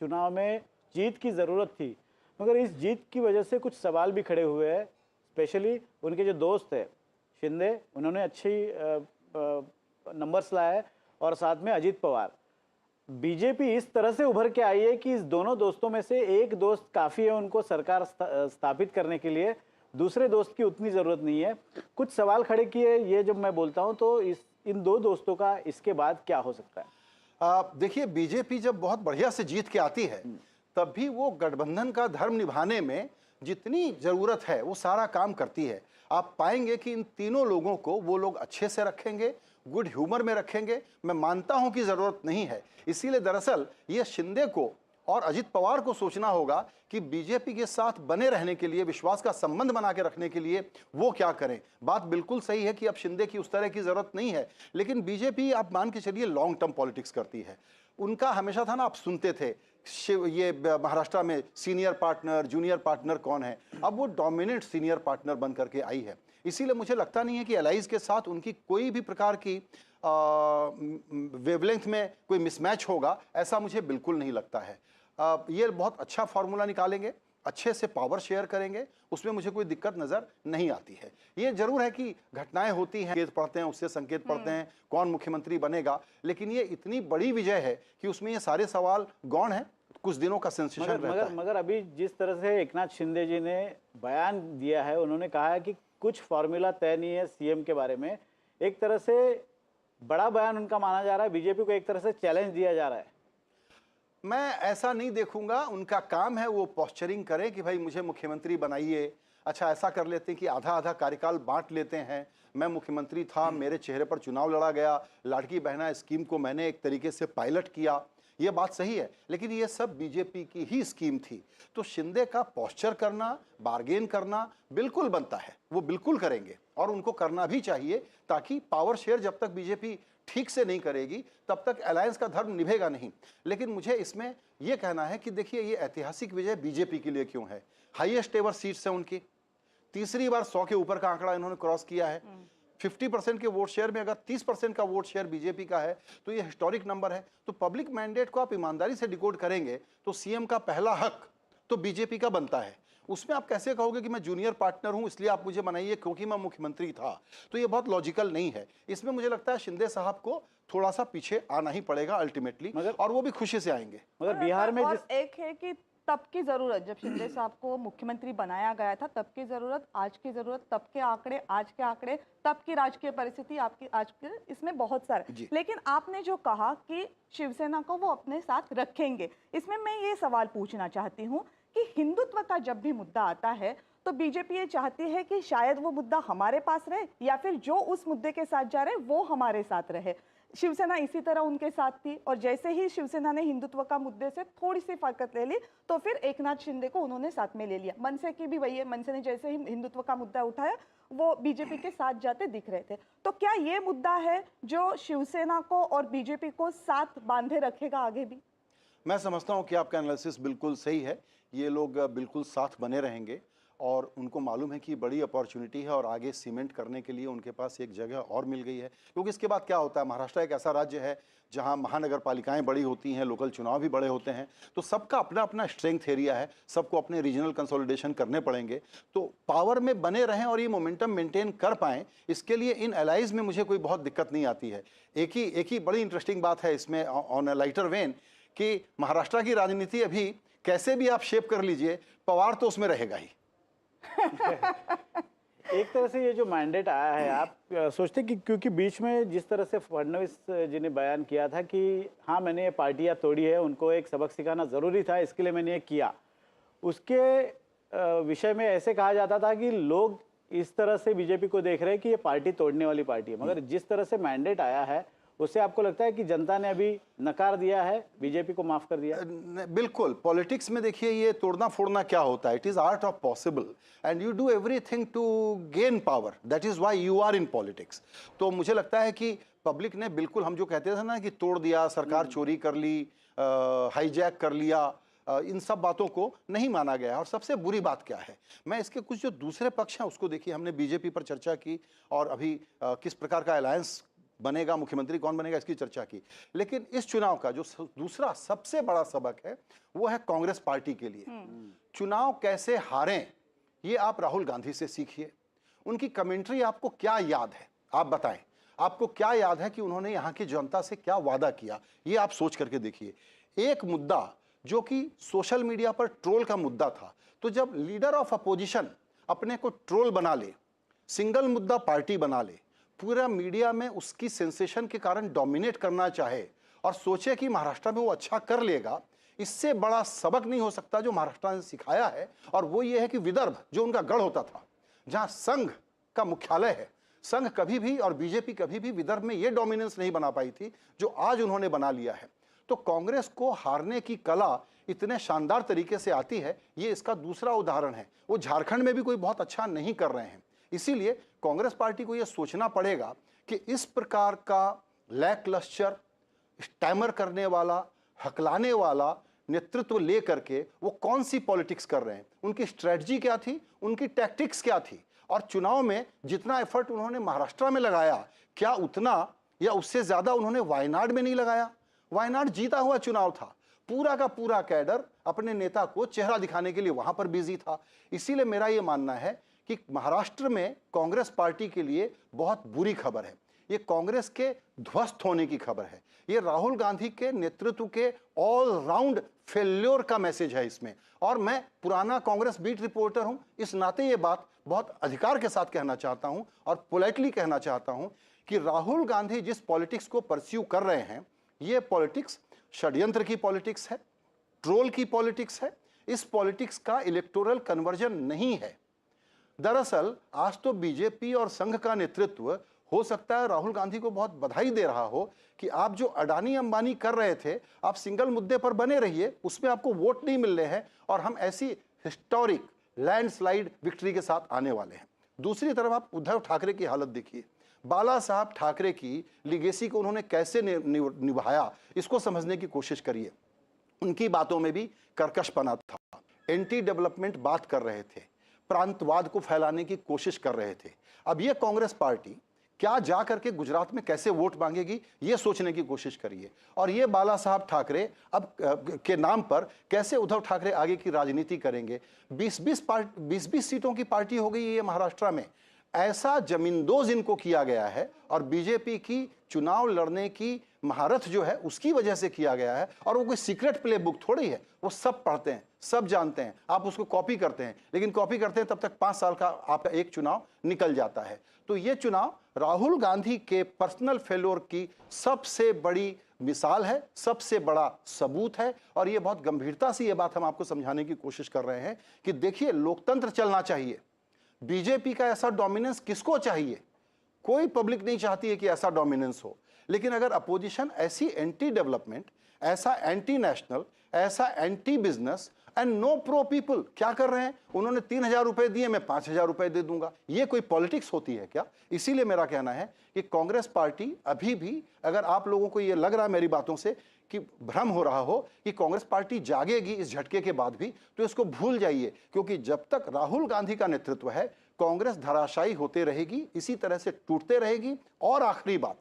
चुनाव में जीत की ज़रूरत थी, मगर इस जीत की वजह से कुछ सवाल भी खड़े हुए हैं. स्पेशली उनके जो दोस्त है शिंदे, उन्होंने अच्छी नंबर्स लाया है और साथ में अजित पवार. बीजेपी इस तरह से उभर के आई है कि इस दोनों दोस्तों में से एक दोस्त काफ़ी है उनको सरकार स्थापित करने के लिए, दूसरे दोस्त की उतनी ज़रूरत नहीं है. कुछ सवाल खड़े किए, ये जब मैं बोलता हूँ तो इन 2 दोस्तों का इसके बाद क्या हो सकता है? देखिए, बीजेपी जब बहुत बढ़िया से जीत के आती है तब भी वो गठबंधन का धर्म निभाने में जितनी ज़रूरत है वो सारा काम करती है. आप पाएंगे कि इन तीनों लोगों को वो लोग अच्छे से रखेंगे, गुड ह्यूमर में रखेंगे. मैं मानता हूं कि ज़रूरत नहीं है, इसीलिए दरअसल ये शिंदे को और अजित पवार को सोचना होगा कि बीजेपी के साथ बने रहने के लिए, विश्वास का संबंध बना के रखने के लिए वो क्या करें. बात बिल्कुल सही है कि अब शिंदे की उस तरह की ज़रूरत नहीं है, लेकिन बीजेपी आप मान के चलिए लॉन्ग टर्म पॉलिटिक्स करती है. उनका हमेशा था ना, आप सुनते थे ये महाराष्ट्र में सीनियर पार्टनर जूनियर पार्टनर कौन है, अब वो डोमिनेंट सीनियर पार्टनर बन करके आई है। इसीलिए मुझे लगता नहीं है कि एलाइज के साथ उनकी कोई भी प्रकार की वेवलेंथ में कोई मिसमैच होगा, ऐसा मुझे बिल्कुल नहीं लगता है। ये बहुत अच्छा फार्मूला निकालेंगे, अच्छे से पावर शेयर करेंगे, उसमें मुझे कोई दिक्कत नजर नहीं आती है। ये जरूर है कि घटनाएं होती हैं, संकेत पढ़ते हैं, उससे संकेत पढ़ते हैं कौन मुख्यमंत्री बनेगा, लेकिन ये इतनी बड़ी विजय है कि उसमें ये सारे सवाल गौण हैं, कुछ दिनों का सेंसेशन रहता है। मगर अभी जिस तरह से एकनाथ शिंदे जी ने बयान दिया है, उन्होंने कहा है कि कुछ फॉर्मूला तय नहीं है सीएम के बारे में। एक तरह से बड़ा बयान उनका माना जा रहा है, बीजेपी को एक तरह से चैलेंज दिया जा रहा है। मैं ऐसा नहीं देखूंगा, उनका काम है वो पोस्चरिंग करें कि भाई मुझे मुख्यमंत्री बनाइए। अच्छा, ऐसा कर लेते हैं कि आधा आधा कार्यकाल बांट लेते हैं, मैं मुख्यमंत्री था, मेरे चेहरे पर चुनाव लड़ा गया, लाड़की बहना स्कीम को मैंने एक तरीके से पायलट किया, ये बात सही है, लेकिन ये सब बीजेपी की ही स्कीम थी। तो शिंदे का पोस्चर करना, बार्गेन करना बिल्कुल बनता है, वो बिल्कुल करेंगे और उनको करना भी चाहिए, ताकि पावर शेयर जब तक बीजेपी ठीक से नहीं करेगी तब तक अलायंस का धर्म निभेगा नहीं। लेकिन मुझे इसमें यह कहना है कि देखिए, ये ऐतिहासिक विजय बीजेपी के लिए क्यों है। हाईएस्ट एवर सीट्स है उनकी, तीसरी बार 100 के ऊपर का आंकड़ा इन्होंने क्रॉस किया है। 50% के वोट शेयर में अगर 30% का वोट शेयर बीजेपी का है तो ये हिस्टोरिक नंबर है। तो पब्लिक मैंडेट को आप ईमानदारी से डिकोड करेंगे तो सीएम का पहला हक तो बीजेपी का बनता है। उसमें आप कैसे कहोगे कि मैं जूनियर पार्टनर हूं इसलिए आप मुझे बनाइए क्योंकि मैं मुख्यमंत्री था, तो ये बहुत लॉजिकल नहीं है। इसमें मुझे लगता है शिंदे साहब को थोड़ा सा पीछे आना ही पड़ेगा अल्टीमेटली, और वो भी खुशी से आएंगे। मगर बिहार में एक है कि तब की जरूरत, जब शिंदे साहब को मुख्यमंत्री बनाया गया था तब की जरूरत, आज की जरूरत, तब के आंकड़े, आज के आंकड़े, तब की राजकीय परिस्थिति, आपकी आज के, इसमें बहुत सारे। लेकिन आपने जो कहा कि शिवसेना को वो अपने साथ रखेंगे, इसमें मैं ये सवाल पूछना चाहती हूँ कि हिंदुत्व का जब भी मुद्दा आता है तो बीजेपी ये चाहती है कि शायद वो मुद्दा हमारे पास रहे या फिर जो उस मुद्दे के साथ जा रहे वो हमारे साथ रहे। शिवसेना इसी तरह उनके साथ थी, और जैसे ही शिवसेना ने हिंदुत्व का मुद्दे से थोड़ी सी फरकत ले ली तो फिर एकनाथ शिंदे को उन्होंने साथ में ले लिया। मनसे की भी वही है, मनसे ने जैसे ही हिंदुत्व का मुद्दा उठाया वो बीजेपी के साथ जाते दिख रहे थे। तो क्या ये मुद्दा है जो शिवसेना को और बीजेपी को साथ बांधे रखेगा आगे भी? मैं समझता हूं कि आपका एनालिसिस बिल्कुल सही है। ये लोग बिल्कुल साथ बने रहेंगे और उनको मालूम है कि बड़ी अपॉर्चुनिटी है और आगे सीमेंट करने के लिए उनके पास एक जगह और मिल गई है। क्योंकि इसके बाद क्या होता है, महाराष्ट्र एक ऐसा राज्य है जहां महानगर पालिकाएं बड़ी होती हैं, लोकल चुनाव भी बड़े होते हैं, तो सबका अपना अपना स्ट्रेंथ एरिया है, सबको अपने रीजनल कंसोलिडेशन करने पड़ेंगे। तो पावर में बने रहें और ये मोमेंटम मेंटेन कर पाएं, इसके लिए इन एलाइज में मुझे कोई बहुत दिक्कत नहीं आती है। एक ही बड़ी इंटरेस्टिंग बात है इसमें ऑन अ लाइटर वेन कि महाराष्ट्र की राजनीति अभी कैसे भी आप शेप कर लीजिए, पवार तो उसमें रहेगा ही। एक तरह से ये जो मैंडेट आया है, आप सोचते कि क्योंकि बीच में जिस तरह से फडणवीस जी ने बयान किया था कि हाँ मैंने ये पार्टियां तोड़ी है, उनको एक सबक सिखाना ज़रूरी था, इसके लिए मैंने ये किया, उसके विषय में ऐसे कहा जाता था कि लोग इस तरह से बीजेपी को देख रहे हैं कि ये पार्टी तोड़ने वाली पार्टी है। मगर जिस तरह से मैंडेट आया है उससे आपको लगता है कि जनता ने अभी नकार दिया है, बीजेपी को माफ कर दिया? बिल्कुल। पॉलिटिक्स में देखिए ये तोड़ना फोड़ना क्या होता है, it is art of possible and you do everything to gain power, that is why you are in politics. तो मुझे लगता है कि पब्लिक ने बिल्कुल, हम जो कहते थे ना कि तोड़ दिया, सरकार चोरी कर ली, हाईजैक कर लिया, इन सब बातों को नहीं माना गया। और सबसे बुरी बात क्या है, मैं इसके कुछ जो दूसरे पक्ष हैं उसको देखिए, हमने बीजेपी पर चर्चा की और अभी किस प्रकार का अलायंस बनेगा, मुख्यमंत्री कौन बनेगा इसकी चर्चा की, लेकिन इस चुनाव का जो दूसरा सबसे बड़ा सबक है वो है कांग्रेस पार्टी के लिए। चुनाव कैसे हारें ये आप राहुल गांधी से सीखिए। उनकी कमेंट्री आपको क्या याद है, आप बताएं, आपको क्या याद है कि उन्होंने यहाँ की जनता से क्या वादा किया, ये आप सोच करके देखिए। एक मुद्दा जो कि सोशल मीडिया पर ट्रोल का मुद्दा था, तो जब लीडर ऑफ अपोजिशन अपने को ट्रोल बना ले, सिंगल मुद्दा पार्टी बना ले, पूरा मीडिया में उसकी सेंसेशन के कारण डोमिनेट करना चाहे और सोचे कि महाराष्ट्र में वो अच्छा कर लेगा, इससे बड़ा सबक नहीं हो सकता जो महाराष्ट्र ने सिखाया है। और वो ये है कि विदर्भ जो उनका गढ़ होता था, जहां संघ का मुख्यालय है, संघ कभी भी और बीजेपी कभी भी विदर्भ में ये डोमिनेंस नहीं बना पाई थी जो आज उन्होंने बना लिया है। तो कांग्रेस को हारने की कला इतने शानदार तरीके से आती है, ये इसका दूसरा उदाहरण है। वो झारखंड में भी कोई बहुत अच्छा नहीं कर रहे हैं, इसीलिए कांग्रेस पार्टी को यह सोचना पड़ेगा कि इस प्रकार का लैकलस्टर, स्टैमर करने वाला, हकलाने वाला नेतृत्व ले करके वो कौन सी पॉलिटिक्स कर रहे हैं, उनकी स्ट्रेटजी क्या थी, उनकी टैक्टिक्स क्या थी, और चुनाव में जितना एफर्ट उन्होंने महाराष्ट्र में लगाया, क्या उतना या उससे ज्यादा उन्होंने वायनाड में नहीं लगाया? वायनाड जीता हुआ चुनाव था, पूरा का पूरा कैडर अपने नेता को चेहरा दिखाने के लिए वहां पर बिजी था। इसीलिए मेरा यह मानना है कि महाराष्ट्र में कांग्रेस पार्टी के लिए बहुत बुरी खबर है। ये कांग्रेस के ध्वस्त होने की खबर है। ये राहुल गांधी के नेतृत्व के ऑल राउंड फेल्योर का मैसेज है इसमें। और मैं पुराना कांग्रेस बीट रिपोर्टर हूं, इस नाते ये बात बहुत अधिकार के साथ कहना चाहता हूं और पोलाइटली कहना चाहता हूं कि राहुल गांधी जिस पॉलिटिक्स को परस्यू कर रहे हैं, ये पॉलिटिक्स षड्यंत्र की पॉलिटिक्स है, ट्रोल की पॉलिटिक्स है। इस पॉलिटिक्स का इलेक्टोरल कन्वर्जन नहीं है। दरअसल आज तो बीजेपी और संघ का नेतृत्व हो सकता है राहुल गांधी को बहुत बधाई दे रहा हो कि आप जो अडानी अंबानी कर रहे थे, आप सिंगल मुद्दे पर बने रहिए, उसमें आपको वोट नहीं मिल रहे हैं और हम ऐसी हिस्टोरिक लैंडस्लाइड विक्ट्री के साथ आने वाले हैं। दूसरी तरफ आप उद्धव ठाकरे की हालत देखिए। बाला साहब ठाकरे की लिगेसी को उन्होंने कैसे निभाया, इसको समझने की कोशिश करिए। उनकी बातों में भी कर्कशपना था, एंटी डेवलपमेंट बात कर रहे थे, प्रांतवाद को फैलाने की कोशिश कर रहे थे। अब ये कांग्रेस पार्टी क्या जा करके गुजरात में कैसे वोट मांगेगी, ये सोचने की कोशिश करिए। और ये बाला साहब ठाकरे अब के नाम पर कैसे उद्धव ठाकरे आगे की राजनीति करेंगे। 20-20 सीटों की पार्टी हो गई है ये महाराष्ट्र में। ऐसा जमींदोज इनको किया गया है और बीजेपी की चुनाव लड़ने की महारत जो है उसकी वजह से किया गया है। और वो कोई सीक्रेट प्ले बुक थोड़ी है, वो सब पढ़ते हैं, सब जानते हैं। आप उसको कॉपी करते हैं, लेकिन कॉपी करते हैं तब तक 5 साल का आपका एक चुनाव निकल जाता है। तो ये चुनाव राहुल गांधी के पर्सनल फेल्योर की सबसे बड़ी मिसाल है, सबसे बड़ा सबूत है। और ये बहुत गंभीरता से ये बात हम आपको समझाने की कोशिश कर रहे हैं कि देखिए, लोकतंत्र चलना चाहिए। बीजेपी का ऐसा डोमिनेंस किसको चाहिए? कोई पब्लिक नहीं चाहती है कि ऐसा डोमिनेंस हो। लेकिन अगर अपोजिशन ऐसी एंटी डेवलपमेंट, ऐसा एंटी नेशनल, ऐसा anti business and no pro people क्या कर रहे हैं, उन्होंने 3,000 रुपए दिए, मैं 5,000 रुपए दे दूंगा, ये कोई पॉलिटिक्स होती है क्या? इसीलिए मेरा कहना है कि कांग्रेस पार्टी अभी भी, अगर आप लोगों को ये लग रहा है मेरी बातों से कि भ्रम हो रहा हो कि कांग्रेस पार्टी जागेगी इस झटके के बाद भी, तो इसको भूल जाइए। क्योंकि जब तक राहुल गांधी का नेतृत्व है, कांग्रेस धराशायी होते रहेगी, इसी तरह से टूटते रहेगी। और आखिरी बात,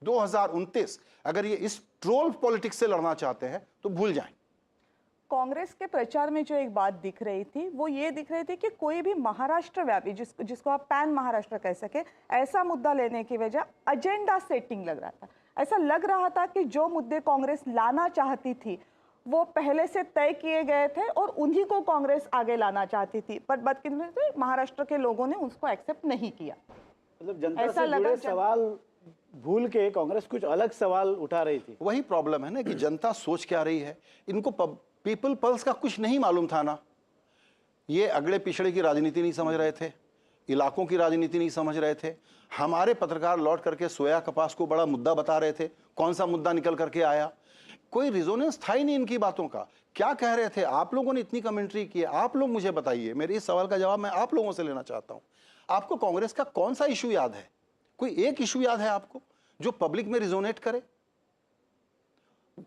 2029 अगर ये इस ट्रोल पॉलिटिक्स से लड़ना चाहते हैं तो भूल जाएं। कांग्रेस के प्रचार में जो एक बात दिख रही थी वो ये दिख रही थी कि कोई भी महाराष्ट्र व्यापी, जिसको आप पैन महाराष्ट्र कह सके, ऐसा मुद्दा लेने की वजह एजेंडा सेटिंग लग रहा था। ऐसा लग रहा था कि जो मुद्दे कांग्रेस लाना चाहती थी वो पहले से तय किए गए थे और उन्हीं को कांग्रेस आगे लाना चाहती थी। पर बदकिस्मती महाराष्ट्र के लोगों ने उसको एक्सेप्ट नहीं किया। मतलब जनता से जुड़े सवाल भूल के कांग्रेस कुछ अलग सवाल उठा रही थी। वही प्रॉब्लम है ना कि जनता सोच क्या रही है। इनको पीपल पल्स का कुछ नहीं मालूम था ना। ये अगड़े पिछड़े की राजनीति नहीं समझ रहे थे, इलाकों की राजनीति नहीं समझ रहे थे। हमारे पत्रकार लौट करके सोया कपास को बड़ा मुद्दा बता रहे थे, कौन सा मुद्दा निकल करके आया? कोई रिजोनेंस था ही नहीं इनकी बातों का। क्या कह रहे थे? आप लोगों ने इतनी कमेंट्री की, आप लोग मुझे बताइए। मेरे इस सवाल का जवाब मैं आप लोगों से लेना चाहता हूं। आपको कांग्रेस का कौन सा इशू याद है? कोई एक इशू याद है आपको जो पब्लिक में रिजोनेट करे?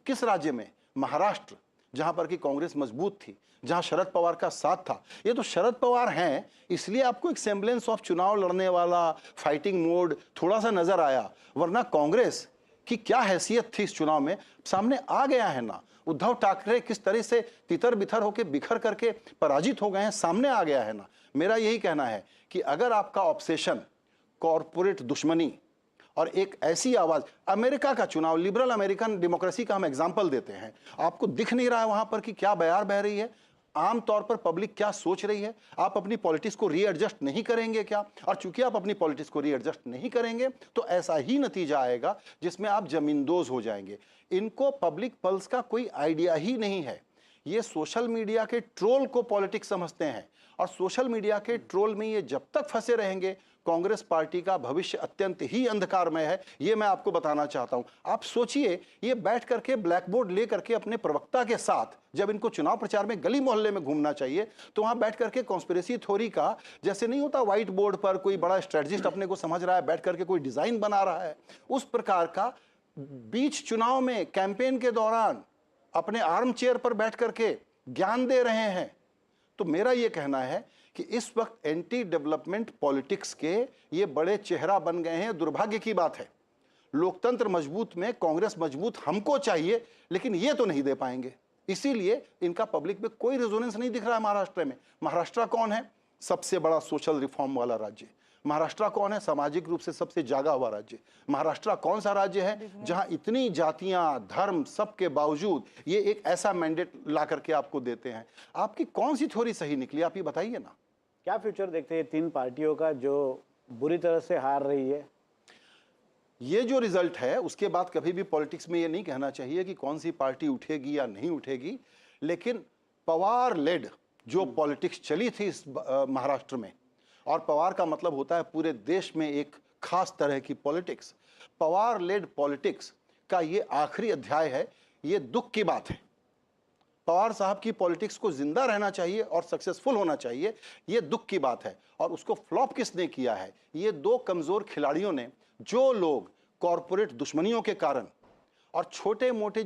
किस राज्य में? महाराष्ट्र, जहां पर कि कांग्रेस मजबूत थी, जहां शरद पवार का साथ था। ये तो शरद पवार हैं, इसलिए आपको एक सेम्बलेंस ऑफ चुनाव लड़ने वाला फाइटिंग मोड थोड़ा सा नजर आया, वरना कांग्रेस की क्या हैसियत थी इस चुनाव में सामने आ गया है ना। उद्धव ठाकरे किस तरह से तितर बितर होकर बिखर करके पराजित हो गए हैं, सामने आ गया है ना। मेरा यही कहना है कि अगर आपका ऑब्सेशन कॉरपोरेट दुश्मनी और एक ऐसी आवाज, अमेरिका का चुनाव, लिबरल अमेरिकन डेमोक्रेसी का हम एग्जाम्पल देते हैं, आपको दिख नहीं रहा है वहां पर कि क्या बयार बह रही है, आमतौर पर पब्लिक क्या सोच रही है? आप अपनी पॉलिटिक्स को रीएडजस्ट नहीं करेंगे क्या? और चूंकि आप अपनी पॉलिटिक्स को रीएडजस्ट नहीं करेंगे तो ऐसा ही नतीजा आएगा जिसमें आप जमींदोज हो जाएंगे। इनको पब्लिक पल्स का कोई आइडिया ही नहीं है। ये सोशल मीडिया के ट्रोल को पॉलिटिक्स समझते हैं और सोशल मीडिया के ट्रोल में ये जब तक फंसे रहेंगे, कांग्रेस पार्टी का भविष्य अत्यंत ही अंधकारमय है। ये मैं आपको बताना चाहता हूं। आप सोचिए, ये बैठ करके ब्लैक बोर्ड ले करके अपने प्रवक्ता के साथ जब इनको चुनाव प्रचार में गली मोहल्ले में घूमना चाहिए तो वहां बैठ करके कॉन्स्पिरेसी थ्योरी का, जैसे नहीं होता व्हाइट बोर्ड पर कोई बड़ा स्ट्रेटजिस्ट अपने को समझ रहा है, बैठ करके कोई डिजाइन बना रहा है, उस प्रकार का बीच चुनाव में कैंपेन के दौरान अपने आर्म चेयर पर बैठ करके ज्ञान दे रहे हैं। तो मेरा ये कहना है कि इस वक्त एंटी डेवलपमेंट पॉलिटिक्स के ये बड़े चेहरा बन गए हैं। दुर्भाग्य की बात है, लोकतंत्र मजबूत में कांग्रेस मजबूत हमको चाहिए, लेकिन ये तो नहीं दे पाएंगे। इसीलिए इनका पब्लिक में कोई रेजोनेंस नहीं दिख रहा है। महाराष्ट्र में, महाराष्ट्र कौन है? सबसे बड़ा सोशल रिफॉर्म वाला राज्य। महाराष्ट्र कौन है? सामाजिक रूप से सबसे जागा हुआ राज्य। महाराष्ट्र कौन सा राज्य है जहां इतनी जातियां, धर्म, सबके बावजूद ये एक ऐसा मैंडेट ला करके आपको देते हैं? आपकी कौन सी थ्योरी सही निकली, आप ये बताइए ना। क्या फ्यूचर देखते हैं तीन पार्टियों का जो बुरी तरह से हार रही है? ये जो रिजल्ट है उसके बाद कभी भी पॉलिटिक्स में ये नहीं कहना चाहिए कि कौन सी पार्टी उठेगी या नहीं उठेगी, लेकिन पवार लेड जो पॉलिटिक्स चली थी इस महाराष्ट्र में, और पवार का मतलब होता है पूरे देश में एक खास तरह की पॉलिटिक्स, पवार लेड पॉलिटिक्स का ये आखिरी अध्याय है। ये दुख की बात है। पवार साहब की पॉलिटिक्स को जिंदा रहना चाहिए और सक्सेसफुल होना चाहिए, ये दुख की बात है। और उसको फ्लॉप किसने किया है? ये दो कमजोर खिलाड़ियों ने, जो लोग कॉरपोरेट दुश्मनियों के कारण और छोटे मोटे